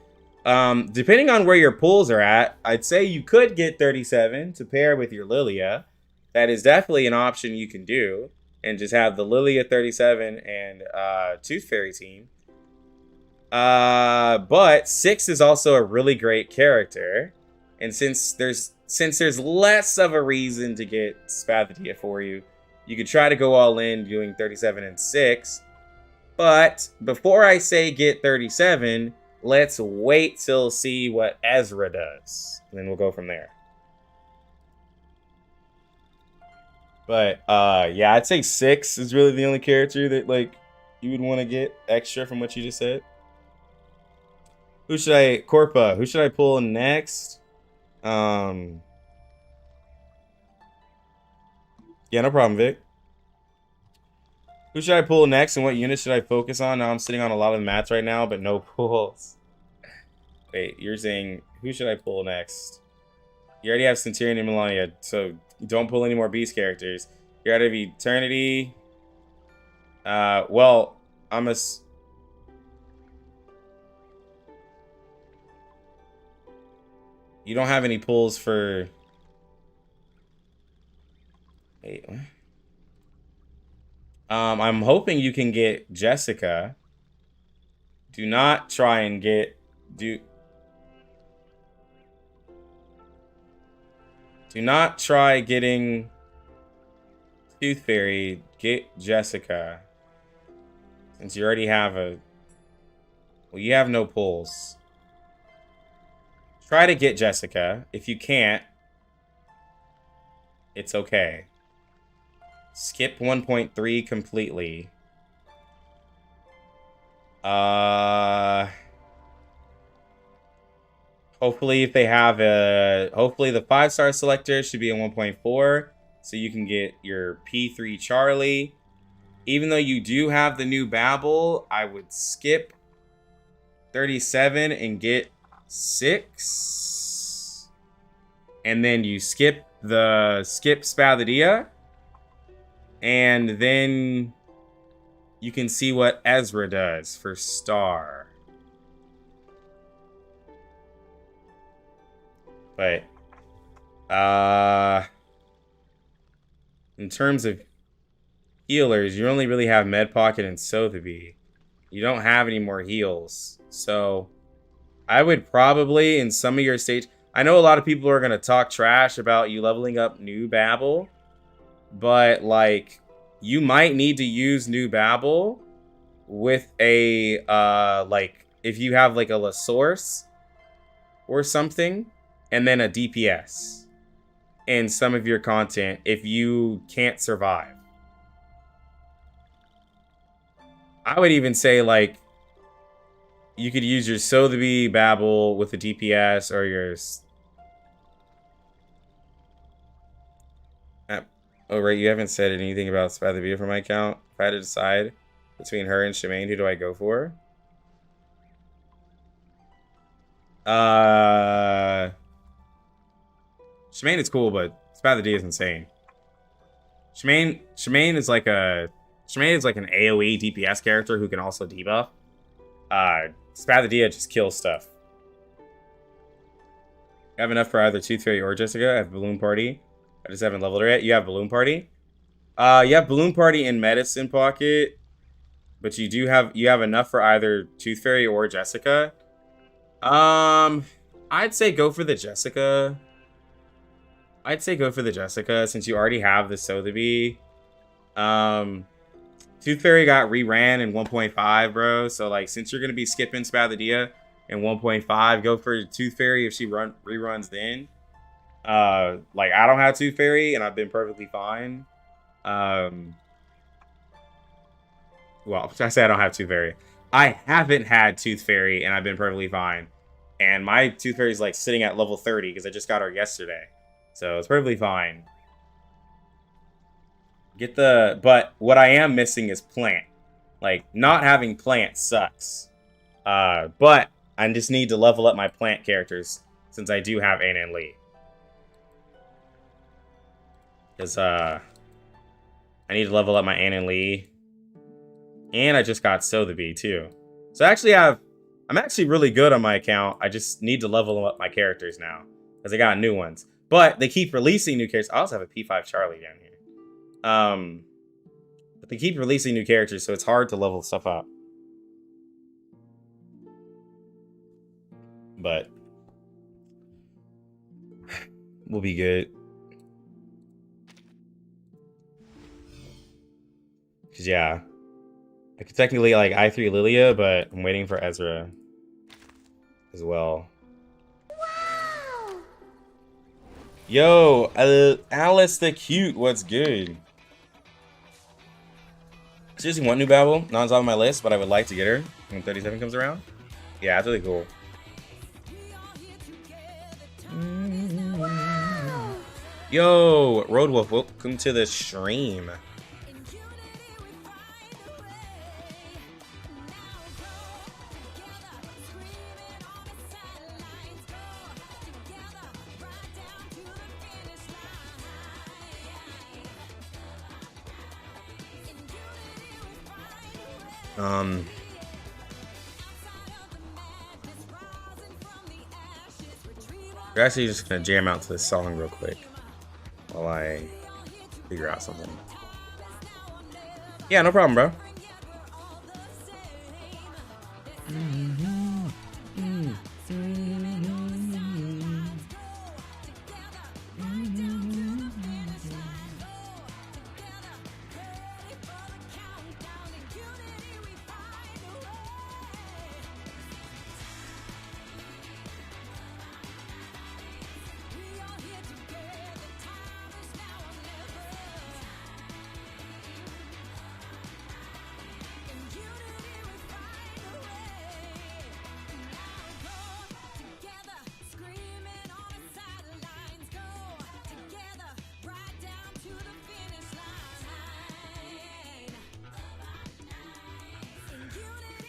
depending on where your pulls are at, I'd say you could get 37 to pair with your Lilia. That is definitely an option you can do. And just have the Lilia 37 and Tooth Fairy team. But 6 is also a really great character. And since there's less of a reason to get Spathodea for you, you could try to go all in doing 37 and 6. But before I say get 37, let's wait till see what Ezra does. And then we'll go from there. But yeah, I'd say 6 is really the only character that like you would want to get extra from what you just said. Who should I Corpa? Who should I pull next? Yeah, no problem, Vic. Who should I pull next and what unit should I focus on? Now I'm sitting on a lot of mats right now, but no pulls. Wait, you're saying who should I pull next? You already have Centurion and Melania, so don't pull any more Beast characters. You're out of Eternity. Well, I'm a... You don't have any pulls for... Wait, what? I'm hoping you can get Jessica. Do not try and get... Do not try getting Tooth Fairy. Get Jessica. Since you already have a... Well, you have no pulls. Try to get Jessica. If you can't, it's okay. Skip 1.3 completely. Hopefully if they have a... Hopefully the 5-star selector should be a 1.4. So you can get your P3 Charlie. Even though you do have the new Babel, I would skip 37 and get 6. And then you skip Spathodea. And then you can see what Ezra does for star. But in terms of healers, you only really have Med Pocket and Sotheby. You don't have any more heals. So I would probably, in some of your stage... I know a lot of people are going to talk trash about you leveling up new Babel. But, like, you might need to use new Babel with a, like, if you have, like, a La Source or something, and then a DPS in some of your content if you can't survive. I would even say, like, you could use your Sotheby Babel with a DPS or your... Oh, right, you haven't said anything about Spathodea for my account. If I had to decide between her and Shemaine, who do I go for? Shemaine is cool, but Spathodea is insane. Shemaine is like an AoE DPS character who can also debuff. Spathodea just kills stuff. I have enough for either Tooth Fairy or Jessica. I have Balloon Party. I just haven't leveled her yet. You have Balloon Party. You have Balloon Party in Medicine Pocket, but you have enough for either Tooth Fairy or Jessica. I'd say go for the Jessica. Since you already have the Sotheby. Tooth Fairy got reran in 1.5, bro. So like, since you're gonna be skipping Spathodea in 1.5, go for Tooth Fairy if she reruns then. Like, I don't have Tooth Fairy, and I've been perfectly fine. Well, I say I don't have Tooth Fairy. I haven't had Tooth Fairy, and I've been perfectly fine. And my Tooth Fairy is, like, sitting at level 30, because I just got her yesterday. So, it's perfectly fine. But what I am missing is Plant. Like, not having Plant sucks. But I just need to level up my Plant characters, since I do have Anna and Lee. Because, I need to level up my Ann and Lee. And I just got Sotheby, too. So I'm actually really good on my account. I just need to level up my characters now. Because I got new ones. But they keep releasing new characters. I also have a P5 Charlie down here. But they keep releasing new characters, so it's hard to level stuff up. But we'll be good. Cause yeah, I could technically like I3 Lilia, but I'm waiting for Ezra as well. Wow! Yo, Alice the Cute, what's good? Seriously, want new Babel? Not on my list, but I would like to get her when 37 comes around. Yeah, that's really cool. Wow! Yo, Roadwolf, welcome to the stream. We're actually just gonna jam out to this song real quick while I figure out something. Yeah, no problem, bro.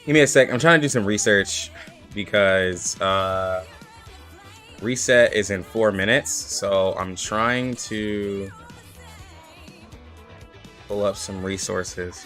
Give me a sec. I'm trying to do some research because reset is in 4 minutes. So I'm trying to pull up some resources.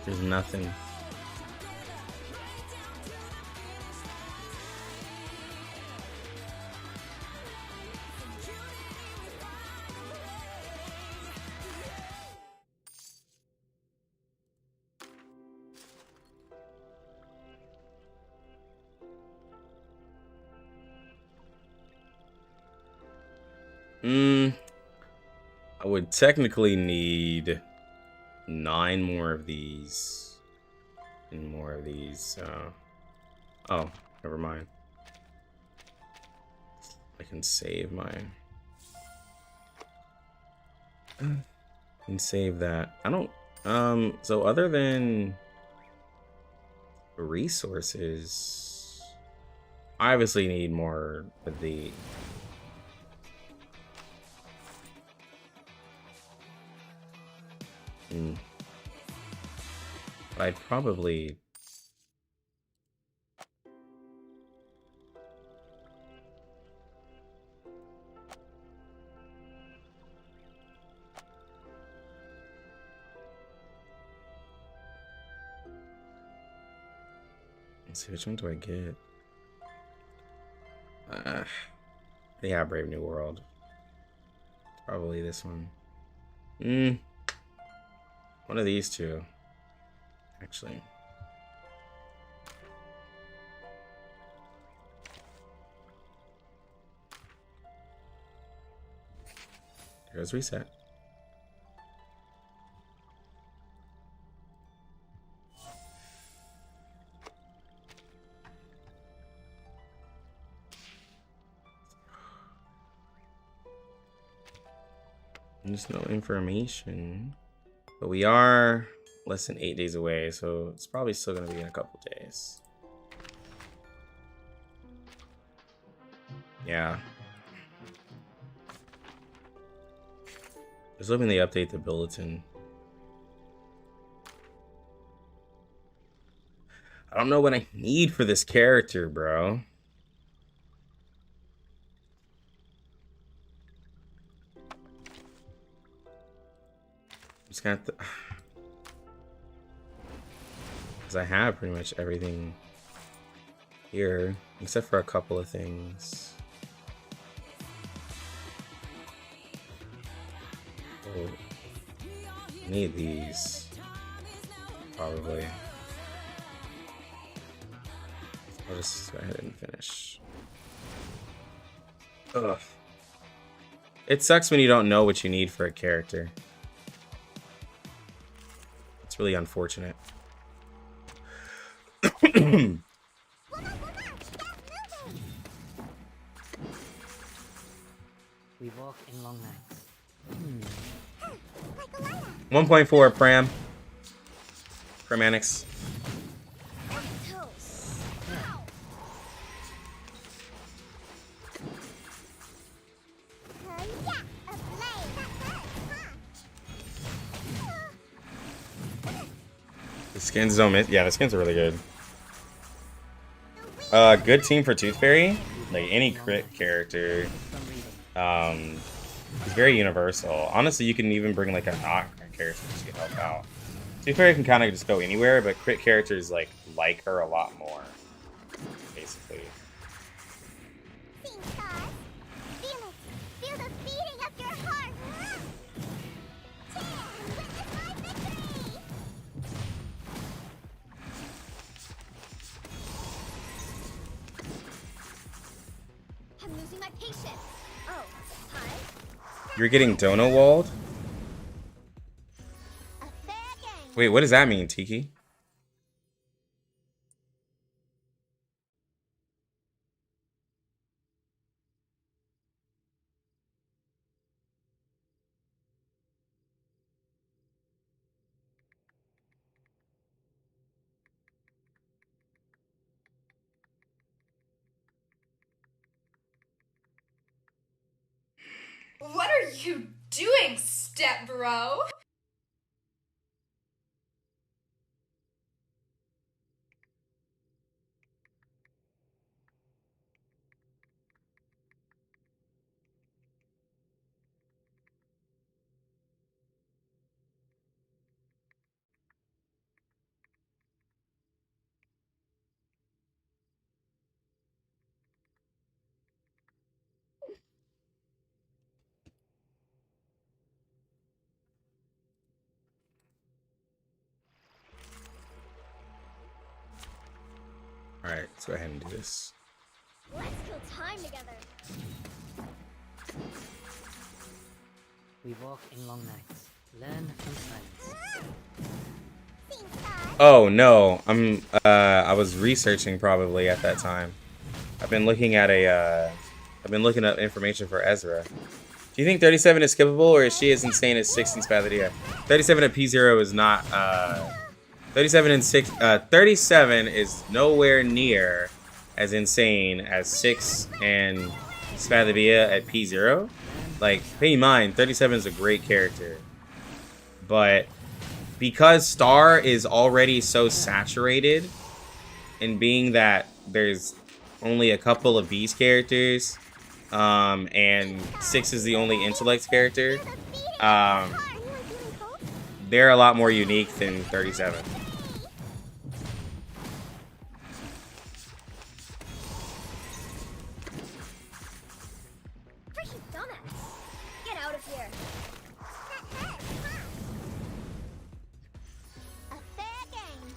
There's nothing. I would technically need 9 more of these and more of these. Oh, never mind. I can save my. I can save that. I don't. So other than resources, I obviously need more of the. I'd probably. Let's see, which one do I get? Yeah, Brave New World. Probably this one. One of these two. Actually. Here's reset. There's no information, but we are less than 8 days away, so it's probably still gonna be in a couple days. Yeah. Just hoping they update the bulletin. I don't know what I need for this character, bro. Just got the, because I have pretty much everything here, except for a couple of things. Oh, I need these, probably. I'll just go ahead and finish. Ugh. It sucks when you don't know what you need for a character. It's really unfortunate. We walk in long nights. 1.4 Pram. Pramanics. The skins don't miss. Yeah, the skins are really good. Good team for Tooth Fairy. Like any crit character. It's very universal. Honestly, you can even bring like a not crit character just to help out. Tooth Fairy can kind of just go anywhere, but crit characters like her a lot more. Basically. I'm losing my patience. Oh, hi. You're getting dono walled? A fair game. Wait, what does that mean, Tiki? What are you doing, step bro? Alright, let's go ahead and do this. Let's kill time together. We walk in long nights. Learn from silence. Oh no, I was researching probably at that time. I've been looking at up information for Ezra. Do you think 37 is skippable, or is she as insane as 6 in Spathodea? 37 at P0 is not 37 and 6 37 is nowhere near as insane as 6 and Spathodea at P0. Like, pay in mind, 37 is a great character. But because Star is already so saturated, and being that there's only a couple of Beast characters, and 6 is the only Intellect character, they're a lot more unique than 37. Freaking dumbass. Get out of here. A fair game.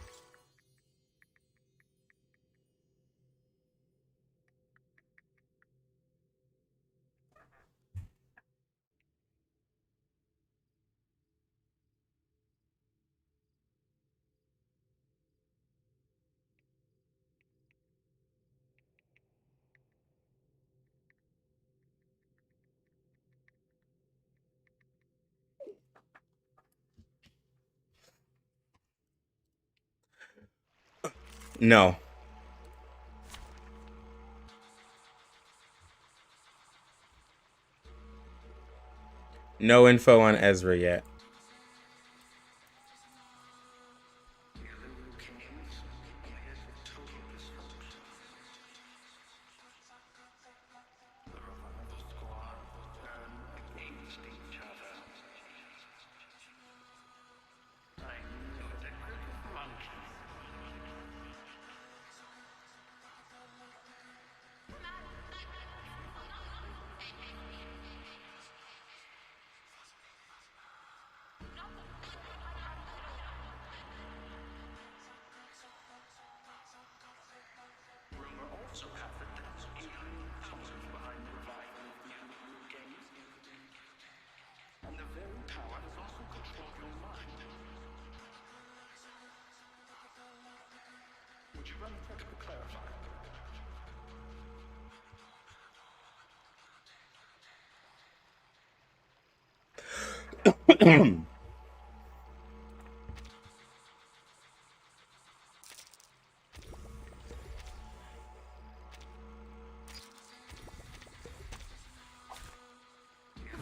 No. No info on Ezra yet.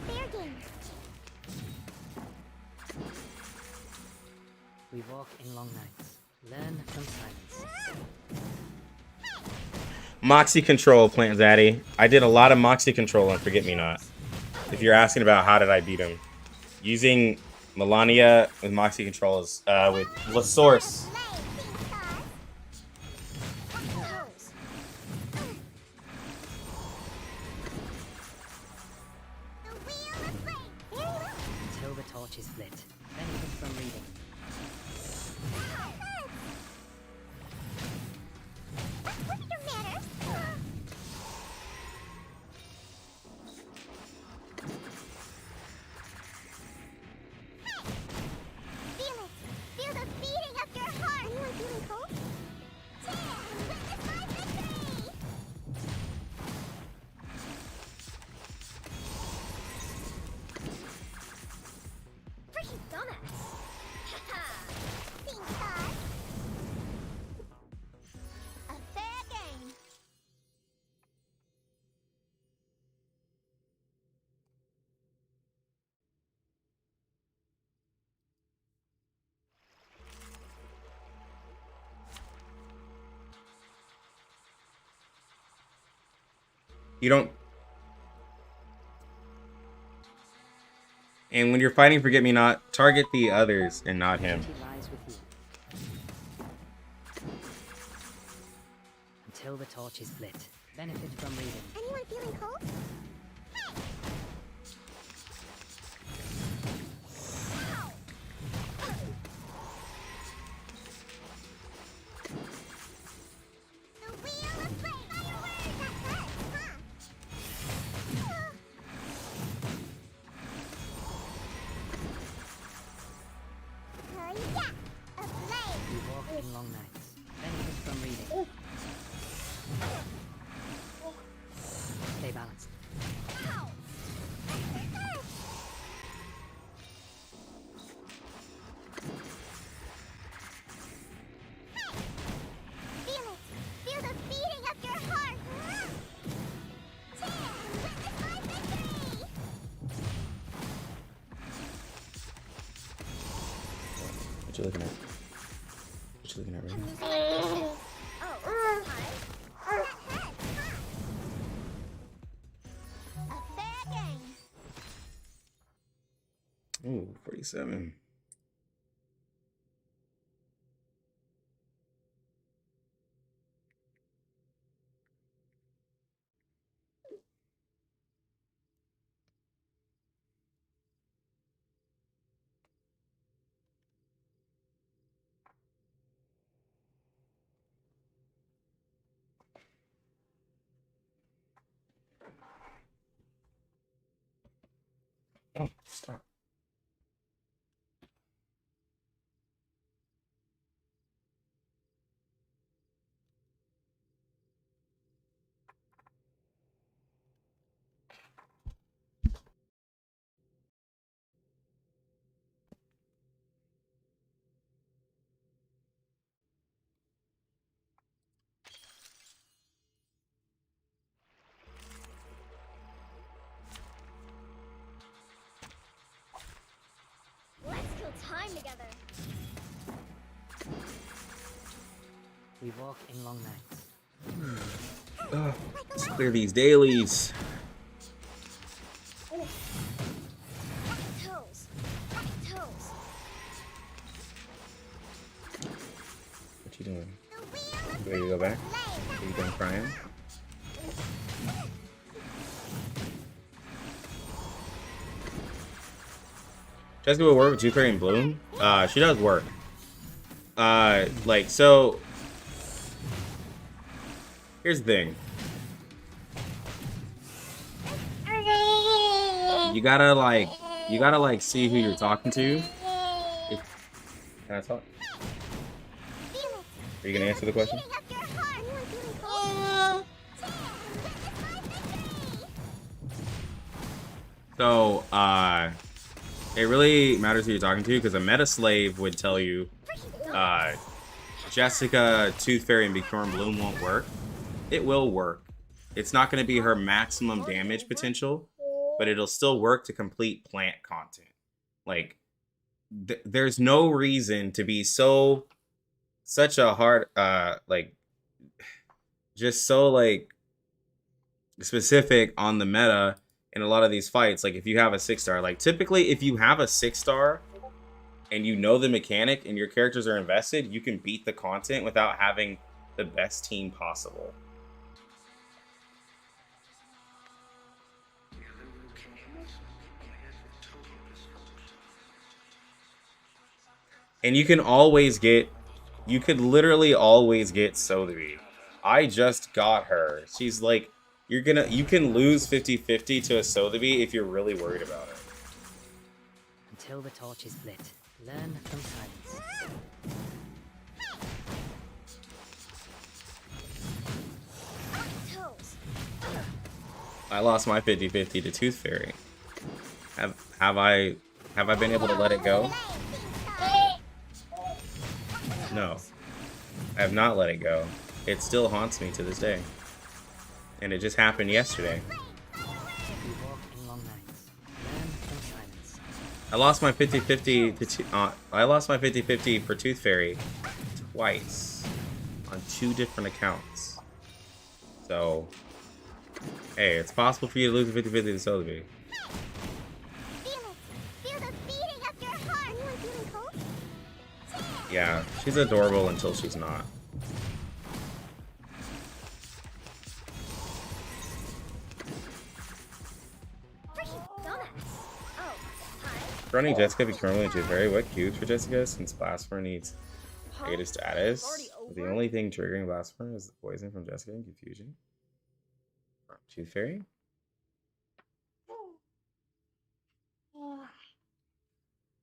Fair game. We walk in long nights. Learn from silence. Moxie control, Plant Zaddy. I did a lot of Moxie control on Forget Me Not. If you're asking about how did I beat him, using Melania with Moxie controls with La Source. Until the torch is lit. Benefit from reading. You don't. And when you're fighting Forget Me Not, target the others and not him. Lies with you. Until the torch is lit. Benefit from reading. Anyone feeling cold? What you looking at? What you looking at right now? Ooh, 47. Oh, stop. We walk in long nights. Let's clear these dailies. Toes. Toes. What you doing? The wheel of You ready to go back? play. Are you done crying? Jessica will work with Tooth Fairy and Bloom. She does work. Like, so here's the thing. You gotta like see who you're talking to. Can I talk? Are you gonna answer the question? Beating up your heart. Anyone feeling cold? So, it really matters who you're talking to, because a meta slave would tell you, Jessica, Tooth Fairy, and Bjorn Bloom won't work. It will work. It's not going to be her maximum damage potential, but it'll still work to complete plant content. Like, there's no reason to be such a hard, just so, like, specific on the meta in a lot of these fights. Like, if you have a 6-star, like, typically if you have a 6-star and you know the mechanic and your characters are invested, you can beat the content without having the best team possible. And you could literally always get Sotheby. I just got her. She's like, you can lose 50-50 to a Sotheby if you're really worried about it. Until the torch is lit, learn from silence. Toes. I lost my 50-50 to Tooth Fairy. Have I been able to let it go? No. I have not let it go. It still haunts me to this day. And it just happened yesterday. We walk in long nights. Learn from silence. I lost my 50-50 for Tooth Fairy twice on 2 different accounts. So, hey, it's possible for you to lose the 50-50 to Sotheby. Feel it. Feel the beating of your heart. Anyone feeling cold? Yeah, she's adorable until she's not. Running Jessica becoming Tooth Fairy. What cubes for Jessica since Blasphemer needs negative status? The only thing triggering Blasphemer is the poison from Jessica and confusion. Tooth Fairy?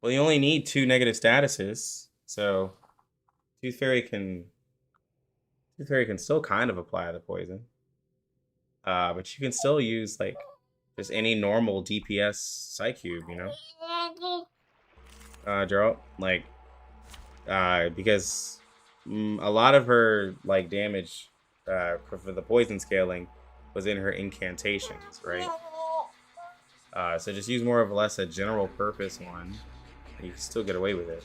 Well, you only need 2 negative statuses, so Tooth Fairy can still kind of apply the poison. But you can still use like just any normal DPS Psychube, you know? Gerald, like, because a lot of her like damage for the poison scaling was in her incantations, right? So just use more of less a general purpose one, and you can still get away with it.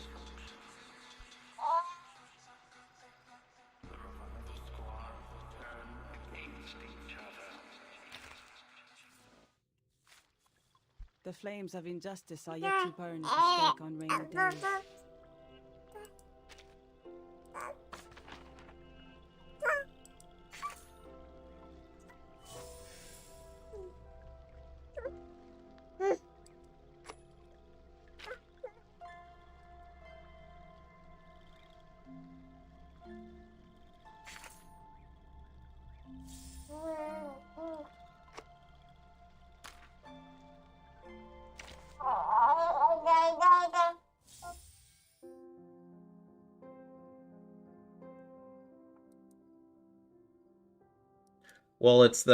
The flames of injustice are yet to burn at the stake on rainy days. Well, it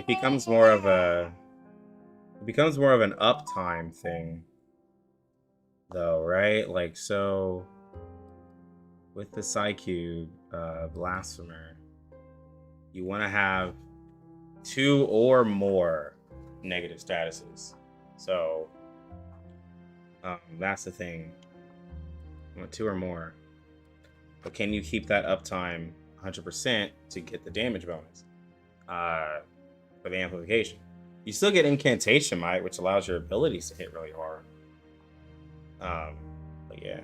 becomes more of an uptime thing, though, right? Like, so with the Psychube Blasphemer, you want to have 2 or more negative statuses. So that's the thing. You want 2 or more. but can you keep that uptime 100% to get the damage bonus for the amplification? You still get incantation might, which allows your abilities to hit really hard. But yeah.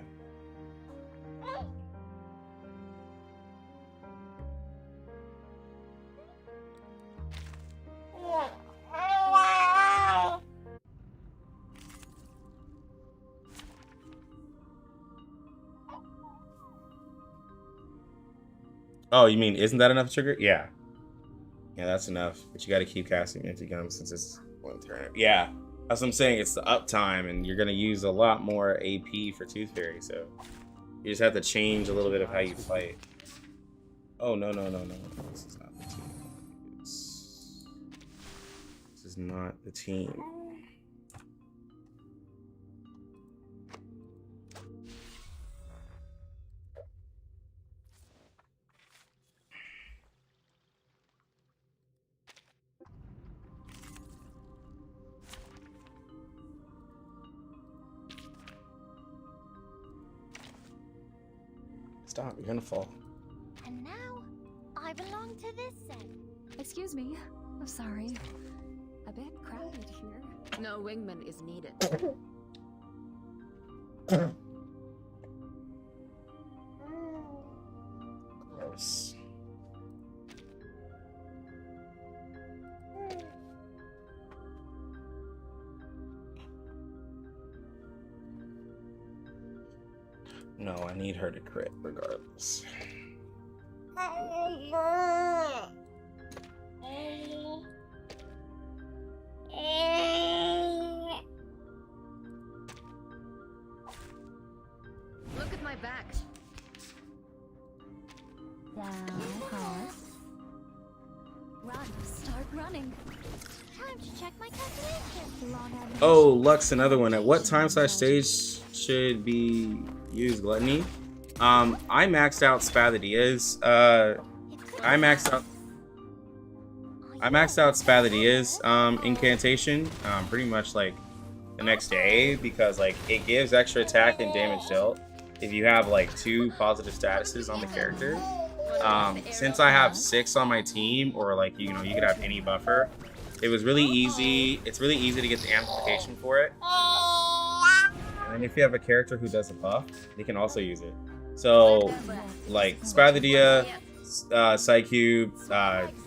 Oh, you mean isn't that enough to trigger? Yeah. Yeah, that's enough. But you got to keep casting Empty Gum since it's one turn. Yeah, that's what I'm saying. It's the uptime, and you're going to use a lot more AP for Tooth Fairy, so you just have to change a little bit of how you fight. Oh, no. This is not the team. This is not the team. Stop, you're gonna fall. And now, I belong to this set. Excuse me. I'm sorry. A bit crowded here. No wingman is needed. Gross. No, I need her to crit regardless. Look at my back. Down, hard. Run. Start running. Time to check my calculation. Oh, Lux, another one. At what time/stage should be used Gluttony? I maxed out Spathodea's. I maxed out Spathodea's incantation pretty much like the next day, because like it gives extra attack and damage dealt if you have like 2 positive statuses on the character. Since I have 6 on my team, or like you know, you could have any buffer, it was really easy. It's really easy to get the amplification for it. And if you have a character who does a buff, they can also use it. So, like Spathodea, Psychube,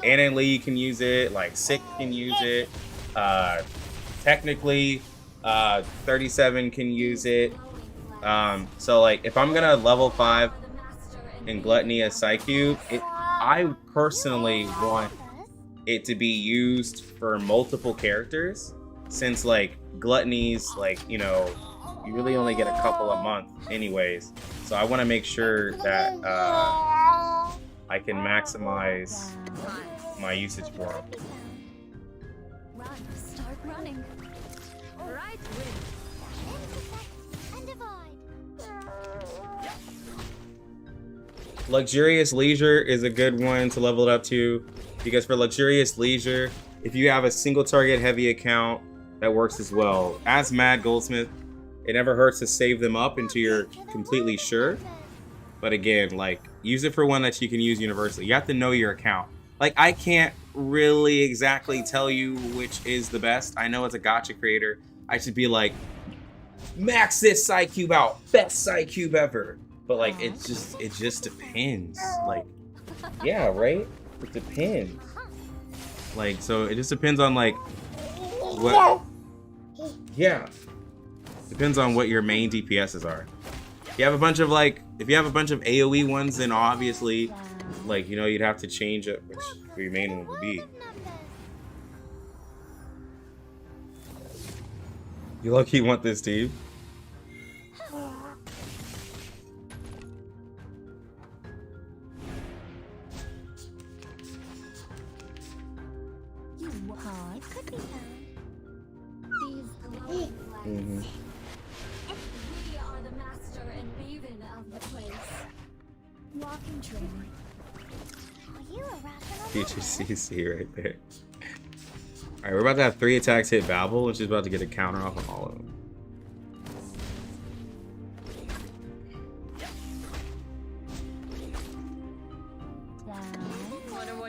Anna and Lee can use it. Like Sick can use it. Technically, 37 can use it. So, like, if I'm gonna level 5 in Gluttony as Psychube, I personally want it to be used for multiple characters, since like Gluttony's like, you know, you really only get a couple a month anyways. So I want to make sure that I can maximize my usage for them. Run. Start running. Right wing. And divide. Luxurious Leisure is a good one to level it up to, because for Luxurious Leisure, if you have a single target heavy account, that works as well. As Mad Goldsmith, it never hurts to save them up until you're completely sure. But again, like, use it for one that you can use universally. You have to know your account. Like, I can't really exactly tell you which is the best. I know as a gacha creator, I should be like, max this Psychube out, best Psychube ever. But like, it just depends. Like, yeah, right? It depends. Like, so it just depends on like what. Yeah, depends on what your main DPSs are. If you have a bunch of like, if you have a bunch of AoE ones, then obviously, like, you know, you'd have to change it, which your main one would be. You low-key want this, Steve? Hard could be found. These glowing lights. We are the master and maven of the place. Walking trainer. Are you a rational? Future CC right there. Alright, we're about to have 3 attacks hit Babel, and she's about to get a counter off on all of them.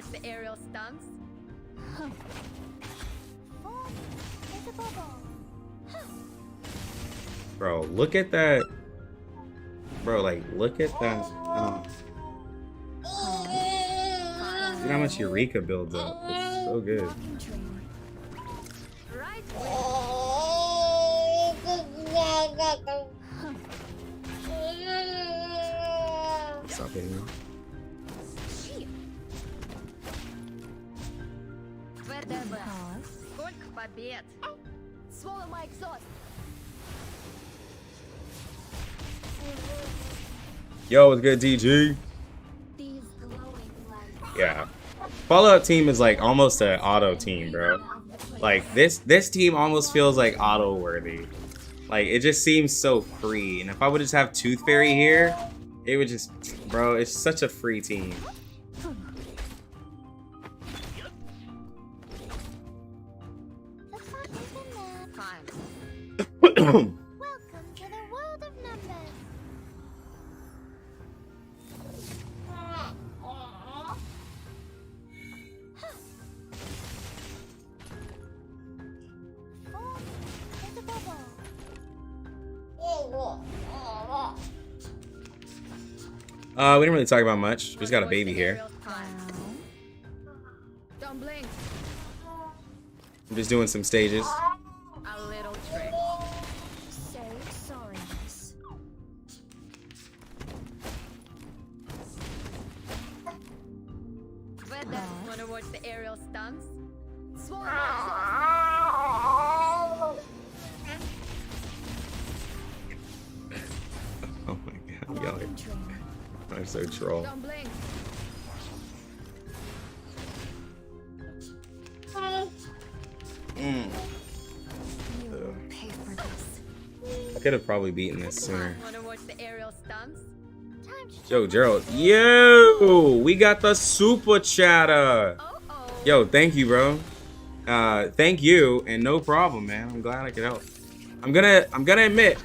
watch the aerial stunts? Bro, look at that. Bro, like, look at that. See how much Eureka builds up. It's so good. Right. Stop hitting me. Сколько побед? Swallow my exhaust. Yo, what's good, DG? These glowing lights. Yeah. Fallout team is like almost an auto team, bro. Like this team almost feels like auto worthy. Like it just seems so free. And if I would just have Tooth Fairy here, it would just, bro, it's such a free team. Welcome to the world of numbers. We didn't really talk about much. We just got a baby here. Don't blink. I'm just doing some stages. A little trick. So sorry, miss. Wanna watch the aerial stunts? Swallow Oh my god, y'all are so troll. Don't blink. You will pay for this. I could have probably beaten this sooner. Wanna watch the aerial stunts? Yo, Gerald. Yo, we got the super chatter. Yo, thank you, bro. Thank you, and no problem, man. I'm glad I could help. I'm gonna admit,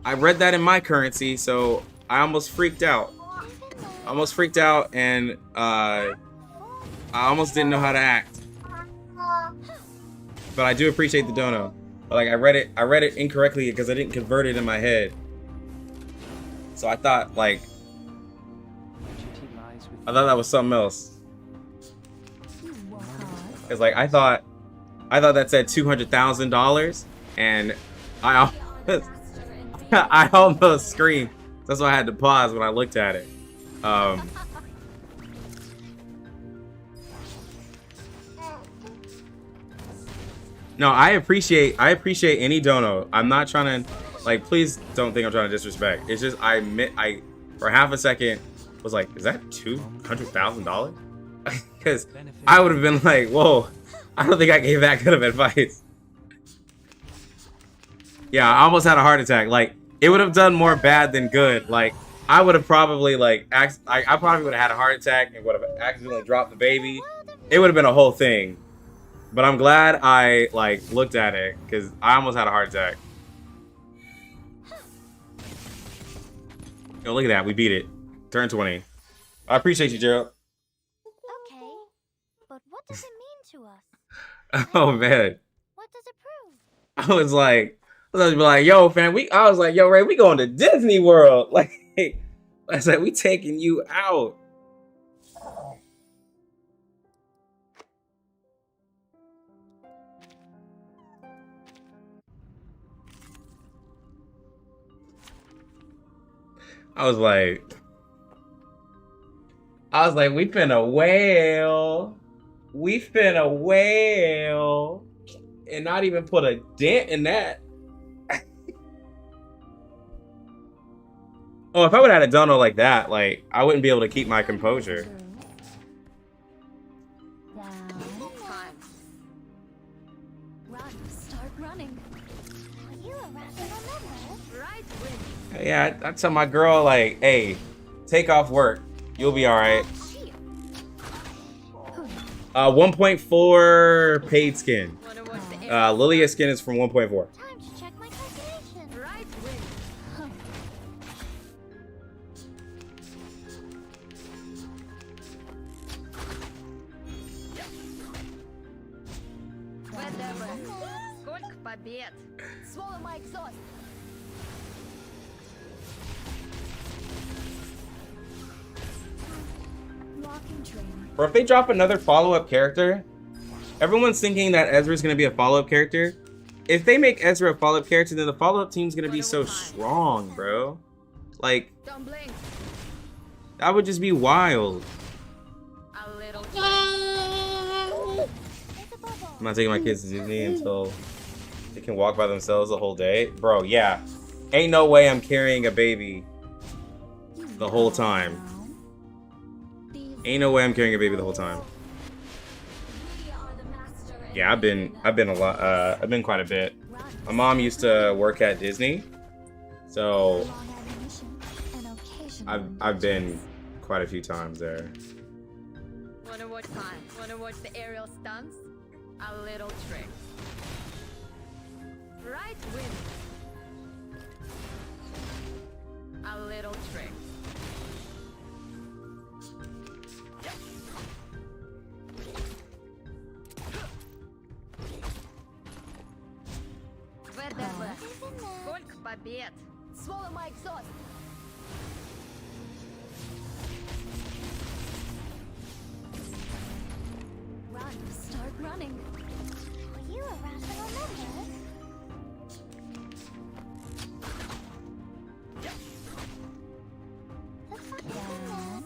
I read that in my currency, so I almost freaked out. And I almost didn't know how to act. But I do appreciate the dono. But like I read it incorrectly because I didn't convert it in my head. So I thought that was something else. Cause like I thought that said $200,000, and I almost screamed. That's why I had to pause when I looked at it. No, I appreciate any dono. I'm not trying to, like, please don't think I'm trying to disrespect. It's just I for half a second was like, is that $200,000? Because I would have been like, whoa, I don't think I gave that good of advice. Yeah, I almost had a heart attack. Like, it would have done more bad than good. Like, I would have probably I probably would have had a heart attack and would have accidentally dropped the baby. It would have been a whole thing. But I'm glad I looked at it because I almost had a heart attack. Yo, look at that. We beat it. Turn 20. I appreciate you, Gerald. Okay, but what does it mean to us? Oh man. What does it prove? I was like, yo, fam, I was like, yo, Ray, we going to Disney World. Like, I said, we taking you out. I was like, we finna whale. We finna whale. And not even put a dent in that. Oh, if I would have had a dono like that, like, I wouldn't be able to keep my composure. Start running. Are you a rational member? Right wing. Yeah, I tell my girl, like, hey, take off work. You'll be all right. 1.4 paid skin. Lilia's skin is from 1.4. Time to check my calculation. Right wing. Сколько побед! Swallow my exhaust! Walking train. Or if they drop another follow-up character, everyone's thinking that Ezra's gonna be a follow-up character. If they make Ezra a follow-up character, then the follow-up team's gonna be so strong, bro. Like, Don't blink. that would just be wild. A little. I'm not taking my kids to Disney until they can walk by themselves the whole day. Bro, yeah. Ain't no way I'm carrying a baby the whole time. Ain't no way I'm carrying a baby the whole time. Yeah, I've been a lot. I've been quite a bit. My mom used to work at Disney, so I've been quite a few times there. Wanna watch time? Wanna watch the aerial stunts? A little trick. Right wing. A little trick. Сколько побед! Swallow my exhaust! Run, start running. Are you a rational member? The fuck is that?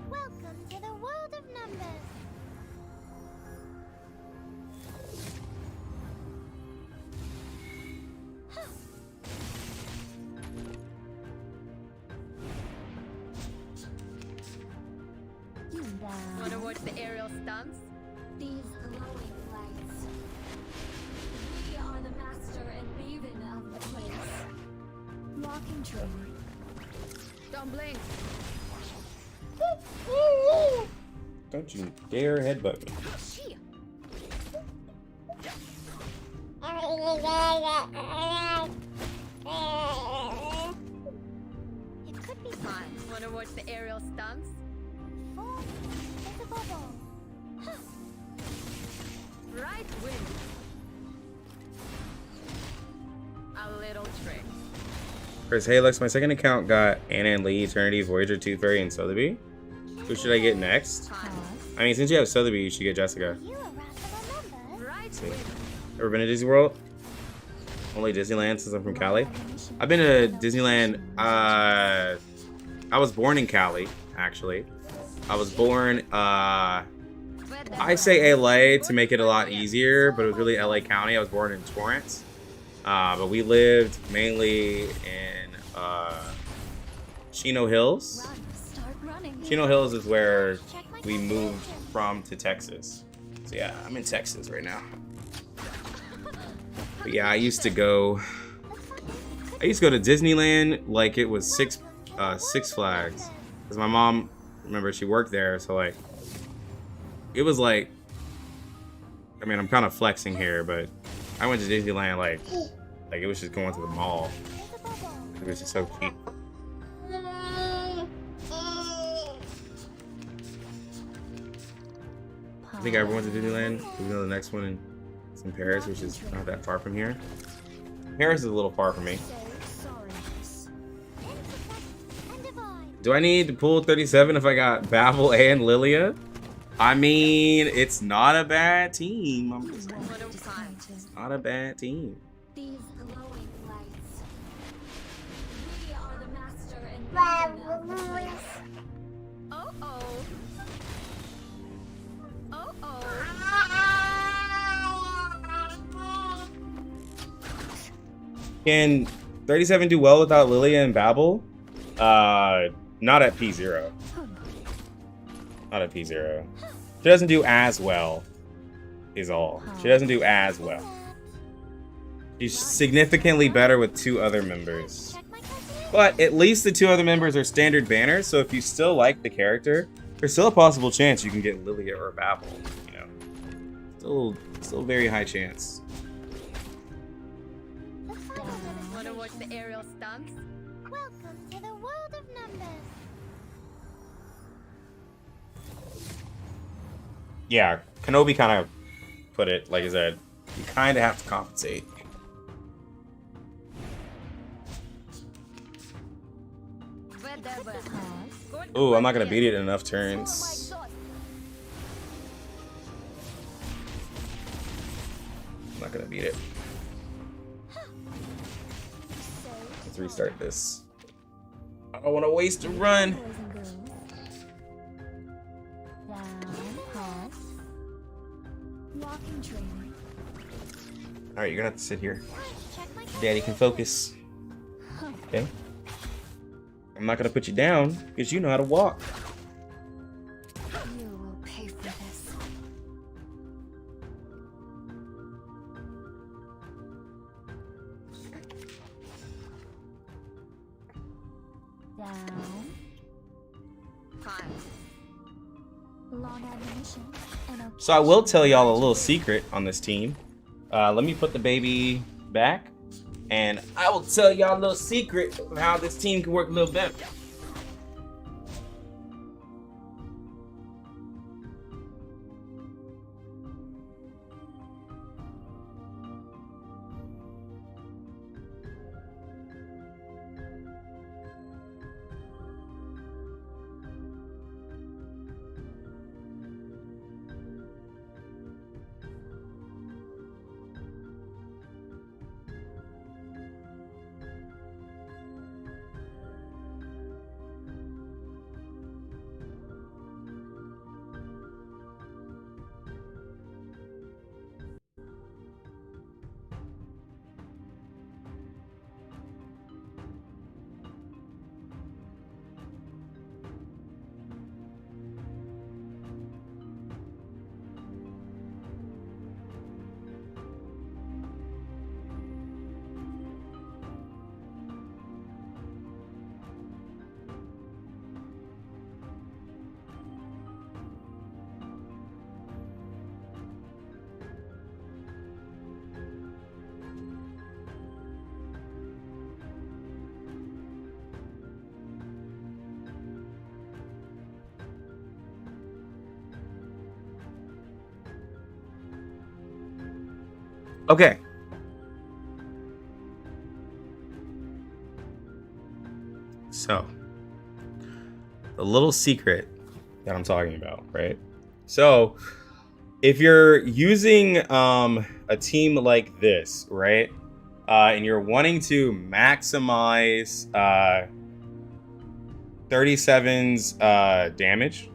Welcome to the world of numbers. You down. Wanna watch the aerial stunts? These glowing lights. We are the master and maven of the place. Walking train. Don't blink. Don't you dare headbutt me. She. It could be fun. Wanna watch the aerial stunts? Oh, it's a bubble. Huh. Right wing. A little trick. Chris, hey Lex, my second account got Anna and Lee, Eternity, Voyager, Tooth Fairy, and Sotheby. Who should I get next? I mean, since you have Sotheby, you should get Jessica. You a rational member? Right See. wing. Ever been to Disney World? Only Disneyland since I'm from Cali. I've been to Disneyland. I was born in Cali, actually. I was born. I say LA to make it a lot easier, but it was really LA County. I was born in Torrance, but we lived mainly in Chino Hills. Run, start running. Chino Hills is where we moved from to Texas. So yeah, I'm in Texas right now. But yeah, I used to go to Disneyland like it was Six Flags. Because my mom, remember, she worked there, so like, it was like, I mean, I'm kind of flexing here, but I went to Disneyland like it was just going to the mall. It was just so cheap. I think I ever went to Disneyland. We know the next one is in Paris, which is not that far from here. Paris is a little far from me. Do I need to pull 37 if I got Babel and Lilia? I mean, it's not a bad team. I'm just saying. It's not a bad team. These glowing lights. We are the master and maven of the place. Oh-oh. Oh-oh. Can 37 do well without Lilia and Babel? Not at P0. Not at P0. She doesn't do as well, is all. She doesn't do as well. She's significantly better with two other members. But at least the two other members are standard banners, so if you still like the character, there's still a possible chance you can get Lilia or Babel, you know. Still very high chance. Wanna watch the aerial stunts? Welcome to the world of numbers. Yeah, Kenobi kind of put it. Like I said, you kind of have to compensate. Ooh, I'm not gonna beat it in enough turns. I'm not gonna beat it. Let's restart this. I don't want to waste a run. All right, you're gonna have to sit here. Daddy can focus. Okay. I'm not gonna put you down because you know how to walk. You will pay for this. Down. Long ammunition and So I will tell y'all a little secret on this team. Let me put the baby back, and I will tell y'all a little secret of how this team can work a little better. Okay. So, the little secret that I'm talking about, right? So, if you're using a team like this, right? And you're wanting to maximize 37's damage,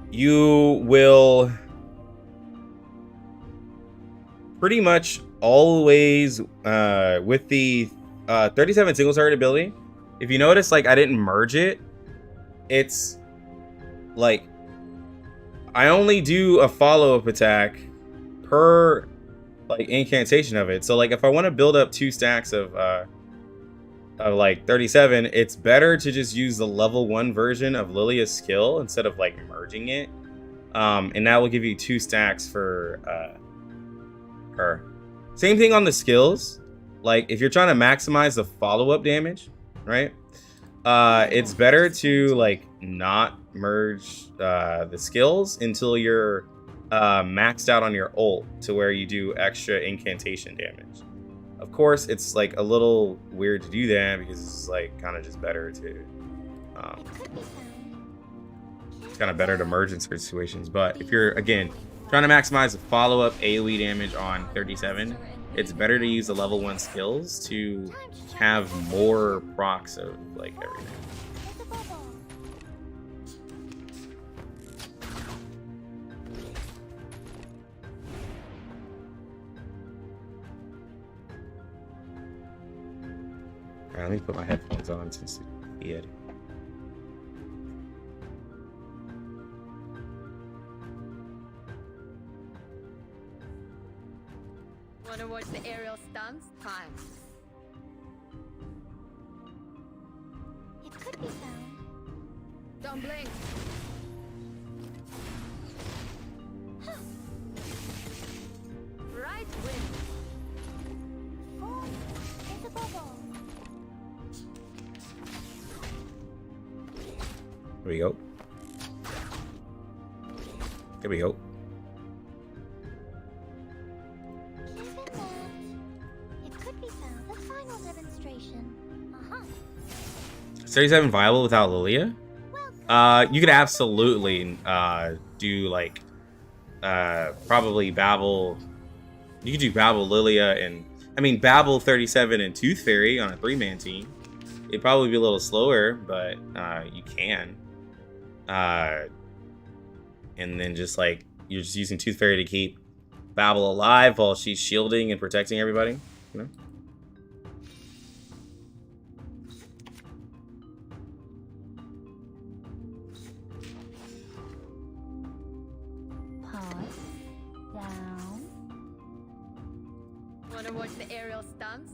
you will pretty much always with the 37 single target ability, if you notice, like I didn't merge it, it's like I only do a follow-up attack per like incantation of it. So like if I want to build up 2 stacks of like 37, it's better to just use the level 1 version of Lilia's skill instead of like merging it, and that will give you 2 stacks for her. Same thing on the skills. Like if you're trying to maximize the follow-up damage, right? It's better to like not merge the skills until you're maxed out on your ult to where you do extra incantation damage. Of course, it's like a little weird to do that because it's like kind of just better to it's kind of better to merge in certain situations. But if you're again trying to maximize the follow-up AoE damage on 37, it's better to use the level 1 skills to have more procs of like everything. Alright, let me put my headphones on since he had. Wanna watch the aerial stunts? Time. It could be found. Don't blink. Right wing. Oh, it's a bubble. Here we go. Here we go. 37 viable without Lilia? You could absolutely do like probably Babel. You could do Babel, Lilia, and I mean Babel 37 and Tooth Fairy on a 3-man team. It'd probably be a little slower, but you can. And then just like you're just using Tooth Fairy to keep Babel alive while she's shielding and protecting everybody, you know? Pause. Down. Wanna watch the aerial stunts?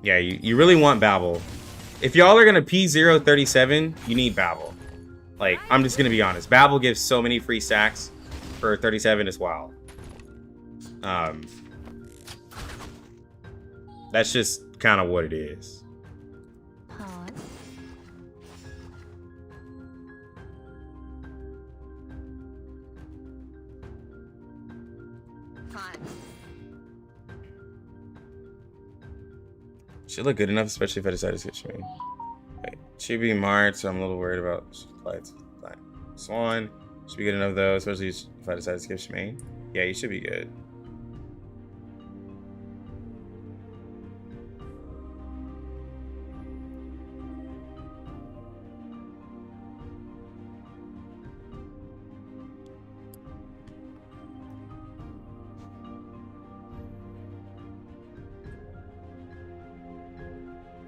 Yeah, you really want Babel. If y'all are gonna P037, you need Babel. Like, I'm just gonna be honest. Babel gives so many free stacks for 37 as well. That's just kind of what it is. Pause. Time. Should look good enough, especially if I decide to switch me. Wait, should be Mart, so I'm a little worried about Swan. Should be good enough though, especially if I decide to skip Shemaine. Yeah, you should be good.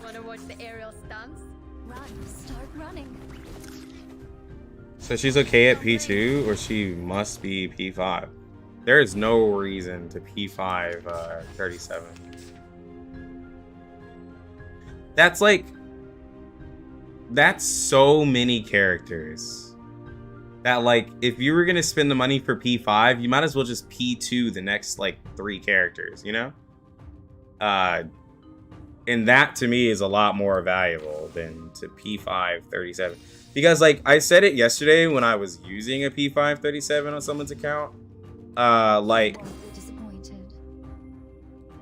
Wanna watch the aerial stunts? Run. Start running. So she's okay at P2, or she must be P5. There is no reason to P5 37. That's like... That's so many characters. That like, if you were gonna spend the money for P5, you might as well just P2 the next like 3 characters, you know? And that to me is a lot more valuable than to P5 37. Because like I said it yesterday when I was using a P5 37 on someone's account. Like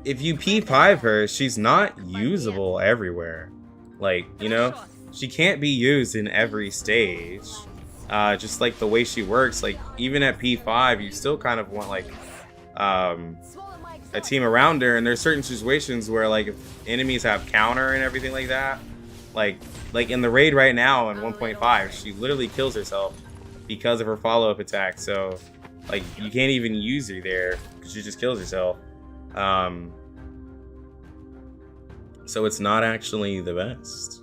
if you P5 her, she's not usable everywhere. Like, you know, she can't be used in every stage. Just like the way she works, like even at P5, you still kind of want like a team around her, and there's certain situations where like if enemies have counter and everything like that, like in the raid right now in 1.5, she literally kills herself because of her follow-up attack. So like you can't even use her there because she just kills herself. So it's not actually the best.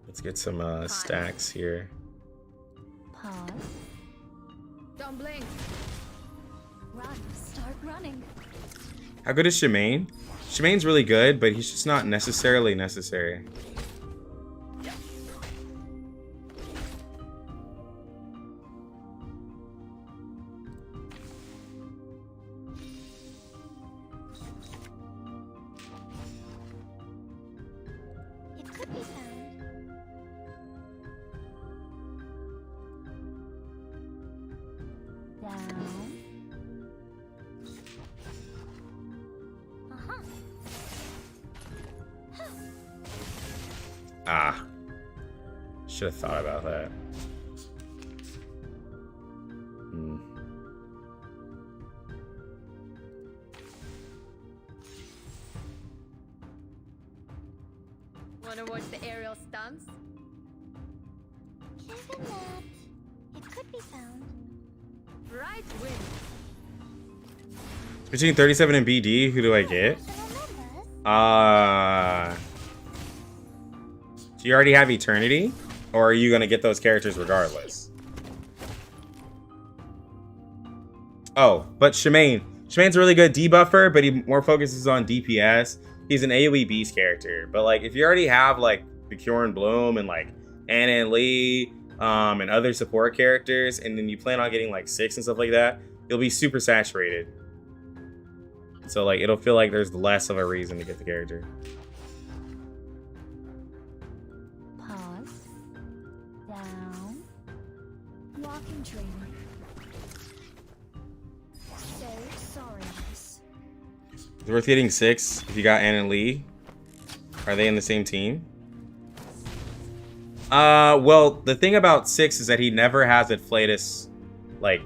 Let's get some stacks here. Pause. Don't blink. Run. Start running. How good is Shemaine? Shemaine's really good, but he's just not necessarily necessary. It could be found. Down. Ah. Should have thought about that. Wanna watch the aerial stunts? Given that, it could be found. Right win. Between 37 and BD, who do I get? Do you already have Eternity? Or are you gonna get those characters regardless? Oh, but Shemaine. Shemaine's a really good debuffer, but he more focuses on DPS. He's an AoE beast character. But like if you already have like Picure and Bloom and like Anna and Lee and other support characters, and then you plan on getting like 6 and stuff like that, you'll be super saturated. So like it'll feel like there's less of a reason to get the character. Pause. Down. Walking training. So sorry, Alice. It's worth getting 6 if you got Ann and Lee. Are they in the same team? Well, the thing about 6 is that he never has a flatus, like,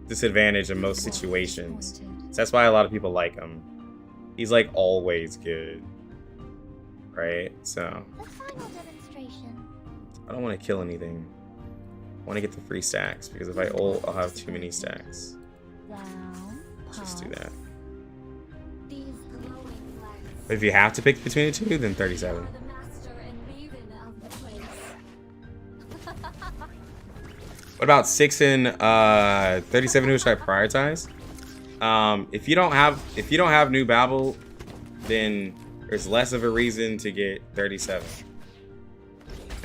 disadvantage in most situations. So that's why a lot of people like him. He's, like, always good. Right? So. The final demonstration. I don't want to kill anything. I want to get the free stacks, because if I ult, I'll have too many stacks. Down. Let's just do that. These glowing lights But if you have to pick between the two, then 37. are the master and maven of the place. What about 6 and 37? Who should I prioritize? If you don't have new Babel, then there's less of a reason to get 37.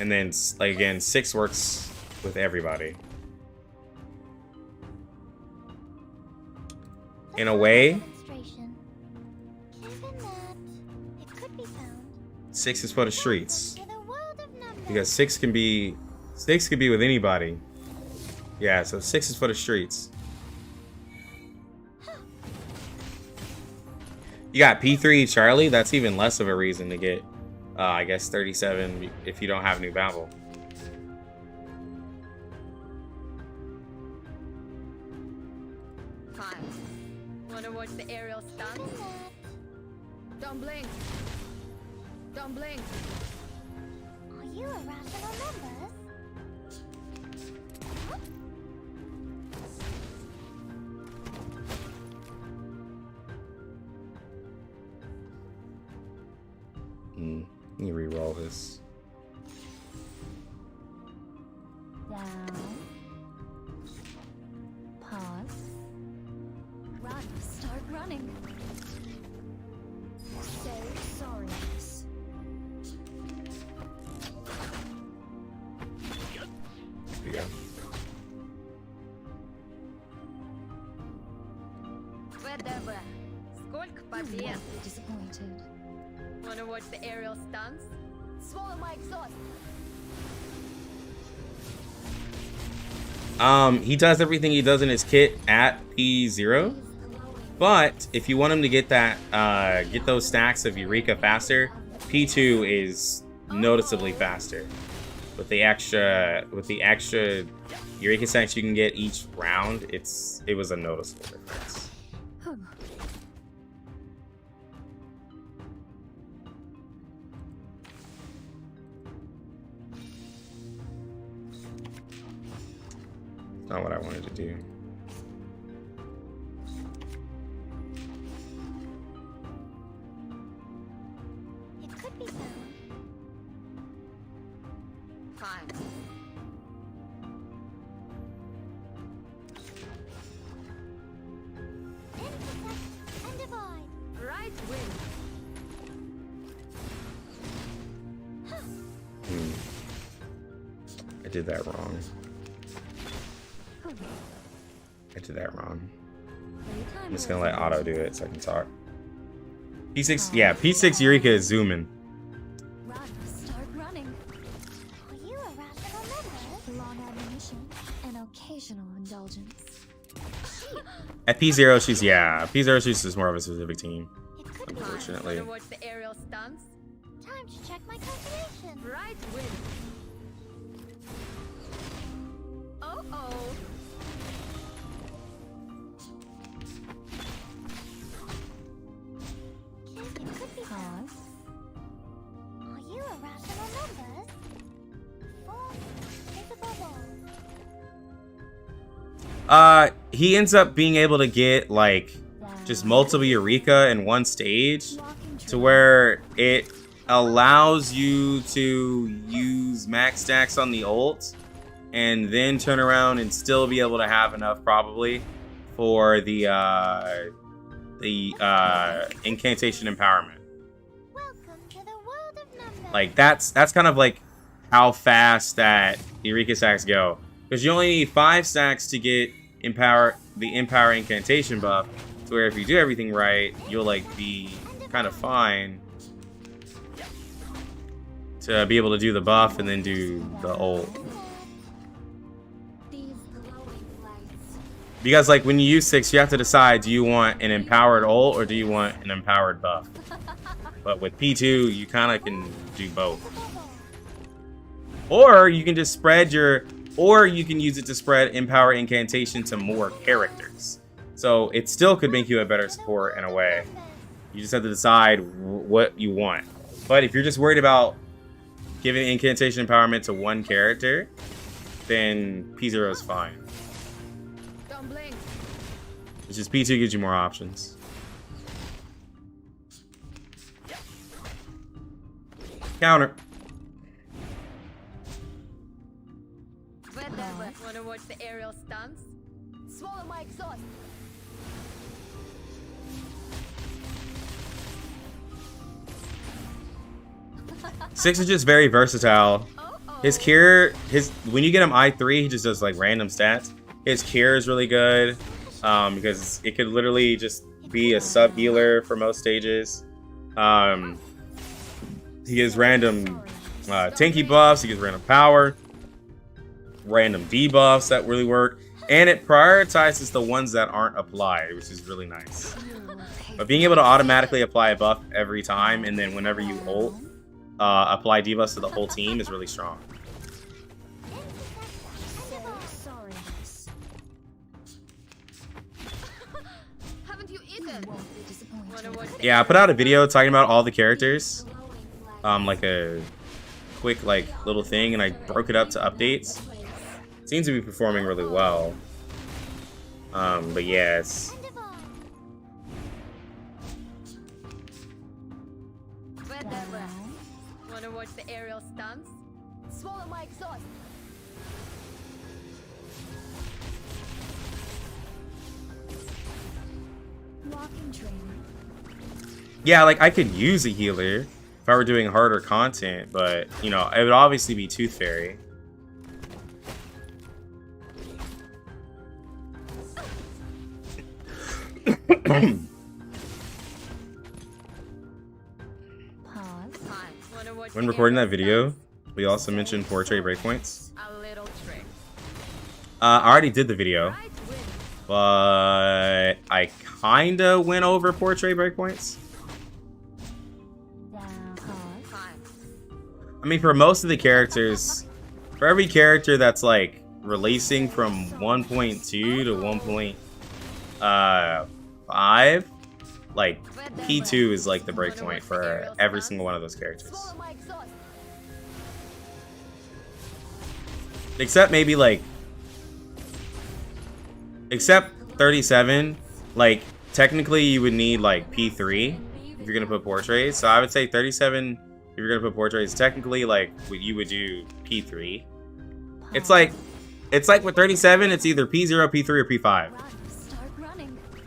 And then, like, again, 6 works with everybody. In a way, Demonstration. Given that it could be found 6 is for the streets. to the world of numbers. Because 6 can be with anybody. Yeah, so 6 is for the streets. You got P3 Charlie. That's even less of a reason to get, I guess, 37 if you don't have new Babel. Hi. Wanna watch the aerial stunts? Don't blink. Don't blink. Are you irrational numbers? Huh? Let me re-roll this. Down. Pause. Run, start running. So sorry. There you go. ВДВ. Сколько побед? Disappointed. Wanna watch the aerial stunts? Swallow my exhaust. He does everything he does in his kit at P0. But if you want him to get that, get those stacks of Eureka faster, P2 is noticeably faster. With the extra Eureka stacks you can get each round, it was a noticeable difference. Not what I wanted to do. It could be found. Fine. Intersect and divide. Right wing. I did that wrong. I'm just gonna let Otto do it so I can talk. P6, yeah, P6 Eureka is zooming. Run, start running. Are you irrational numbers? Long ammunition and occasional indulgence. At P0, P0 she's more of a specific team, It could be found. unfortunately. Wanna watch the aerial stunts? Time to check my calculations. Right wing. Oh. It could be found. Pause. Are you irrational numbers? 4 visible walls. He ends up being able to get like just multiple Eureka in one stage, to where it allows you to use max stacks on the ult and then turn around and still be able to have enough probably for the incantation empowerment. Welcome to the world of numbers. Like that's kind of like how fast that Eureka stacks go, because you only need 5 stacks to get the empower incantation buff, to where if you do everything right, you'll like be kind of fine to be able to do the buff and then do the ult. These glowing lights Because like when you use 6, you have to decide, do you want an empowered ult or do you want an empowered buff? But with P2, you kind of can do both. Or you can just spread your, or you can use it to spread Empower Incantation to more characters. So it still could make you a better support in a way. You just have to decide what you want. But if you're just worried about giving Incantation Empowerment to one character, then P0 is fine. Don't blink. It's just P2 gives you more options. Counter. Wanna watch the aerial stunts? Swallow my exhaust. Six is just very versatile. His cure, when you get him I3, he just does like random stats. His cure is really good because it could literally just be a sub healer for most stages. He gives random tanky buffs. He gives random power, random debuffs that really work, and it prioritizes the ones that aren't applied, which is really nice. But being able to automatically apply a buff every time, and then whenever you ult, apply debuffs to the whole team is really strong. Haven't you eaten? Yeah, I put out a video talking about all the characters, like a quick like little thing, and I broke it up to updates. It seems to be performing really well. But yes. Wanna watch the aerial stunts? Swallow my exhaust. Walking trainer. Yeah, like I could use a healer if I were doing harder content, but you know, it would obviously be Tooth Fairy. When recording that video, we also mentioned portrait breakpoints. A little trick. I already did the video, but I kinda went over portrait breakpoints. I mean, for most of the characters, for every character that's like releasing from 1.2 to 1.5, like P2 is like the breakpoint for every single one of those characters. Except maybe like, except 37, like technically you would need like P3 if you're gonna put portraits. So I would say 37, if you're gonna put portraits, technically like you would do P3. It's like with 37, it's either P0, P3, or P5.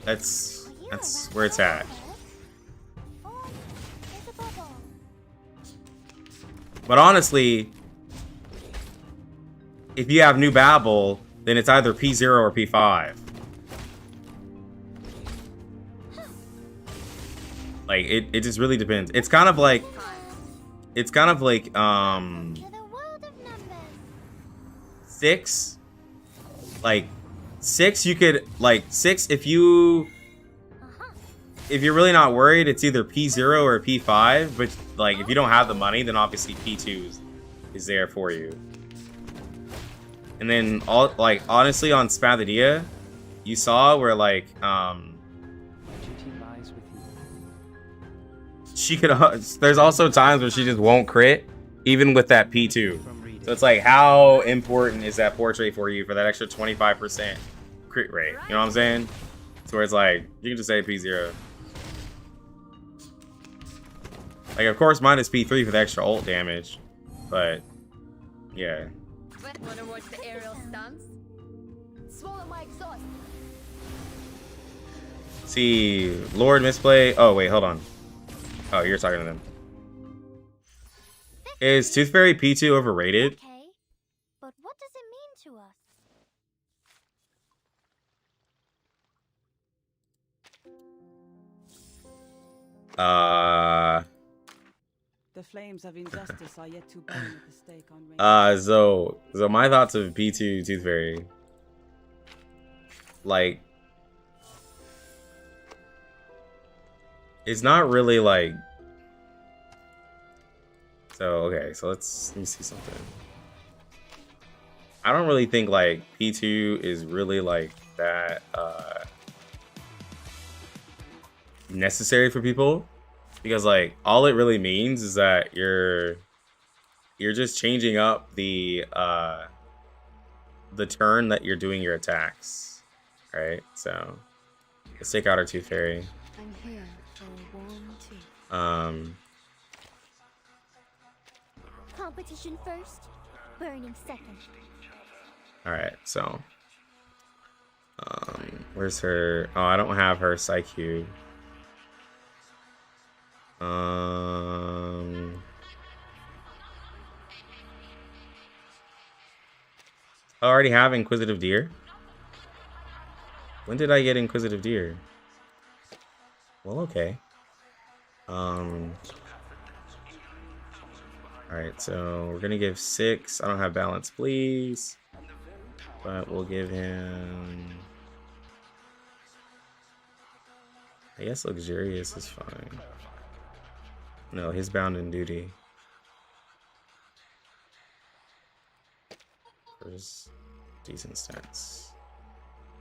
That's where it's at. But honestly, if you have new Babel, then it's either P0 or P5. Like it just really depends. It's kind of like 6. Like 6 you could like 6 if you're really not worried, it's either P0 or P5, but like if you don't have the money, then obviously P2 is there for you. And then all like honestly on Spathodea, you saw where like she could there's also times where she just won't crit even with that P2. So it's like, how important is that portrait for you for that extra 25% crit rate? You know what I'm saying? So where it's like you can just say P0. Like of course mine is P3 for the extra ult damage, but yeah. Wanna watch the aerial stunts? Swallow my exhaust. See, Lord Misplay. Oh wait, hold on. Oh, you're talking to them. Is Tooth Fairy P2 overrated? Okay, but what does it mean to us? The flames of injustice are yet to burn at the stake on Reruns. So my thoughts of P2 Tooth Fairy. like, it's not really like. So okay, so let me see something. I don't really think like P2 is really like that necessary for people, because like all it really means is that you're just changing up the turn that you're doing your attacks, right? So let's take out our Tooth Fairy. I'm here for a warm tea. Competition first, burning second. All right, so where's her? Oh, I don't have her Psychube. I already have Inquisitive Deer. When did I get Inquisitive Deer? Well, okay. Alright, so we're gonna give 6. I don't have balance, please. But we'll give him... I guess luxurious is fine. No, his bound in duty. There's decent stats.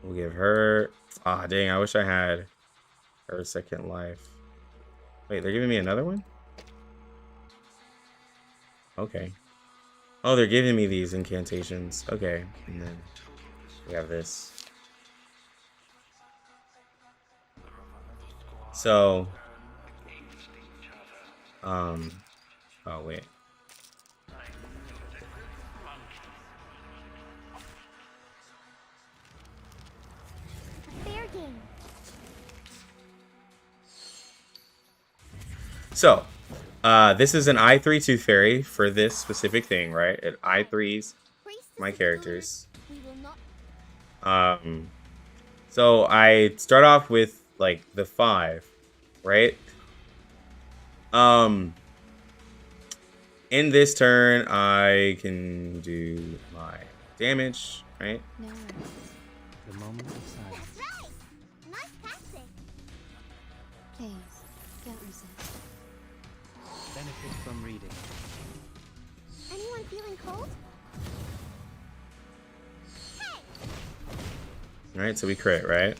We'll give her... Ah, dang, I wish I had her second life. Wait, they're giving me another one? Okay. Oh, they're giving me these incantations. Okay, and then we have this. So, oh wait. Fair game. So, this is an I3 Tooth Fairy for this specific thing, right? It I3s my characters. So I start off with like the 5, right? In this turn, I can do my damage, right? No. The moment of silence. That's right. Nice passing. Please, don't resist. Benefit from reading. Anyone feeling cold? Hey! Alright, so we crit, right?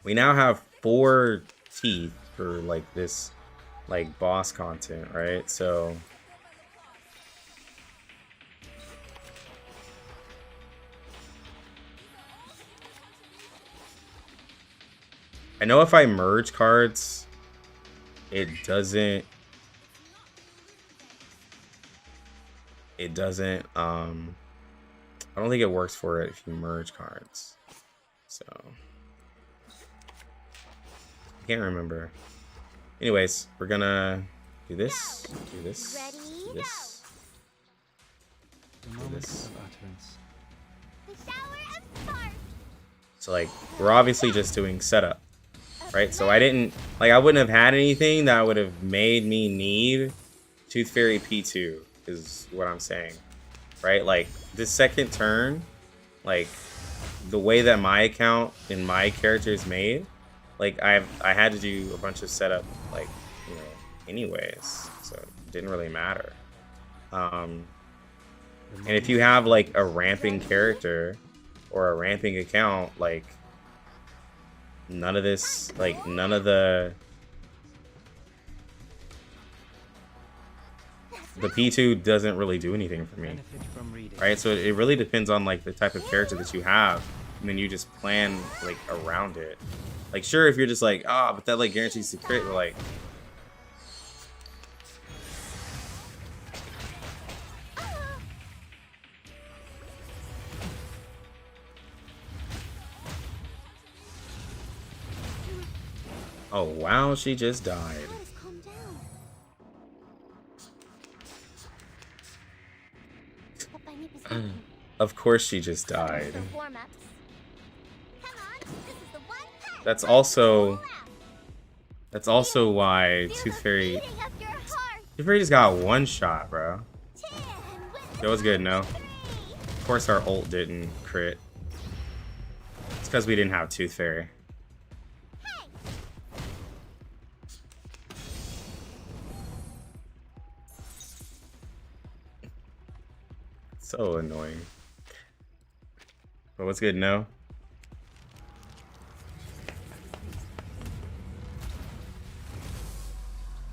We now have 4 teeth for like this like boss content, right? So I know if I merge cards, it doesn't I don't think it works for it if you merge cards. So I can't remember. Anyways, we're gonna do this, do this, do this, The moment of utterance. The shower of sparks. So like we're obviously just doing setup, right? So I didn't like I wouldn't have had anything that would have made me need Tooth Fairy P2 is what I'm saying, right? Like this second turn, like the way that my account and my character is made, like I had to do a bunch of setup, like, you know, anyways, so it didn't really matter. And if you have like a ramping character or a ramping account, like none of this, like none of the P2 doesn't really do anything for me, right? So it really depends on like the type of character that you have, and then you just plan like around it. Like sure, if you're just like, ah, but that like guarantees the crit, but like oh wow, she just died. Calm down. Of course she just died. For warm-ups. Come on, this is the one punch. That's also That's also why Tooth Fairy. Beating of your heart. Tooth Fairy just got one shot, bro. Cheer and witness That was good, no? my victory. Of course, our ult didn't crit. It's because we didn't have Tooth Fairy. So annoying. But what's good, no?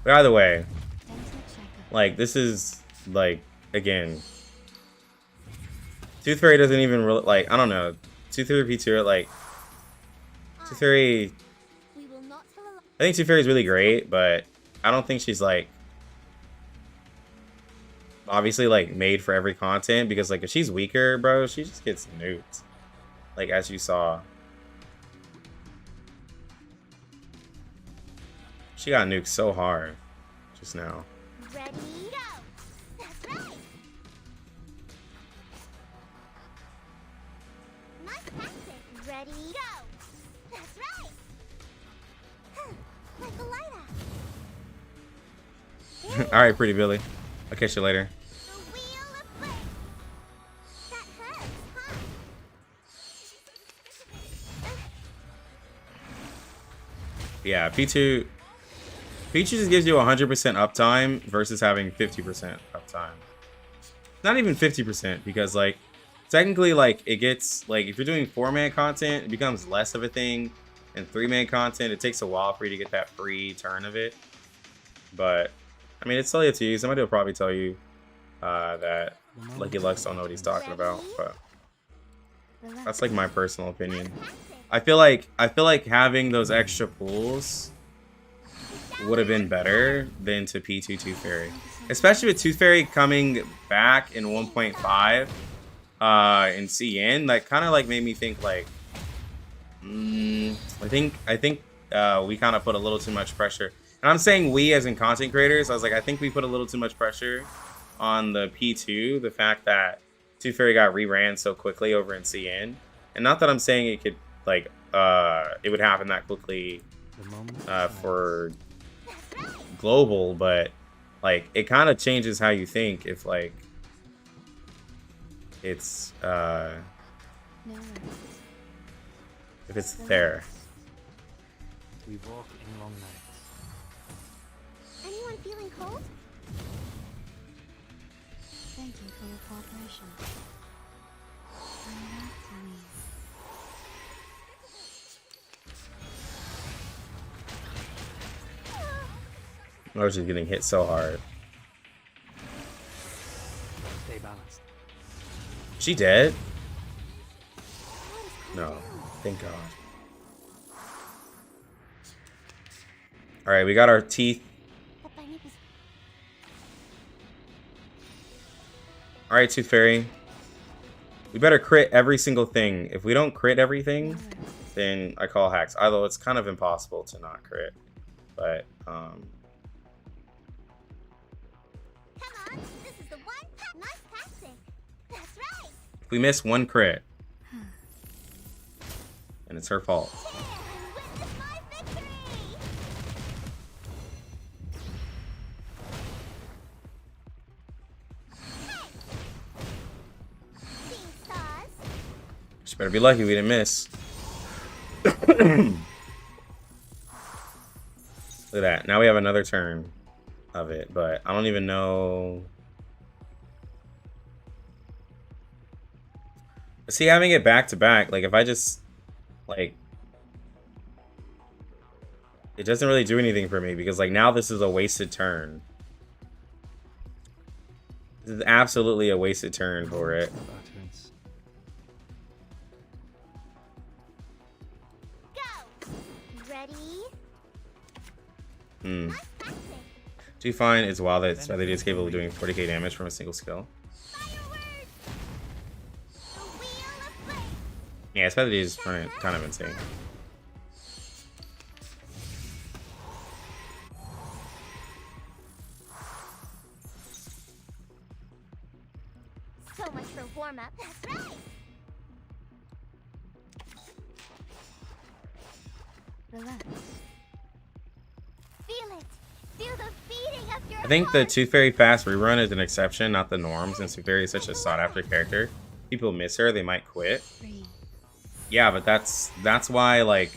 But either way, like, this is, like, again, Tooth Fairy doesn't even really, like, I don't know. Tooth Fairy P2, like, Tooth Fairy, We will not tell a lie. I think Tooth Fairy is really great, but I don't think she's, like, obviously, like, made for every content, because, like, if she's weaker, bro, she just gets nuked. Like, as you saw. She got nuked so hard just now. Ready, go. That's right. Nice tactic. Ready, go. That's right. Like a lighter. All right, pretty Billy. I'll catch you later. The wheel of flame. That hurts, huh? Yeah, P2 just gives you 100% uptime versus having 50% uptime. Not even 50%, because, like, technically, like, it gets, like, if you're doing 4-man content, it becomes less of a thing. And 3-man content, it takes a while for you to get that free turn of it. But, I mean, it's totally up to you. Somebody will probably tell you that Lucky Lux don't know what he's talking about. But that's, like, my personal opinion. I feel like having those extra pools would have been better than to P2 Tooth Fairy, especially with Tooth Fairy coming back in 1.5 in CN. That kind of like made me think like, I think we kind of put a little too much pressure, and I'm saying we as in content creators. I was like, I think we put a little too much pressure on the P2. The fact that Tooth Fairy got reran so quickly over in CN, and not that I'm saying it could like it would happen that quickly for global, but like it kind of changes how you think if like it's if it's there. We walk in long nights. Anyone feeling cold? Thank you for your cooperation. Bring that to me. I was just getting hit so hard. Stay balanced. She dead? No, thank God. All right, we got our teeth. All right, Tooth Fairy. We better crit every single thing. If we don't crit everything, then I call hacks. Although it's kind of impossible to not crit, but Come on, this is the one. Nice tactic. That's right. if we miss one crit, and it's her fault. Cheer and witness my victory. Hey. Team stars. She better be lucky we didn't miss. Look at that. Now we have another turn of it, but I don't even know. See, having it back to back, like if I just like it doesn't really do anything for me because like now this is a wasted turn. This is absolutely a wasted turn for it. Go. Ready? Hmm. Nice tactic. Do you find it's wild that Spathodea is capable of doing 40k damage from a single skill? Fireworks. The wheel of flame. Yeah, Spathodea is kind of insane. So much for warm up. That's right. Relax. feel the beating of your I think the heart. Tooth Fairy Fast rerun is an exception, not the norm, since Tooth Fairy is such a sought-after character. People miss her, they might quit. Yeah, but that's why, like,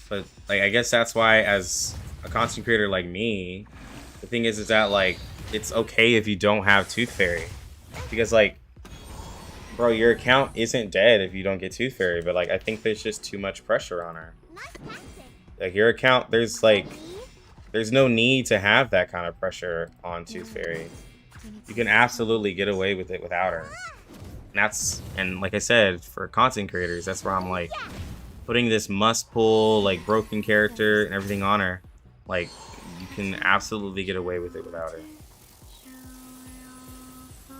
but like I guess that's why, as a content creator like me, the thing is that like it's okay if you don't have Tooth Fairy, because like, bro, your account isn't dead if you don't get Tooth Fairy, but like I think there's just too much pressure on her. Like your account, there's no need to have that kind of pressure on Tooth Fairy. You can absolutely get away with it without her. And like I said, for content creators, that's where I'm like putting this must pull, like broken character and everything on her. Like you can absolutely get away with it without her.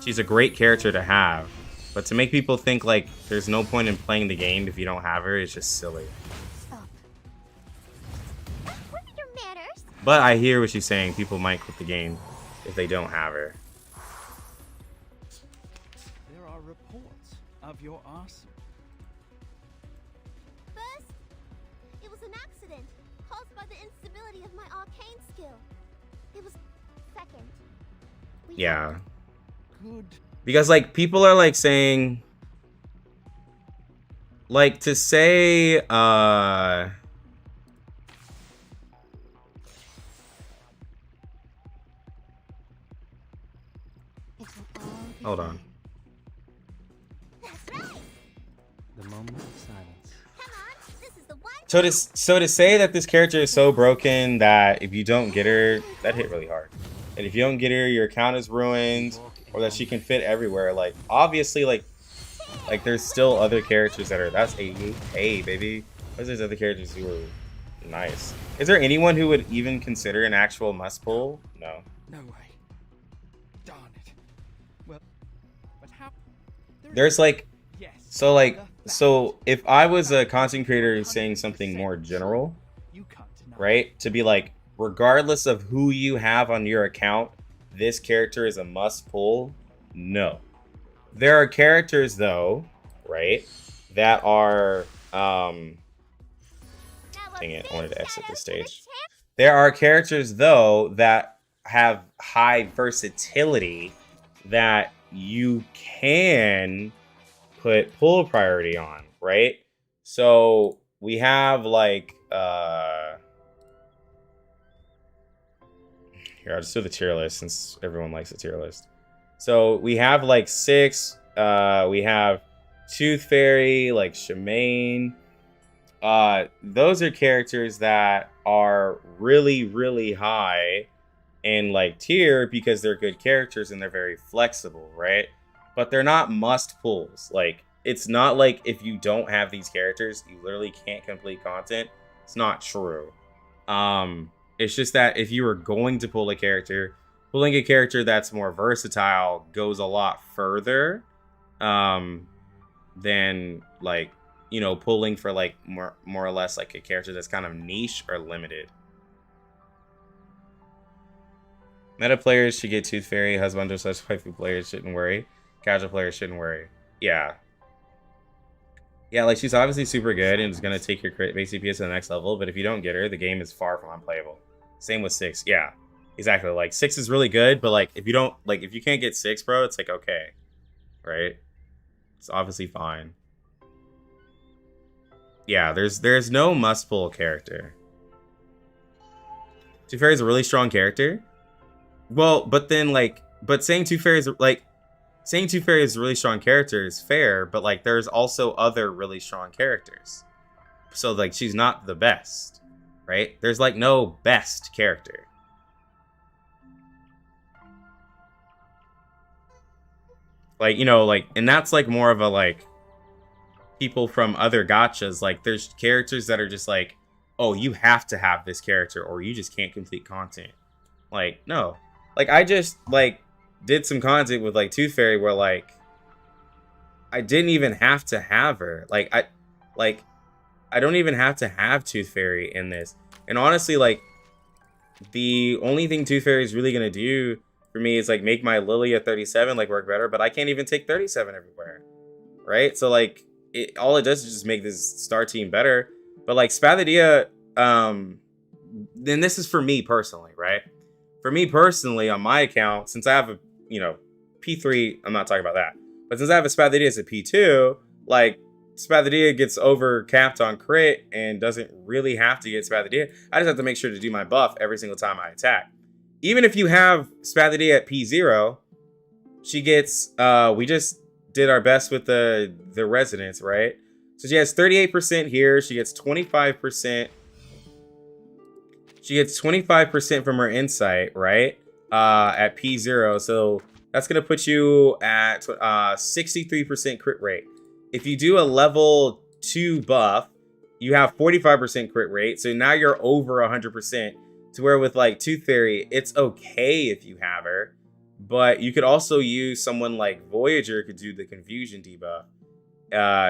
She's a great character to have, but to make people think like there's no point in playing the game if you don't have her is just silly. But I hear what she's saying. People might quit the game if they don't have her. There are reports of your arson. First, it was an accident caused by the instability of my arcane skill. It was second. Yeah. Good. Because like people are like saying, like to say hold on. The moment of silence. So to say that this character is so broken that if you don't get her, that hit really hard. And if you don't get her, your account is ruined, or that she can fit everywhere. Like obviously, like there's still other characters that are hey baby. There's other characters who are nice. Is there anyone who would even consider an actual must pull? No. No way. Darn it. Well, but how? There's like, Yes. so if I was a content creator saying something more general, You can't deny. right? To be like, regardless of who you have on your account, this character is a must pull. No. There are characters though, right? That are dang it, I wanted to exit the stage. There are characters though that have high versatility that you can put pull priority on, right? So we have like here, I'll just do the tier list since everyone likes the tier list. So we have like 6, we have Tooth Fairy, like Shemaine. Those are characters that are really, really high in like tier because they're good characters and they're very flexible, right? But they're not must pulls. Like it's not like if you don't have these characters, you literally can't complete content. It's not true. It's just that if you were going to pull a character, pulling a character that's more versatile goes a lot further than like, you know, pulling for like more or less like a character that's kind of niche or limited. Meta players should get Tooth Fairy. Husbando / waifu players shouldn't worry. Casual players shouldn't worry. Yeah. Yeah, like she's obviously super good and is going to take your base CPS to the next level, but if you don't get her, the game is far from unplayable. Same with 6. Yeah, exactly. Like 6 is really good, but like if you don't, like if you can't get 6, bro, it's like okay, right? It's obviously fine. Yeah, there's no must pull character. Tooth Fairy is a really strong character. Well, but then like, but saying Tooth Fairy is like, saying Tooth Fairy is a really strong character is fair, but like there's also other really strong characters. So like she's not the best, right? There's like no best character. Like, you know, like, and that's like more of a like people from other gachas. Like there's characters that are just like, oh, you have to have this character or you just can't complete content. Like, no. Like I just like did some content with like Tooth Fairy where like I didn't even have to have her. Like I don't even have to have Tooth Fairy in this. And honestly, like the only thing Tooth Fairy is really gonna do for me is like make my Lily at 37 like work better, but I can't even take 37 everywhere. Right? So like all it does is just make this star team better. But like Spathodea, then this is for me personally, right? for me personally, on my account, since I have a, you know, P3, I'm not talking about that. But since I have a Spathodea as a P2, like, Spathodea gets over capped on crit and doesn't really have to get Spathodea. I just have to make sure to do my buff every single time I attack. Even if you have Spathodea at P0, she gets, we just did our best with the resonance, right? So she has 38% here. She gets 25%. She gets 25% from her insight, right? At P0. So that's going to put you at 63% crit rate. If you do a level 2 buff, you have 45% crit rate. So now you're over 100%. To where with like Tooth Fairy, it's okay if you have her. But you could also use someone like Voyager could do the confusion debuff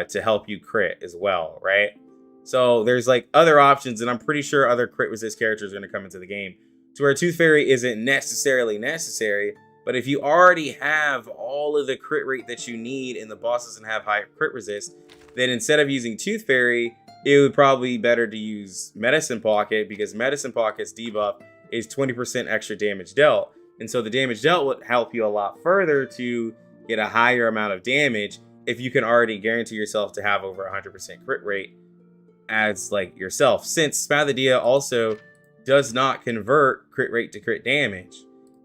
to help you crit as well, right? So there's like other options, and I'm pretty sure other crit resist characters are going to come into the game. To where Tooth Fairy isn't necessarily necessary, but if you already have all of the crit rate that you need and the boss doesn't have high crit resist, then instead of using Tooth Fairy, it would probably be better to use Medicine Pocket, because Medicine Pocket's debuff is 20% extra damage dealt. And so the damage dealt would help you a lot further to get a higher amount of damage if you can already guarantee yourself to have over 100% crit rate as like yourself. Since Spathodea also does not convert crit rate to crit damage.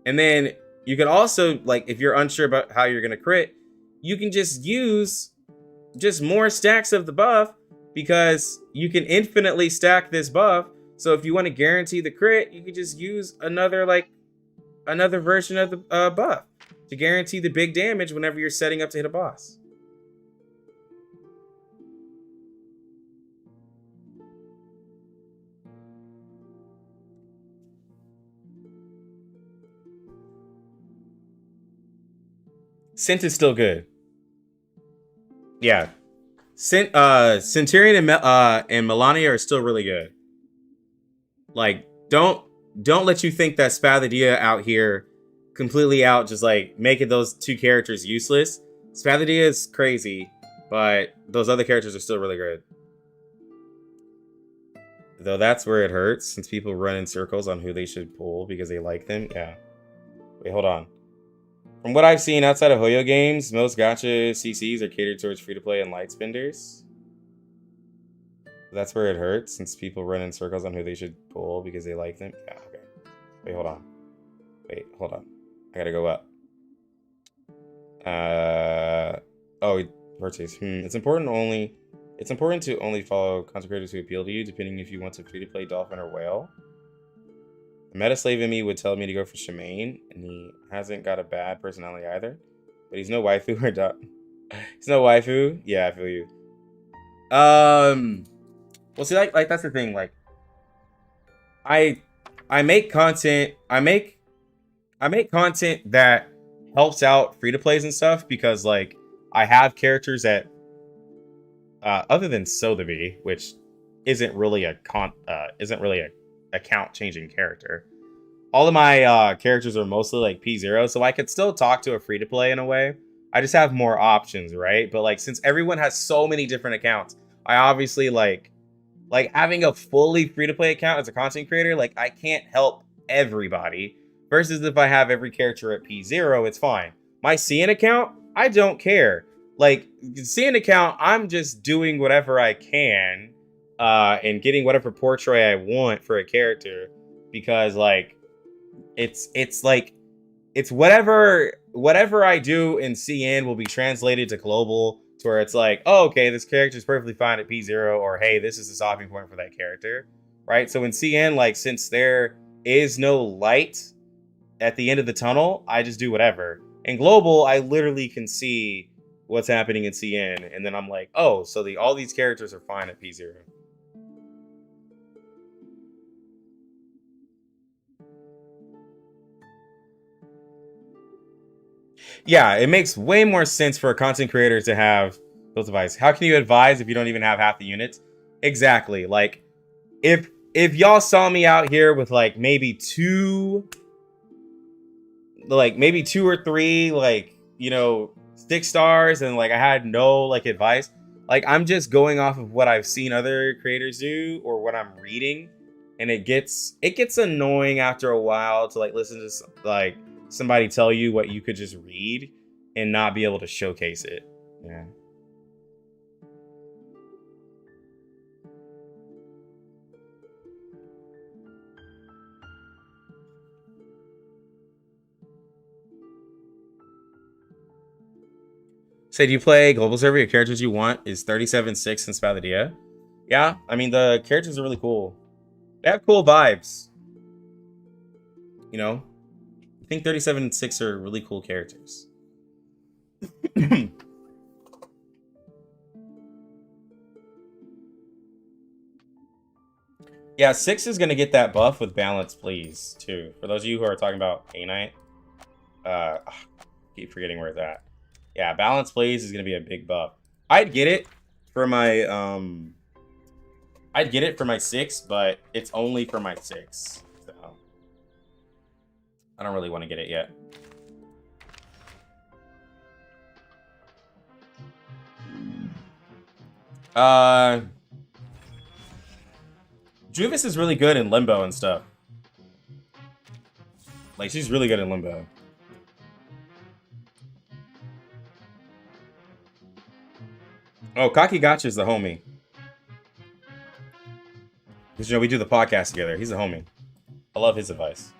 And then you can also, like, if you're unsure about how you're going to crit, you can just use just more stacks of the buff, because you can infinitely stack this buff. So if you want to guarantee the crit, you could just use another version of the buff to guarantee the big damage whenever you're setting up to hit a boss. Scent is still good. Yeah. Centurion and Melania are still really good. Like, don't let you think that Spathodea out here completely out, just like making those two characters useless. Spathodea is crazy, but those other characters are still really good. Though that's where it hurts, since people run in circles on who they should pull because they like them. Yeah. Wait, hold on. From what I've seen outside of Hoyo games, most gacha CCs are catered towards free-to-play and light spenders. That's where it hurts, since people run in circles on who they should pull because they like them. Yeah, okay. Wait, hold on. I gotta go up. Oh, purchase. It's important to only follow content creators who appeal to you, depending if you want to free-to-play Dolphin or Whale. The meta slave in me would tell me to go for Shemaine, and he hasn't got a bad personality either. But he's no waifu or he's no waifu. Yeah, I feel you. Well, see, like that's the thing. Like, I make content. I make content that helps out free to plays and stuff, because like I have characters that, other than Sotheby, which isn't really a account changing character. All of my characters are mostly like P0, so I could still talk to a free to play in a way. I just have more options, right? But like, since everyone has so many different accounts, I obviously like having a fully free to play account as a content creator. Like, I can't help everybody. Versus if I have every character at P0, it's fine. My CN account, I don't care. Like, CN account, I'm just doing whatever I can. And getting whatever portrait I want for a character, because like it's whatever I do in CN will be translated to global, to where it's like, oh, okay, this character is perfectly fine at P0, or hey, this is the stopping point for that character, right? So in CN, like, since there is no light at the end of the tunnel, I just do whatever. In global, I literally can see what's happening in CN, and then I'm like, oh, so all these characters are fine at P0. Yeah, it makes way more sense for a content creator to have those devices. How can you advise if you don't even have half the units? Exactly. Like, if y'all saw me out here with like maybe two or three, like, you know, 6 stars, and like I had no like advice, like I'm just going off of what I've seen other creators do or what I'm reading. and it gets annoying after a while to like listen to like somebody tell you what you could just read and not be able to showcase it. Yeah. Say, do you play global server? Your characters you want is 37.6 in Spathodea. Yeah, I mean the characters are really cool. They have cool vibes. You know, I think 37.6 are really cool characters. Yeah, 6 is gonna get that buff with balance, please, too. For those of you who are talking about A-Night, keep forgetting where it's at. Yeah, balance, please, is gonna be a big buff. I'd get it for my 6, but it's only for my 6. So I don't really want to get it yet. Juvis is really good in Limbo and stuff. Like, she's really good in Limbo. Oh, Kakigotch is the homie. Because, you know, we do the podcast together. He's a homie. I love his advice.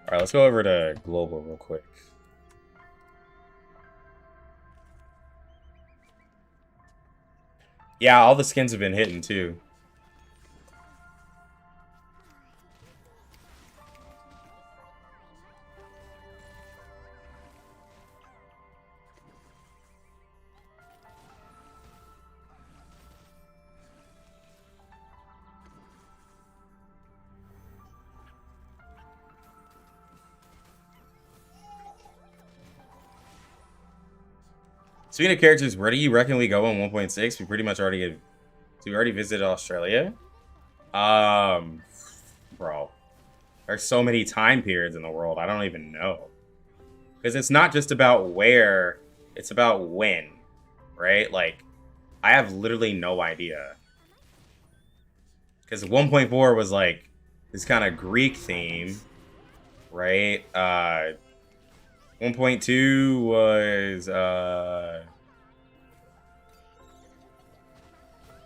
Alright, let's go over to global real quick. Yeah, all the skins have been hitting too. Speaking of characters, where do you reckon we go in 1.6? We pretty much already get. So we already visited Australia. Bro, there's so many time periods in the world. I don't even know, because it's not just about where; it's about when, right? Like, I have literally no idea. Because 1.4 was like this kind of Greek theme, right? 1.2 was I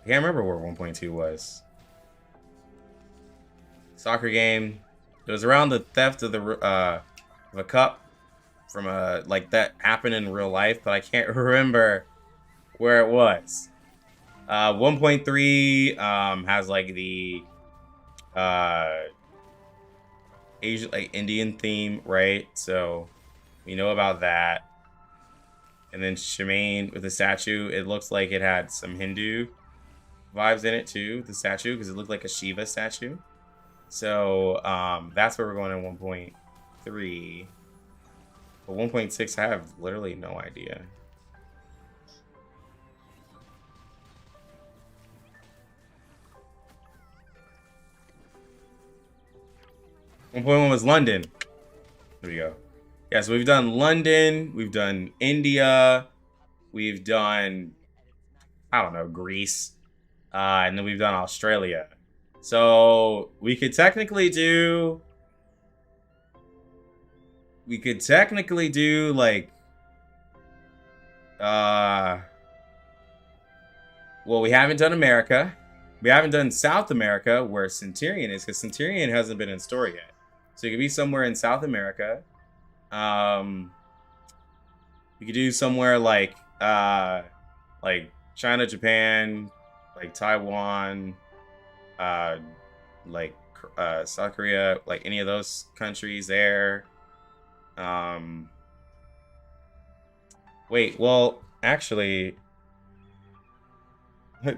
can't remember where 1.2 was. Soccer game. It was around the theft of a cup from like that happened in real life, but I can't remember where it was. 1.3 has like the Asian, like Indian theme, right? So we know about that. And then Shemaine with the statue, it looks like it had some Hindu vibes in it too, the statue, because it looked like a Shiva statue. So that's where we're going in 1.3. But 1.6, I have literally no idea. One point one was London. There we go. Yeah, so we've done London, we've done India, we've done, I don't know, Greece, and then we've done Australia. So we could technically do like, well, we haven't done America. We haven't done South America, where Centurion is, because Centurion hasn't been in story yet. So you could be somewhere in South America. You could do somewhere like China, Japan, like Taiwan, like South Korea, like any of those countries there. Wait, well, actually,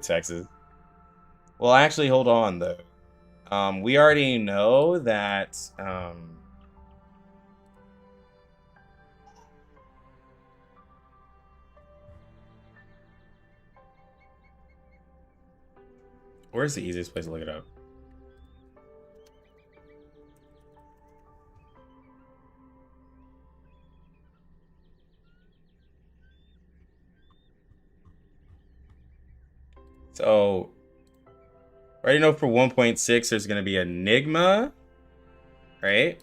Texas. Well, actually, hold on though. We already know that where's the easiest place to look it up? So Already know for 1.6 there's gonna be Enigma, right?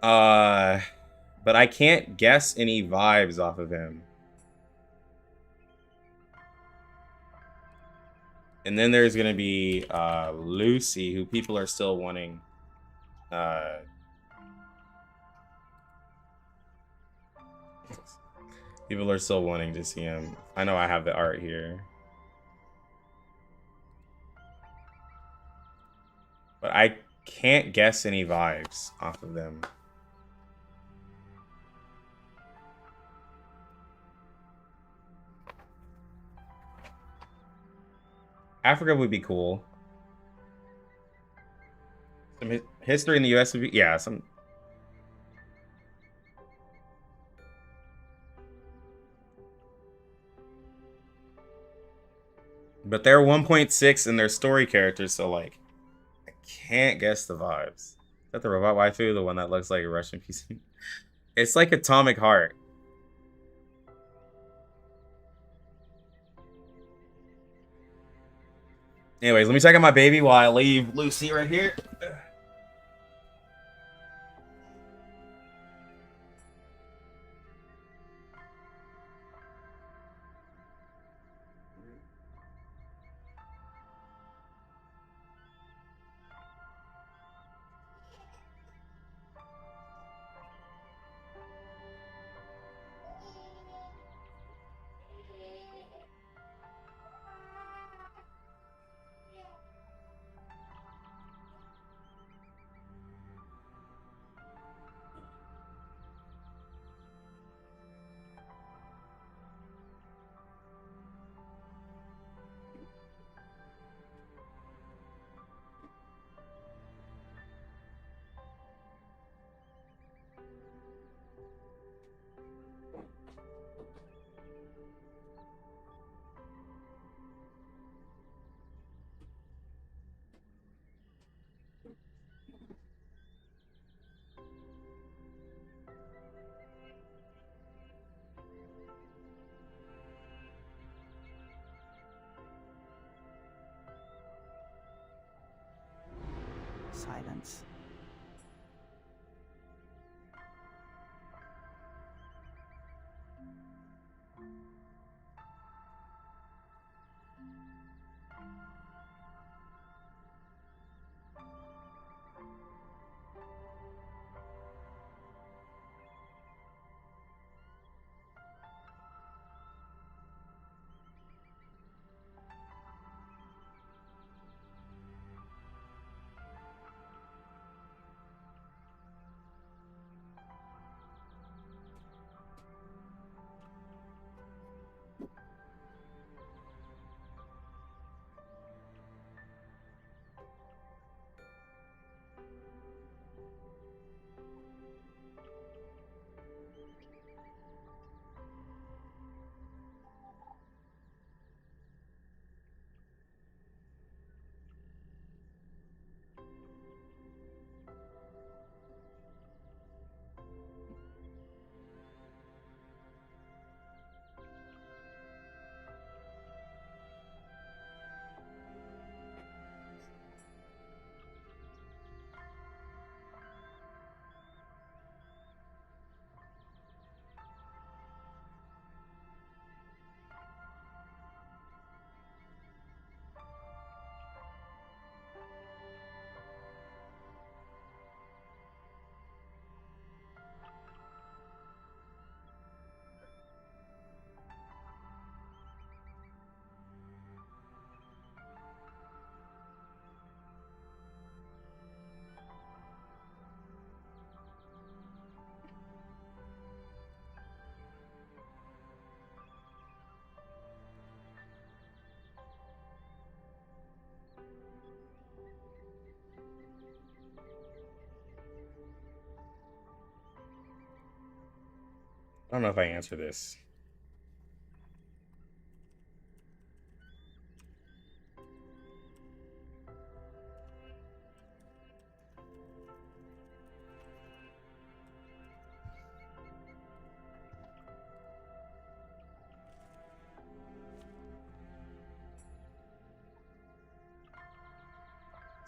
But I can't guess any vibes off of him. And then there's gonna be Lucy, who people are still wanting. People are still wanting to see him. I know I have the art here. But I can't guess any vibes off of them. Africa would be cool. Some history in the US would be, yeah, some. But they're 1.6 and they're story characters, so like, I can't guess the vibes. Is that the robot waifu, the one that looks like a Russian PC? It's like Atomic Heart. Anyways, let me check out my baby while I leave Lucy right here. Silence. I don't know if I answer this.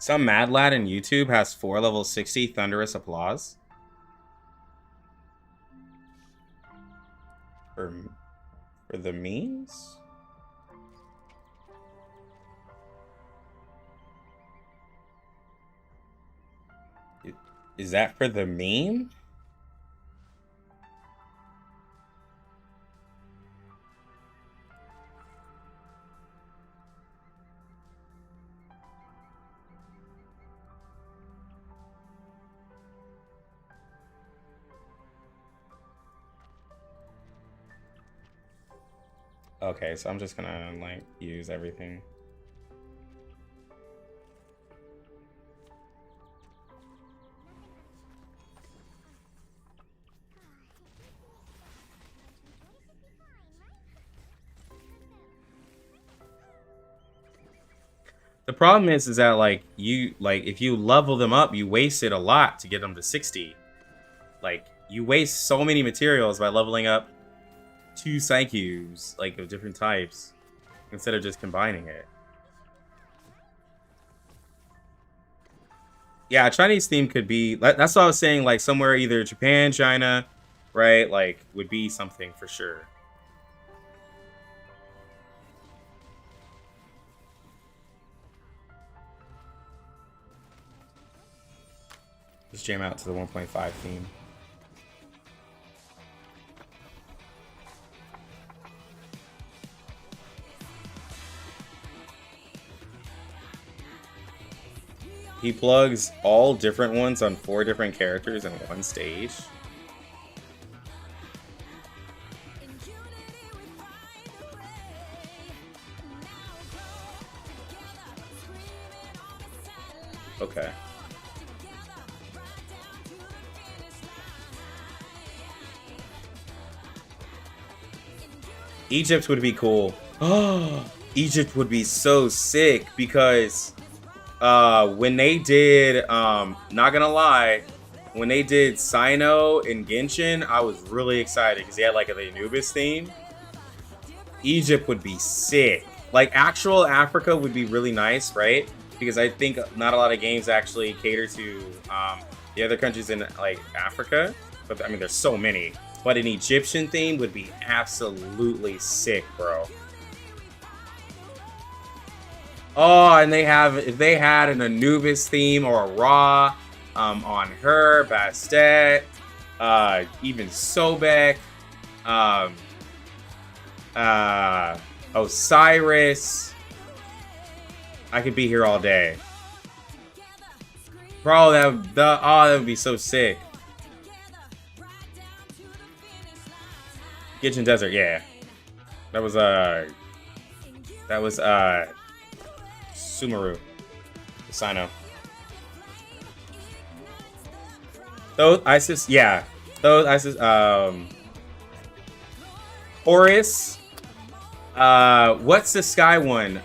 Some mad lad in YouTube has 4 level 60 thunderous applause. For the memes? Is that for the meme? Okay, so I'm just gonna like use everything. The problem is that like if you level them up, you wasted a lot to get them to 60. Like you waste so many materials by leveling up 2 psychubes like of different types instead of just combining it. Yeah, Chinese theme could be, that's what I was saying, like somewhere either Japan, China, right? Like would be something for sure. Just jam out to the 1.5 theme. He plugs all different ones on 4 different characters in one stage. Okay. Egypt would be cool. Oh, Egypt would be so sick because when they did not gonna lie, when they did Sino and Genshin, I was really excited because they had like the Anubis theme. Egypt would be sick. Like actual Africa would be really nice, right? Because I think not a lot of games actually cater to the other countries in like Africa. But I mean, there's so many. But an Egyptian theme would be absolutely sick, bro. Oh, and if they had an Anubis theme or a Ra on her, Bastet, even Sobek, Osiris. I could be here all day. Bro, that would be so sick. Genshin Desert, yeah. That was Sumeru. Sino. Those Isis, yeah. Those Isis, Horus. What's the sky one?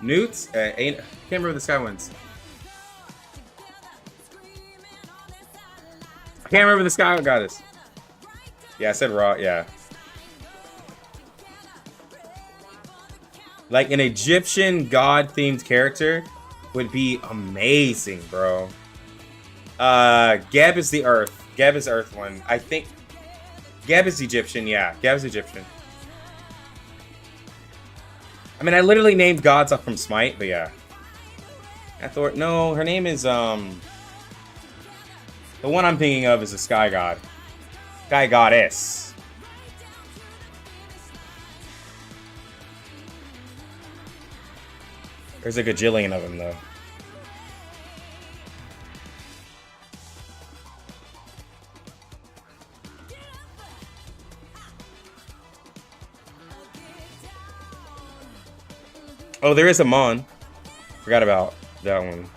Newts? Can't remember the sky ones. I can't remember the sky goddess. Yeah, I said Raw, yeah. Like an Egyptian god-themed character would be amazing, bro. Geb is the Earth. Geb is Earth one. I think Geb is Egyptian, yeah. Geb is Egyptian. I mean, I literally named gods up from Smite, but yeah. Hathor, no, her name is, the one I'm thinking of is a sky god. Sky goddess. There's a gajillion of them, though. Oh, there is a Mon. Forgot about that one.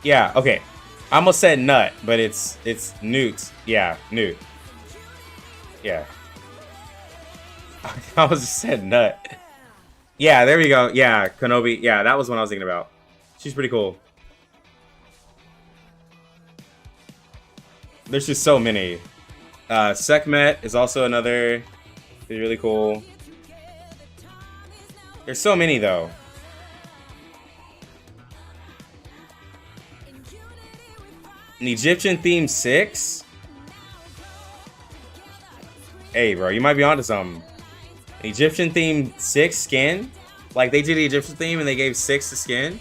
Yeah, okay. I almost said nut, but it's newt. Yeah, newt. Yeah. I was just said nut. Yeah, there we go. Yeah, Kenobi. Yeah, that was what I was thinking about. She's pretty cool. There's just so many. Sekhmet is also another. He's really cool. There's so many though. An Egyptian theme 6? Hey, bro, you might be onto something. An Egyptian theme 6 skin? Like, they did the Egyptian theme and they gave 6 to skin?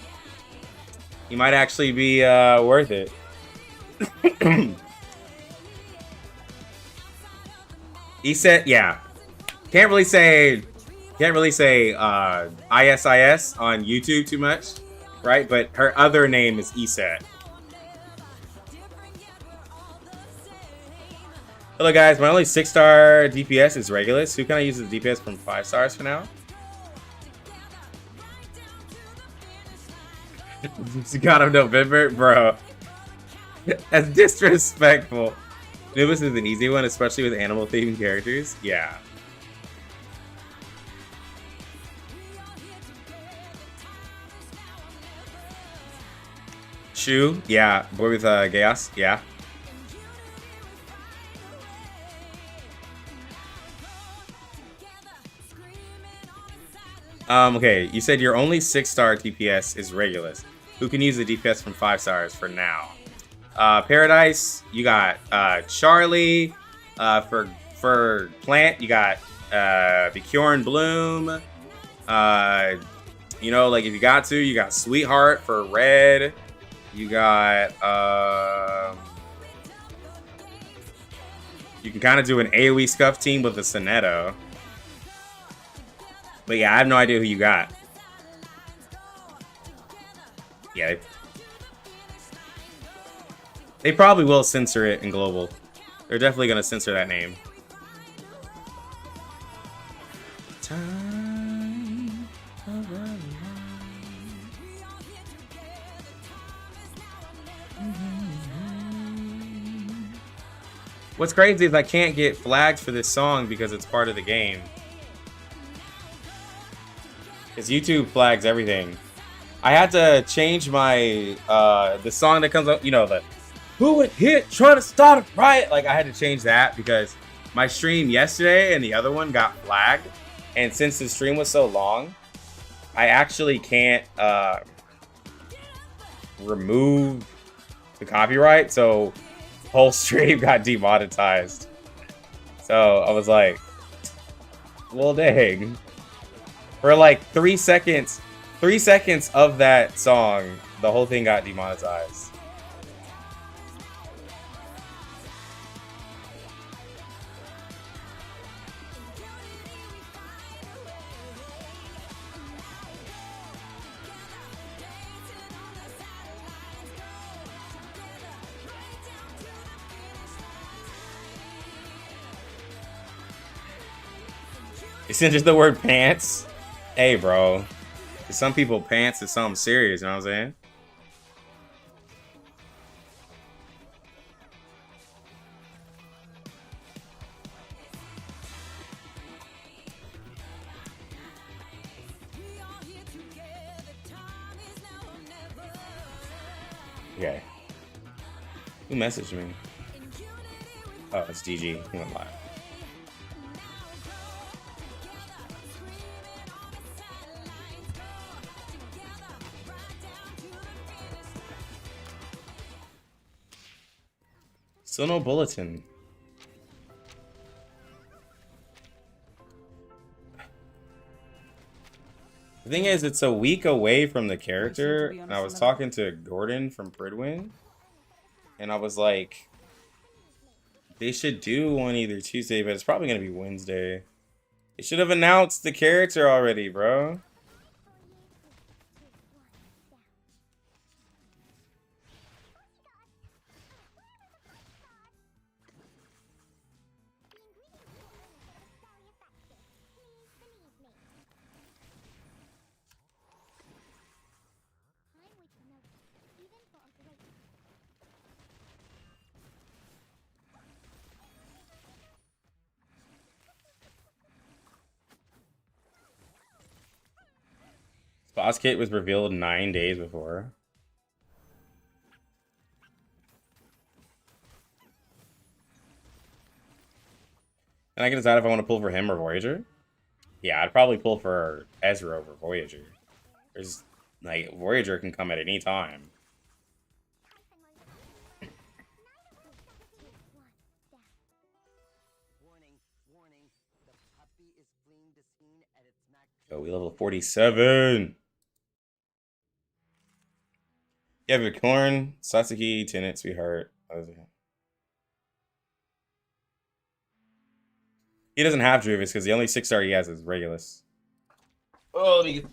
You might actually be worth it. He said, yeah. Can't really say ISIS on YouTube too much, right? But her other name is ESET. Hello guys, my only 6-star DPS is Regulus. Who can I use as DPS from 5 stars for now? God of November? Bro. That's disrespectful. Nubis is an easy one, especially with animal themed characters. Yeah. Shu? Yeah. Boy with Chaos? Yeah. Okay, you said your only 6-star DPS is Regulus. Who can use the DPS from 5 stars for now? Paradise, you got Charlie. For Plant, you got the Cure and Bloom. You know, like if you got to, you got Sweetheart for Red. You got you can kind of do an AoE scuff team with the Sonetto. But yeah, I have no idea who you got. Yeah, they probably will censor it in global. They're definitely gonna censor that name. Time of our life. What's crazy is I can't get flagged for this song because it's part of the game. Because YouTube flags everything. I had to change my the song that comes up, you know, the who would hit trying to start a riot. Like I had to change that because my stream yesterday and the other one got flagged. And since the stream was so long, I actually can't remove the copyright. So the whole stream got demonetized. So I was like, well, dang. For like 3 seconds of that song, the whole thing got demonetized. It's just the word pants. Hey, bro. To some people, pants is something serious, you know what I'm saying? Okay. Who messaged me? Oh, it's DG. He went live. Still no bulletin. The thing is, it's a week away from the character. And I was talking to Gordon from Pridwin, and I was like, they should do one either Tuesday, but it's probably gonna be Wednesday. They should have announced the character already, bro. Boss kit was revealed 9 days before. And I can decide if I want to pull for him or Voyager. Yeah, I'd probably pull for Ezra over Voyager. There's like Voyager can come at any time. Oh, we level 47. You have your corn, Sasaki, Tenant, Sweetheart. He doesn't have Druvis because the only 6-star he has is Regulus. Oh, let me get...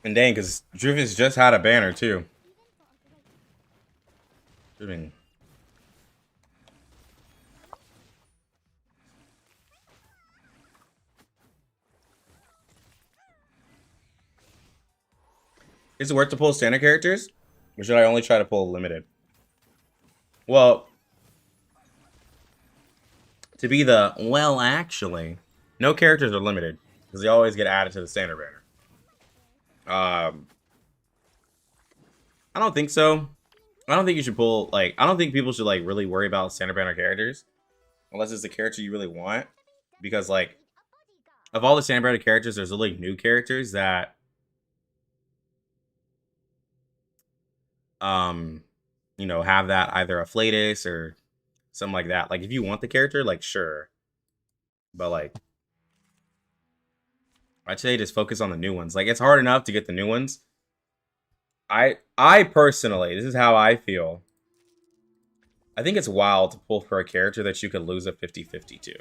And dang, because Driven's just had a banner too. Driven. Is it worth to pull standard characters? Or should I only try to pull limited? Well, to be the, well, actually, no characters are limited. Because they always get added to the standard banner. I don't think so. I don't think you should pull, like, I don't think people should, like, really worry about standard banner characters. Unless it's the character you really want. Because, like, of all the standard banner characters, there's really new characters that, you know, have that either a Flatus or something like that. Like, if you want the character, like, sure. But, like, I'd say just focus on the new ones. Like, it's hard enough to get the new ones. I personally, this is how I feel. I think it's wild to pull for a character that you could lose a 50-50 to.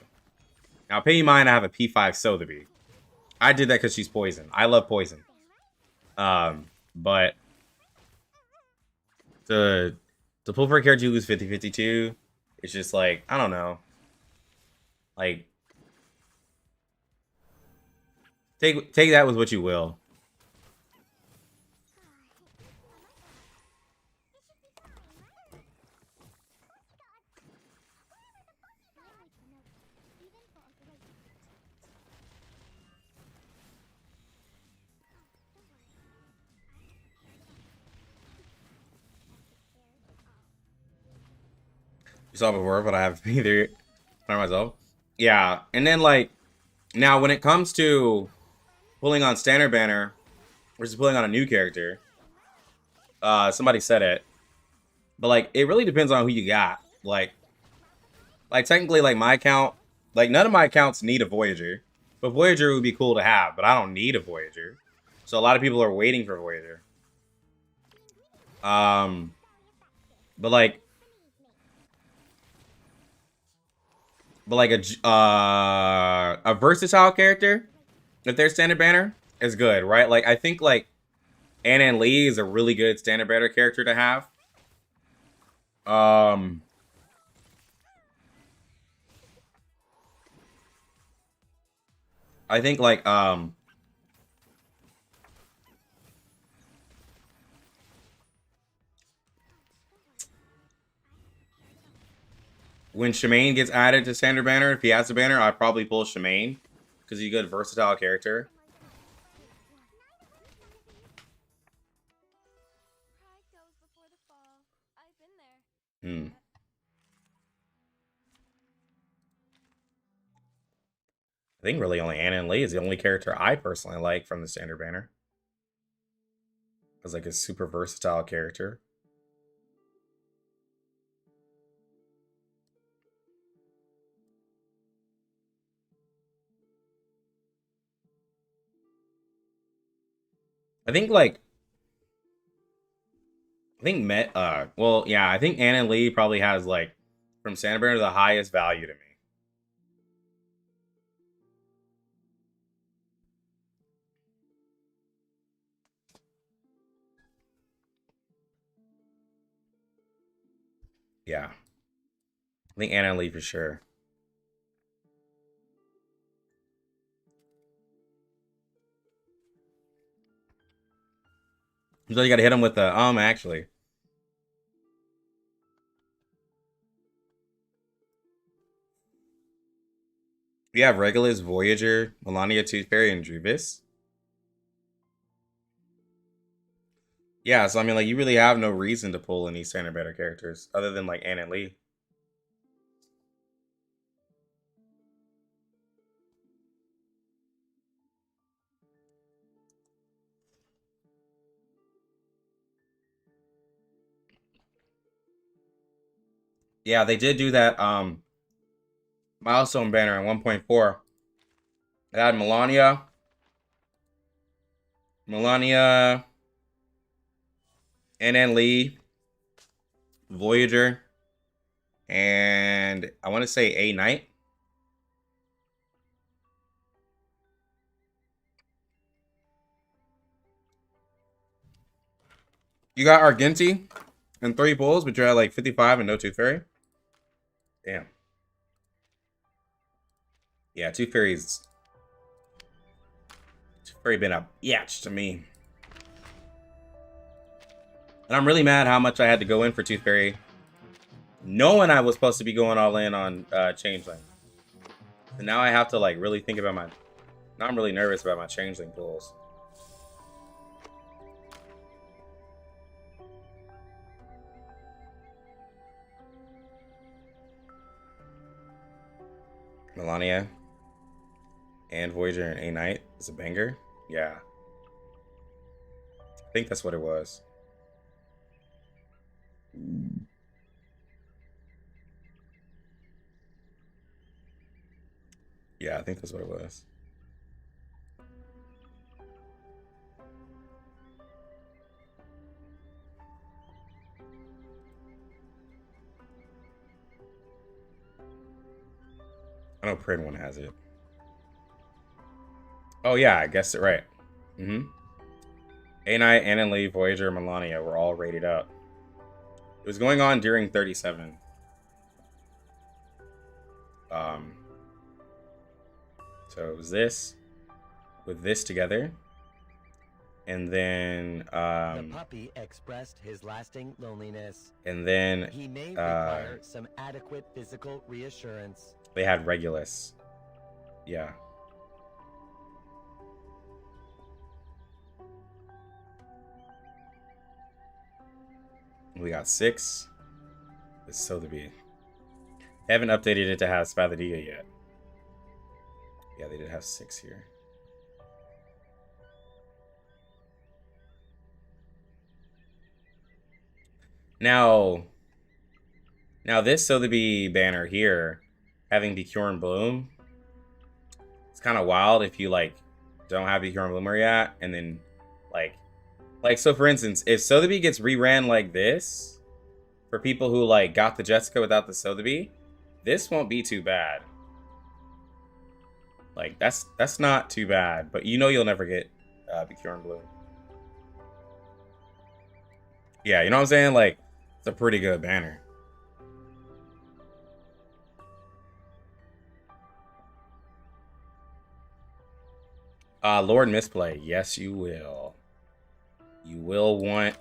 Now, pay in mind, I have a P5 Sotheby. I did that because she's poison. I love poison. But to pull for a character you lose 50-50 to, it's just like, I don't know. Like, take that with what you will. You saw it before, but I have either by myself. Yeah, and then like now when it comes to pulling on standard banner versus pulling on a new character, somebody said it, but like it really depends on who you got. Like technically, like my account, like none of my accounts need a Voyager, but Voyager would be cool to have, but I don't need a Voyager, so a lot of people are waiting for Voyager. But like a versatile character, if they're standard banner, is good, right? Like I think like Anan Lee is a really good standard banner character to have. I think like when Shemaine gets added to standard banner, if he has a banner, I'd probably pull Shemaine because he's a good versatile character. Hmm. I think really only Anna and Lee is the only character I personally like from the standard banner. As like a super versatile character. I think like I think well, yeah, I think Anna and Lee probably has like from standard banner the highest value to me. Yeah. I think Anna and Lee for sure. So you gotta hit him with the actually. You have Regulus, Voyager, Melania, Tooth Fairy, and Druvis. Yeah, so I mean, like, you really have no reason to pull any standard banner characters other than like Anna and Lee. Yeah, they did do that milestone banner in 1.4. It had Melania, Anna and Lee, Voyager, and I want to say A Knight. You got Argenti and 3 pulls, but you're at like 55 and no Tooth Fairy. Damn. Yeah, Tooth Fairy's been a yatch to me. And I'm really mad how much I had to go in for Tooth Fairy, knowing I was supposed to be going all in on Changeling. So now I have to like really think about my... Now I'm really nervous about my Changeling pulls. Melania and Voyager and A Knight is a banger. Yeah. I think that's what it was. Yeah, I think that's what it was. I know Prin one has it. Oh yeah, I guessed it right. A Knight, Anna and Lee, Voyager, Melania were all rated up. It was going on during 37. So it was this with this together. And then the puppy expressed his lasting loneliness. And then he may require some adequate physical reassurance. They had Regulus. Yeah. We got 6. It's Sotheby. They haven't updated it to have Spathodea yet. Yeah, they did have 6 here. Now this Sotheby banner here, having Becure and Bloom, it's kind of wild if you like don't have Becure and Bloomer yet, and then like so for instance, if Sotheby gets reran like this, for people who like got the Jessica without the Sotheby, this won't be too bad. Like that's not too bad, but you know you'll never get Becure and Bloom. Yeah, you know what I'm saying? Like, it's a pretty good banner. Lord Misplay. Yes, you will. You will want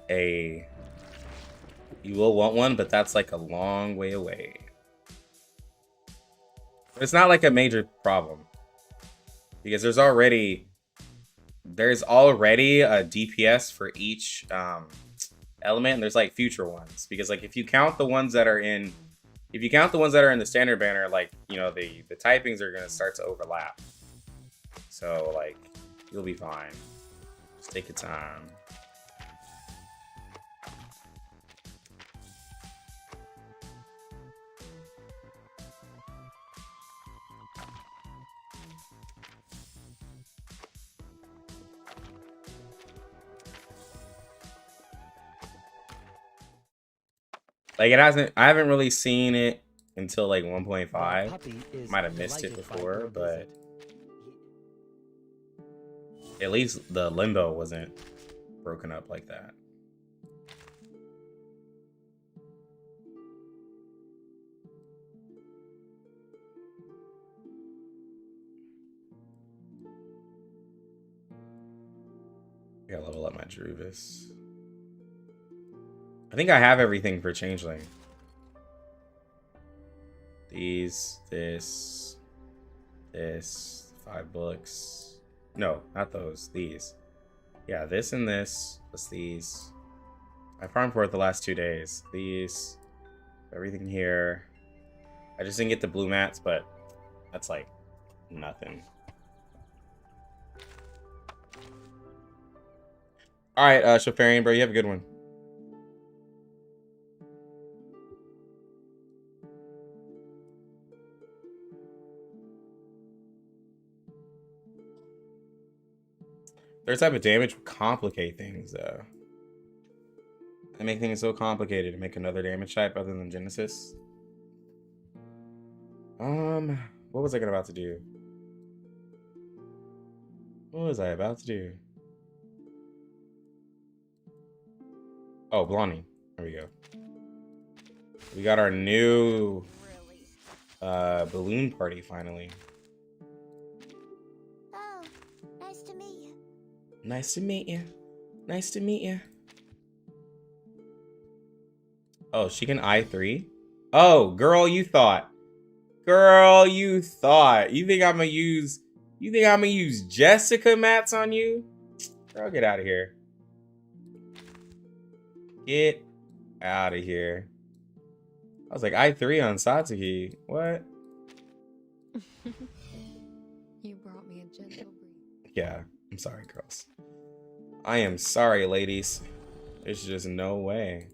one, but that's like a long way away. It's not like a major problem. Because there's already a DPS for each element, and there's like future ones, because like if you count the ones that are in the standard banner, like, you know, the typings are gonna start to overlap. So like you'll be fine. Just take your time. Like I haven't really seen it until like 1.5. Might have missed it before, but at least the Limbo wasn't broken up like that. I gotta level up my Druvis. I think I have everything for Changeling. These, this, 5 books. No, not those. These. Yeah, this and this, plus these. I farmed for it the last 2 days. These, everything here. I just didn't get the blue mats, but that's like nothing. All right, Shafarian, bro, you have a good one. Their type of damage would complicate things, though. They make things so complicated to make another damage type other than Genesis. What was I about to do? What was I about to do? Oh, Blondie. There we go. We got our new balloon party finally. Oh, nice to meet you. Nice to meet you. Nice to meet you. Oh, she can I3? Oh, girl, you thought. Girl, you thought. You think I'm gonna use Jessica mats on you? Girl, get out of here. Get out of here. I was like, I3 on Satsuki. What? You brought me a gentle breeze. Yeah, I'm sorry, girls. I am sorry, ladies. There's just no way.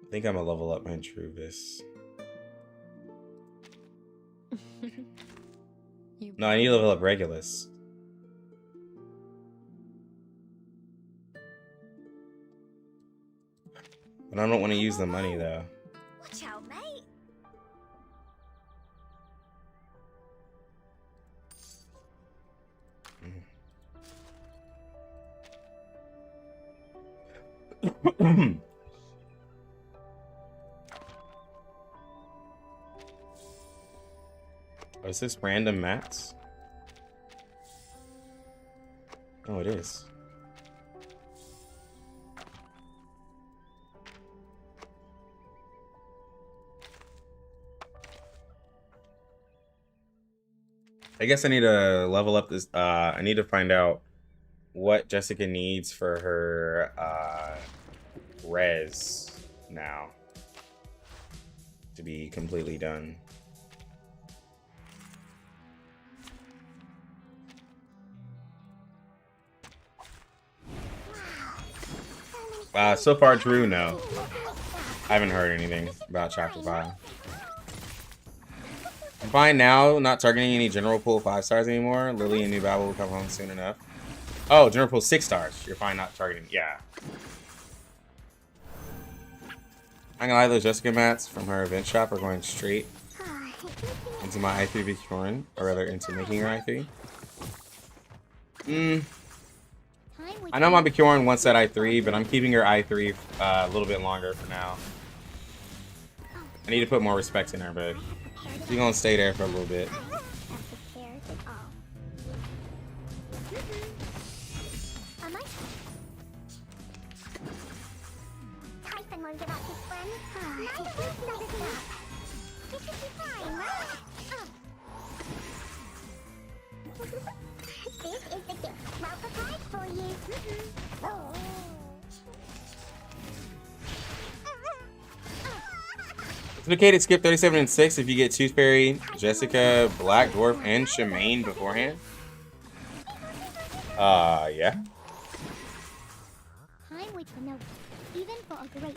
I think I'm gonna level up my Druvis. No, I need to level up Regulus. But I don't want to use the money though. Watch out, mate. Oh, is this random mats? Oh, it is. I guess I need to level up this. I need to find out what Jessica needs for her res now to be completely done. So far, Drew, no. I haven't heard anything about Chapter 5. I'm fine now, not targeting any general pool 5 stars anymore. Lily and New Babel will come home soon enough. Oh, general pool 6 stars. You're fine not targeting. Yeah. I'm gonna lie, those Jessica mats from her event shop are going straight into my i3 Victorian, or rather into making her i3. I know my Bjorn wants that i3, but I'm keeping her i3 a little bit longer for now. I need to put more respect in her, but she's gonna stay there for a little bit. This should be fine, right? This is the gift. Well prepared for you. It's okay to skip 37 and 6 if you get Tooth Fairy, Jessica, Black Dwarf, and Shemaine beforehand. Yeah. Time waits for no one, even for a great.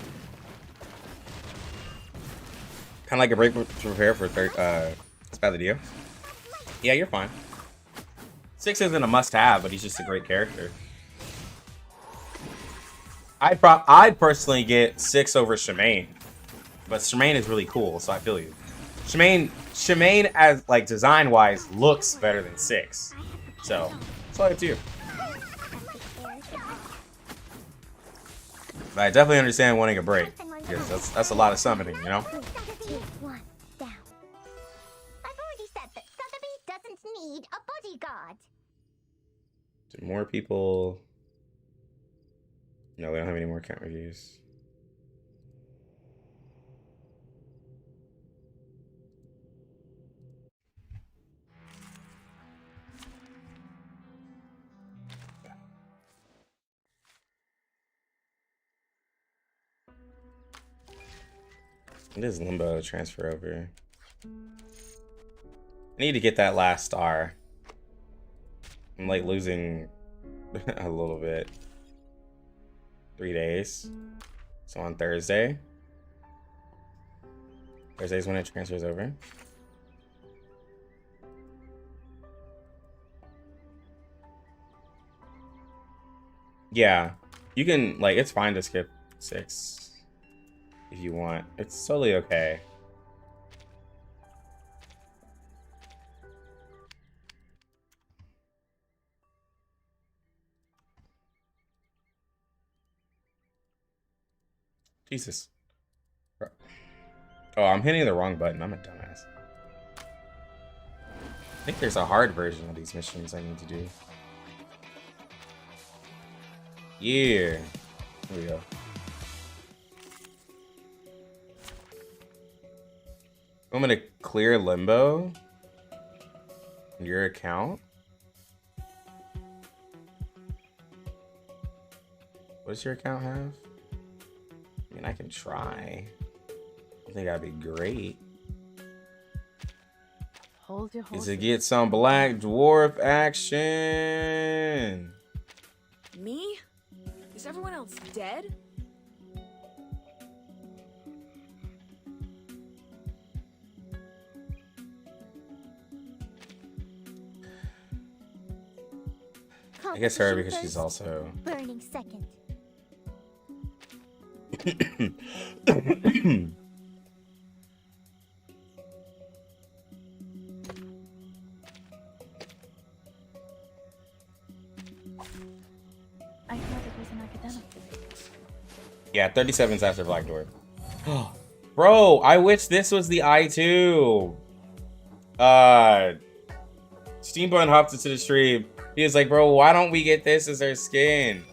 Kind of like a break to prepare for Spathodea. Yeah, you're fine. 6 isn't a must-have, but he's just a great character. I'd personally get 6 over Shemaine, but Shemaine is really cool, so I feel you. Shemaine as like design-wise looks better than 6, so it's all up to you. But I definitely understand wanting a break, because that's a lot of summoning, you know. One down. I've already said that Sotheby doesn't need a bodyguard. Do more people? No, we don't have any more count reviews. It is Limbo transfer over. I need to get that last star. I'm like losing a little bit. 3 days. So on Thursday. Thursday's when it transfers over. Yeah. You can, like, it's fine to skip 6 if you want. It's totally okay. Jesus. Oh, I'm hitting the wrong button. I'm a dumbass. I think there's a hard version of these missions I need to do. Yeah. Here we go. I'm gonna clear Limbo. Your account. What does your account have? I mean, I can try. I think that'd be great. Hold your horses. Is to get some Black Dwarf action. Me? Is everyone else dead? I guess her because she's also burning second. I thought it was an academic. Yeah, 37's after Black Dwarf. Bro, I wish this was the I2. Steambun hopped into the stream. He was like, bro, why don't we get this as our skin?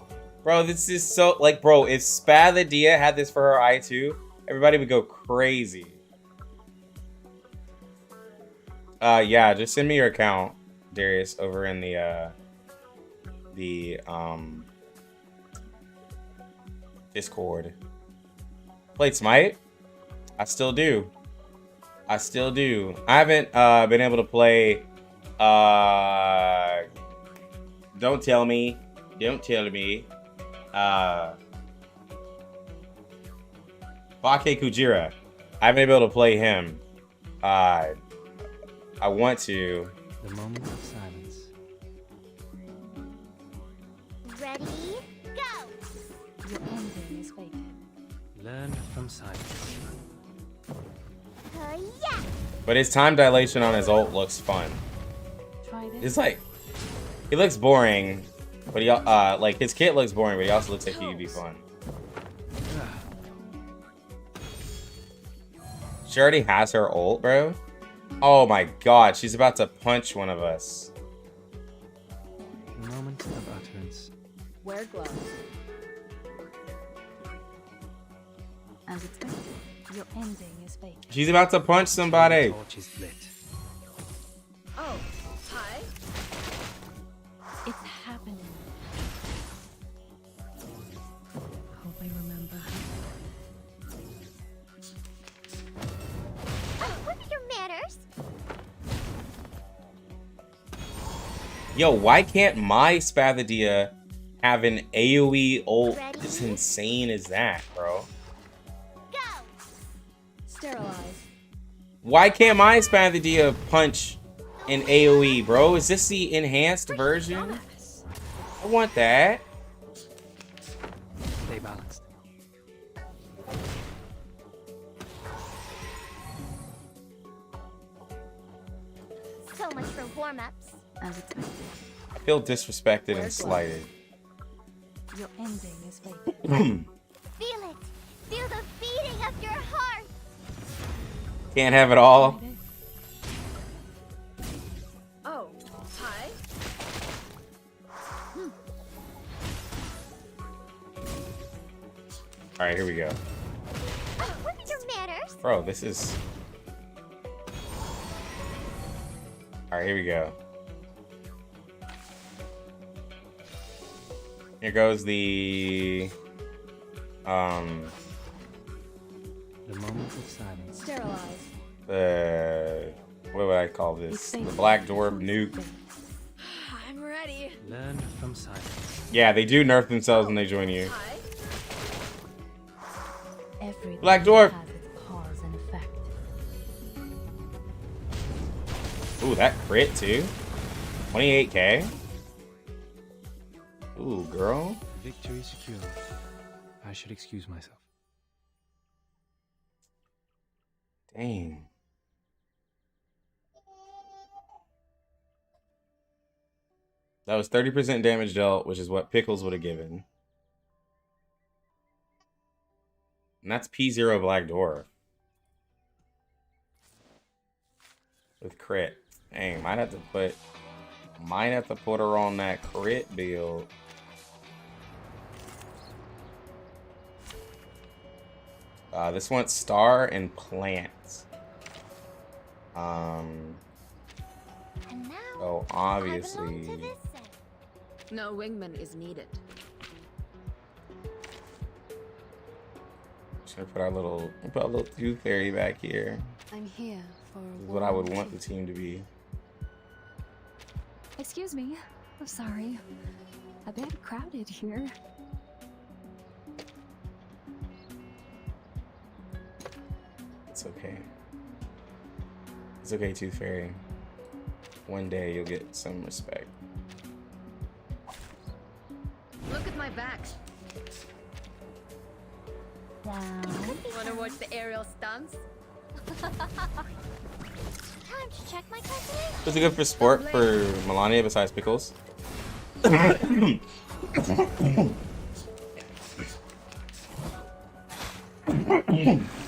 Bro, this is so, like, bro, if Spathodea had this for her I2, everybody would go crazy. Yeah, just send me your account, Darius, over in the Discord. Played Smite? I still do. I still do. I haven't been able to play Don't Tell Me. Don't Tell Me. Bake Kujira. I haven't been able to play him. I want to. The moment of silence. Ready? Go! Your ending is fate. Learn from silence. Yeah! But his time dilation on his ult looks fun. Try this. It's like, he looks boring, but he like his kit looks boring, but he also looks like he could be fun. She already has her ult, bro. Oh my god, she's about to punch one of us. The moment of utterance. Wear gloves. As it's done. Your ending is fate. She's about to punch somebody. Torch is lit. Oh, hi. It's happening. Hope I remember. What are your manners? Yo, why can't my Spathodea have an AoE ult as insane as that, bro? Go. Sterilize. Why can't my Spathodea punch in AoE, bro? Is this the enhanced version? I want that. Stay balanced. So much for warm-ups. As expected. I feel disrespected and slighted. Your ending is fate. Feel it. Feel the beating of your heart. Can't have it all. Oh, hi. All right, here we go. What are your manners? Bro, this is... All right, here we go. Here goes the... The moment of silence. Sterilize. What would I call this? The Black Dwarf nuke. I'm ready. Learn from silence. Yeah, they do nerf themselves when they join you. Hi. Everything Black Dwarf. has its cause and effect. Ooh, that crit too. 28k. Ooh, girl. Victory secure. I should excuse myself. Dang. That was 30% damage dealt, which is what Pickles would have given. And that's P0 Black Dwarf. With crit. Dang, might have to put her on that crit build. This wants star and plants. So obviously, No wingman is needed. just gonna put our little tooth fairy back here. I'm here for This is what I would want the team to be. Excuse me. I'm sorry. A bit crowded here. It's okay. It's okay, Tooth Fairy. One day you'll get some respect. Look at my back. Wow. Wanna watch the aerial stunts? Time to check my calculator. What's it good for sport for Melania besides Pickles?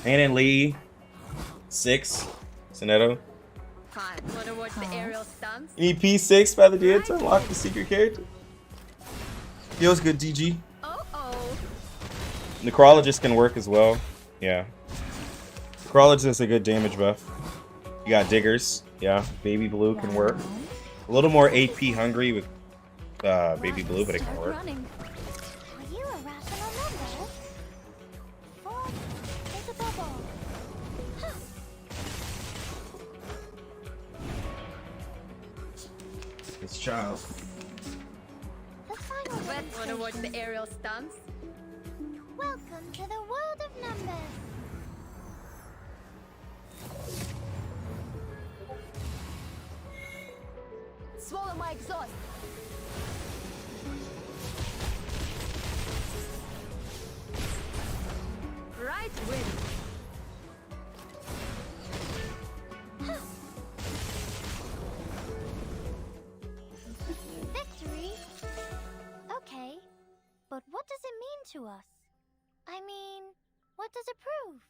And Lee, 6, Soneto. Fine. Wanna watch the aerial stunts? You need P6 by the DA to unlock the secret character. Feels good, DG. Oh. Necrologist can work as well. Yeah. Necrologist is a good damage buff. You got Diggers. Yeah. Baby Blue can work. A little more AP hungry with Baby Blue, but it can work. Are you a rational number? 4 is a bubble. Huh. It's child. The final Wanna watch the aerial stunts? Welcome to the world of numbers. Swallow my exhaust. Right win. Victory? Okay, but what does it mean to us? I mean, what does it prove?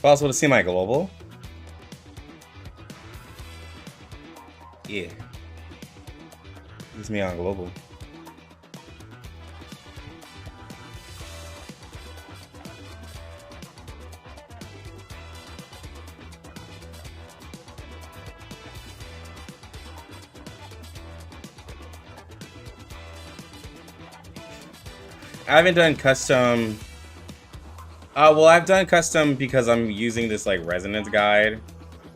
possible to see my global? Yeah. It's me on global. I haven't done custom. Well, I've done custom because I'm using this like resonance guide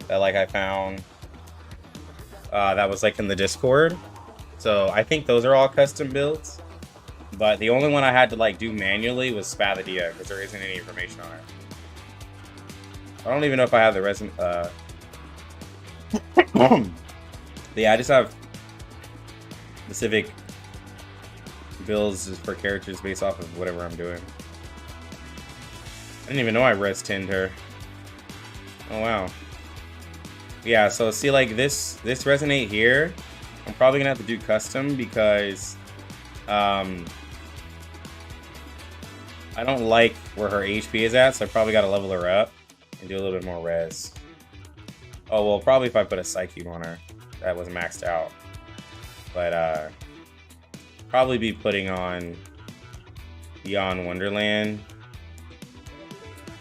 that like I found. That was like in the Discord. So I think those are all custom builds. But the only one I had to like do manually was Spathodea because there isn't any information on it. I don't even know if I have the resonance. Yeah, I just have specific builds just for characters based off of whatever I'm doing. I didn't even know I res 10'd her. Oh wow. Yeah, so see like this resonate here, I'm probably gonna have to do custom because I don't like where her HP is at, so I probably gotta level her up and do a little bit more res. Oh well, probably if I put a Psychube on her that was maxed out. But probably be putting on Beyond Wonderland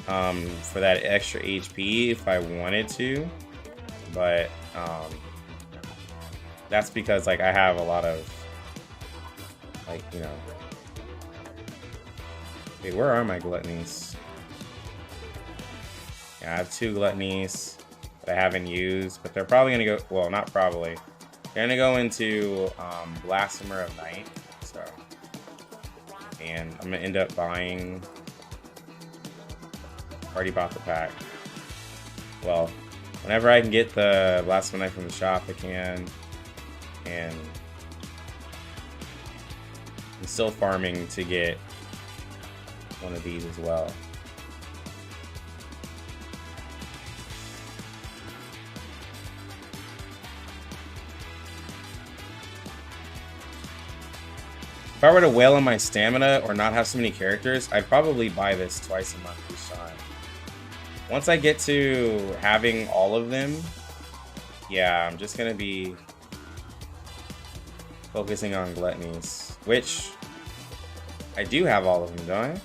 for that extra HP if I wanted to, but that's because like I have a lot of like, you know, wait, where are my gluttonies? Yeah, I have 2 gluttonies that I haven't used, but they're probably gonna go, well, not probably, they're gonna go into Blasphemer of Night. So, and I'm gonna end up buying, already bought the pack. Well, whenever I can get the Blasphemer Knife from the shop, I can. And I'm still farming to get one of these as well. If I were to wail on my stamina or not have so many characters, I'd probably buy this twice a month each time. Once I get to having all of them, yeah, I'm just gonna be focusing on gluttonies, which I do have all of them, don't I?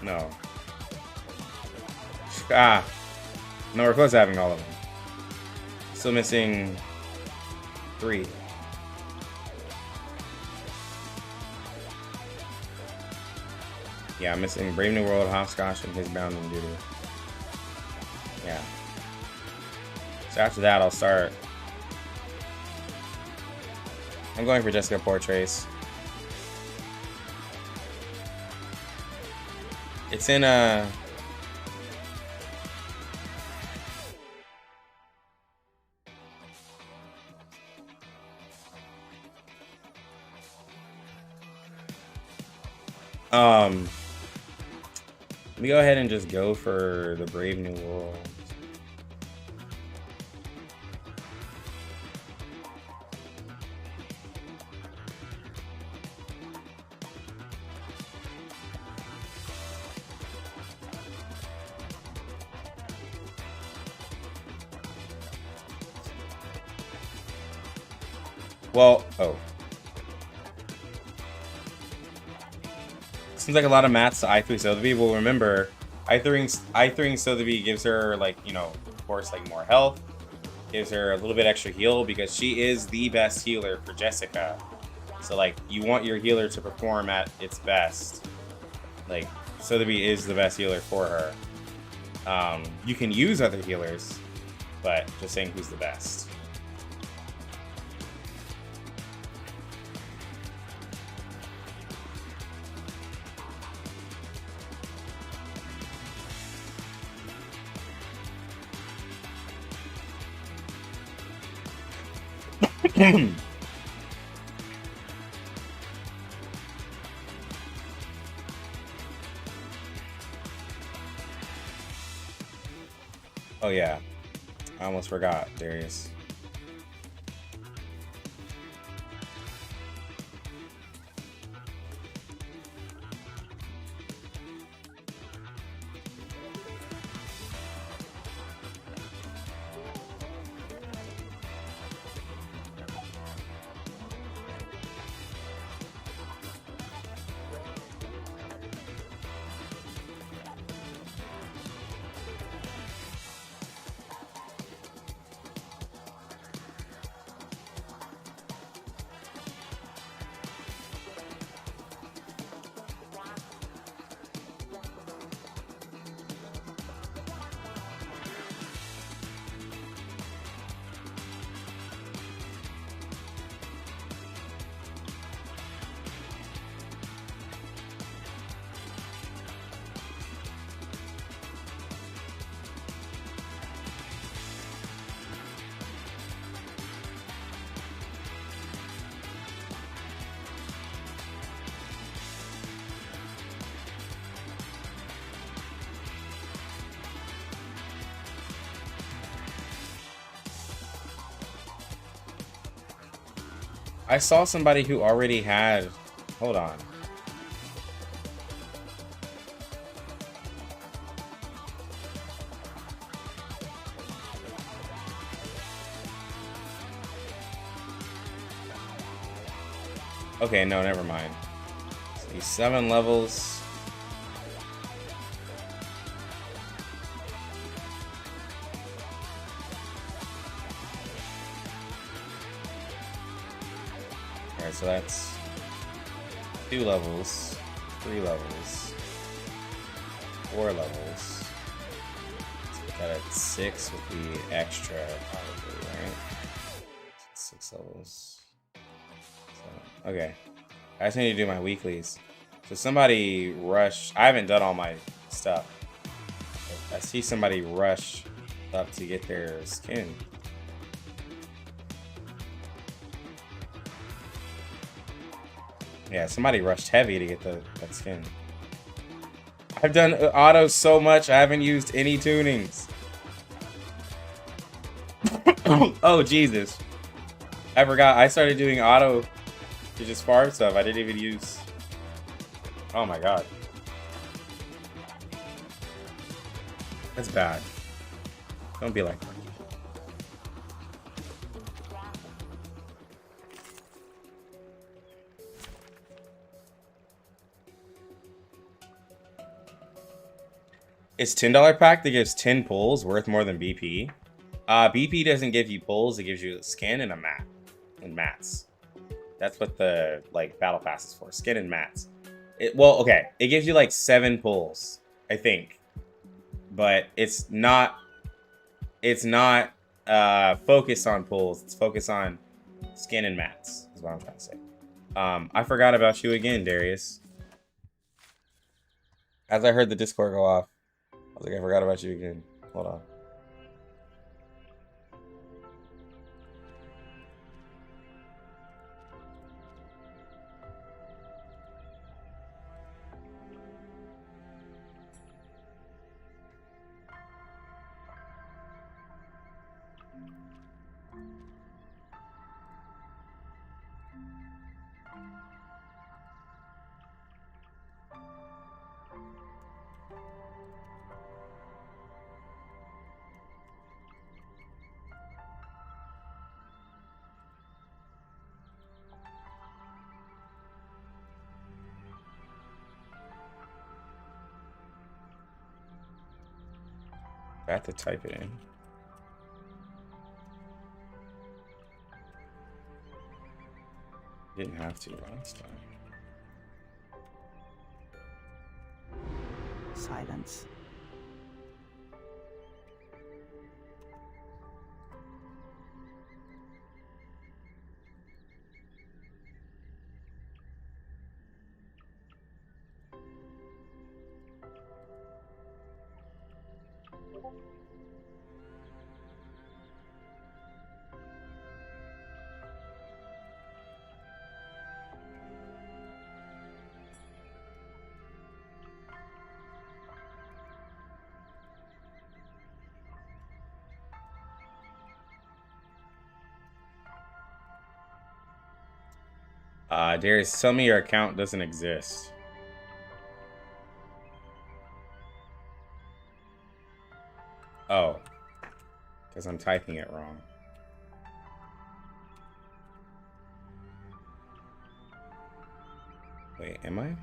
No. No, we're close to having all of them. Still missing 3. Yeah, I'm missing Brave New World, Hopscotch, and his Bound and Duty. Yeah. So after that, I'll start. I'm going for Jessica Portraits. It's in a... Let me go ahead and just go for the Brave New World. Well, oh. Seems like a lot of mats to I3 Sotheby. Well, remember, I3 Sotheby gives her, like, you know, of course, like more health, gives her a little bit extra heal because she is the best healer for Jessica. So, like, you want your healer to perform at its best. Like, Sotheby is the best healer for her. You can use other healers, but just saying who's the best. Oh yeah, I almost forgot, Darius. I saw somebody who already had... Hold on. Okay, no, never mind. See, 7 levels. Alright, so that's 2 levels, 3 levels, 4 levels. Got at 6 with the extra, probably, right? 6 levels. So, okay. I just need to do my weeklies. So somebody rush. I haven't done all my stuff. I see somebody rush up to get their skin. Yeah, somebody rushed heavy to get that skin. I've done auto so much, I haven't used any tunings. Oh, Jesus. I forgot. I started doing auto to just farm stuff. I didn't even use... Oh my god. That's bad. Don't be like that. It's $10 pack that gives 10 pulls worth more than BP. BP doesn't give you pulls, it gives you skin and a mat. And mats. That's what the like battle pass is for. Skin and mats. Well, okay. It gives you like 7 pulls, I think. But it's not focused on pulls. It's focused on skin and mats, is what I'm trying to say. I forgot about you again, Darius. As I heard the Discord go off, I was like, I forgot about you again. Hold on. I have to type it in. Didn't have to last time. Silence. Darius, tell me your account doesn't exist. Oh. Because I'm typing it wrong. Wait, am I?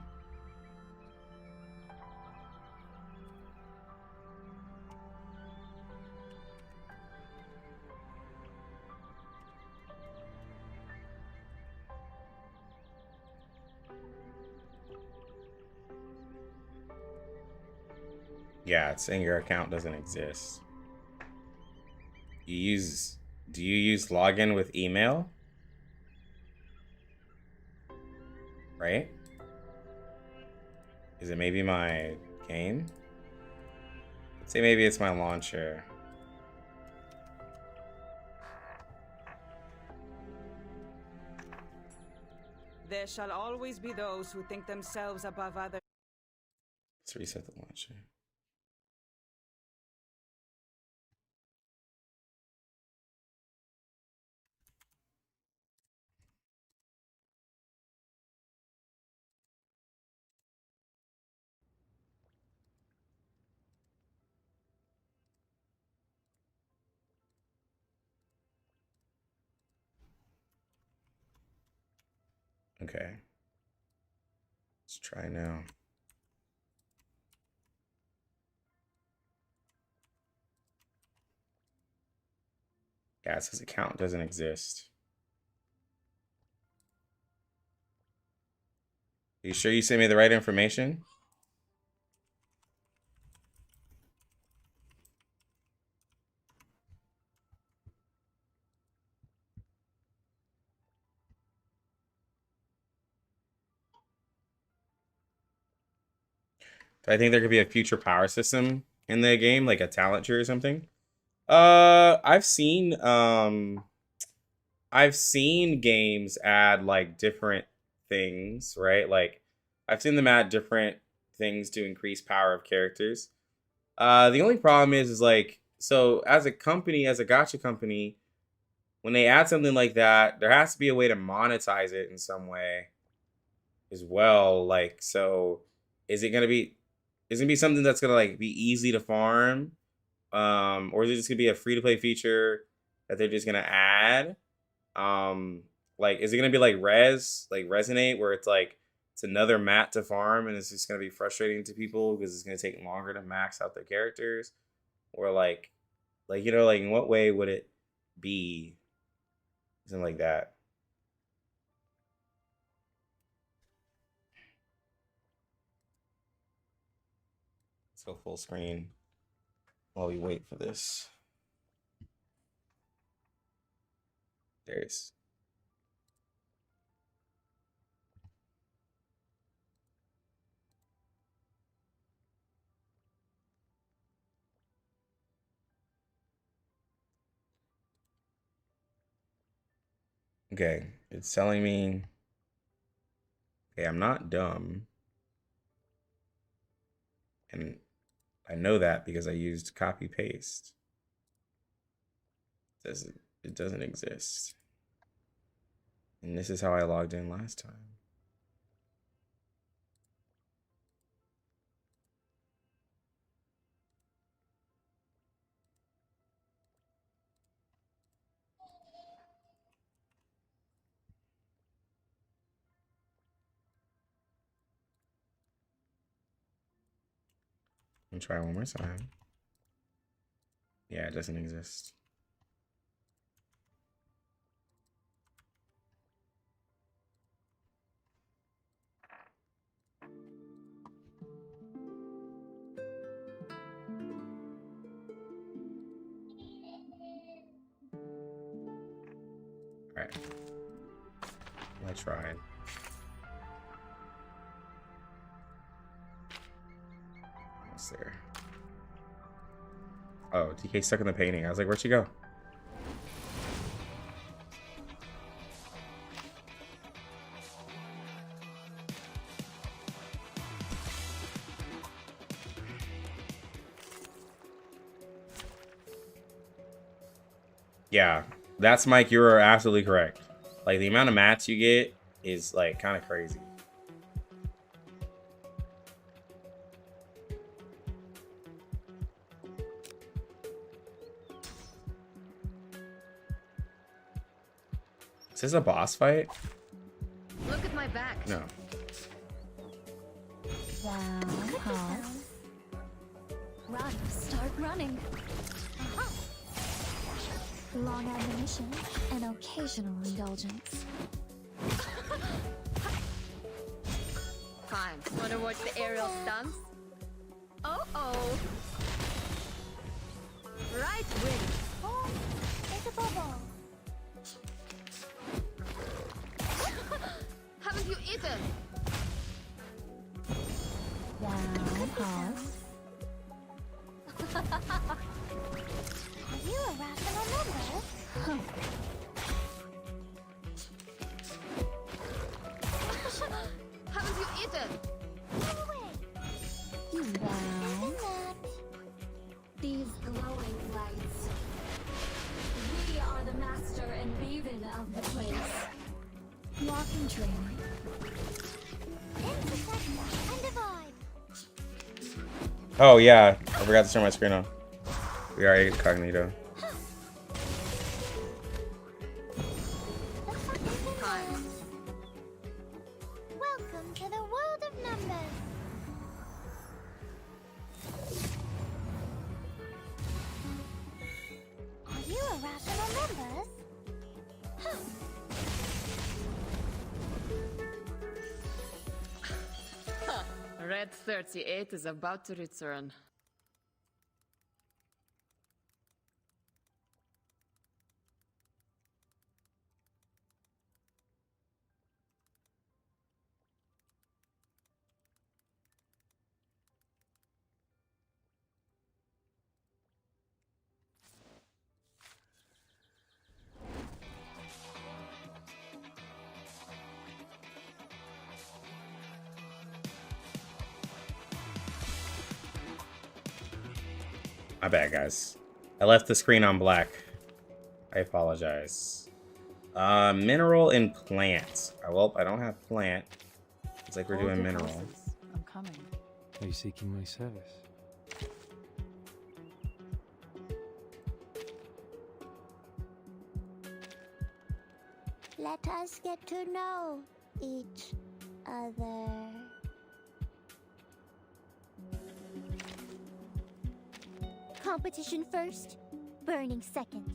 Yeah, it's saying your account doesn't exist. Do you use login with email? Right? Is it maybe my game? Let's say maybe it's my launcher. There shall always be those who think themselves above others. Let's reset the launcher. Okay. Let's try now. Yeah, it says account doesn't exist. Are you sure you sent me the right information? Do I think there could be a future power system in the game, like a talent tree or something? I've seen games add like different things, right? Like I've seen them add different things to increase power of characters. The only problem is like, so as a company, as a gacha company, when they add something like that, there has to be a way to monetize it in some way as well. Like, so is it gonna be something that's gonna like be easy to farm? Or is it just gonna be a free-to-play feature that they're just gonna add? Like, is it gonna be like Resonate, where it's like it's another mat to farm and it's just gonna be frustrating to people because it's gonna take longer to max out their characters? Or like you know, like in what way would it be? Something like that. Let's go full screen while we wait for this. There's okay, it's telling me, okay, I'm not dumb. And I know that because I used copy paste. It doesn't exist. And this is how I logged in last time. I'll try one more time. Yeah, it doesn't exist. All right. I tried. Almost there. Oh, DK stuck in the painting. I was like, where'd she go? Yeah, that's Mike. You're absolutely correct. Like the amount of mats you get is like kind of crazy. Is this a boss fight? Look at my back. No. Wow. Pause. Run. Start running. Long admonition and occasional indulgence. Fine. Wanna watch the aerial stunts? Oh. Right wing. Oh, it's a bubble. Haven't you eaten? Wow. Pause. Are you a rational member? Huh. Haven't you eaten? Go away. Wow. These glowing lights. We are the master and maven of the place. Walking training. Intersect and divide. Oh yeah, I forgot to turn my screen on. We are incognito. rational members. Red 38 is about to return. My bad, guys. I left the screen on black. I apologize. Mineral and plant. Well, I don't have plant. It's like we're doing mineral. I'm coming. Are you seeking my service? Let us get to know each other. Competition first, burning second.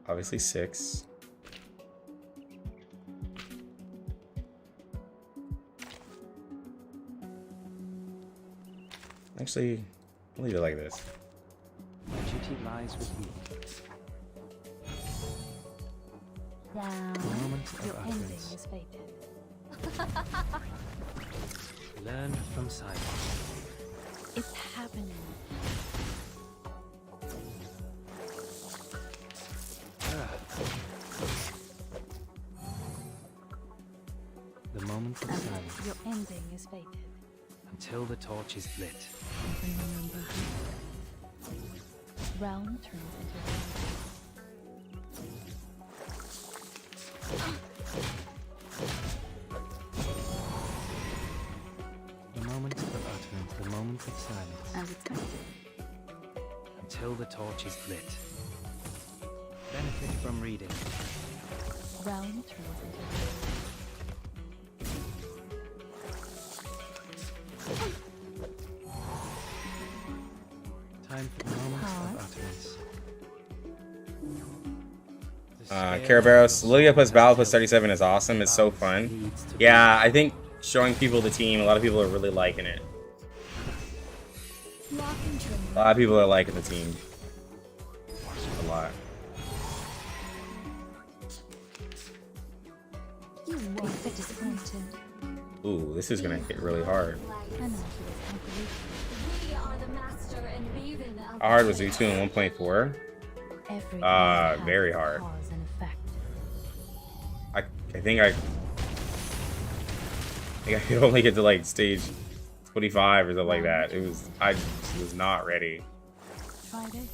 Obviously 6. Actually, I'll leave it like this. My duty lies with you. Down. The moment of Your ending utterance. is fated. Learn from silence. It's happening. The moment of silence. Your ending is fated. Until the torch is lit. Remember. Realm turns into The moment of utterance. The moment of silence. as expected. Until the torch is lit. Benefit from reading. Realm turns into Time for the moment of utterance. Carabaros, Lilia plus Battle plus 37 is awesome. It's so fun. Yeah, I think showing people the team, a lot of people are really liking it. A lot of people are liking the team. A lot. You won't be disappointed. Ooh, this is gonna get really hard. I know We are the master and maven of How hard was U2 in 1.4? every Very hard. cause and effect. I think I could only get to like stage 25 or something like that. I was not ready. Tried it.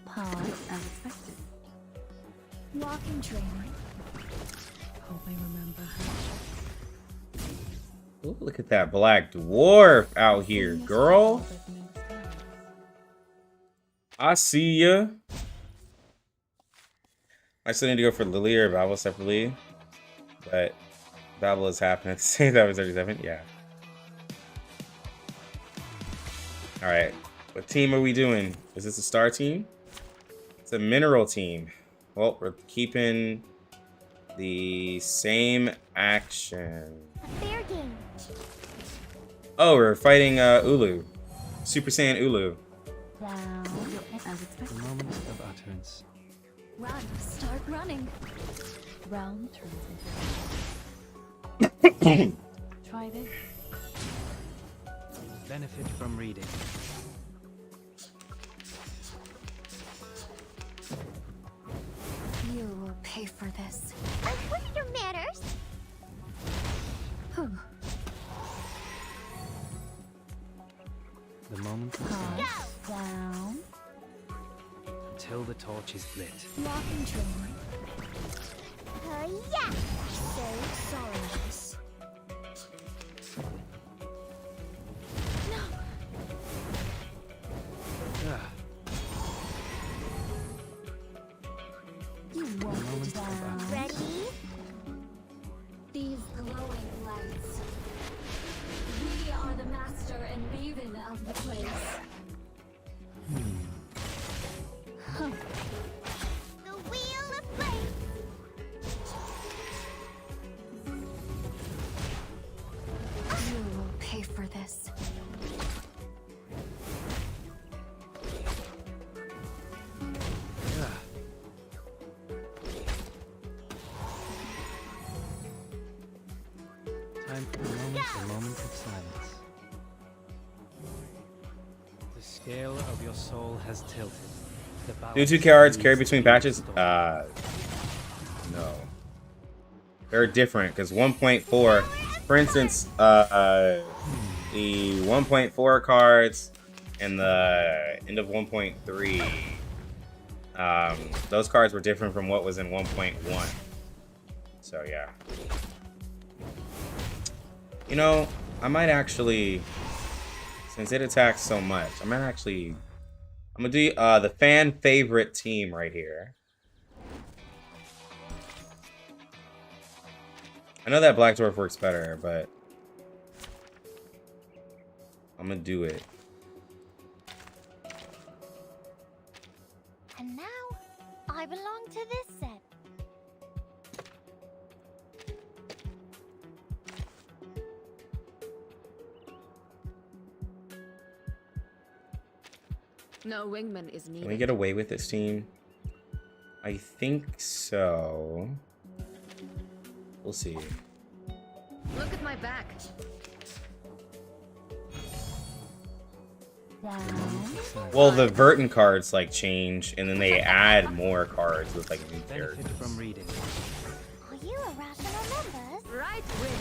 Pause as expected. walking training. Hope I remember her. Ooh, look at that Black Dwarf out here, girl. I see ya. I still need to go for Lily or Babel separately, but Babel is happening at the same time as 37. Yeah. All right. What team are we doing? Is this a star team? It's a mineral team. Well, we're keeping the same action. Fair game. Oh, we're fighting Ulu. Super Saiyan Ulu. Down. As expected. The moment of utterance. Run, start running. Realm turns into Tried it. Benefit from reading. You will pay for this. What are your manners? Whew. The moment of Pause. silence. Down. Until the torch is lit. Walking training. Yeah. So sorrowless. maven of the place. The wheel of flame. You will pay for this. Time for a moment of silence. The scale of your soul has tilted. The Do 2 balance cards needs carry to between be patches? restored. No. They're different because 1.4, for instance, the 1.4 cards and the end of 1.3, those cards were different from what was in 1.1. So yeah. You know, I might actually, since it attacks so much, I'm gonna do the fan favorite team right here. I know that Black Dwarf works better, but I'm gonna do it. And now, I belong to this set. No wingman is needed. Can we get away with this team? I think so. We'll see. Look at my back. Well, the Vertin cards like change, and then they add more cards with like new characters. Benefit from reading. Are you irrational members? Right wing.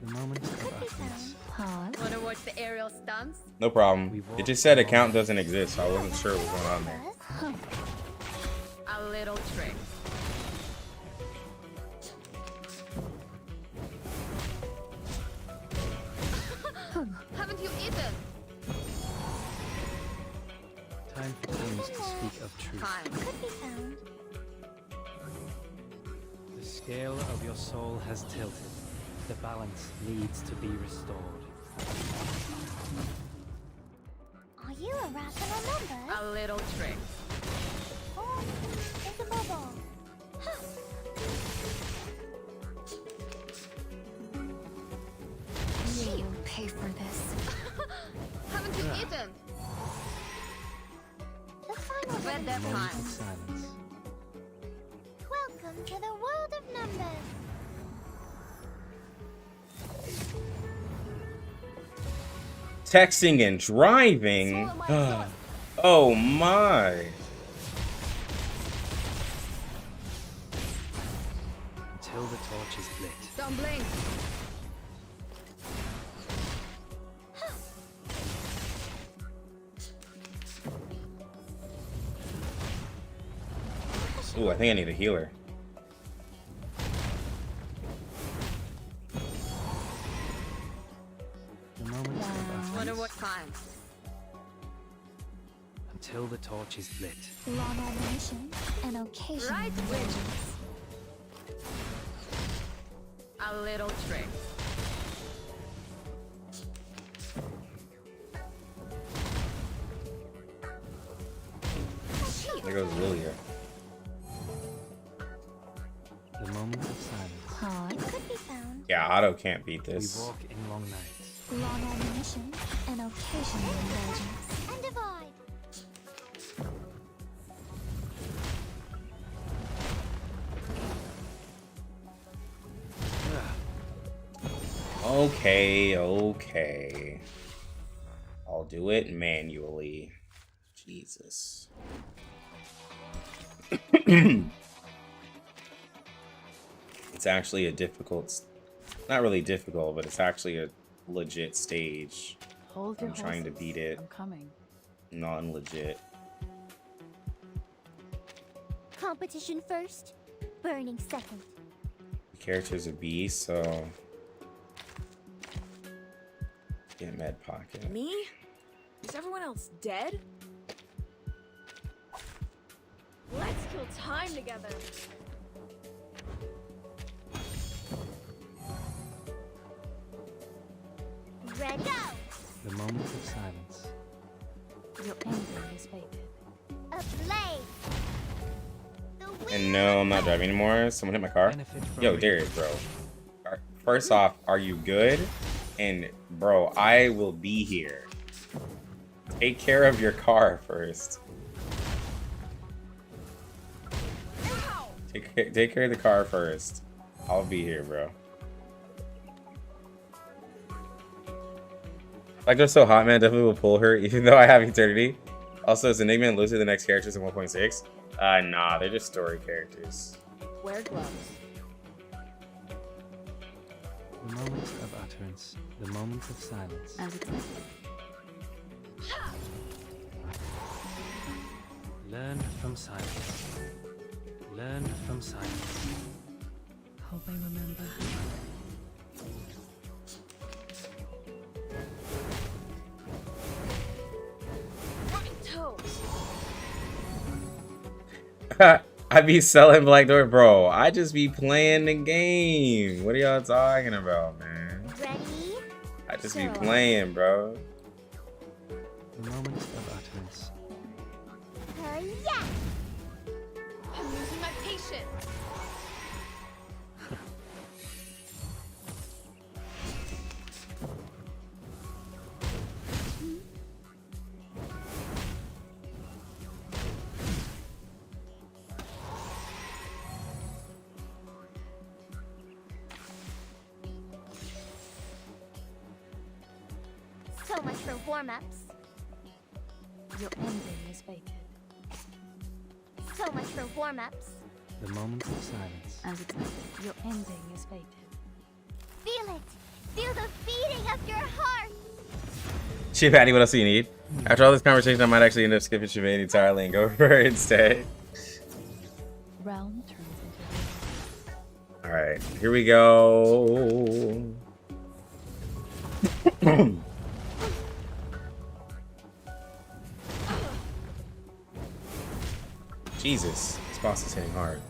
The moment of utterance. Pause. Wanna watch the aerial stunts? No problem. It just said account doesn't exist, so I wasn't sure what was going on there. A little trick. Haven't you eaten? Time for things to speak of truth. Time. Could be found. The scale of your soul has tilted. The balance needs to be restored. Are you irrational members? A little trick. Oh, it's a bubble. Huh. You will pay for this. Haven't you eaten? The final Read that Moment time. of silence. Welcome to the world of numbers. Texting and driving? Oh my. Until the torch is lit. Don't blink. Ooh, I think I need a healer. The moment of Wonder utterance. what time? Until the torch is lit. Long animation and occasional Right wing. indulgence. A little trick. There goes Lilia. The moment of silence. Pause. Could be found. Yeah, Otto can't beat We this. walk in long nights. Long animation and occasional indulgence. And divide. Okay, okay. I'll do it manually. Jesus. It's actually a difficult, not really difficult, but it's actually a legit stage. Hold I'm trying to beat it. I'm coming. Non-legit. Competition first, burning second. The character's a beast, so get med pocket. Me? Is everyone else dead? Let's kill time together. Ready? Go! The moment of silence. Your ending is fated. Ablaze! The And no, I'm not driving anymore. Someone hit my car. Yo, Darius, bro. First off, are you good? And bro, I will be here. Take care of your car first. Take care of the car first. I'll be here, bro. Like they're so hot, man. Definitely will pull her, even though I have eternity. Also, is Enigma and Lucy the next characters in 1.6? Nah, they're just story characters. Wear gloves. The moment of utterance. The moment of silence. As expected. Learn from silence. Learn from silence. Hope I remember. I be selling Black Dwarf, bro. I just be playing the game. What are y'all talking about, man? Ready? I just be playing, bro. The moment of utterance. Yeah! I'm losing my patience. So much for warm-ups. Your ending is fated. So much for warm-ups. The moment of silence. As expected. Your ending is fated. Feel it! Feel the beating of your heart! Shit, Patty, what else do you need? After all this conversation, I might actually end up skipping Shivane entirely and go for her instead. Realm turns into Alright, here we go. Jesus, this boss is hitting hard.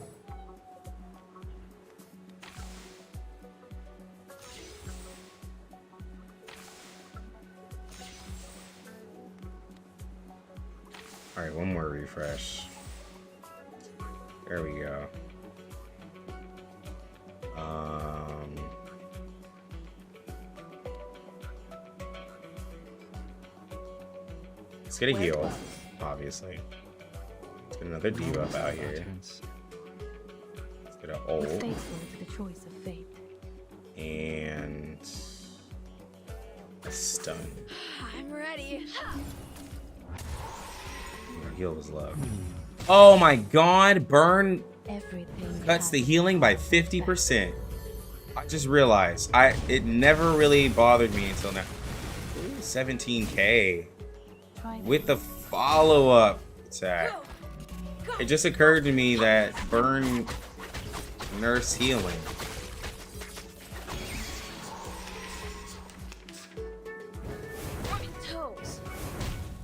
Alright, one more refresh. There we go. Let's get a heal, obviously. Let's get another debuff out here. Let's get an ult. faithful to the choice of fate. And a stun. I'm ready. Our heal was low. Oh my god, burn Everything cuts the healing by 50%. I just realized it never really bothered me until now. Ooh, 17k with the follow-up attack. It just occurred to me that burn nurse healing.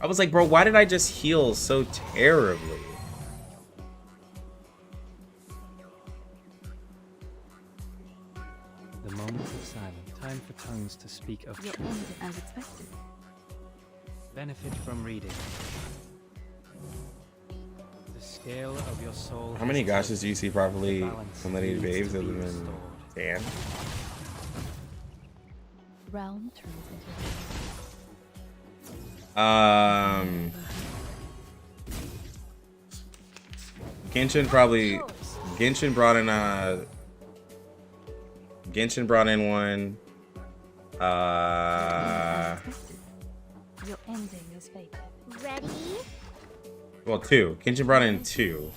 I was like, bro, why did I just heal so terribly? The moment of silence. Time for tongues to speak of Your truth. ending as expected. Benefit from reading. The scale of your soul. How many has gashas do you see properly balance from Lady needs Babes to other be than restored. Dan? Realm turns Genshin probably. Genshin brought in Genshin brought in one. Your ending is fated. Ready? Well, two. Genshin brought in two.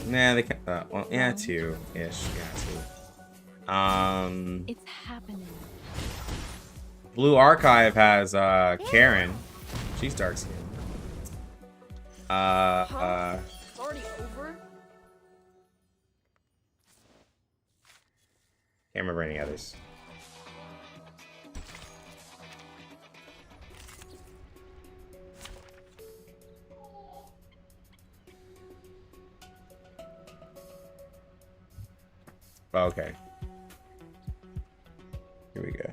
Nah, they can't. Well, yeah, two ish. Yeah, two. It's happening. Blue Archive has Karen. She's dark skinned. It's already over? Can't remember any others. Okay. Here we go.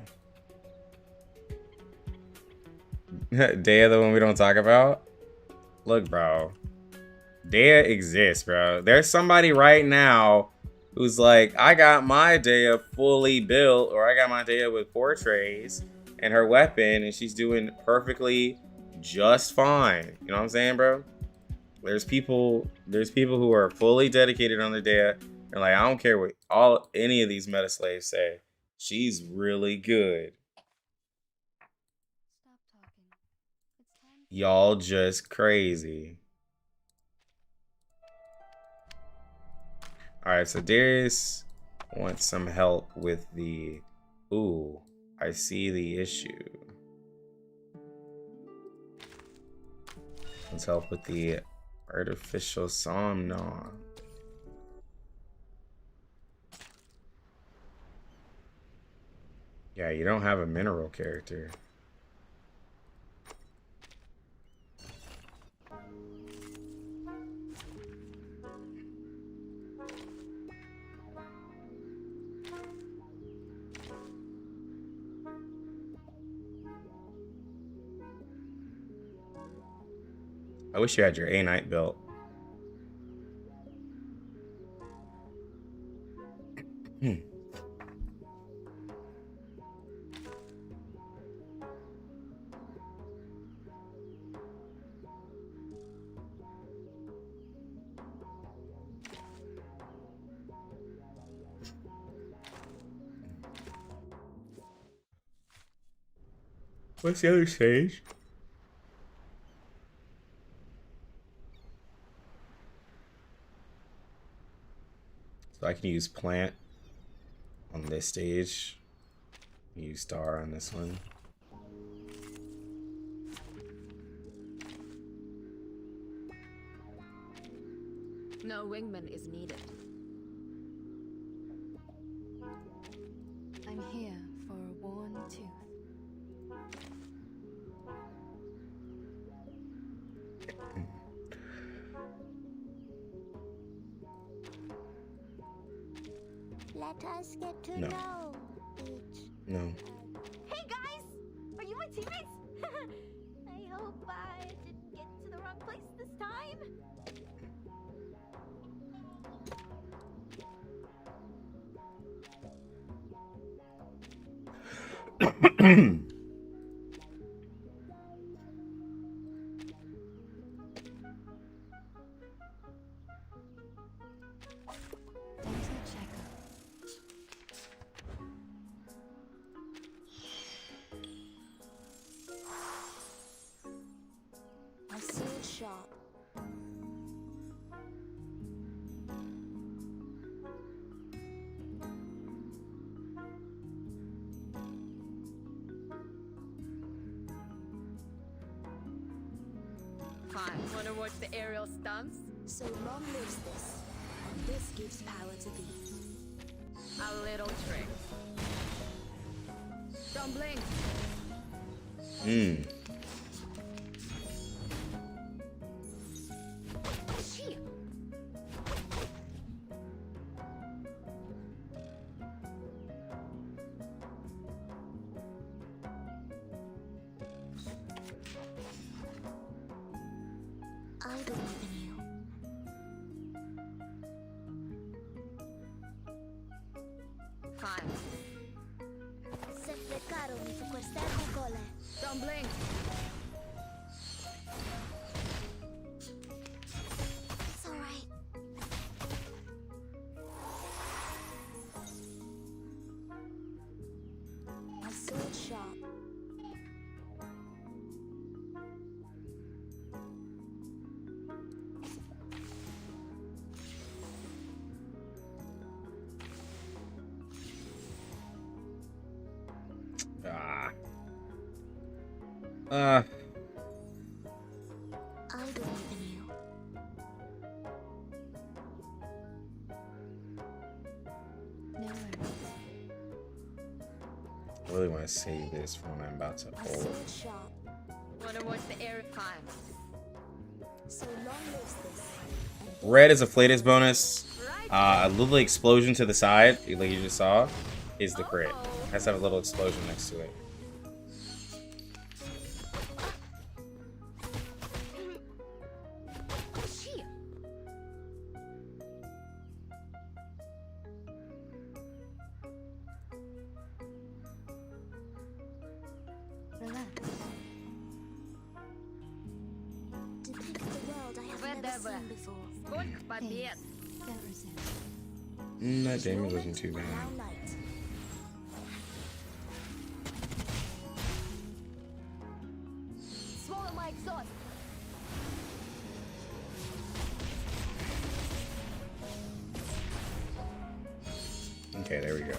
Dea, the one we don't talk about? Look, bro. Dea exists, bro. There's somebody right now who's like, I got my Dea fully built, or I got my Dea with portraits and her weapon, and she's doing perfectly just fine. You know what I'm saying, bro? There's people who are fully dedicated on the Dea. And like, I don't care what any of these meta slaves say. She's really good. Y'all just crazy. Alright, so Darius wants some help with the... Ooh, I see the issue. Let's help with the artificial somnon. Yeah, you don't have a mineral character. I wish you had your A-Knight built. What's the other stage? So I can use plant on this stage. Use star on this one. No wingman is needed. I'm here for a worn tooth. Let us get to No. know each. No. Hey guys! Are you my teammates? I hope I didn't get to the wrong place this time. A sword shop. Fine. Wanna watch the aerial stunts? So long lives this, and this gives power to thee. A little trick. Don't blink. Shit. I believe in you. Fine. Se frecarono su quest'erba cole. Don't blink. It's alright. A sword shop. I believe in you. No worries. I really want to save this for when I'm about to A hold. sword shop. Wanna watch the air time? So long lives this. Red is a Flatus bonus. A little explosion to the side, like you just saw, is the crit. It has to have a little explosion next to it. Depicts the world I have never seen before. Сколько побед! That damage wasn't too bad. Allow light. Swallow my exhaust! Okay, there we go.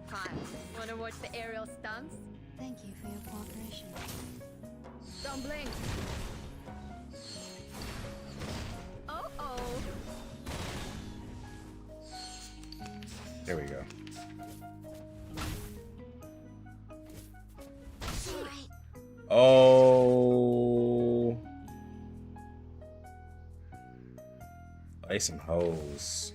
Hi, wanna watch the aerial stunts? Thank you for your cooperation. Don't blink! Oh. There we go. Oh. Play some hoes.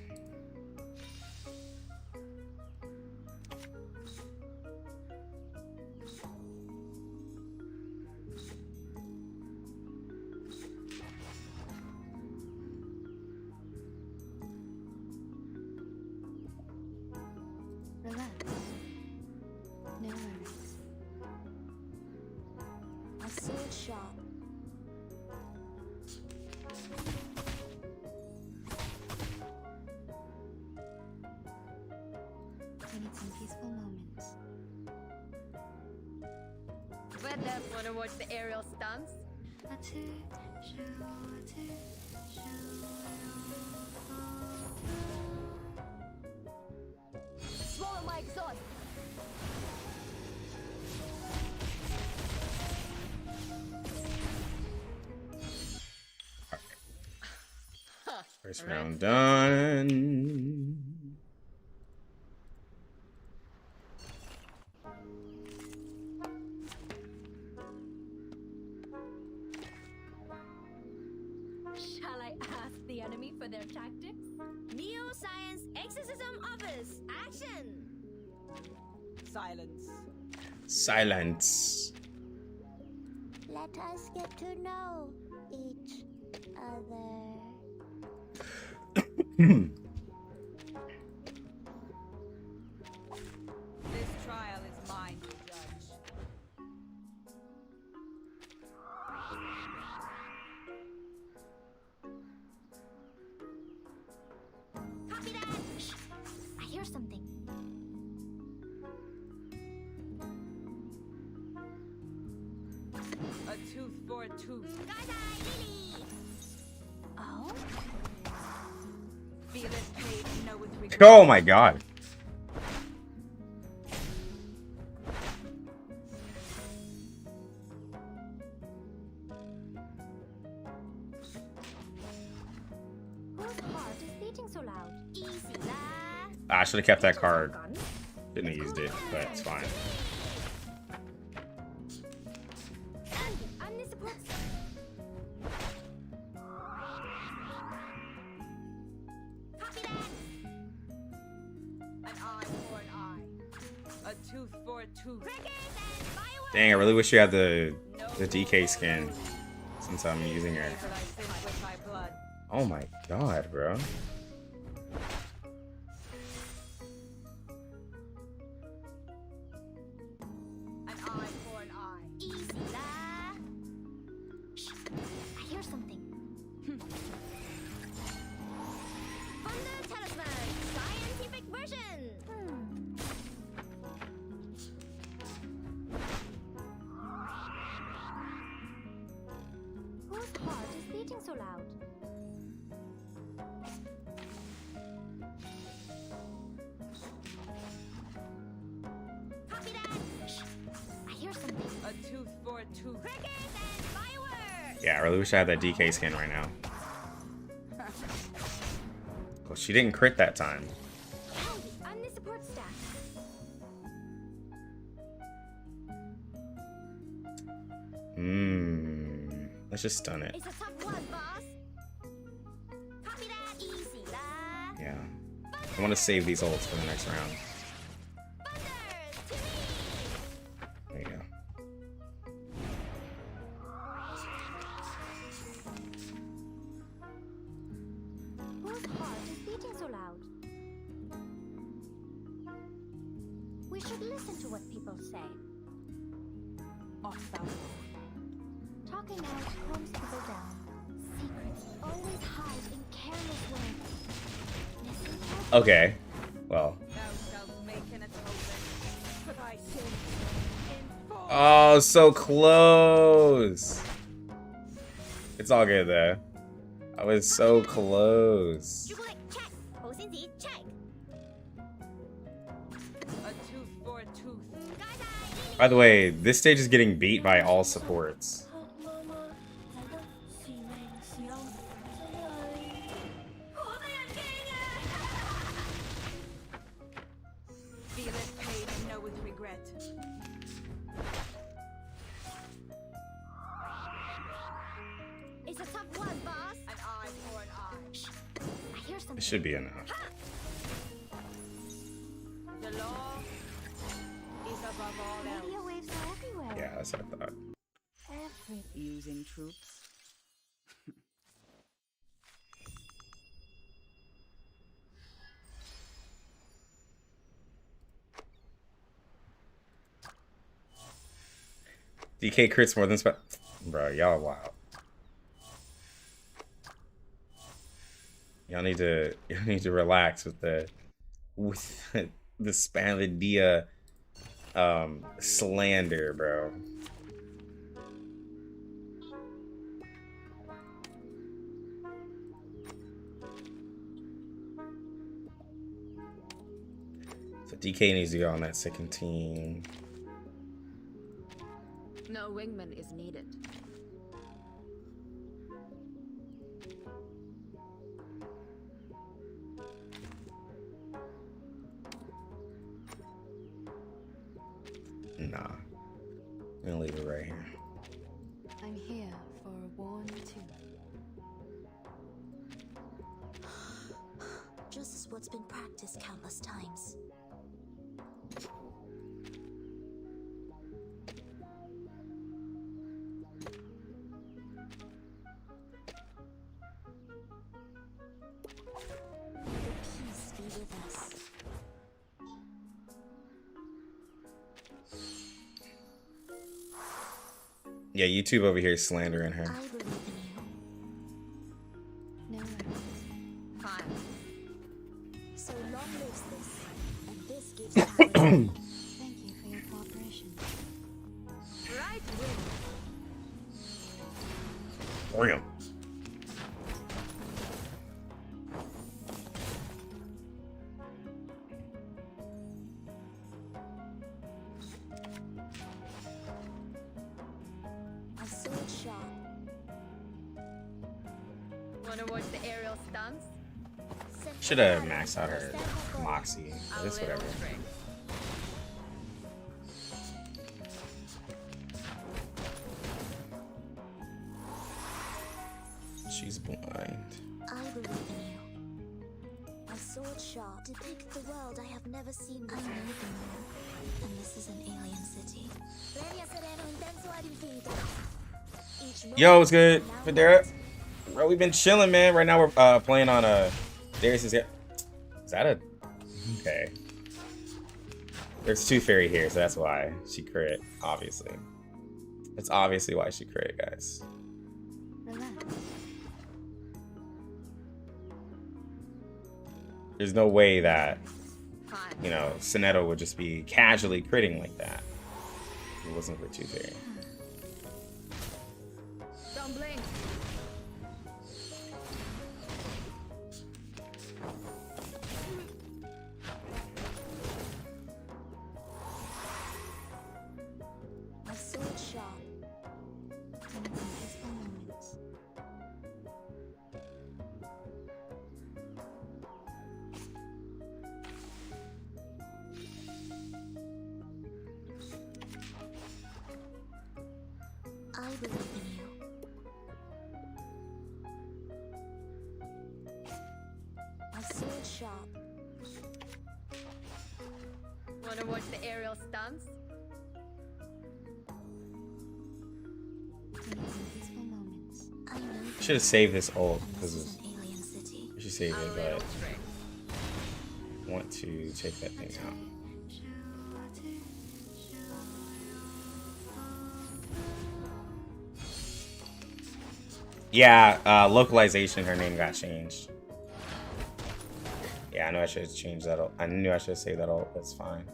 Relax. No worries. My sword sharp. We need some peaceful moments. Wanna watch the aerial stunts? Swallow my exhaust! First round done. Shall I ask the enemy for their tactics? Neo-science exorcism offers action. Silence. Silence. Let us get to know each other. This trial is mine to judge. Copy that. Shh. I hear something. A tooth for a tooth. Lily. Oh? Feel it paid, know with regret. Oh my god. Whose heart is beating so loud? Easy, la. I should have kept that card. Shouldn't have used it, but it's fine. I'm the support. Copy that. An eye for an eye. A tooth for a tooth. Dang, I really wish you had the DK skin since I'm using her. For thy sins with thy blood. Oh my god, bro. An eye for an eye. Easy, la. Shh. I hear something. Thunder Talisman, scientific version. Whose heart is beating so loud? Copy that. Shh. I hear something. A tooth for a tooth. Crickets and fireworks. Yeah, I really wish I had that DK skin right now. Well, she didn't crit that time. Howdy, I'm the support staff. Let's just stun it. It's a tough one, boss. Copy that. Easy, lad. Yeah. I want to save these ults for the next round. There you go. Whose heart is beating so loud? We should listen to what people say. Off thou. Talking out calms people down. Secrets always hide in careless words. Listen carefully. Okay. Well. Oh, so close. It's all good though. I was so close. By the way, this stage is getting beat by all supports. Feel it, pain, and know with regret. It's a tough one, boss. An eye for an eye. I hear something. It should be enough. The law is above all else. Radio waves are everywhere. Yeah, that's what I thought. Using troops. DK crits more than bro, y'all wild. Y'all need to relax with the Spathodea slander, bro. So DK needs to go on that second team. No wingman is needed. Nah. I'm gonna leave it right here. I'm here for a warm too. Just as what's been practiced countless times. Peace be with us. Yeah, YouTube over here is slandering her. I believe in you. No worries. Fine. So long lives this, and this gives power. Thank you for your cooperation. Right wing. Real. A sword shot. Wanna watch the aerial stunts? Should have maxed out her Moxie. But it's whatever. She's blind. I believe in you. A sword shot depicts the world I have never seen before. I believe in you. And this is an alien city. Yo, what's good, Federa? Bro, we've been chilling, man. Right now we're playing on Darius's. Is that a? Okay. There's two fairy here, so that's why she crit. Obviously, that's obviously why she crit, guys. Relax. There's no way that, you know, Sonetto would just be casually critting like that. If it wasn't for two fairy. Don't blink. A sword shot. believe in you. My sword sharp. Wanna watch the aerial stunts? Peaceful moments. I know. Should have saved this ult because This is an alien city. I should save A it, little but trick. I want to take that thing out. Yeah, localization. Her name got changed. Yeah, I know I should have changed that. I knew I should have saved that ult. That's fine.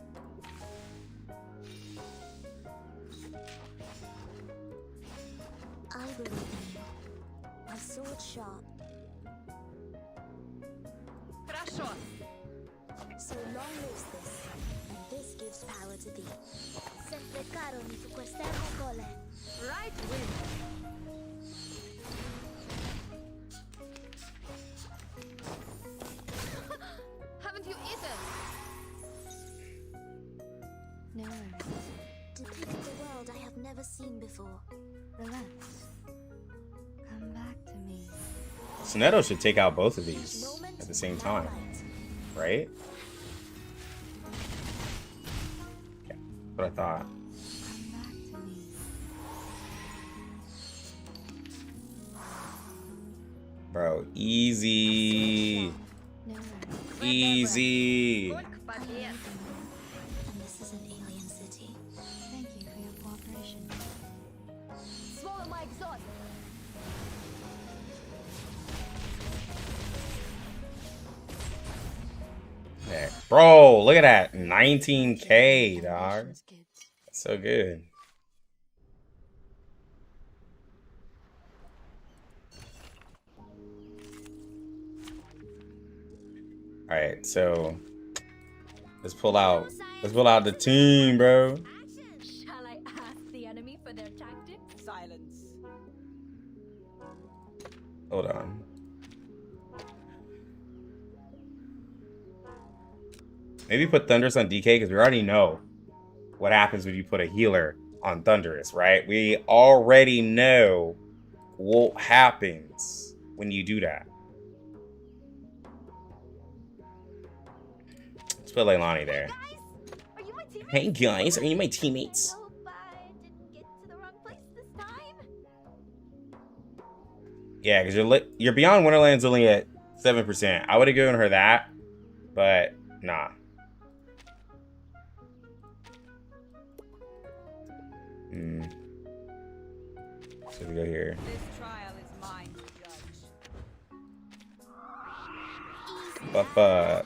I believe in you. My sword sharp. Хорошо. So long lives this, and this gives power to thee. Se frecaron su cuerpo cole. Right wing. Haven't you eaten? No worries. Depict the world I have never seen before. Relax. Come back to me. Soneto should take out both of these at the same time, right? Yeah, what I thought. Come back to me. Bro, easy. No worries. Easy. Сколько побед. And this is an alien city. Thank you for your cooperation. Swallow my exhaust. Yeah. Bro, look at that. 19K, dog. That's so good. Alright, so let's pull out the team, bro. Shall I ask the enemy for their tactics? Silence. Hold on. Maybe put Thunderous on DK because we already know what happens when you put a healer on Thunderous, right? We already know what happens when you do that. Let's put Leilani there. Are you my teammates? Hey guys, are you my teammates? I hope I didn't get to the wrong place this time. Yeah, because you're Beyond Wonderland's only at 7%. I would have given her that, but nah. So we go here. This trial is mine to judge. Buffa.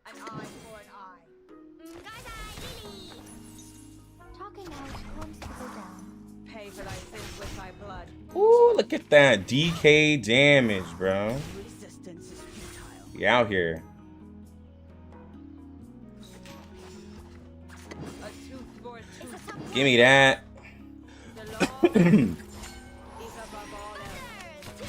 An eye for an eye. Talking out calms people down. Pay for thy sins with thy blood. Ooh, look at that DK damage, bro. Resistance is futile. We out here. A tooth for a tooth. Give me that. The law is above all else.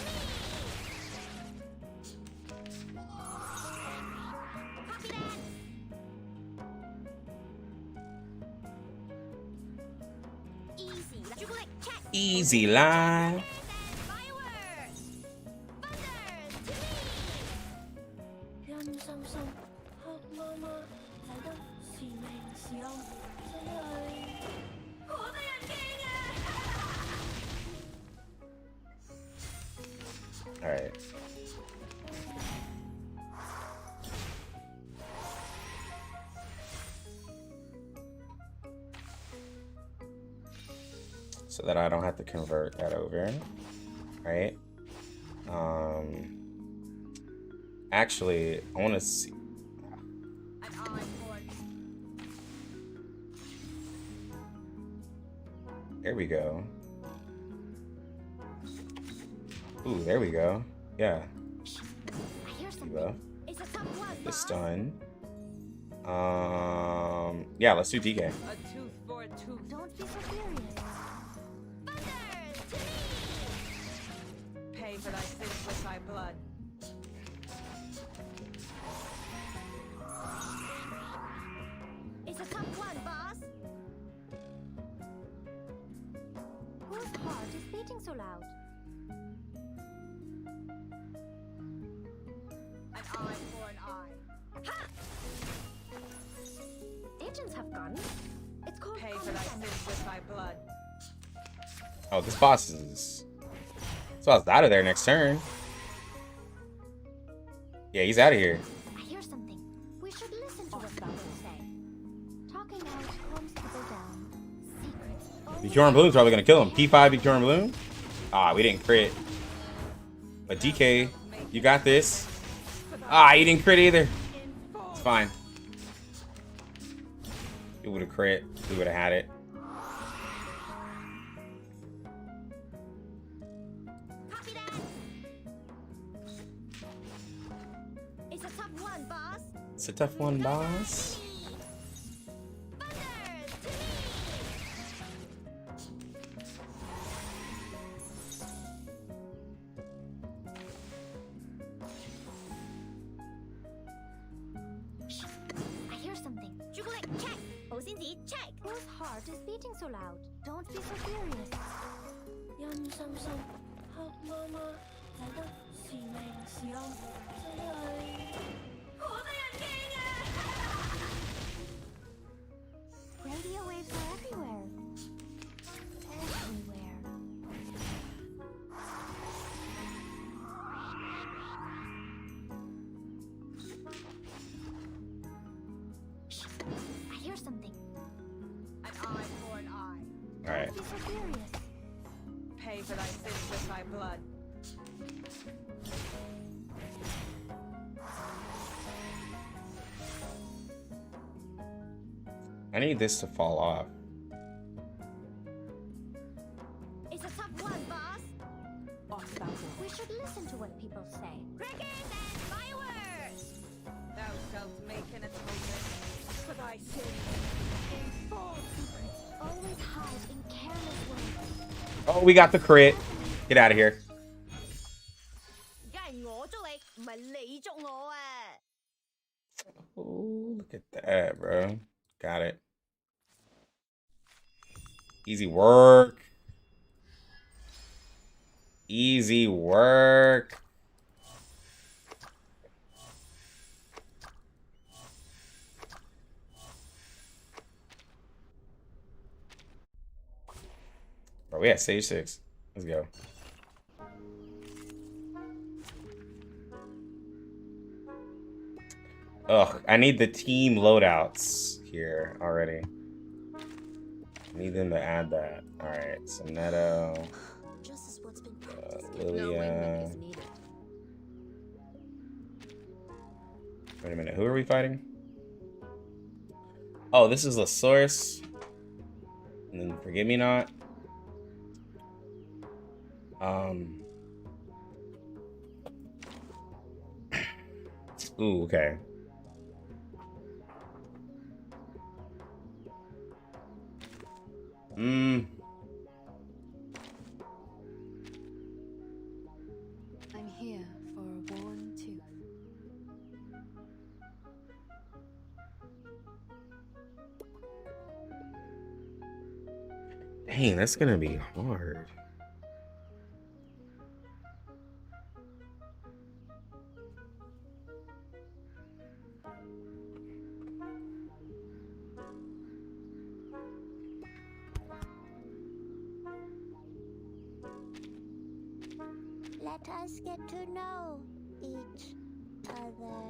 Easy live. All right. So that I don't have to convert that over, right? Actually, I want to see. An eye for an There we go. Ooh, there we go. Yeah. The stun. Yeah, let's do DK. A tooth for a tooth. Don't be so furious. Pay for thy sins with thy blood. It's a tough one, boss. beating so loud? An eye for an eye. Agents have guns. It's called Pay for thy sins with thy blood. Oh, this boss is out of there next turn. Yeah, he's out of here. I hear something. We should listen to what Spathodea say. Talking out calms people down. Secrets. Bjorn Bloom's probably gonna kill him. P5 Bjorn Bloom. Ah, we didn't crit. But DK, you got this. Ah, you didn't crit either. It's fine. You would have crit. We would have had it. Copy that. It's a tough one, boss. It's a tough one, boss. I hear something. Jubilee, check. Ozinzi, check. Whose heart is beating so loud? Don't be so furious. Radio waves are everywhere. Everywhere. Shh. I hear something. An eye for an eye. All right. Don't be so furious. Pay for thy sins with thy blood. I need this to fall off. It's a tough one, boss. We should listen to what people say. Crickets and fireworks! Thou shalt make an atonement for thy sins. Always hide in careless words. Oh, we got the crit. Get out of here. Oh, look at that, bro. Got it. Easy work. Easy work. Bro, we at stage 6. Let's go. Ugh, I need the team loadouts here already. I need them to add that. Alright, so Neto, Lilia. Wait a minute, who are we fighting? Oh, this is Lasaurus. And then Forgive Me Not. Ooh, okay. I'm here for a worn tooth. Dang, that's gonna be hard. Let us get to know each other.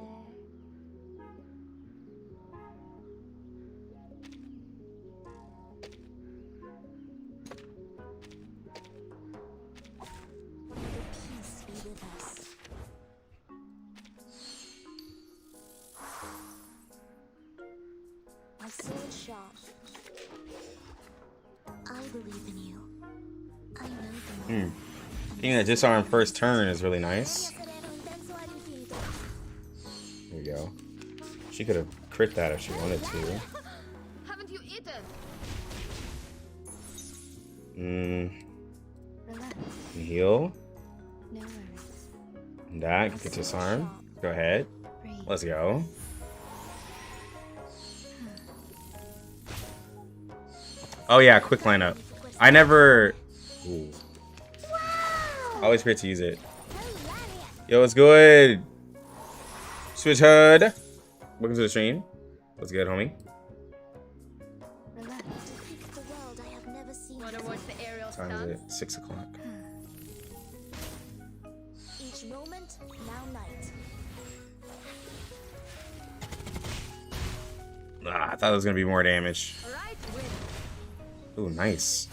Peace be with us. My sword sharp. I believe in you. I know the Getting a disarm first turn is really nice. There we go. She could have crit that if she wanted to. Haven't you eaten? Heal. No worries. That get disarm. Go ahead. Let's go. Oh yeah, quick lineup. I never. Ooh. Always great to use it. Yo, what's good? Switch Hood. Welcome to the stream. What's good, homie? What time is it? 6 o'clock. Each moment, now night. Ah, I thought it was gonna be more damage. Ooh, nice.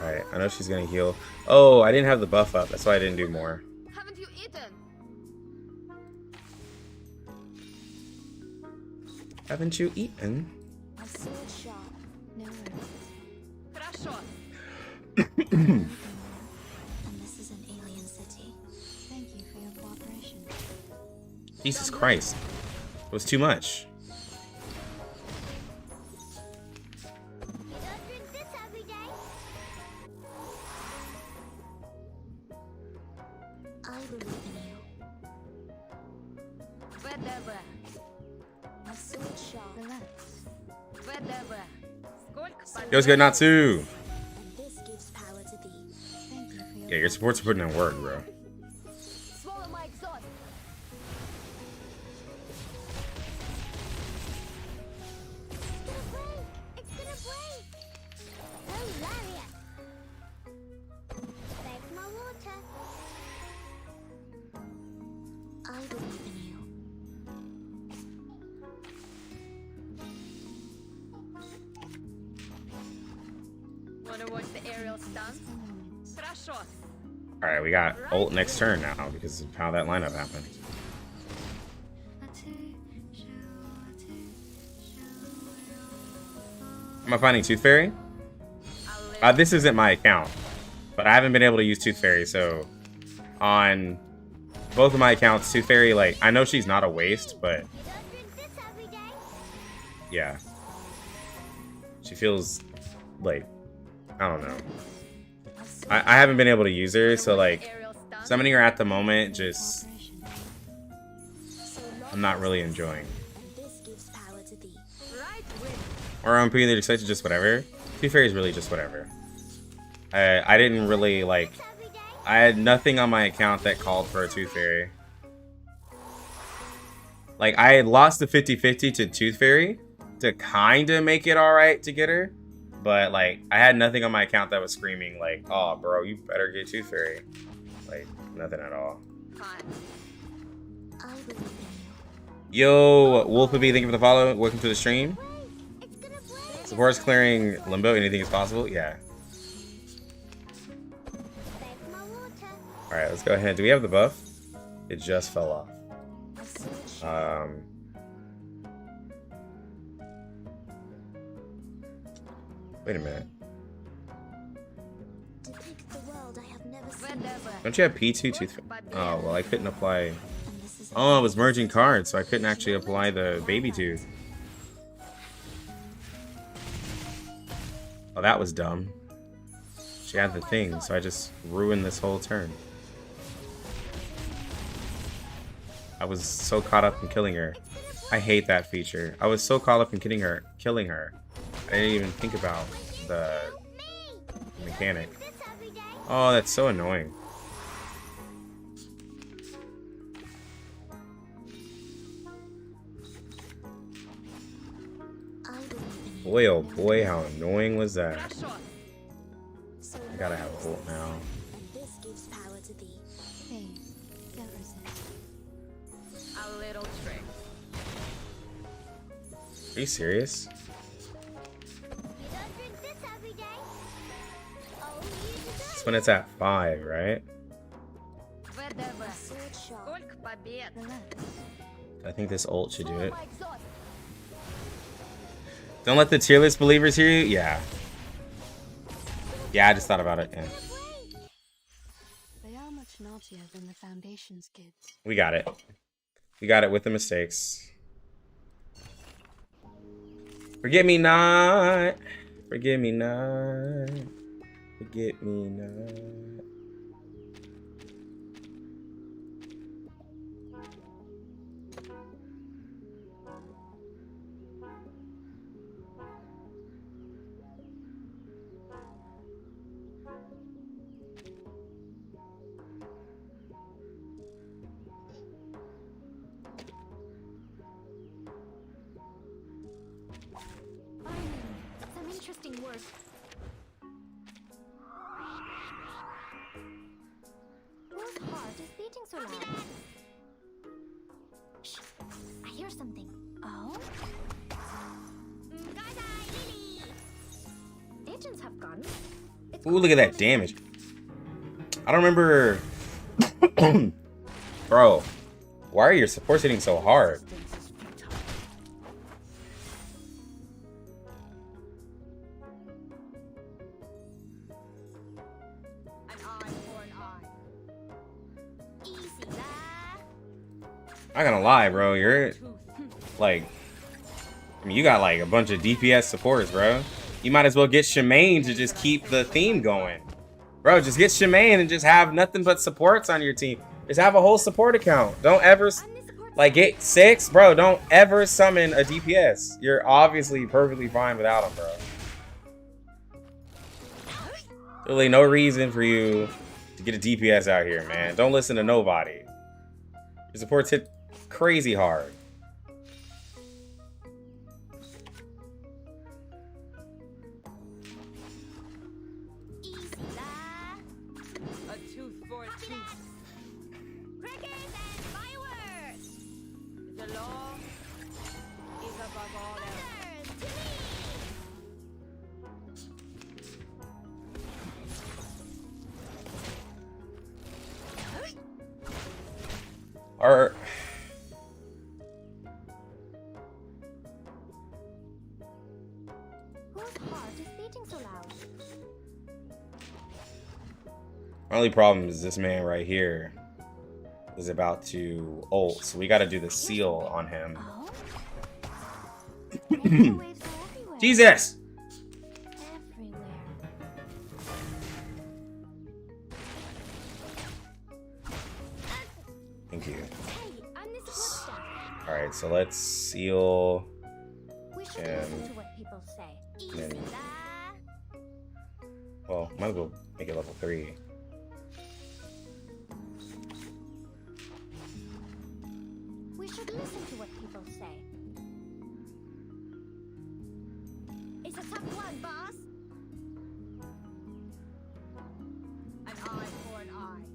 Alright, I know she's gonna heal. Oh, I didn't have the buff up. That's why I didn't do more. Haven't you eaten? Haven't you eaten? A sword shop. No Хорошо. And this is an alien city. Thank you for your cooperation. Jesus Christ. It was too much. You don't drink this every day. I believe in you. ВДВ. A sword shop. Relax. ВДВ. Сколько Yo, what's good, Natsu? And this gives power to thee. Thank you for your Yeah, your supports are putting in work, bro. swallow my exhaust. It's gonna break! Hilarious! There's my water. I believe in you. Wanna watch the aerial stunts? Хорошо. Alright, we got ult next turn now because of how that lineup happened. Am I finding Tooth Fairy? This isn't my account, but I haven't been able to use Tooth Fairy, so on both of my accounts, Tooth Fairy, like, I know she's not a waste, but yeah. She feels like, I don't know. I haven't been able to use her, so like, summoning her at the moment, just, I'm not really enjoying. Or I'm pretty excited, just whatever. Tooth Fairy is really just whatever. I didn't really, like, I had nothing on my account that called for a Tooth Fairy. Like, I had lost the 50-50 to Tooth Fairy to kind of make it alright to get her. But, like, I had nothing on my account that was screaming, like, oh, bro, you better get Tooth Fairy. Like, nothing at all. Yo, Wolfabee, thank you for the follow. Welcome to the stream. Support's clearing Limbo. Anything is possible? Yeah. Alright, let's go ahead. Do we have the buff? It just fell off. Wait a minute. Don't you have P2 Tooth? Oh, well, I couldn't apply. Oh, I was merging cards, so I couldn't actually apply the baby tooth. Oh, that was dumb. She had the thing, so I just ruined this whole turn. I was so caught up in killing her. I hate that feature. I was so caught up in killing her. I didn't even think about the mechanic. Oh, that's so annoying. Boy, oh boy, how annoying was that? I gotta have a ult now. A little trick. Are you serious? It's when it's at 5, right? I think this ult should do it. Don't let the tier list believers hear you? Yeah. Yeah, I just thought about it. Yeah. They are much naughtier than the Foundation's kids. We got it. We got it with the mistakes. Forget me not. Forget me not. Forget me not. so loud? Shh, I hear something. Oh? Agents have guns. Ooh, look at that damage. I don't remember. Bro, why are your supports hitting so hard? I'm not gonna lie, bro. You're like, I mean, you got like a bunch of DPS supports, bro. You might as well get Shemaine to just keep the theme going. Bro, just get Shemaine and just have nothing but supports on your team. Just have a whole support account. Don't ever, like, get 6. Bro, don't ever summon a DPS. You're obviously perfectly fine without them, bro. Really no reason for you to get a DPS out here, man. Don't listen to nobody. Your supports hit crazy hard. Or Whose heart is beating so loud? my only problem is this man right here is about to ult, so we got to do the seal on him. Oh? Jesus! Everywhere. Thank you. Hey, I'm this Woodstock. Alright, so let's seal. We should And listen to what people say. then, Easy lah. well, might as well make it level 3. We should listen to what people say. It's a tough one, boss. An eye for an eye.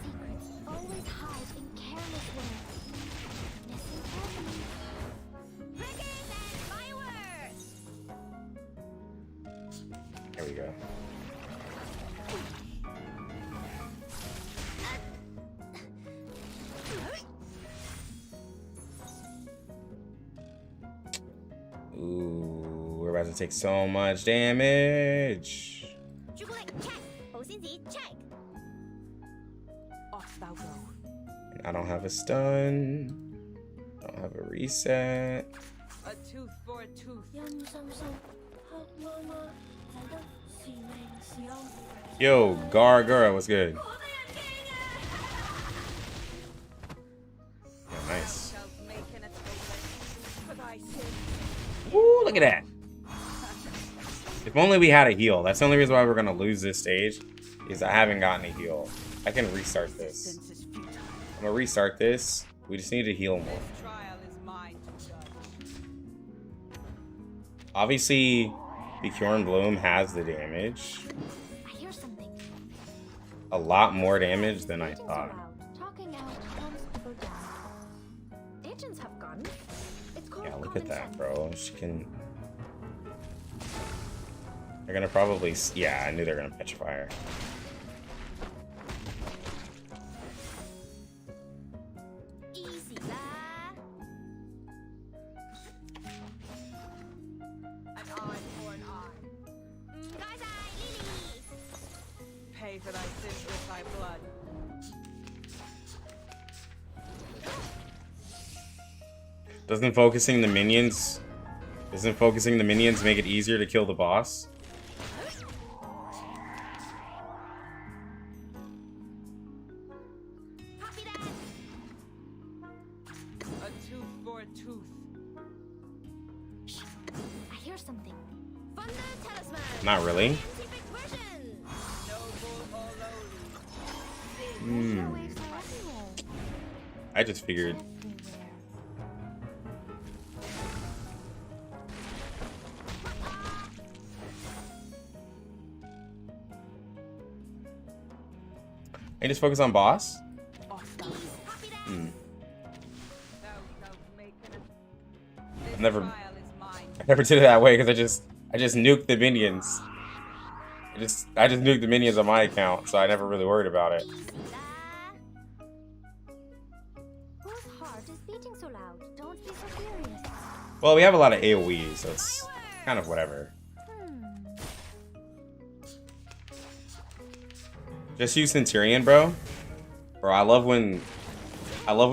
Secrets always hide in careless words. Listen carefully. Crickets and fireworks! There we go. Ooh, we're about to take so much damage. Chocolate check. Osinzi check. Off thou go. I don't have a stun. I don't have a reset. A tooth for a tooth. Yo, Gargura, what's good? Yeah, nice. Shalt make an atonement for thy sins. Ooh, look at that. If only we had a heal. That's the only reason why we're gonna lose this stage, is I haven't gotten a heal. I can restart this. I'm gonna restart this. We just need to heal more. Trial is mine to judge. Obviously, the Cure Bloom has the damage. I hear something. A lot more damage than I Agents thought. around. Talking out calms people down. Agents have guns. It's called Yeah, look at common that, sense. bro. She can... They're gonna probably... Yeah, I knew they were gonna petrify her. Easy lah. An eye for an eye. Guys, lilies! Pay for thy sins with thy blood. Doesn't focusing the minions make it easier to kill the boss? Copy that! A tooth for a tooth. Shh. I hear something. Thunder Talisman! Not really. Scientific version! Noble or lowly. Hmm. Waves are everywhere. I just figured... Everywhere. I just focus on boss? Off thou never did it that way because I just nuked the minions. I just nuked the minions on my account, so I never really worried about it. Whose heart is beating so loud? Don't be so furious. Well, we have a lot of AoE, so it's kind of whatever. Just use Centurion, bro. Bro, I love when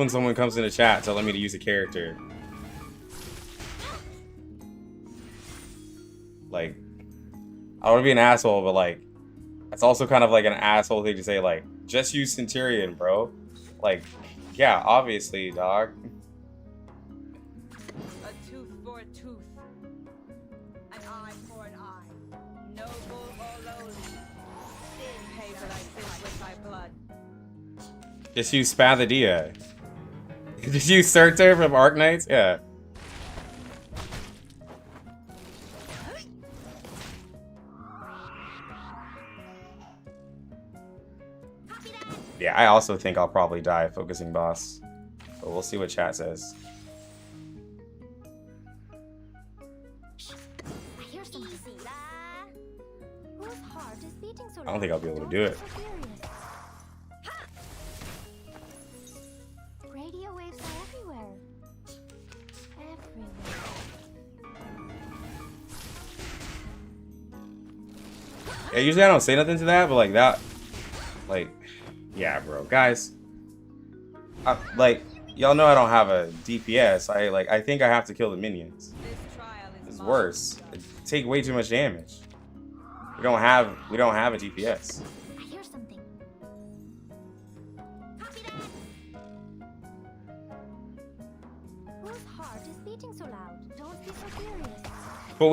someone comes in the chat telling me to use a character. Like, I don't want to be an asshole, but like, that's also kind of like an asshole thing to say. Like, just use Centurion, bro. Like, yeah, obviously, dog. A tooth for a tooth. An eye for an eye. Noble or lowly. Pay for thy sins with thy blood. Just use Spathodea. Just use Surtur from Arknights? Yeah. Yeah, I also think I'll probably die focusing boss. But we'll see what chat says. I hear something. Whose heart is beating so loud? I don't think I'll be able to do it. Radio waves are everywhere. Yeah, usually I don't say nothing to that, but like that, like, yeah, bro, guys, like, y'all know I don't have a DPS. I think I have to kill the minions. It's worse. It take way too much damage. We don't have a DPS. I hear something. Copy that. Whose heart is beating so loud? Don't be so furious. But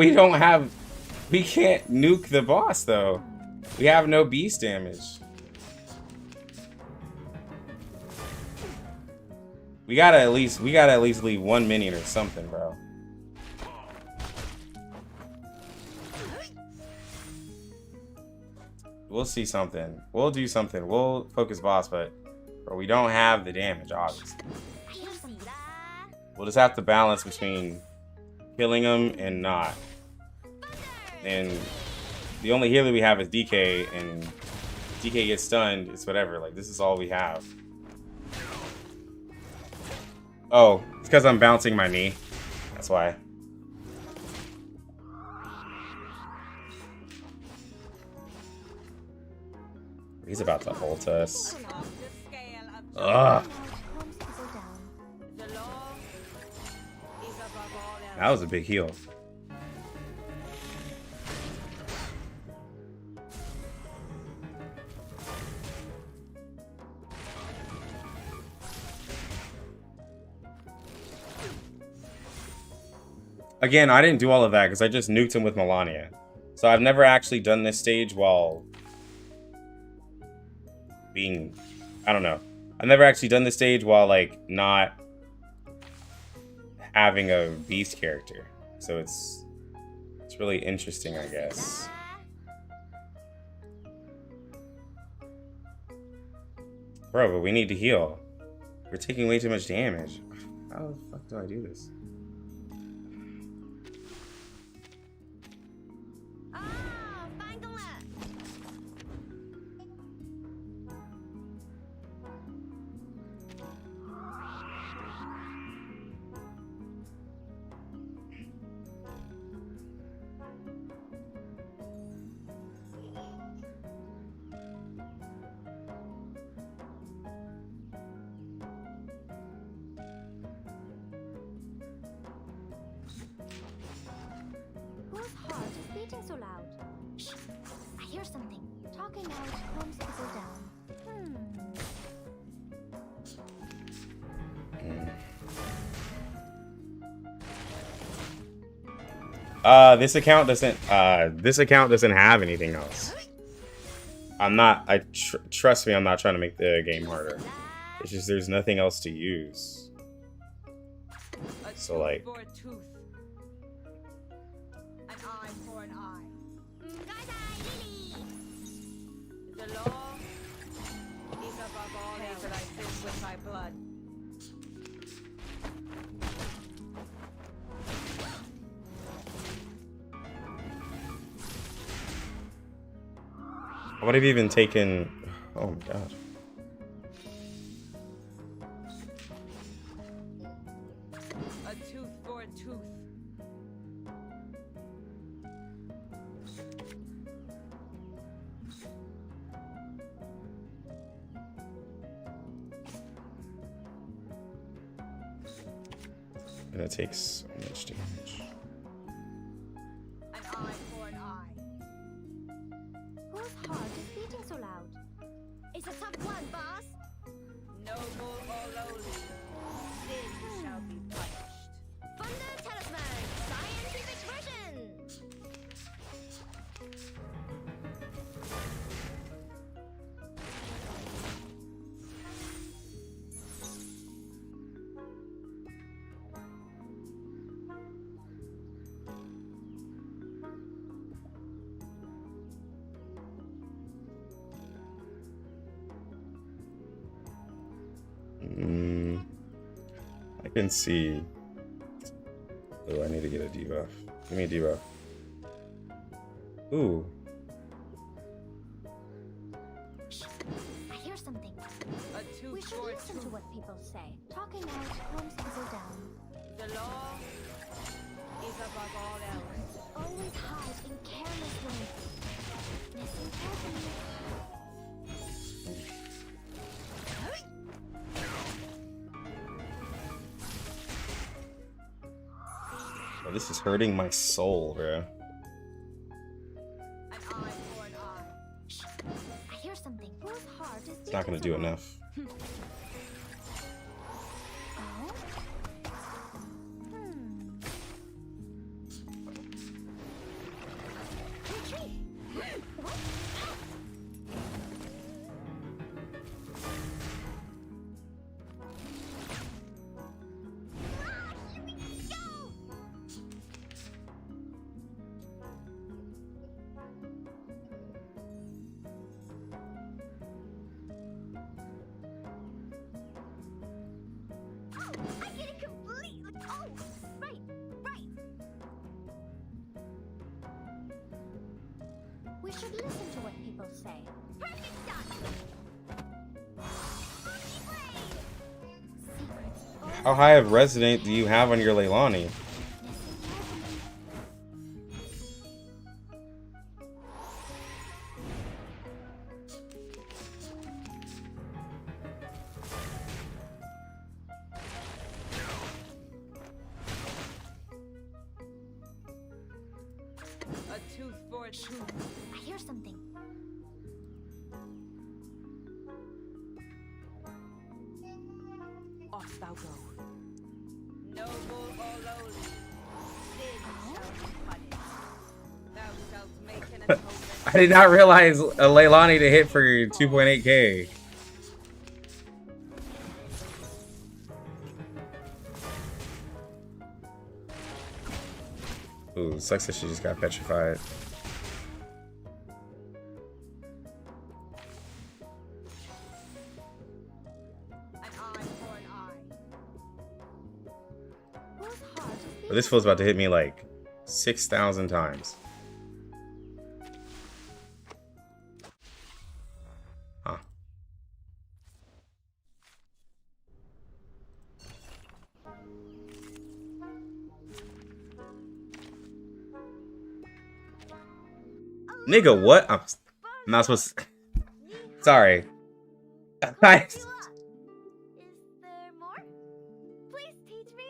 we can't nuke the boss though. We have no beast damage. We gotta at least leave one minion or something, bro. We'll see something. We'll do something. We'll focus boss, but bro, we don't have the damage, obviously. We'll just have to balance between killing them and not. And the only healer we have is DK, and DK gets stunned. It's whatever. Like, this is all we have. Oh, it's because I'm bouncing my knee. That's why. He's about to ult us. Ugh. That was a big heal. Again, I didn't do all of that because I just nuked him with Melania. So I've never actually done this stage while being... I don't know. I've never actually done this stage while, like, not having a beast character. So it's really interesting, I guess. Bro, but we need to heal. We're taking way too much damage. How the fuck do I do this? So loud. I hear something. Talking out calms people down. This account doesn't have anything else. Trust me, I'm not trying to make the game harder. It's just there's nothing else to use. So like, What have you even taken? Oh my god. A tooth for a tooth. And it takes so much damage. An eye for an eye. Whose heart is beating so loud? It's a tough one, boss. Noble or lowly, sin shall be punished. Thunder Talisman, scientific version. I can see. Oh, I need to get a debuff. Give me a debuff. Ooh. I hear something. A tooth We should for a listen to tooth. what people say. Talking out calms people down. The law is above all else. Always hide in careless ways. Listen carefully. Oh, this is hurting my soul, bro. An eye for an eye. I hear something. Whose heart is It's not gonna do enough. Oh? Retreat! What? Ah, here we go! Oh, I get it completely. Oh, right, right. We should listen to what people say. Perfect shot. Secrets. How high of resident do you have on your Leilani? A tooth for a tooth. I hear something. Off thou go. Noble or lowly, sin shall be punished. Thou shalt make an atonement. I did not realize a Leilani to hit for 2.8k. Ooh, sucks that she just got petrified. An eye for an eye. Whose heart is But this fool's about to hit me like 6,000 times. Huh. Nigga, what? I'm not supposed to... Sorry. Is there more? Please teach me.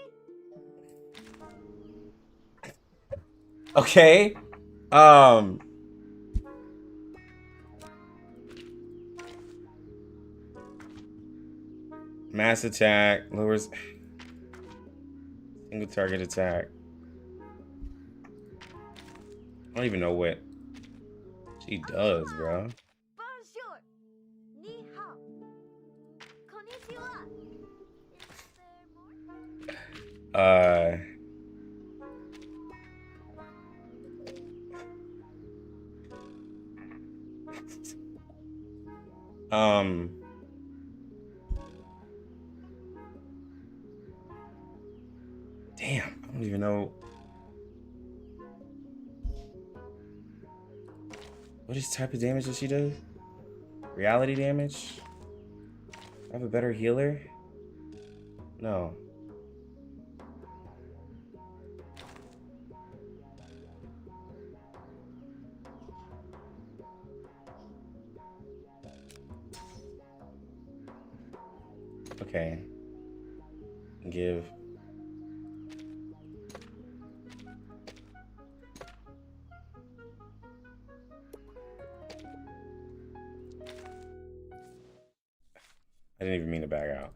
Okay. Mass attack lowers single target attack. I don't even know what she does, bro. Bonjour. Ni hao. Konnichiwa. Is there more? Damn, I don't even know. What is type of damage that she does? Reality damage? I have a better healer? No. Okay. Give. I didn't even mean to back out.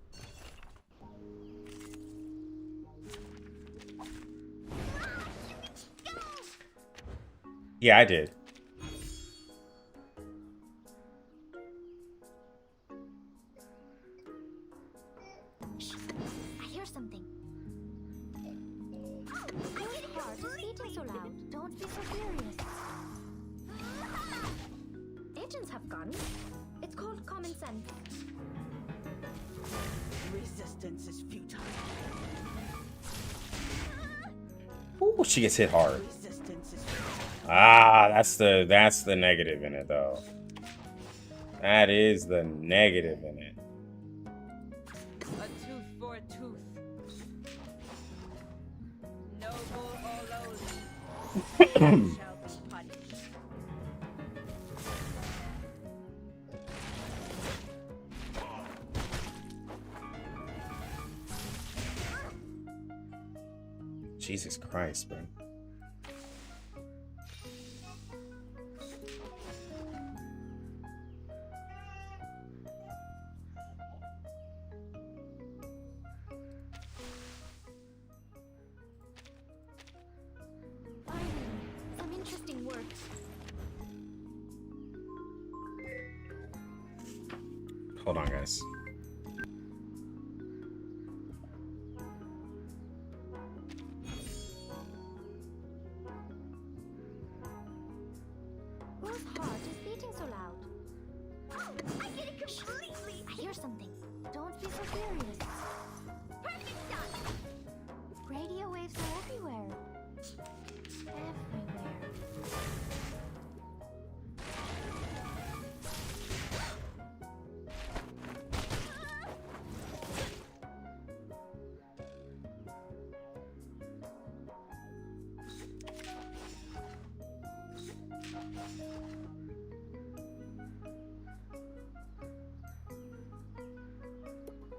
Yeah, I did. I hear something. Whose heart is beating so loud? Don't be so furious. Agents have guns. It's called common sense. Resistance is futile. Ooh, she gets hit hard. Resistance is futile. Ah, that's the negative in it though. That is the negative in it. A tooth for a tooth. Noble or lowly, they shall be punished. Jesus Christ, bro. Finally, some interesting work. Hold on, guys. Whose heart is beating so loud? Oh, I get it completely. I hear something. Don't be so furious. Perfect shot. Radio waves are everywhere. Everywhere.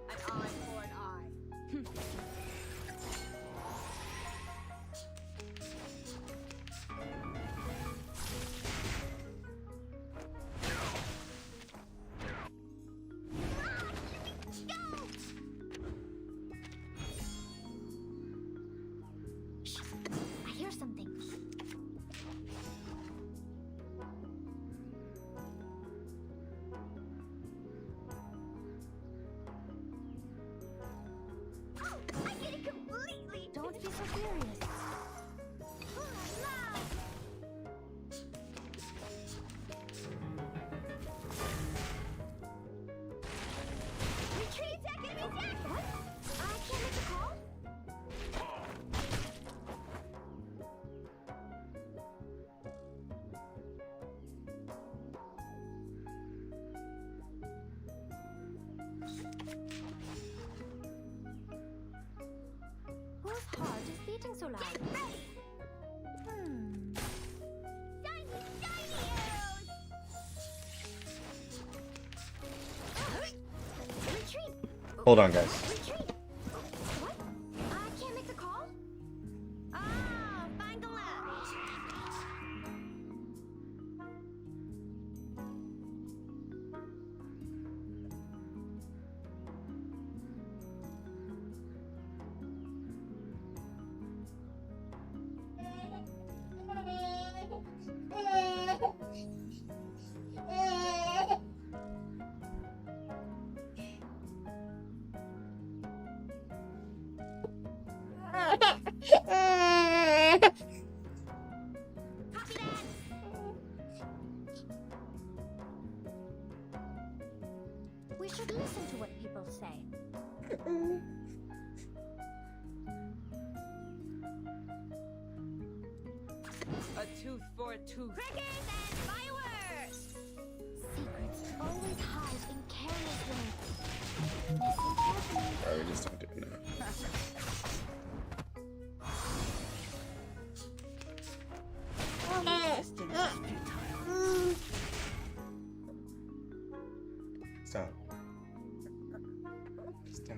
An eye for an eye. I hear something. Oh, I get it completely. Don't be so furious. Retreat, enemy attack! What? I can't make a call? Whose heart is beating so loud? Get ready! Shiny, shiny arrows! Retreat! Hold on, guys. Retreat! What? I can't make the call? Ah, find the left! Copy that! We should listen to what people say. A tooth for a tooth. Crickets and fireworks! Secrets always always hide in careless ways. Listen carefully. Alright, we just don't do it now. Stop. Stop.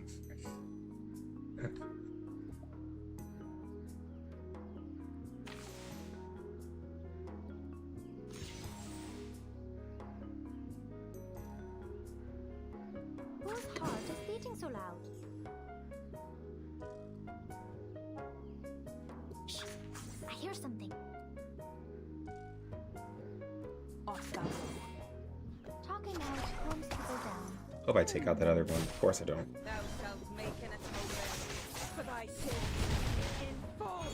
Whose heart is beating so loud? Shh! I hear something. Talking out calms people down. Hope I take out that other one. Of course I don't. Thou shalt make an atonement for thy sins in full.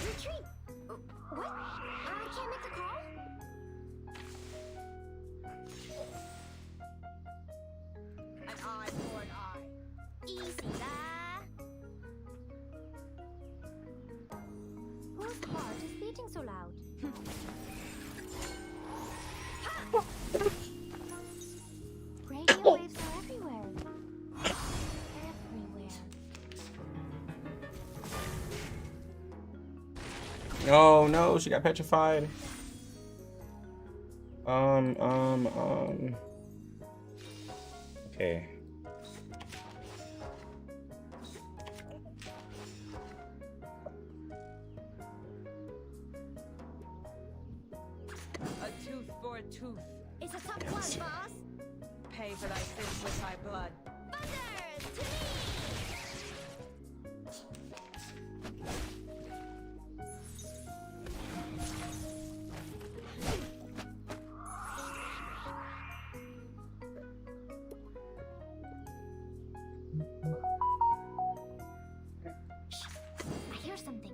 Retreat! What? I can't make the call? An eye for an eye. Easy lah. Whose heart is beating so loud? Radio waves are everywhere. Everywhere. Oh no, she got petrified. Okay. A tooth for a tooth. It's a tough one, boss. Pay for thy sins with thy blood. Thunder to me! Shh! I hear something.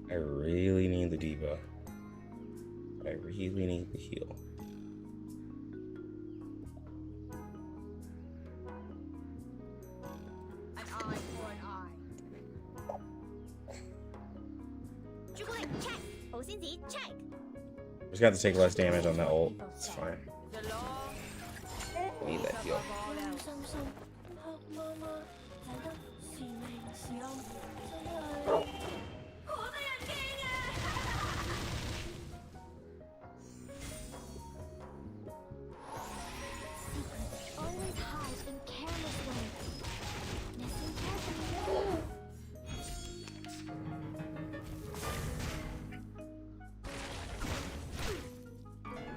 I really need the diva. But I really need the heal. An eye for an eye. check. 保鮮紙 check. Just got to take less damage on that ult. It's fine. The law Need that heal. above all else. Always hide in careless ways. Listen carefully.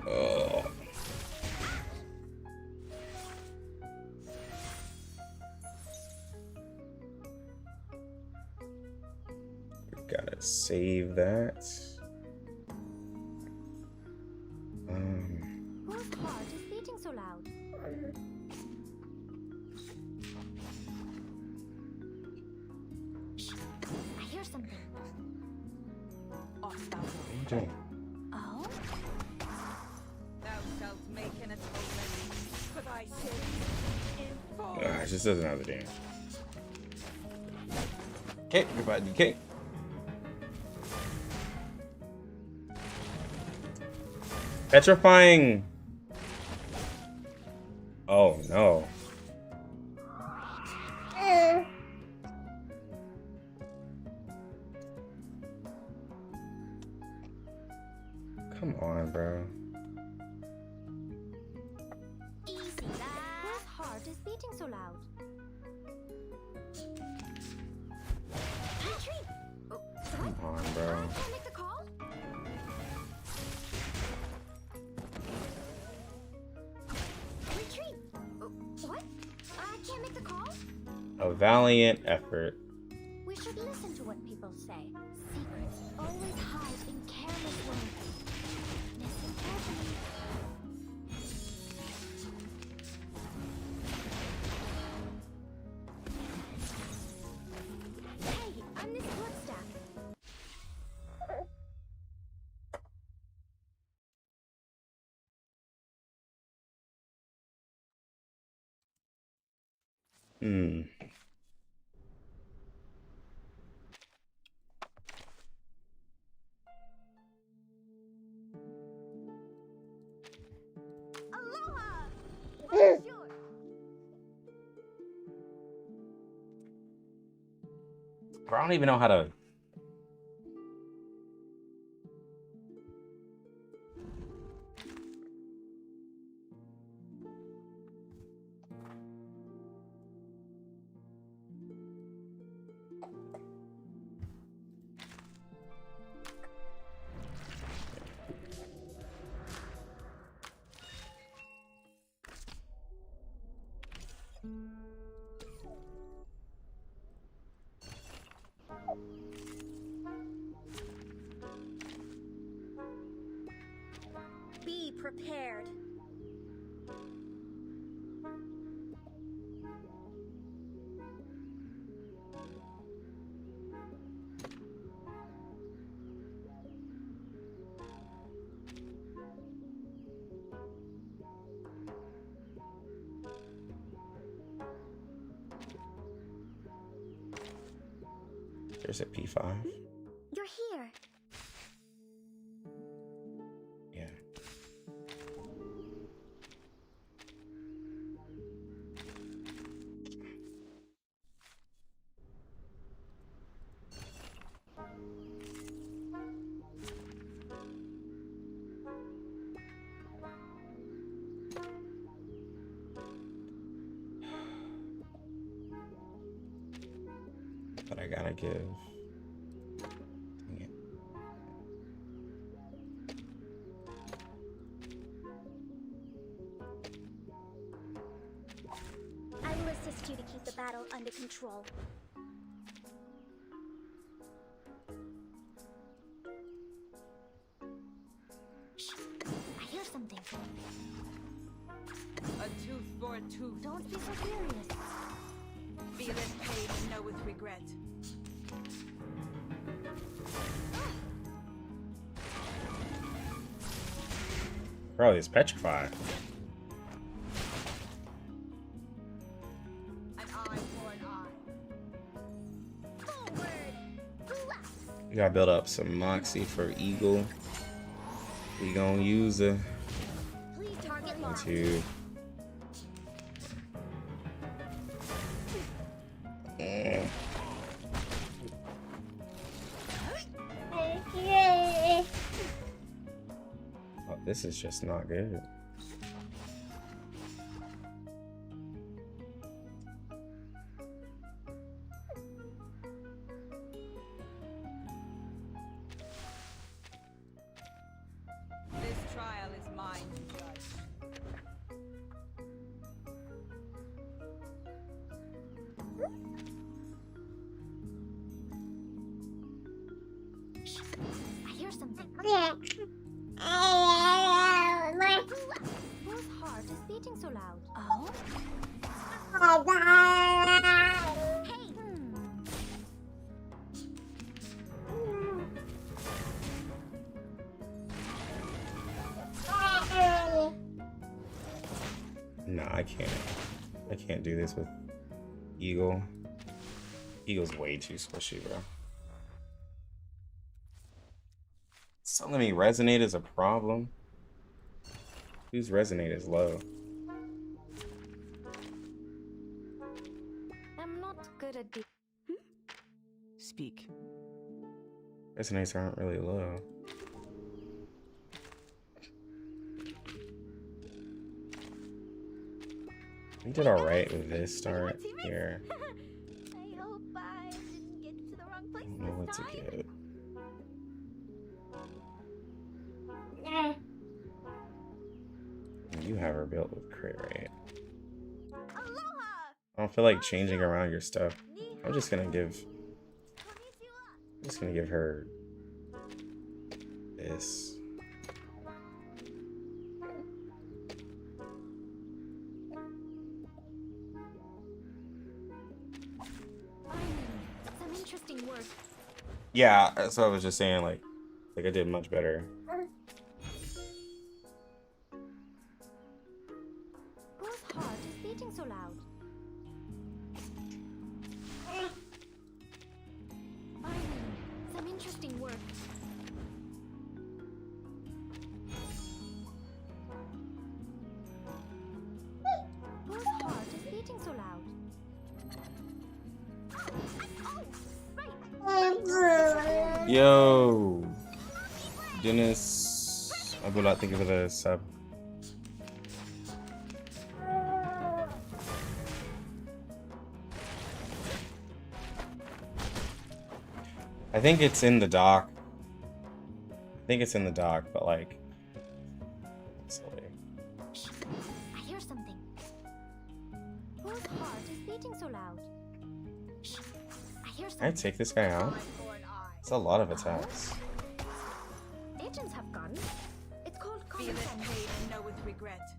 Oh. Gotta save that. Whose heart is beating so loud? Shh! I hear something. What are you doing? Oh? Thou shalt make an atonement for thy sins in full. It just doesn't have the damage. Okay, goodbye, DK. Petrifying. Oh no. Come on, bro. Easy lah. Whose heart is beating so loud? Retreat! Oh, Come on, bro. Can I make the call? Retreat! Oh, what? I can't make the call? A valiant effort. We should listen to what people say. Secrets always hide in careless ways. Listen carefully. Hmm. Aloha! Sure. Bro, I don't even know how to. Be prepared. There's a P5. You're here. Yeah. But I gotta give. Dang it. I will assist you to keep the battle under control. Shh. I hear something. A tooth for a tooth. Don't be so furious. Feel in pain and know with regret. Bro, he's petrified. An eye for an eye. Forward. We gotta build up some moxie for Eagle. We gonna use a Please target locked. two. Oh, this is just not good. This trial is mine to judge. Shh. I hear something. Whose heart is beating so loud? Oh? Hey! Nah, I can't. I can't do this with Eagle. Eagle's way too squishy, bro. So let me resonate is a problem. Whose resonate is low? I'm not good at the. Speak. Resonates aren't really low. We did alright with this start here. I hope I didn't get to the wrong I place don't know what to this time. get. You have her built with crit, right? Aloha! I don't feel like changing around your stuff. I'm just gonna give her this. Finally, some interesting work. Yeah, that's what I was just saying, like I did much better. Whose heart is beating so loud? Finally, some interesting work. Whose heart is beating so loud? Yo, Dennis, I will not think of it as sub. I think it's in the dock. But like, silly. I hear something. Whose heart is beating so loud? I hear Can I something. take this guy out? It's a lot of attacks. Agents have guns. It's called Feel common it sense. pain and know with regret.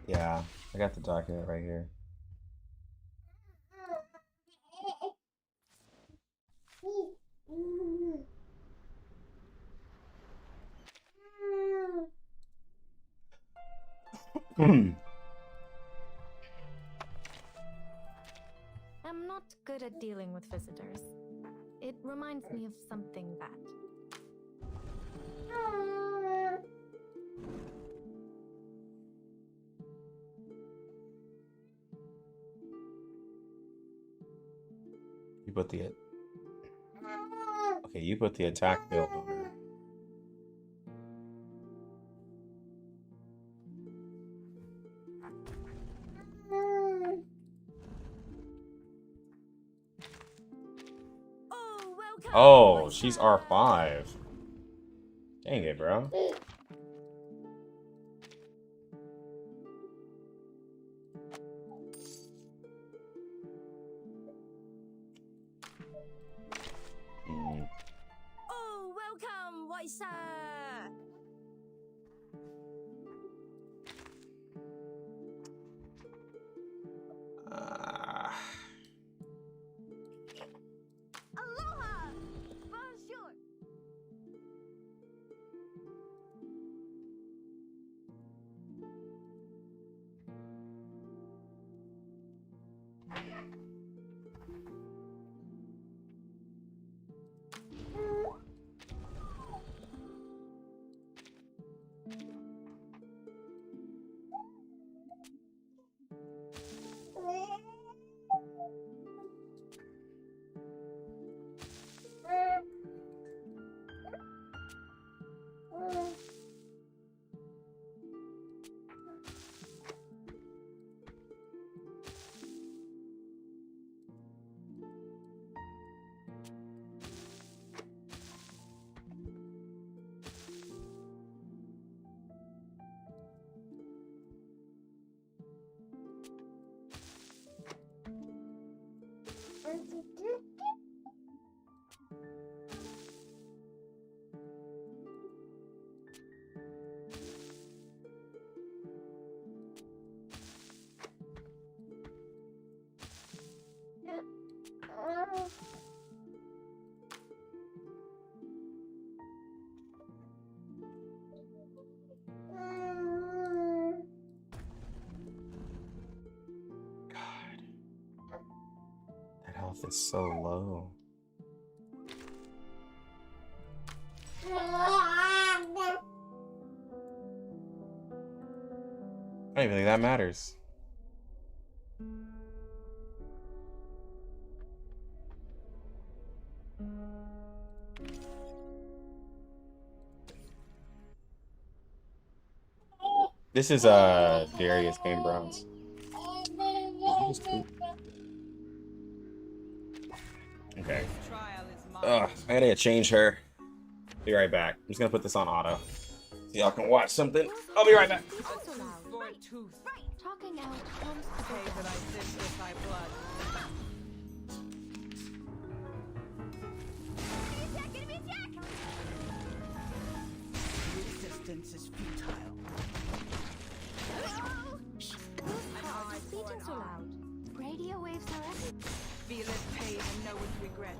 Yeah, I got the document right here. I'm not good at dealing with visitors. It reminds me of something bad. You put the okay. You put the attack build on her. Oh, she's R5. Dang it, bro. Oh, welcome, white sir. Aloha. Bonjour. That health is so low. I don't even think that matters. This is Darius Game Browns. Okay. Ugh, I gotta change her. Be right back. I'm just gonna put this on auto. So y'all can watch something. I'll be right back. Talking out comes to Pay that I sinned with thy blood. Resistance is futile. heart is beating so loud. Radio waves are everywhere. Feel it pain and know with regret.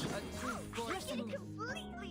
A tooth for a tooth.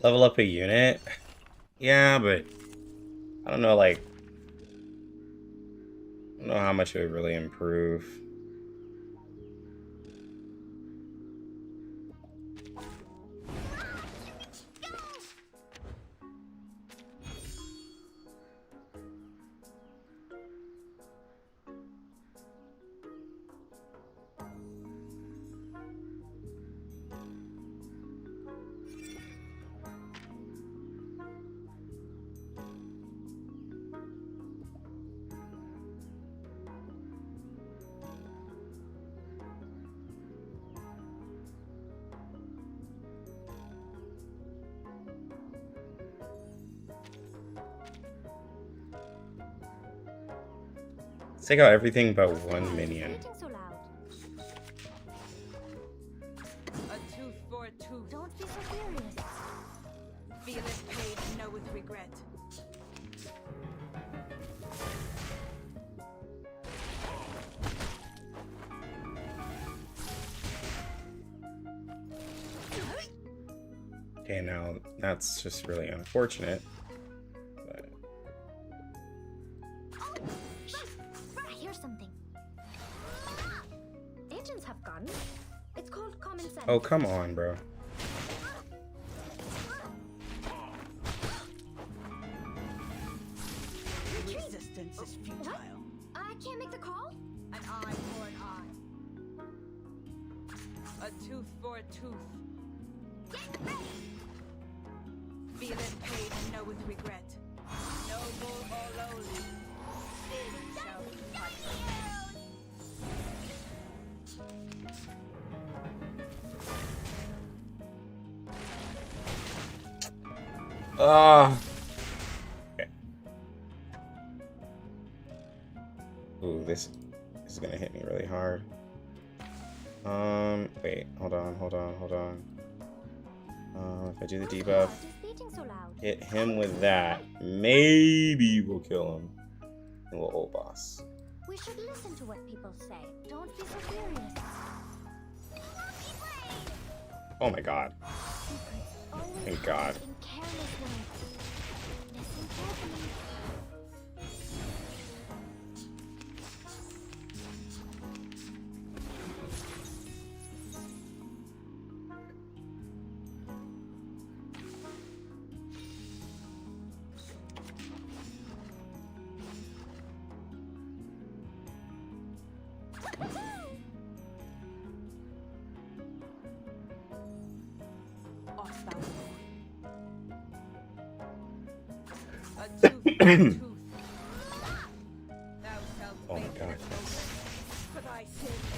Level up a unit? Yeah, but I don't know, like, I don't know how much it would really improve. Let's take out everything but one minion. A tooth for a tooth. Don't be so furious. Feel it paid and know with regret. Okay, now that's just really unfortunate. But... I hear something. Agents have guns. It's called common sense. Oh, come on, bro. Resistance is futile. What? I can't make the call? An eye for an eye. A tooth for a tooth. Get ready! Feel it paid and know with regret. Noble or lowly, sin shall be punished. Okay. Ooh, this is gonna hit me really hard. Wait, hold on. If I do the debuff, hit him with that, maybe we'll kill him. And we'll ult boss. We should listen to what people say. Don't be so furious. Oh my god. Thank God. Listen carefully. Oh my god.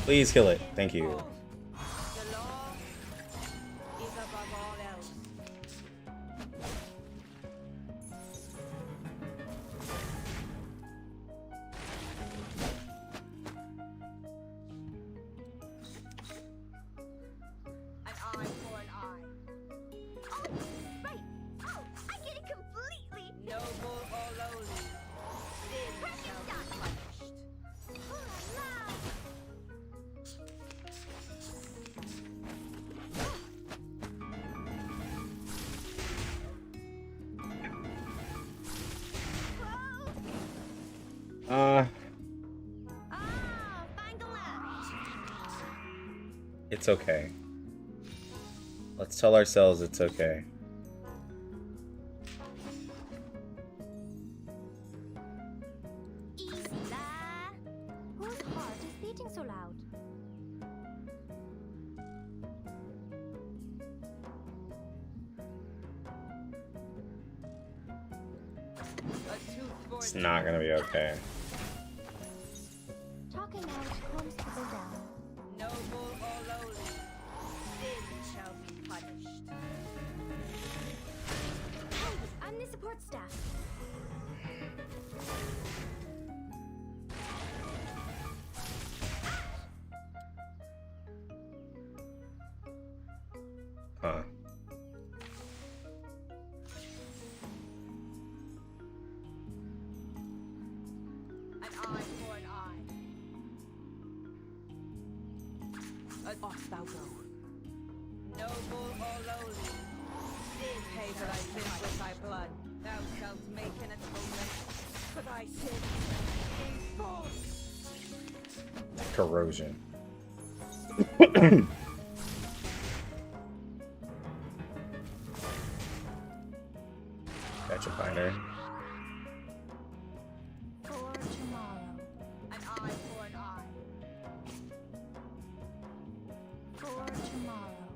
Please kill it. Thank you. The law is above all else. An eye for an eye. Oh, right. Oh, I get it completely. Noble or lowly, sin shall be punished. It's okay. Let's tell ourselves it's okay. Easy, lad. Whose heart is beating so loud? It's not gonna be okay. Talking out calms people down. Noble or lowly, sin shall be punished. Hey, I'm the support staff. Huh. An eye for an eye. Off thou go. Noble or lowly, sin pay for thy sins with thy blood. Thou shalt make an atonement for thy sins in full. Corrosion. Gotcha, fighter. For tomorrow. An eye for an eye. For tomorrow.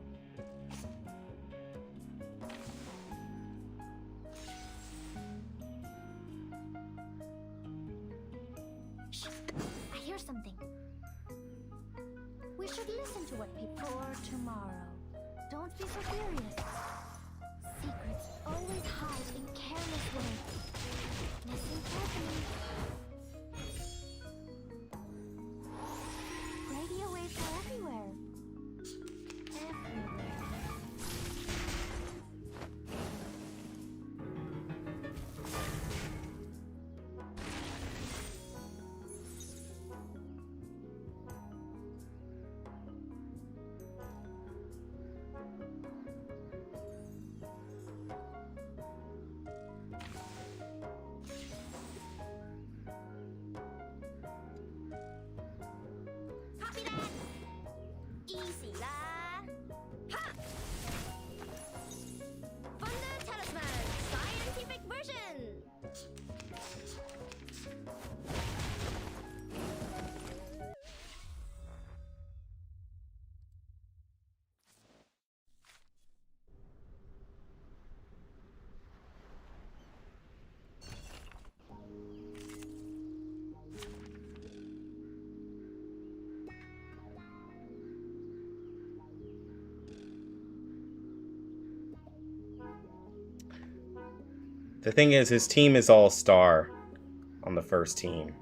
Shh! I hear something. We should listen to what people for tomorrow. Don't be so furious. Secrets always hide in careless ways. Listen carefully. Radio waves are everywhere. Everywhere. Copy that. Easy lah. Ha! Thunder Talisman Scientific Version. The thing is, his team is all star on the first team.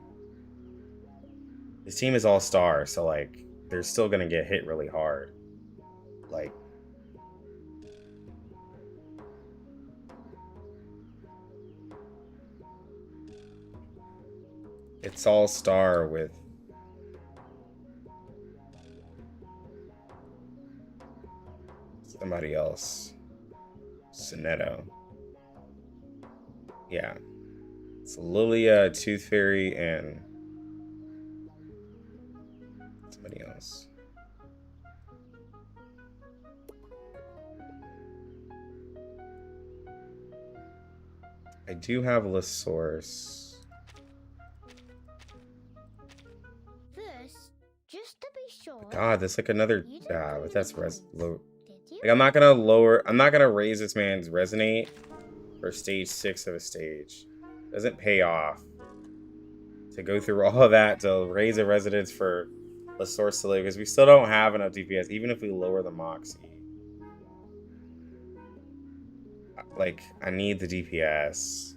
His team is all star, so like they're still gonna get hit really hard. Like it's all star with somebody else. Sonetto. Yeah. It's Lilia, Tooth Fairy, and somebody else. I do have a source. First, just to be sure. God, that's like another. But that's low. Like I'm not gonna raise this man's resonate for stage 6 of a stage. Doesn't pay off to go through all of that to raise a resonance for the source to live because we still don't have enough DPS, even if we lower the Moxie. Like, I need the DPS.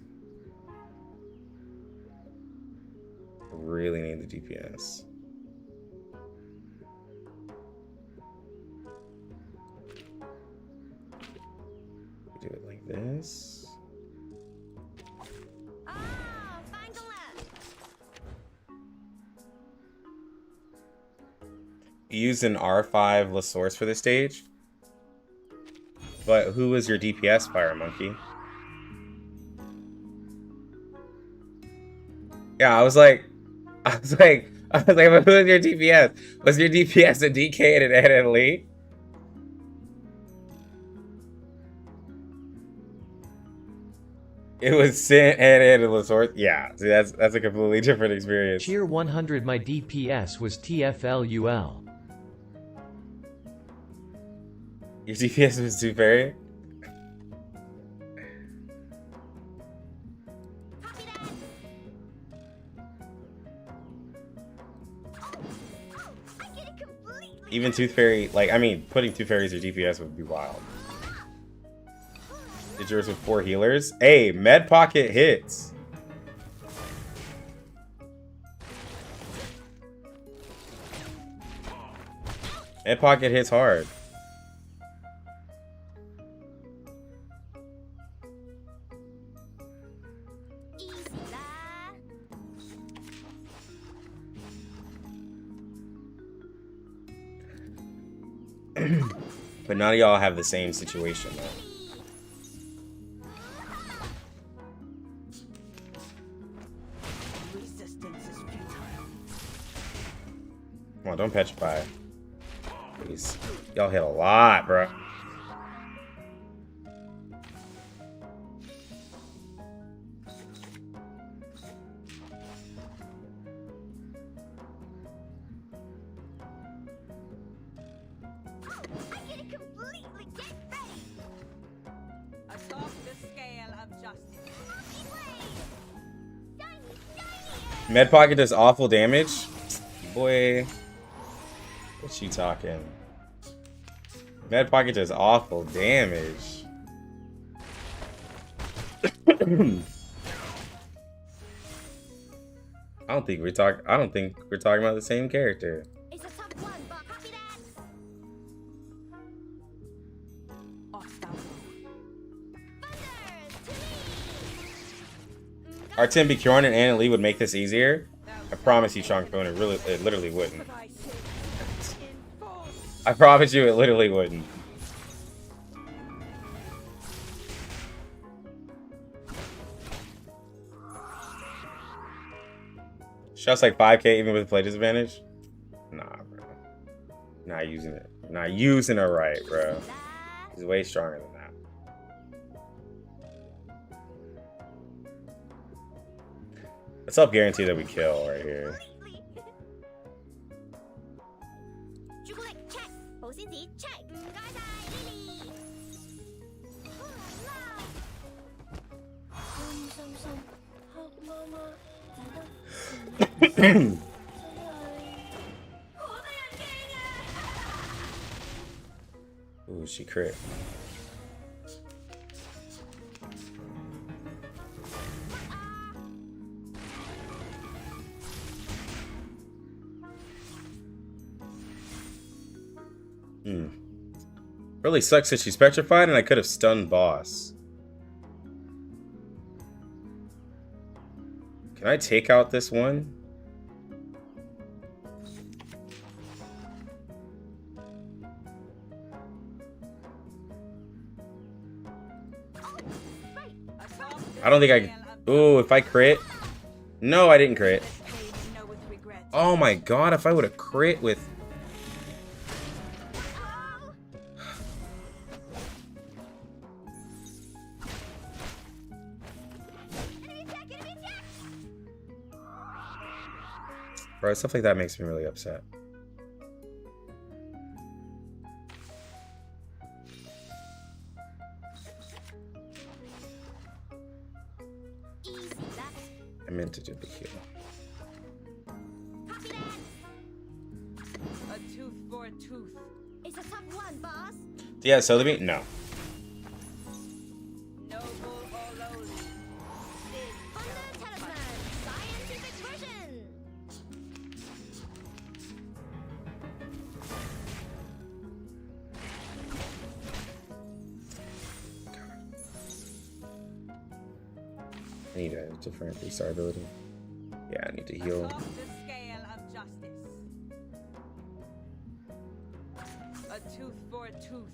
I really need the DPS. Do it like this. Used an R5 La Source for this stage. But who was your DPS, Fire Monkey? Yeah, I was like, but who was your DPS? Was your DPS a DK and an Ed and Lee? It was Sin and La Source. Yeah, see, that's a completely different experience. Tier 100, my DPS was TFLUL. Your DPS was Tooth Fairy? Even Tooth Fairy, like, I mean, putting Tooth Fairy as your DPS would be wild. Did yours with 4 healers? Hey, Med Pocket hits. Med Pocket hits hard. But none of y'all have the same situation though. Come on, don't petrify. Please. Y'all hit a lot, bro. Med Pocket does awful damage? Boy. What you talking? Med Pocket does awful damage. I don't think we're talking about the same character. Our Tim Bjorn and Anna Lee would make this easier. I promise you, Sean Capone, it literally wouldn't. I promise you, it literally wouldn't. Shots like 5K even with play disadvantage? Nah, bro. Not using it. Not using it right, bro. He's way stronger than that. Let's help guarantee that we kill right here. Ooh, she crit. Really sucks that she's petrified and I could have stunned boss. Can I take out this one? I don't think I can. Ooh, if I crit. No, I didn't crit. Oh my god, if I would have crit with. Bro, stuff like that makes me really upset. I meant to do the heal. A tooth for a tooth. It's a tough one, boss. Yeah, so let me no. I need a different restart ability. Yeah, I need to heal. A tooth for a tooth.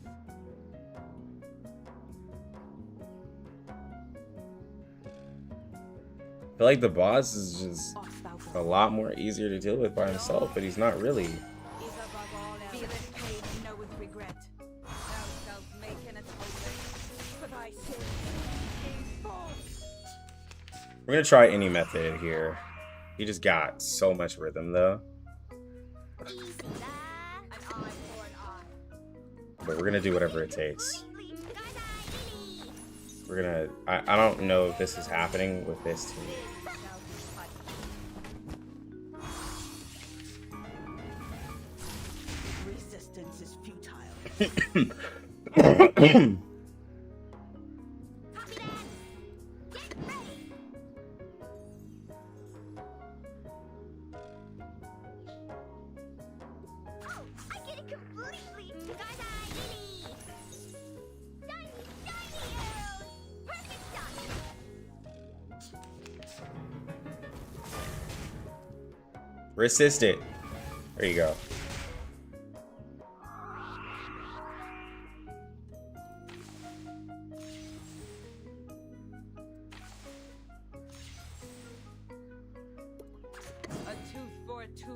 I feel like the boss is just a lot more easier to deal with by himself, but he's not really. We're gonna try any method here. He just got so much rhythm though. But we're gonna do whatever it takes. We're gonna. I don't know if this is happening with this team. Resistance is futile. Resist it. There you go. A tooth for a tooth.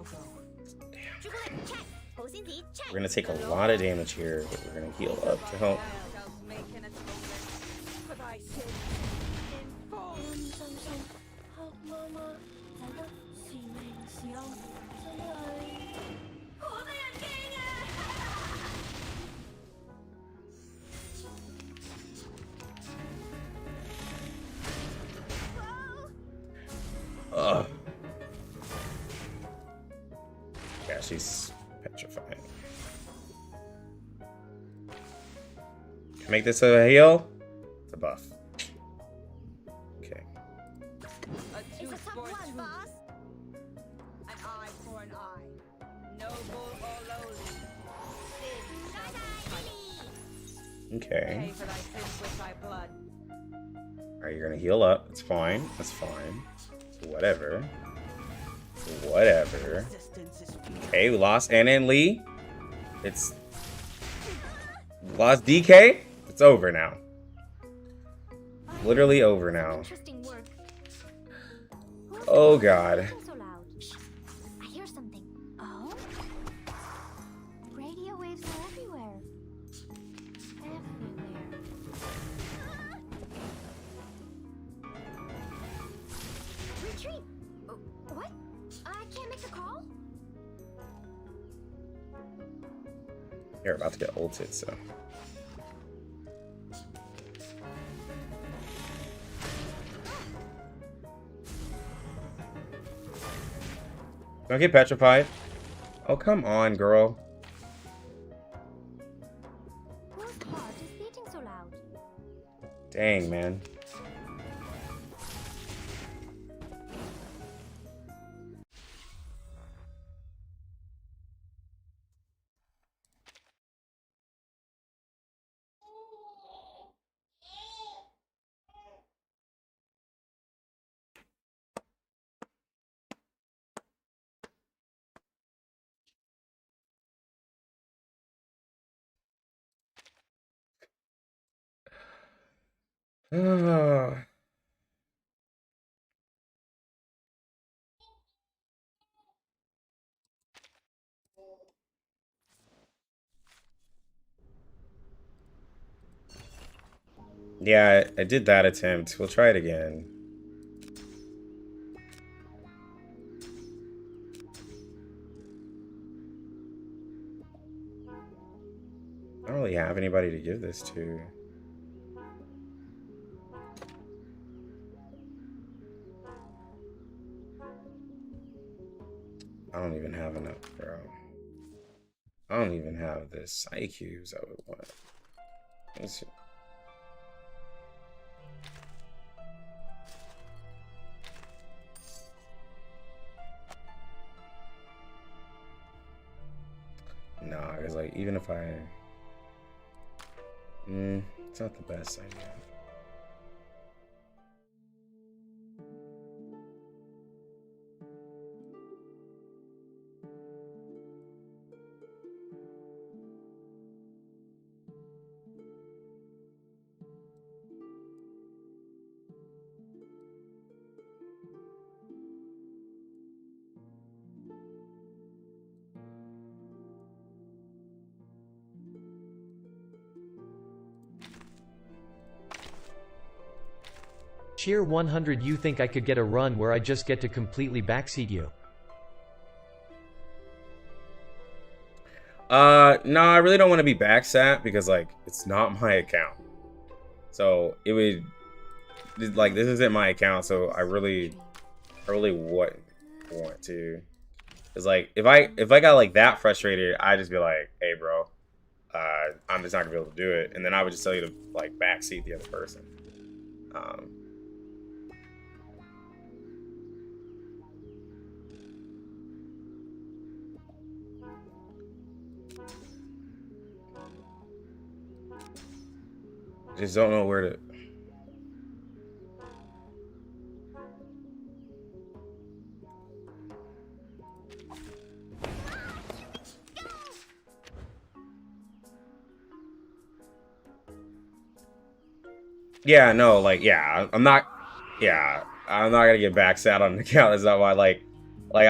shall go. We're gonna take a lot of damage here, but we're gonna heal up to help. Ugh. Yeah, she's petrified. Can I make this a heal? It's a buff. Okay. A tooth for a tooth. An eye for an eye. Noble or lowly. Okay. Pay for thy sins with thy blood. Alright, you're gonna heal up. It's fine. That's fine. Whatever. Whatever. Okay, we lost Anna and Lee. It's lost DK. It's over now. Literally over now. Oh god. I hear something. Oh? Radio waves are everywhere. Everywhere. Retreat! What? I can't make the call? You're about to get ulted, so. Don't get petrified. Oh, come on, girl. Whose heart is beating so loud? Dang, man. Yeah, I did that attempt. We'll try it again. I don't really have anybody to give this to. I don't even have enough, bro. I don't even have the psychubes I would want. Let's see. Nah, because like even if I it's not the best idea. Cheer 100. You think I could get a run where I just get to completely backseat you? No, I really don't want to be backsat because like it's not my account. So it would like this isn't my account, so I really wouldn't want to. Cause like if I got like that frustrated, I'd just be like, hey bro, I'm just not gonna be able to do it, and then I would just tell you to like backseat the other person. Just don't know where to. Yeah, no, like, yeah, I'm not gonna get backsat on the account. That's not why, like Like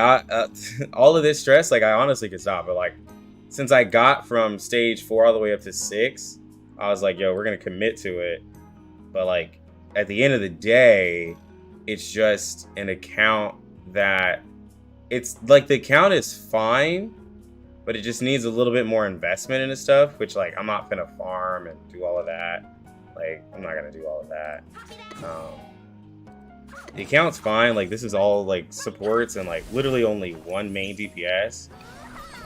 all of this stress, like I honestly could stop, but like since I got from stage 4 all the way up to 6, I was like, yo, we're gonna commit to it. But like at the end of the day, it's just an account that it's like the account is fine, but it just needs a little bit more investment into stuff, which like I'm not gonna farm and do all of that. Like I'm not gonna do all of that. The account's fine. Like this is all like supports and like literally only one main DPS.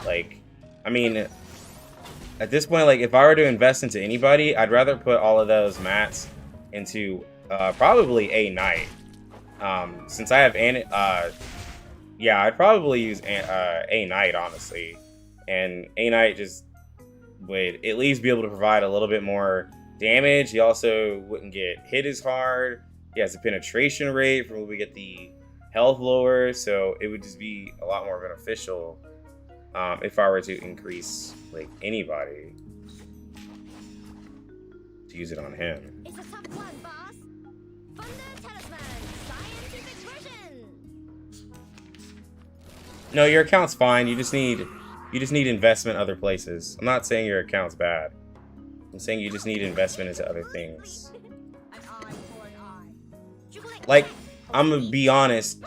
Like, I mean, at this point, like if I were to invest into anybody, I'd rather put all of those mats into probably a knight. Since I have yeah, I'd probably use a knight honestly, and a knight just would at least be able to provide a little bit more damage. He also wouldn't get hit as hard. He has a penetration rate from when we get the health lower, so it would just be a lot more beneficial if I were to increase like anybody to use it on him. It's a tough one, boss. Thunder Talisman, scientific version. No, your account's fine. You just need investment other places. I'm not saying your account's bad. I'm saying you just need investment into other things. Like, I'm gonna be honest,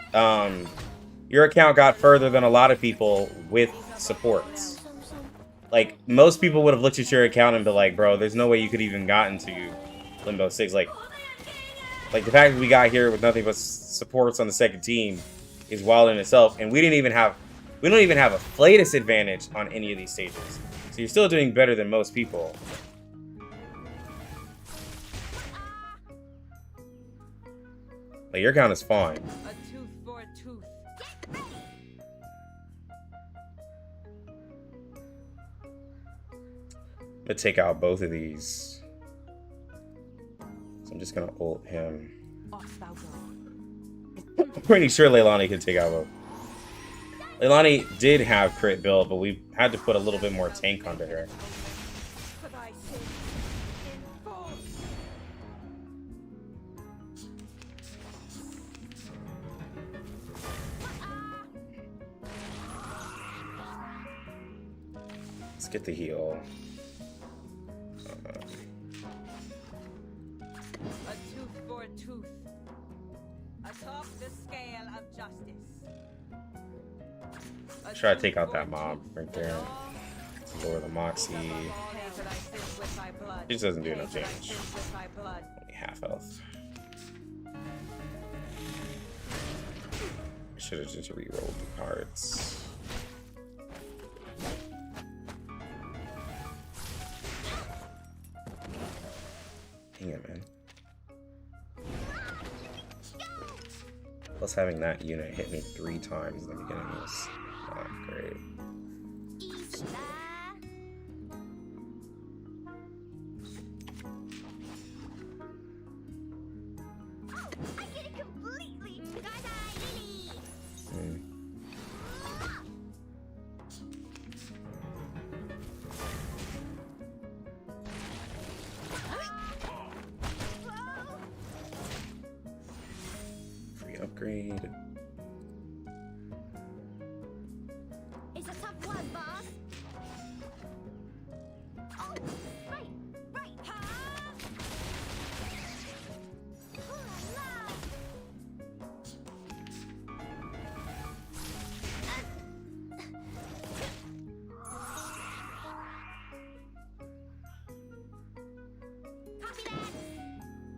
your account got further than a lot of people with supports. Like, most people would have looked at your account and be like, bro, there's no way you could even got into Limbo 6. Like the fact that we got here with nothing but supports on the second team is wild in itself. And we don't even have a Flatus advantage on any of these stages. So you're still doing better than most people. Like, your count is fine. A tooth for a tooth. I'm gonna take out both of these. So I'm just gonna ult him. I'm pretty sure Leilani can take out both. Leilani did have crit build, but we had to put a little bit more tank under her. Let's get the heal. A tooth for a tooth. Atop the scale of justice. Try to take out that mob right there. Lower the Moxie. He just doesn't do enough damage. Only half health. Should have just re-rolled the cards. Dang it, man. Plus having that unit hit me 3 times in the beginning was not great. I get it completely. Free upgrade. It's a tough one, boss. Oh, right. Copy that.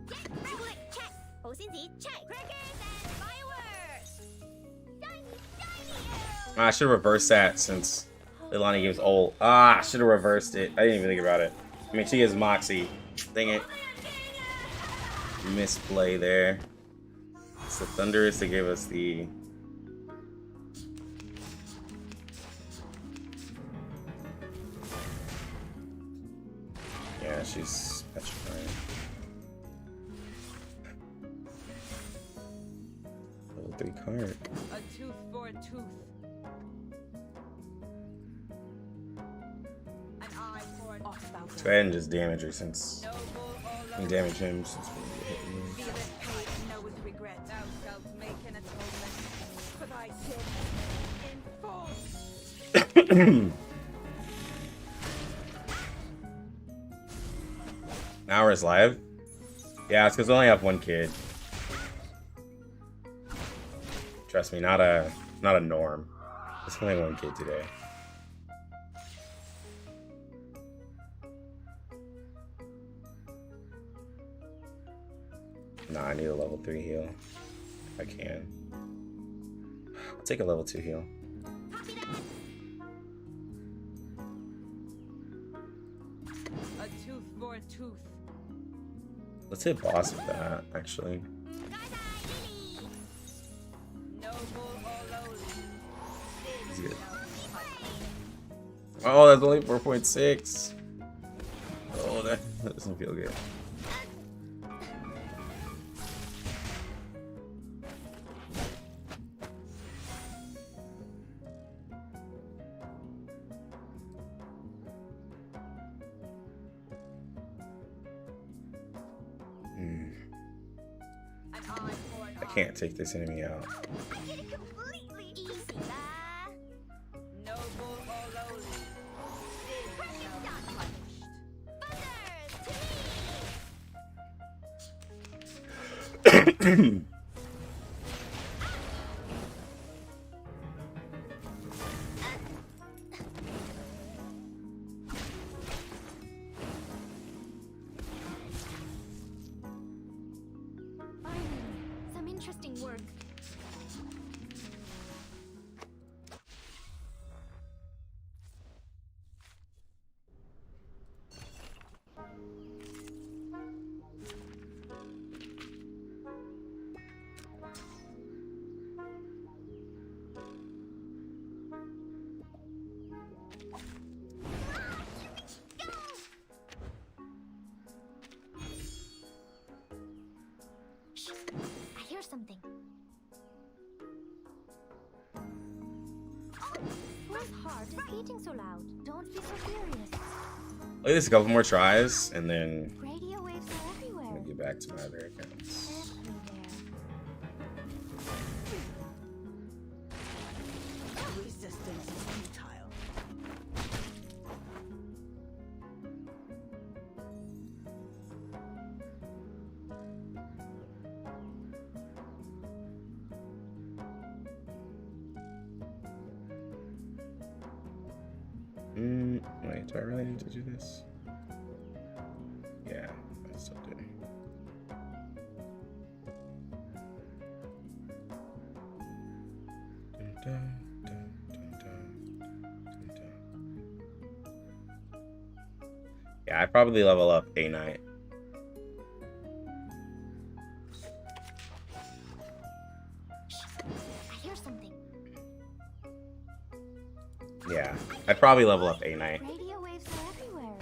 Get ready. Check. 好先子 check. Crackers and fireworks. I should have reversed that since Leilani gives ult. I should have reversed it. I didn't even think about it. I mean, she gives Moxie. Dang it. Misplay there. It's the Thunderous that gave us the... Yeah, she's petrifying. Level 3 card. A tooth for a tooth. An eye for an eye. Go ahead and just damage her since we can damage him since we hit him. Feel it pain, know with regret. Thou shalt make an atonement for thy sin. Hours live? Yeah, it's because I only have one kid. Trust me, not a norm. There's only one kid today. Nah, I need a level 3 heal. If I can. I'll take a level 2 heal. A tooth for a tooth. Let's hit boss with that, actually. He's good. Oh, that's only 4.6. Oh, that doesn't feel good. I can't take this enemy out. Some interesting work. I hear something. Whose heart is beating so loud? Don't be so furious. Look at this, a couple more tries, and then Radio waves are everywhere. I'm gonna get back to my other accounts. Resistance is futile. Wait, do I really need to do this? Yeah, I still do. Yeah, I'd probably level up a night. I hear something. Yeah, I'd probably level up a night. Radio waves are everywhere.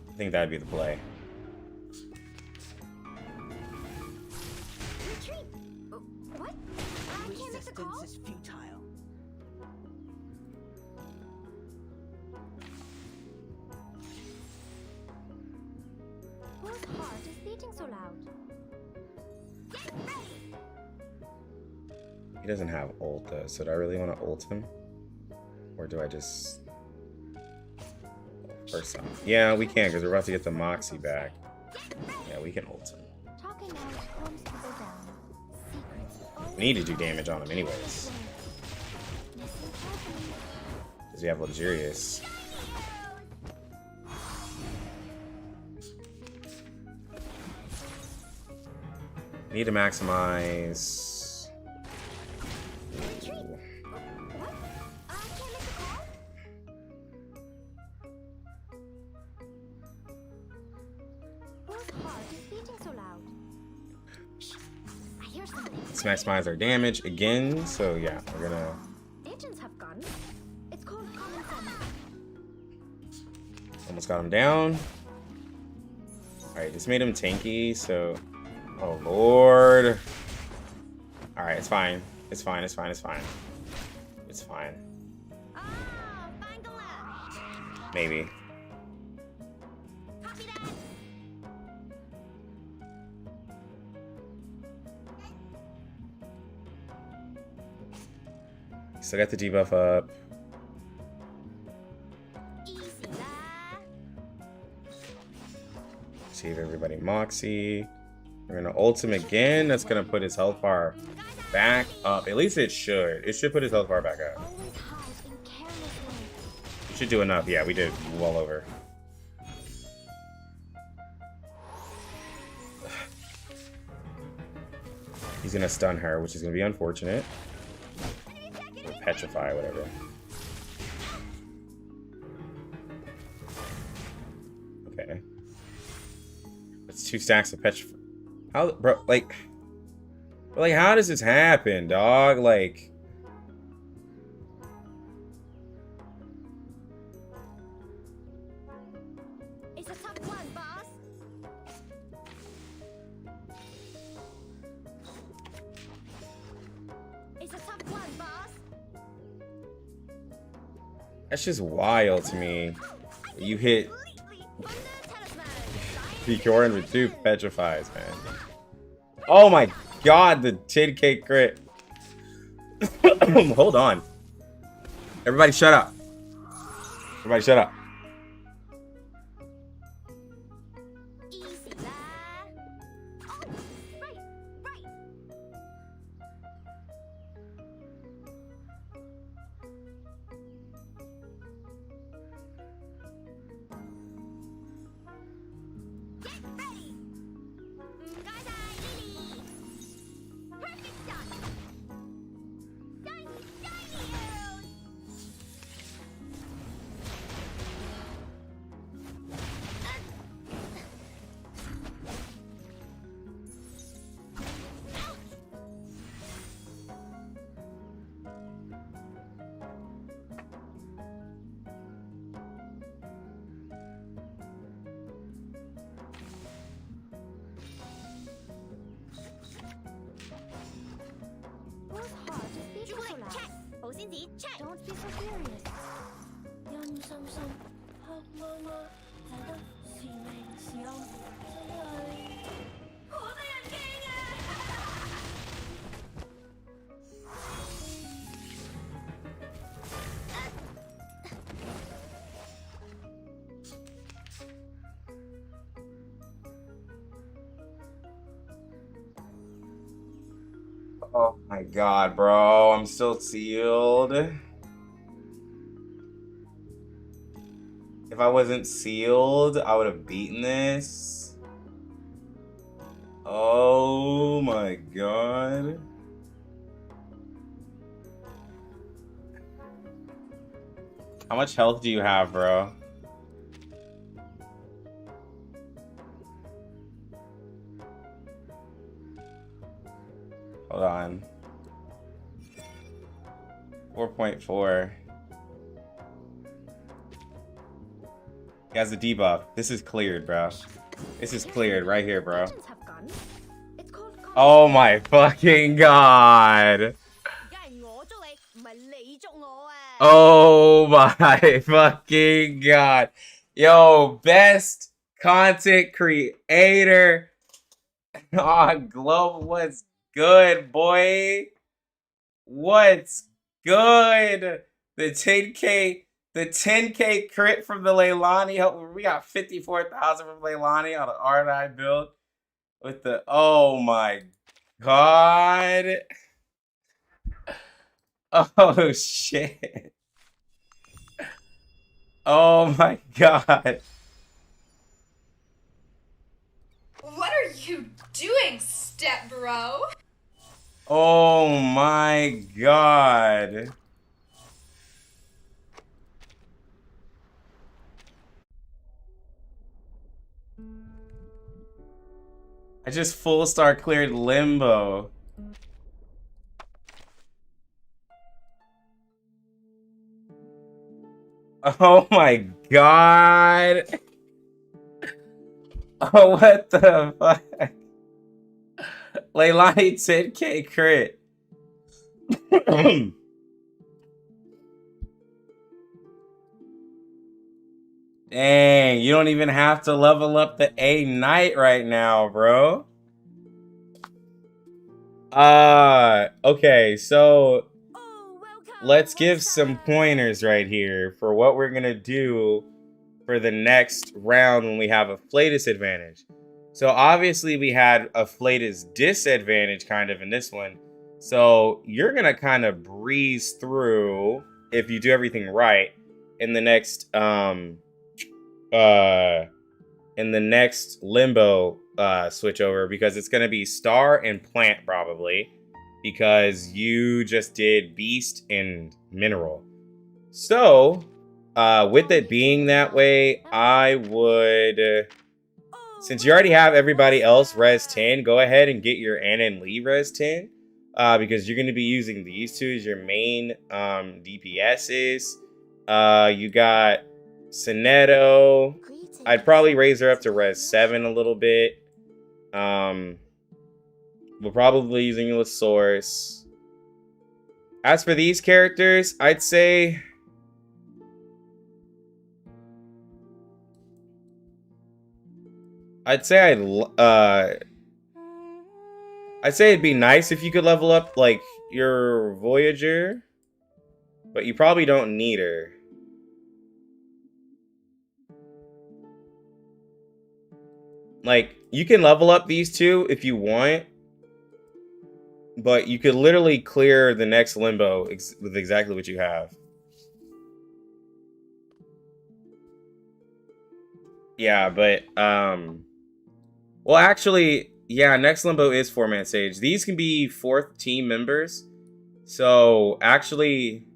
I think that'd be the play. Retreat. What? I can't make the call. Resistance is futile. Whose heart is beating so loud? Get ready. He doesn't have ult though, so do I really want to ult him? Or do I just... First off. Yeah, we can, because we're about to get the Moxie back. Yeah, we can ult him. Talking out calms people down. Secrets We need to do damage on him anyways. listen carefully. Because we have Luxurious. Need to maximize... Let's maximize our damage again. So yeah, we're gonna... Agents have guns. It's called common sense. Almost got him down. Alright, just made him tanky, so... Oh lord. Alright, it's fine. It's fine, it's fine, it's fine. It's fine. Maybe. Still got the debuff up. Save everybody Moxie. We're gonna ult him again. That's gonna put his health bar back up. At least it should. It should put his health bar back up. Should do enough. Yeah, we did well over. He's gonna stun her, which is gonna be unfortunate. Or petrify, whatever. Okay. That's 2 stacks of petrify. How, bro? Like, how does this happen, dog? Like. It's a tough one, boss. It's a tough one, boss. That's just wild to me. You hit Bjorn with 2 petrifies, man. Oh my god, the 10k crit. Hold on. Everybody shut up. Everybody shut up. Don't be so furious. 因心心黑媽媽睇得是命是暗，真係好得人驚啊！Oh my god, bro. I'm still sealed. If I wasn't sealed, I would have beaten this. Oh my god. How much health do you have, bro? Hold on. 4.4. He has a debuff. This is cleared, bro. This is cleared right here, bro. Oh my fucking god. Oh my fucking god. Yo, best content creator on Global. What's good, boy? What's good? The 10k crit from the Leilani. We got 54,000 from Leilani on an R9 build with the, oh my god. Oh shit. Oh my god. What are you doing, step bro? Oh my god. I just full star cleared Limbo. Oh my god. Oh, what the fuck? Leilani 10k crit. Dang, you don't even have to level up the A Knight right now, bro. Okay, so let's give some pointers right here for what we're gonna do for the next round when we have a Flatus advantage. So obviously we had a Flatus disadvantage kind of in this one. So you're gonna kind of breeze through if you do everything right in the next Limbo switch over, because it's gonna be Star and Plant probably, because you just did Beast and Mineral. So with it being that way, I would, since you already have everybody else res 10, go ahead and get your Anna and Lee res 10. Because you're going to be using these two as your main DPSs. You got Sonetto. I'd probably raise her up to res 7 a little bit. We're probably using a source. As for these characters, I'd say I'd say it'd be nice if you could level up like your Voyager, but you probably don't need her. Like, you can level up these two if you want, but you could literally clear the next Limbo with exactly what you have. Yeah, but well, actually, yeah, next Limbo is 4-man Sage. These can be 4th team members. So, actually,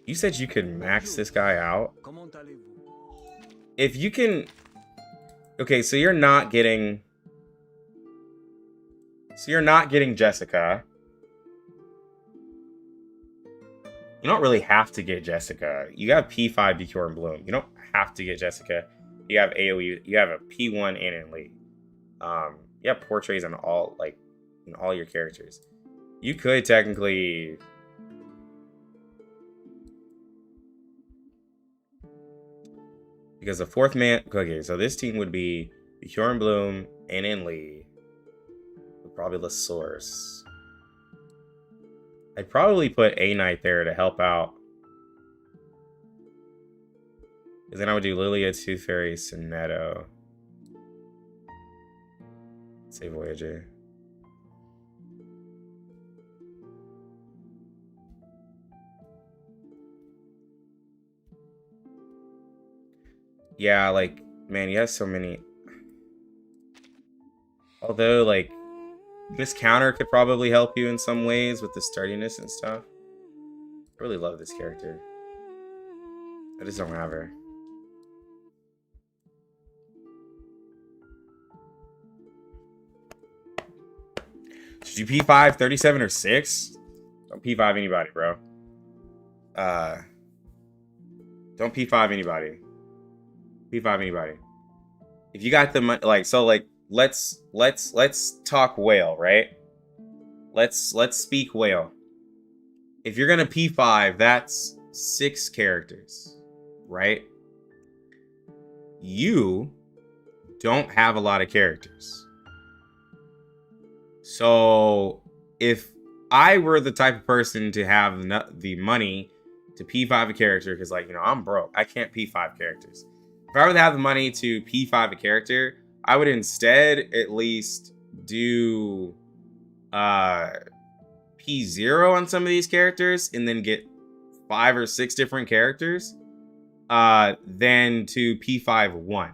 you said you could max this guy out? If you can... Okay, so you're not getting... So you're not getting Jessica. You don't really have to get Jessica. You have P5 Decure and Bloom. You don't have to get Jessica. You have AoE. You have a P1 Anna and Lee. You have portraits on all, like, in all your characters. You could technically... Because the 4th man... Okay, so this team would be Decure and Bloom, Anna and Lee. Probably the source. I'd probably put A Knight there to help out. Because then I would do Lilia, Tooth Fairy, Sonetto. Say Voyager. Yeah, like, man, you have so many. Although, like, this counter could probably help you in some ways with the sturdiness and stuff. I really love this character. I just don't have her. Should you P5 37 or 6? Don't P5 anybody, bro. Don't P5 anybody. P5 anybody. If you got the money, like, so, like, let's talk whale, right? Let's speak whale. If you're gonna P5, that's 6 characters, right? You don't have a lot of characters. So if I were the type of person to have the money to P5 a character, because, like, you know, I'm broke, I can't P5 characters. If I were to have the money to P5 a character, I would instead at least do P0 on some of these characters and then get 5 or 6 different characters than to P5 1,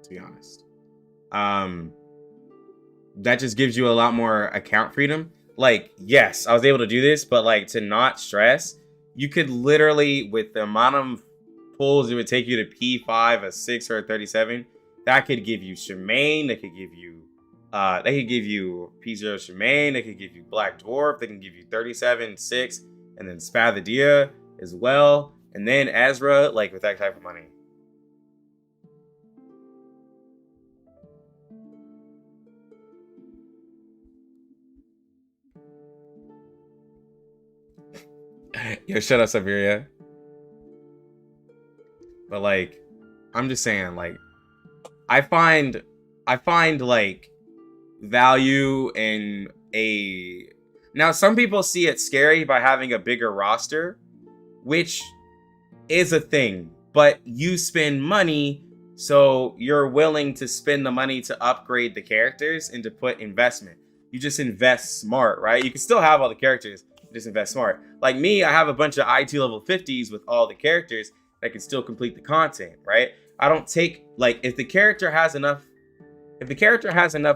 to be honest. That just gives you a lot more account freedom. Like, yes, I was able to do this, but, like, to not stress, you could literally, with the amount of pulls it would take you to P5, a 6, or a 37, that could give you Shemaine, that could give you P0 Shemaine, they could give you Black Dwarf, they can give you 37, 6, and then Spathodea as well, and then Ezra, like, with that type of money. Yo, shut up, Siberia. But like, I'm just saying, like, I find like value in a. Now, some people see it scary by having a bigger roster, which is a thing, but you spend money, so you're willing to spend the money to upgrade the characters and to put investment. You just invest smart, right? You can still have all the characters, just invest smart. Like me, I have a bunch of IT level 50s with all the characters that can still complete the content, right? I don't take, like, if the character has enough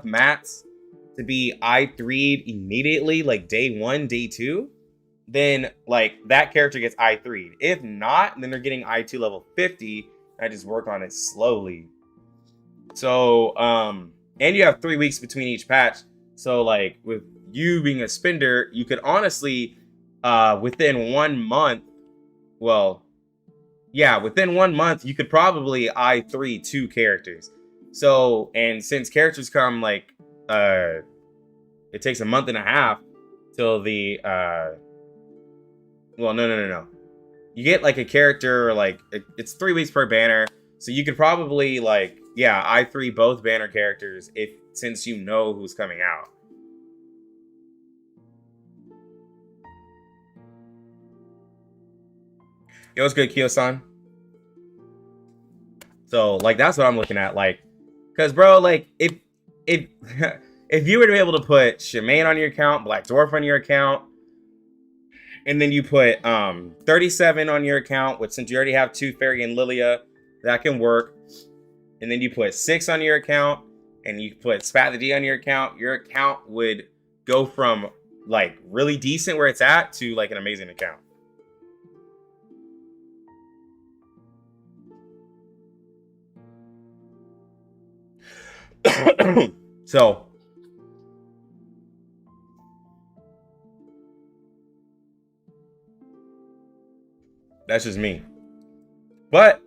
mats to be I3'd immediately, like day 1, day 2, then like that character gets I3'd. If not, then they're getting I2 level 50. I just work on it slowly. So, and you have 3 weeks between each patch. So like with you being a spender, you could honestly, within 1 month, within 1 month, you could probably I3 2 characters. So, and since characters come like, it takes a month and a half till the, no. You get like a character, like it's 3 weeks per banner. So you could probably like, I3 both banner characters since you know who's coming out. Yo, what's good, Kyo-san? So like, that's what I'm looking at. Like, cause bro, like if if you were to be able to put Shemaine on your account, Black Dwarf on your account, and then you put 37 on your account, which since you already have 2 Fairy and Lilia, that can work. And then you put 6 on your account, and you put Spathodea on your account would go from like really decent where it's at to like an amazing account. So that's just me. But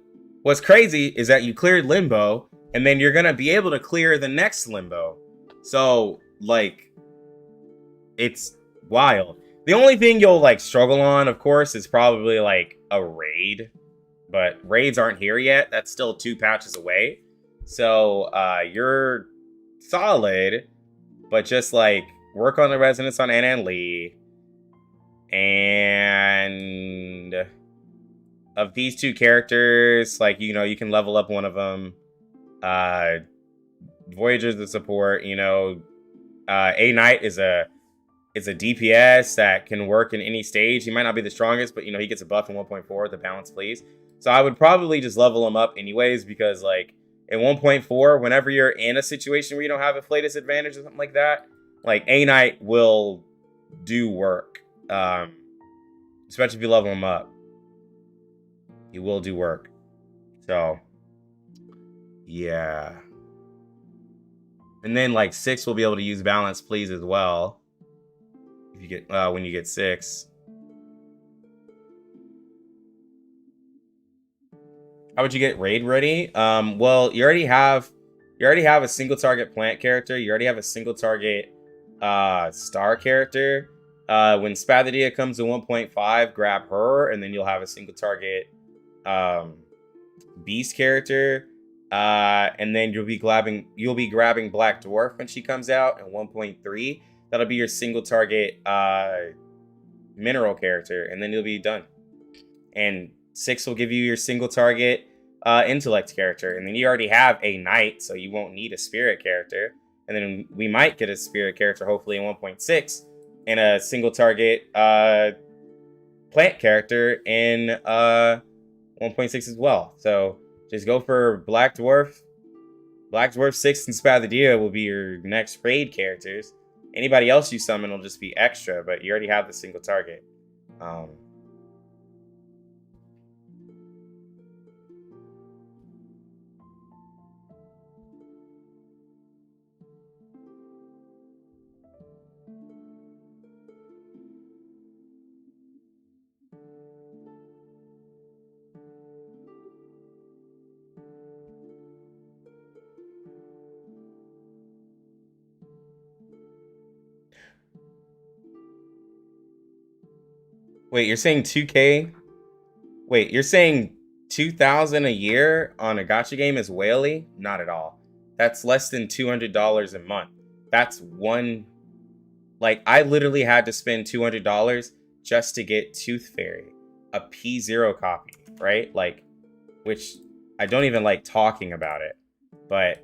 what's crazy is that you cleared Limbo, and then you're gonna be able to clear the next Limbo. So like, it's wild. The only thing you'll like struggle on, of course, is probably like a raid. But raids aren't here yet. That's still 2 patches away. So you're solid, but just like work on the resonance on Anna and Lee. And of these 2 characters, like, you know, you can level up one of them. Voyager's the support, you know. A Knight is a DPS that can work in any stage. He might not be the strongest, but you know, he gets a buff in 1.4, the balance please. So I would probably just level him up anyways, because like in 1.4, whenever you're in a situation where you don't have a Flatus advantage or something like that, like A Knight will do work. Especially if you level him up. He will do work. So yeah. And then like 6 will be able to use balance please as well. If you get when you get 6. How would you get raid ready? Well, you already have a single target plant character. You already have a single target star character. When Spathodea comes to 1.5, grab her, and then you'll have a single target beast character. And then you'll be grabbing Black Dwarf when she comes out at 1.3. That'll be your single target mineral character, and then you'll be done. And 6 will give you your single target intellect character, and then you already have a knight, so you won't need a spirit character. And then we might get a spirit character hopefully in 1.6, and a single target plant character in 1.6 as well. So just go for Black Dwarf. Black Dwarf 6 and Spathodea will be your next raid characters. Anybody else you summon will just be extra, but you already have the single target. Wait, you're saying 2K? Wait, you're saying $2,000 a year on a gacha game is whaley? Not at all. That's less than $200 a month. That's one. Like, I literally had to spend $200 just to get Tooth Fairy, a P0 copy, right? Like, which I don't even like talking about it, but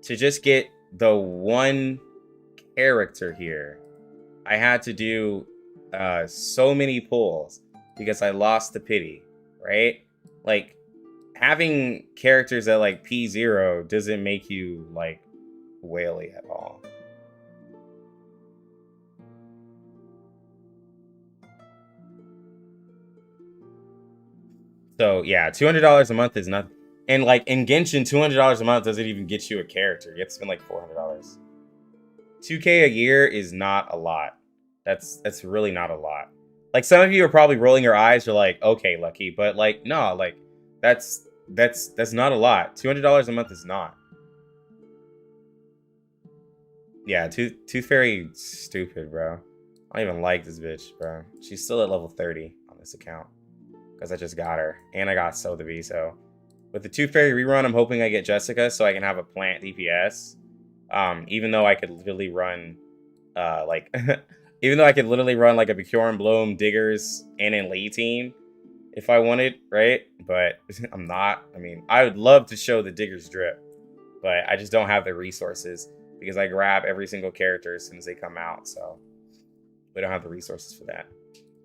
to just get the one character here, I had to do so many pulls because I lost the pity, right? Like, having characters at like P0 doesn't make you like whaley at all. So yeah, $200 a month is nothing. And like in Genshin, $200 a month doesn't even get you a character. You have to spend like $400. $2K a year is not a lot. That's really not a lot. Like, some of you are probably rolling your eyes. You're like, okay, Lucky, but like, no, like that's not a lot. $200 a month is not. Yeah, Tooth Fairy, stupid, bro. I don't even like this bitch, bro. She's still at level 30 on this account because I just got her, and I got Sotheby. So with the Tooth Fairy rerun, I'm hoping I get Jessica so I can have a plant DPS. Even though I could literally run, even though I could literally run like a Bjorn Bloom, Diggers, and an Lee team if I wanted, right? But I'm not. I mean, I would love to show the Diggers drip, but I just don't have the resources because I grab every single character as soon as they come out. So we don't have the resources for that.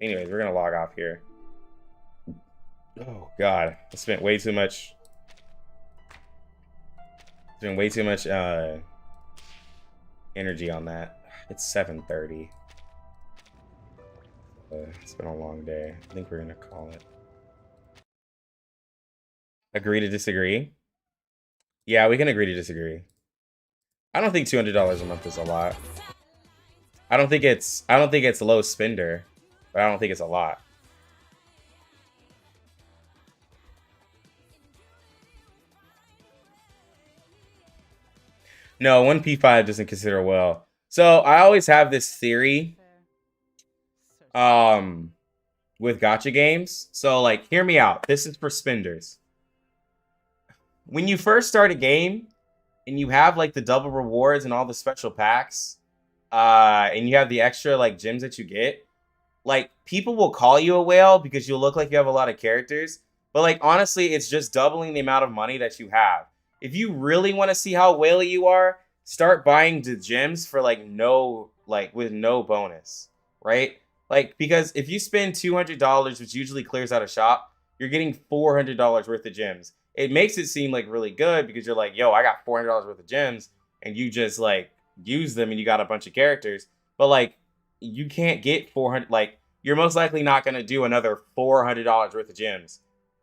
Anyways, we're gonna log off here. Oh God, I spent way too much. Spent way too much energy on that. It's 7:30. It's been a long day. I think we're gonna call it. Agree to disagree? Yeah, we can agree to disagree. I don't think $200 a month is a lot. I don't think it's low spender, but I don't think it's a lot. No, 1P5 doesn't consider well. So I always have this theory with gacha games. So like, hear me out. This is for spenders. When you first start a game and you have like the double rewards and all the special packs, and you have the extra like gems that you get, like, people will call you a whale because you look like you have a lot of characters. But like, honestly, it's just doubling the amount of money that you have. If you really want to see how whaley you are, start buying the gems for like with no bonus, right? Like, because if you spend $200, which usually clears out a shop, you're getting $400 worth of gems. It makes it seem like really good because you're like, yo, I got $400 worth of gems, and you just like use them and you got a bunch of characters. But like, you can't get 400. Like, you're most likely not going to do another $400 worth of gems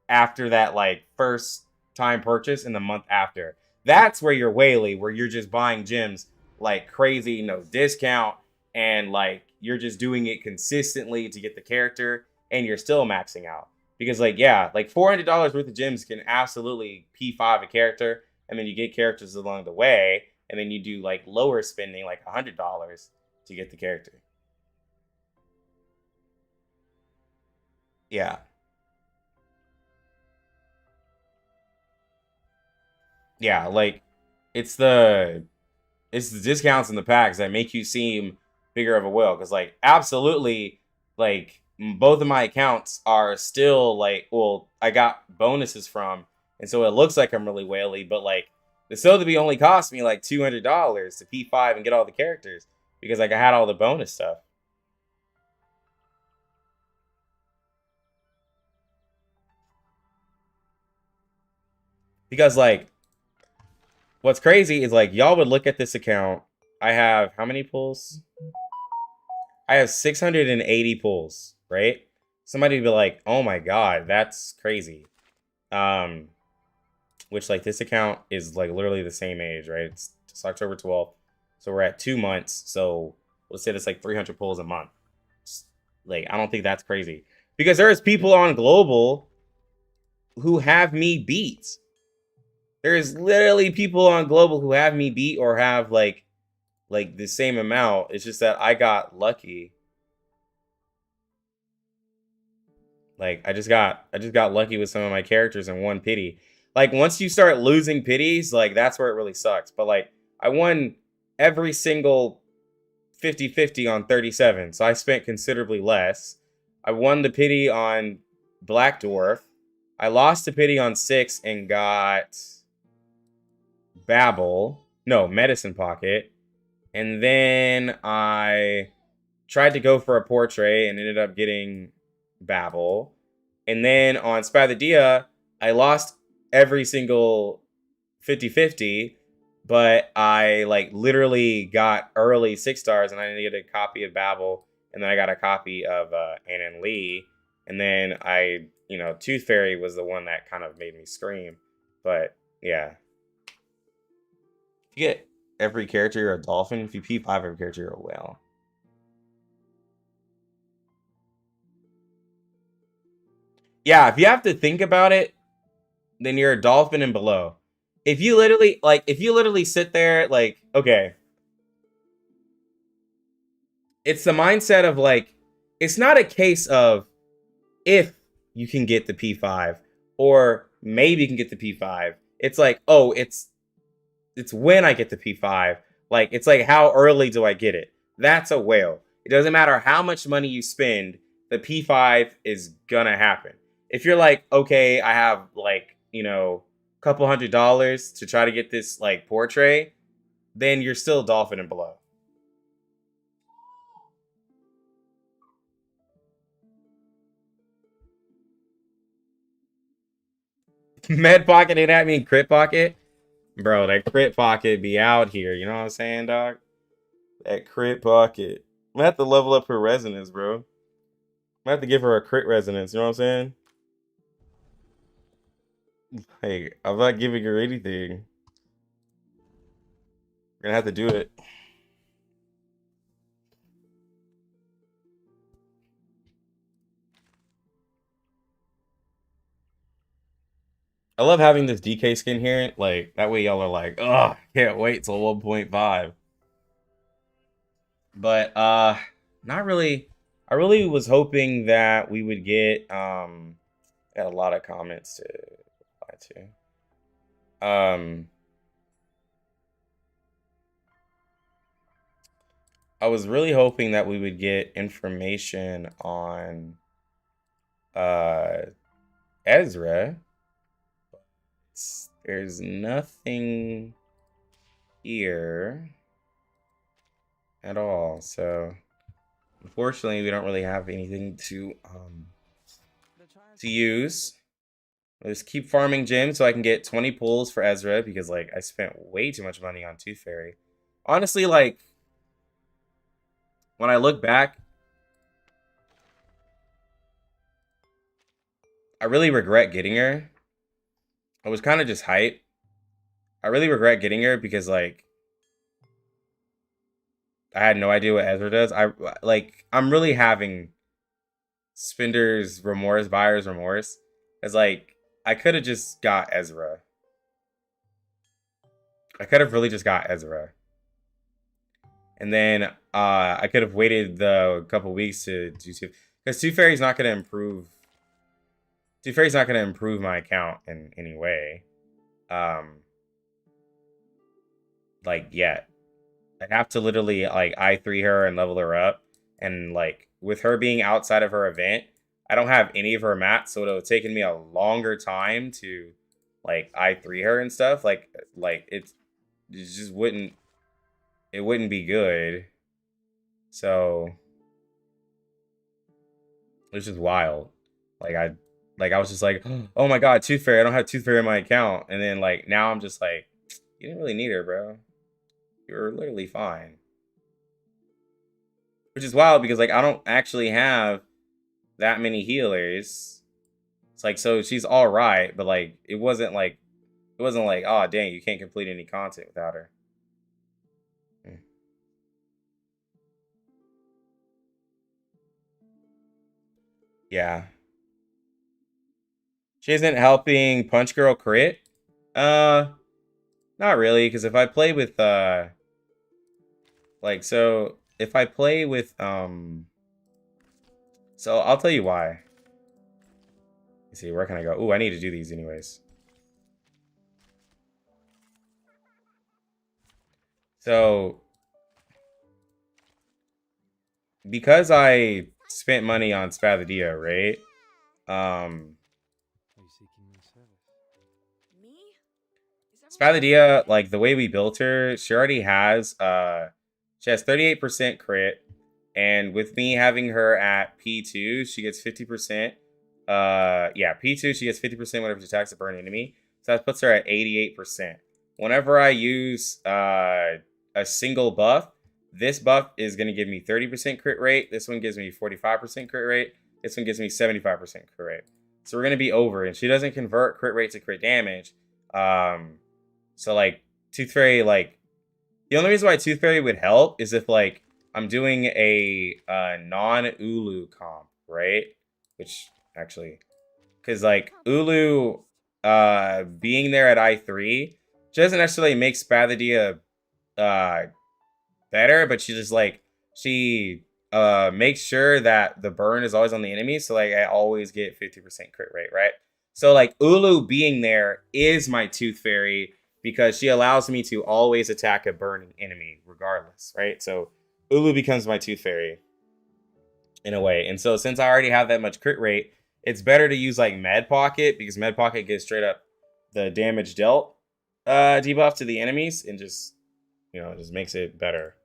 after that like first time purchase in the month after. That's where you're whaley, where you're just buying gems like crazy, no discount, and like you're just doing it consistently to get the character, and you're still maxing out. Because like, yeah, like $400 worth of gems can absolutely P5 a character, and then you get characters along the way, and then you do like lower spending, like $100 to get the character. Yeah. Yeah, like, it's the discounts in the packs that make you seem bigger of a whale. Because, like, absolutely, like, both of my accounts are still, like, well, I got bonuses from, and so it looks like I'm really whaley, but, like, the Sotheby only cost me, like, $200 to P5 and get all the characters. Because, like, I had all the bonus stuff. Because, like, what's crazy is, like, y'all would look at this account. I have how many pulls? I have 680 pulls, right? Somebody would be like, oh my God, that's crazy. Which, like, this account is, like, literally the same age, right? It's October 12th. So we're at 2 months. So let's say that's like 300 pulls a month. Like, I don't think that's crazy. Because there's people on Global who have me beat. There's literally people on Global who have me beat or have like the same amount. It's just that I got lucky. Like I just got lucky with some of my characters and won pity. Like once you start losing pities, like that's where it really sucks. But like I won every single 50-50 on 37, so I spent considerably less. I won the pity on Black Dwarf. I lost the pity on 6 and got Babel. No, Medicine Pocket. And then I tried to go for a portrait and ended up getting Babel. And then on Spathodea, I lost every single 50-50, but I like literally got early 6 stars, and I didn't get a copy of Babel, and then I got a copy of Ann and Lee, and then I, you know, Tooth Fairy was the one that kind of made me scream. But yeah, if you get every character, you're a dolphin. If you P5 every character, you're a whale. Yeah, if you have to think about it, then you're a dolphin and below. If you literally sit there, like, okay. It's the mindset of like, it's not a case of if you can get the P5 or maybe you can get the P5. It's like, oh, it's when I get the P5. Like, it's like, how early do I get it? That's a whale. It doesn't matter how much money you spend, the P5 is gonna happen. If you're like, okay, I have like, you know, a couple $100 to try to get this like portrait, then you're still dolphin and below. Med pocket ain't that mean crit pocket? Bro, that crit pocket be out here. You know what I'm saying, dog? That crit pocket. I'm gonna have to level up her resonance, bro. I'm gonna have to give her a crit resonance. You know what I'm saying? Hey, I'm not giving her anything. We're gonna have to do it. I love having this DK skin here. Like, that way y'all are like, oh, can't wait till 1.5. But, not really. I really was hoping that we would get, got a lot of comments to reply to. I was really hoping that we would get information on, Ezra. There's nothing here at all, so unfortunately we don't really have anything to use. I'll just keep farming gems so I can get 20 pulls for Ezra, because like I spent way too much money on Tooth Fairy. Honestly, like when I look back, I really regret getting her. I was kind of just hype. I really regret getting her because, like, I had no idea what Ezra does. I'm really having spender's remorse, buyer's remorse. It's like, I could have just got Ezra. I could have really just got Ezra. And then I could have waited the couple weeks to do two. Because Tooth Fairy's not going to improve. Tooth Fairy's not going to improve my account in any way. Like, yet. I'd have to literally, like, I3 her and level her up. And, like, with her being outside of her event, I don't have any of her mats, so it would have taken me a longer time to, like, I3 her and stuff. Like it just wouldn't, it wouldn't be good. So, it's just wild. I was just like, oh my god, Tooth Fairy, I don't have Tooth Fairy in my account. And then, like, now I'm just like, you didn't really need her, bro. You're literally fine. Which is wild because, like, I don't actually have that many healers. It's like, so she's alright, but, like, it wasn't like, oh, dang, you can't complete any content without her. Yeah. She isn't helping Punch Girl crit? Not really, because if I play with, like, so, if I play with, so I'll tell you why. Let's see, where can I go? Ooh, I need to do these anyways. So, because I spent money on Spathodea, right? Are you seeking my service? Me? Spathodea, like the way we built her, she already has she has 38% crit, and with me having her at P2, she gets 50%. Yeah, P2, she gets 50% whenever she attacks a burn enemy. So that puts her at 88%. Whenever I use a single buff, this buff is going to give me 30% crit rate. This one gives me 45% crit rate. This one gives me 75% crit rate. So we're going to be over, and she doesn't convert crit rate to crit damage. So like Tooth Fairy, like the only reason why Tooth Fairy would help is if like I'm doing a non-Ulu comp, right? Which actually, because like Ulu being there at I3, she doesn't necessarily make Spathodea better, but she just like she makes sure that the burn is always on the enemy, so like I always get 50% crit rate, right? So like Ulu being there is my Tooth Fairy because she allows me to always attack a burning enemy regardless, right? So Ulu becomes my Tooth Fairy in a way. And so since I already have that much crit rate, it's better to use like Med Pocket because Med Pocket gives straight up the damage dealt debuff to the enemies and just, you know, just makes it better.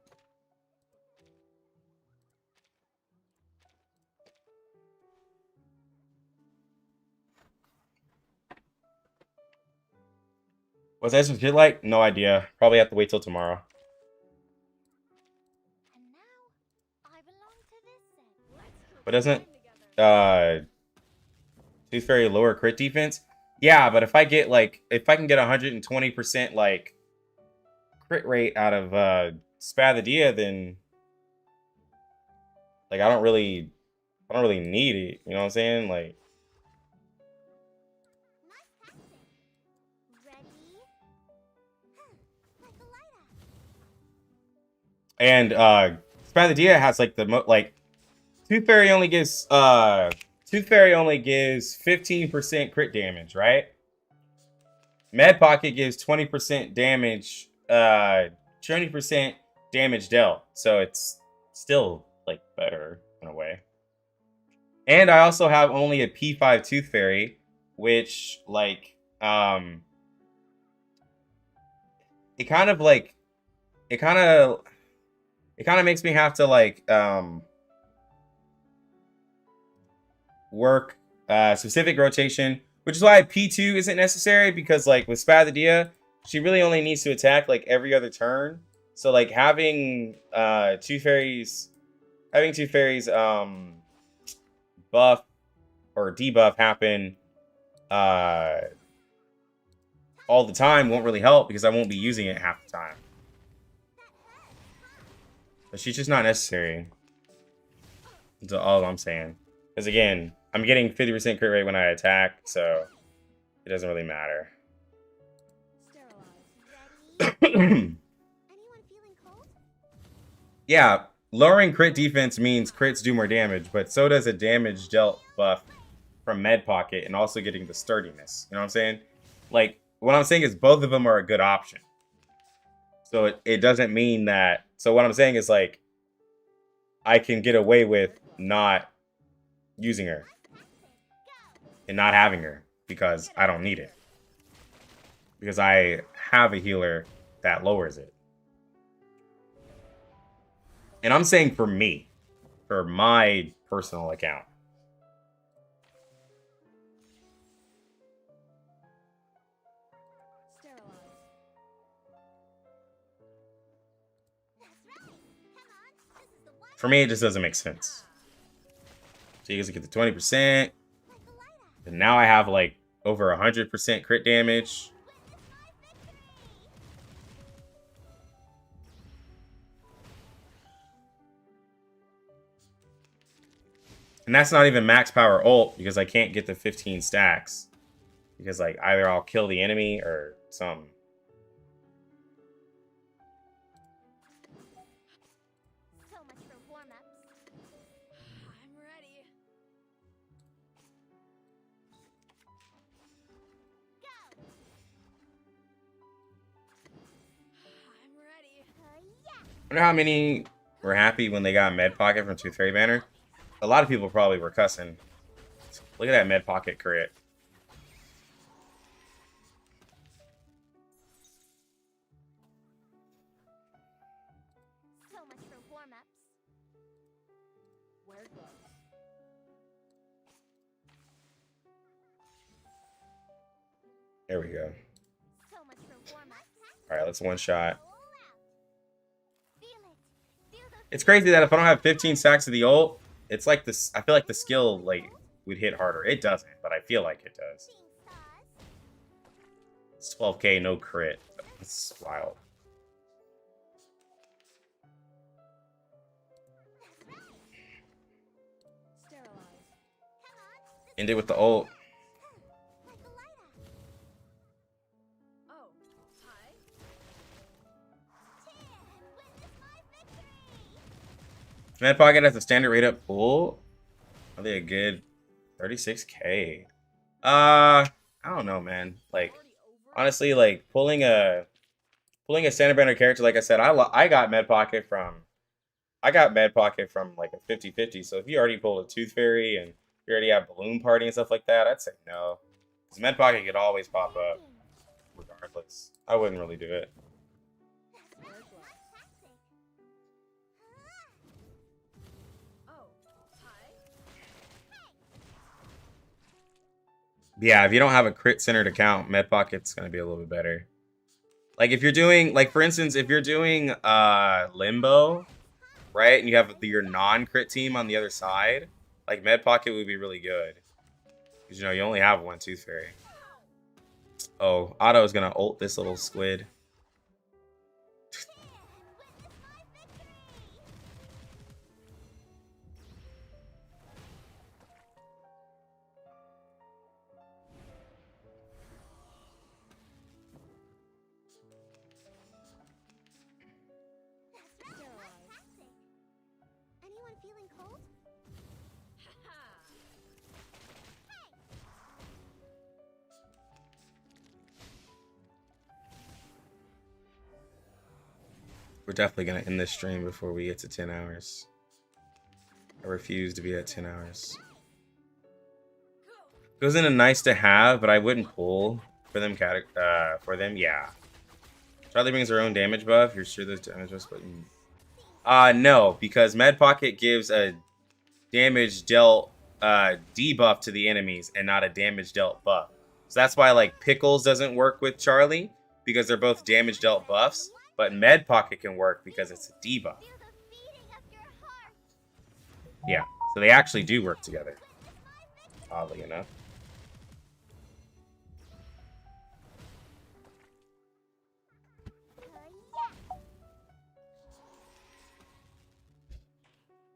What's Ezra's kid like? No idea. Probably have to wait till tomorrow. But doesn't Tooth Fairy lower crit defense? Yeah, but if I get like if I can get 120% like crit rate out of Spathodea, then like I don't really need it. You know what I'm saying? Like and Spathodea has like the like Tooth Fairy only gives 15% crit damage, right? Med Pocket gives 20% damage, 20% damage dealt. So it's still like better in a way. And I also have only a P5 Tooth Fairy, which like it kind of makes me have to like work specific rotation, which is why P2 isn't necessary, because like with Spathodea, she really only needs to attack like every other turn. So like having Tooth Fairy's buff or debuff happen all the time won't really help because I won't be using it half the time. But she's just not necessary. That's all I'm saying. Because again, I'm getting 50% crit rate when I attack, so it doesn't really matter. Yeah, lowering crit defense means crits do more damage, but so does a damage dealt buff from Med Pocket and also getting the sturdiness. You know what I'm saying? Like, what I'm saying is both of them are a good option. So it doesn't mean that... So what I'm saying is, like, I can get away with not using her and not having her because I don't need it. Because I have a healer that lowers it. And I'm saying for me, for my personal account. For me, it just doesn't make sense. So you guys get the 20%. And now I have like over 100% crit damage. And that's not even max power ult because I can't get the 15 stacks. Because like either I'll kill the enemy or some. So much for warm-ups. I'm ready. Wonder how many were happy when they got Med Pocket from Tooth Fairy Banner. A lot of people probably were cussing. Look at that Med Pocket crit. So much for warm-ups. Wear gloves. There we go. So much for warm-ups. All right, let's one shot. Feel it. Feel the It's crazy that if I don't have 15 stacks of the ult, it's like this. I feel like the skill like would hit harder. It doesn't, but I feel like it does. It's 12k, no crit. That's wild. Sterilize. End it with the ult. Oh, hi. Med Pocket has a standard rate up pool. Are they a good 36k? I don't know, man. Like, honestly, like pulling a standard banner character, like I said, I got Med Pocket from like a 50-50. So if you already pulled a Tooth Fairy and you already have Balloon Party and stuff like that, I'd say no. Because Med Pocket could always pop up regardless. I wouldn't really do it. Yeah, if you don't have a crit centered account, Med Pocket's gonna be a little bit better. Like if you're doing, like for instance, if you're doing Limbo, right, and you have your non-crit team on the other side, like Med Pocket would be really good. Because you know you only have one Tooth Fairy. Oh, Otto is gonna ult this little squid. Anyone feeling cold? We're definitely gonna end this stream before we get to 10 hours. I refuse to be at 10 hours. Goes into nice to have, but I wouldn't pull for them. Yeah. Charlie brings her own damage buff. You're sure there's damage buff, but no, because Med Pocket gives a damage dealt debuff to the enemies and not a damage dealt buff. So that's why like Pickles doesn't work with Charlie because they're both damage dealt buffs, but Med Pocket can work because it's a debuff. Yeah, so they actually do work together. Oddly enough.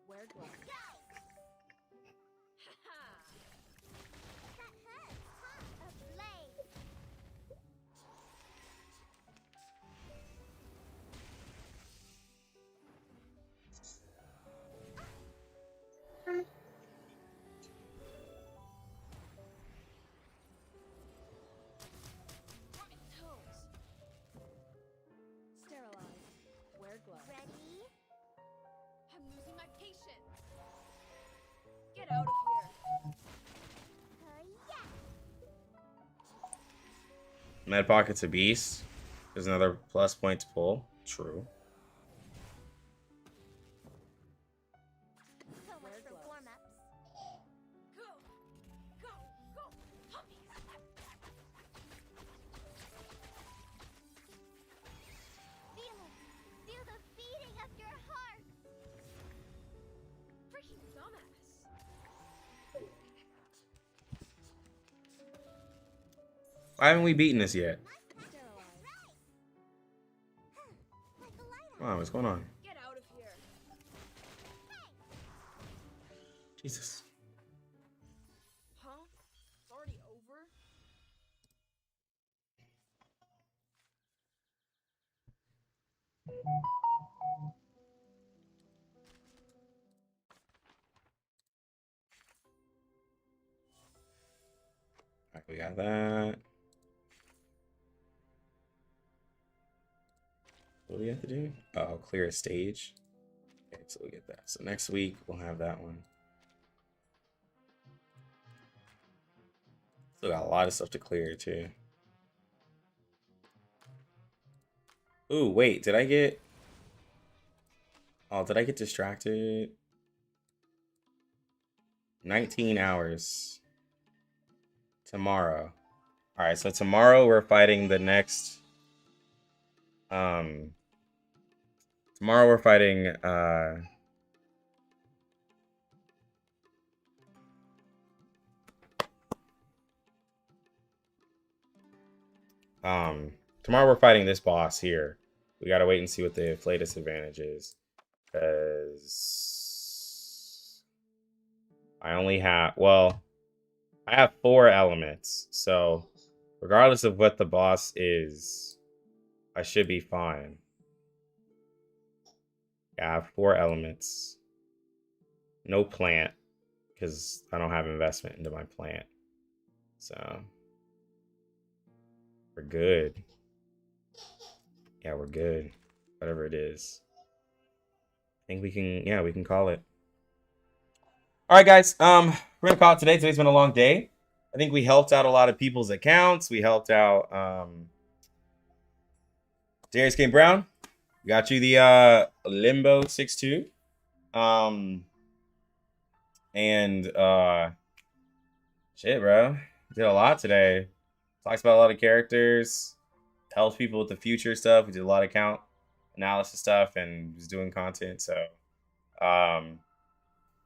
Wear gloves. Sterilize. Wear gloves. Ready? I'm losing my patience. Get out of here. Med Pocket's a beast. There's another plus point to pull. True. So much for warm-ups. Go, go, go, puppies. Feel it. Feel the beating of your heart. Freaking dumbass. Why haven't we beaten this yet? Wow, what's going on? Get out of here. Jesus. Huh? It's already over? Alright, we got that. What do we have to do? Oh, clear a stage. Okay, so we'll get that. So next week we'll have that one. Still got a lot of stuff to clear too. Ooh, wait, did I get... Oh, did I get distracted? 19 hours. Tomorrow. Alright, so tomorrow we're fighting the next... Tomorrow we're fighting, tomorrow we're fighting this boss here. We gotta wait and see what the latest advantage is. Because I only have, well, I have 4 elements. So regardless of what the boss is, I should be fine. Yeah, I have 4 elements. No plant, because I don't have investment into my plant. So we're good. Yeah, we're good. Whatever it is. I think we can, yeah, we can call it. Alright guys, we're gonna call it today. Today's been a long day. I think we helped out a lot of people's accounts. We helped out Darius K. Brown. Got you the Limbo 6-2. Shit, bro. Did a lot today. Talks about a lot of characters. Helps people with the future stuff. We did a lot of account analysis stuff and was doing content. So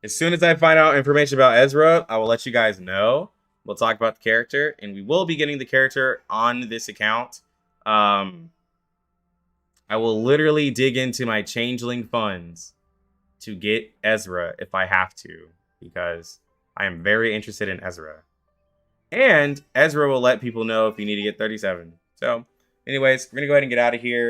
as soon as I find out information about Ezra, I will let you guys know. We'll talk about the character, and we will be getting the character on this account. I will literally dig into my changeling funds to get Ezra if I have to, because I am very interested in Ezra. And Ezra will let people know if you need to get 37. So anyways, we're going to go ahead and get out of here.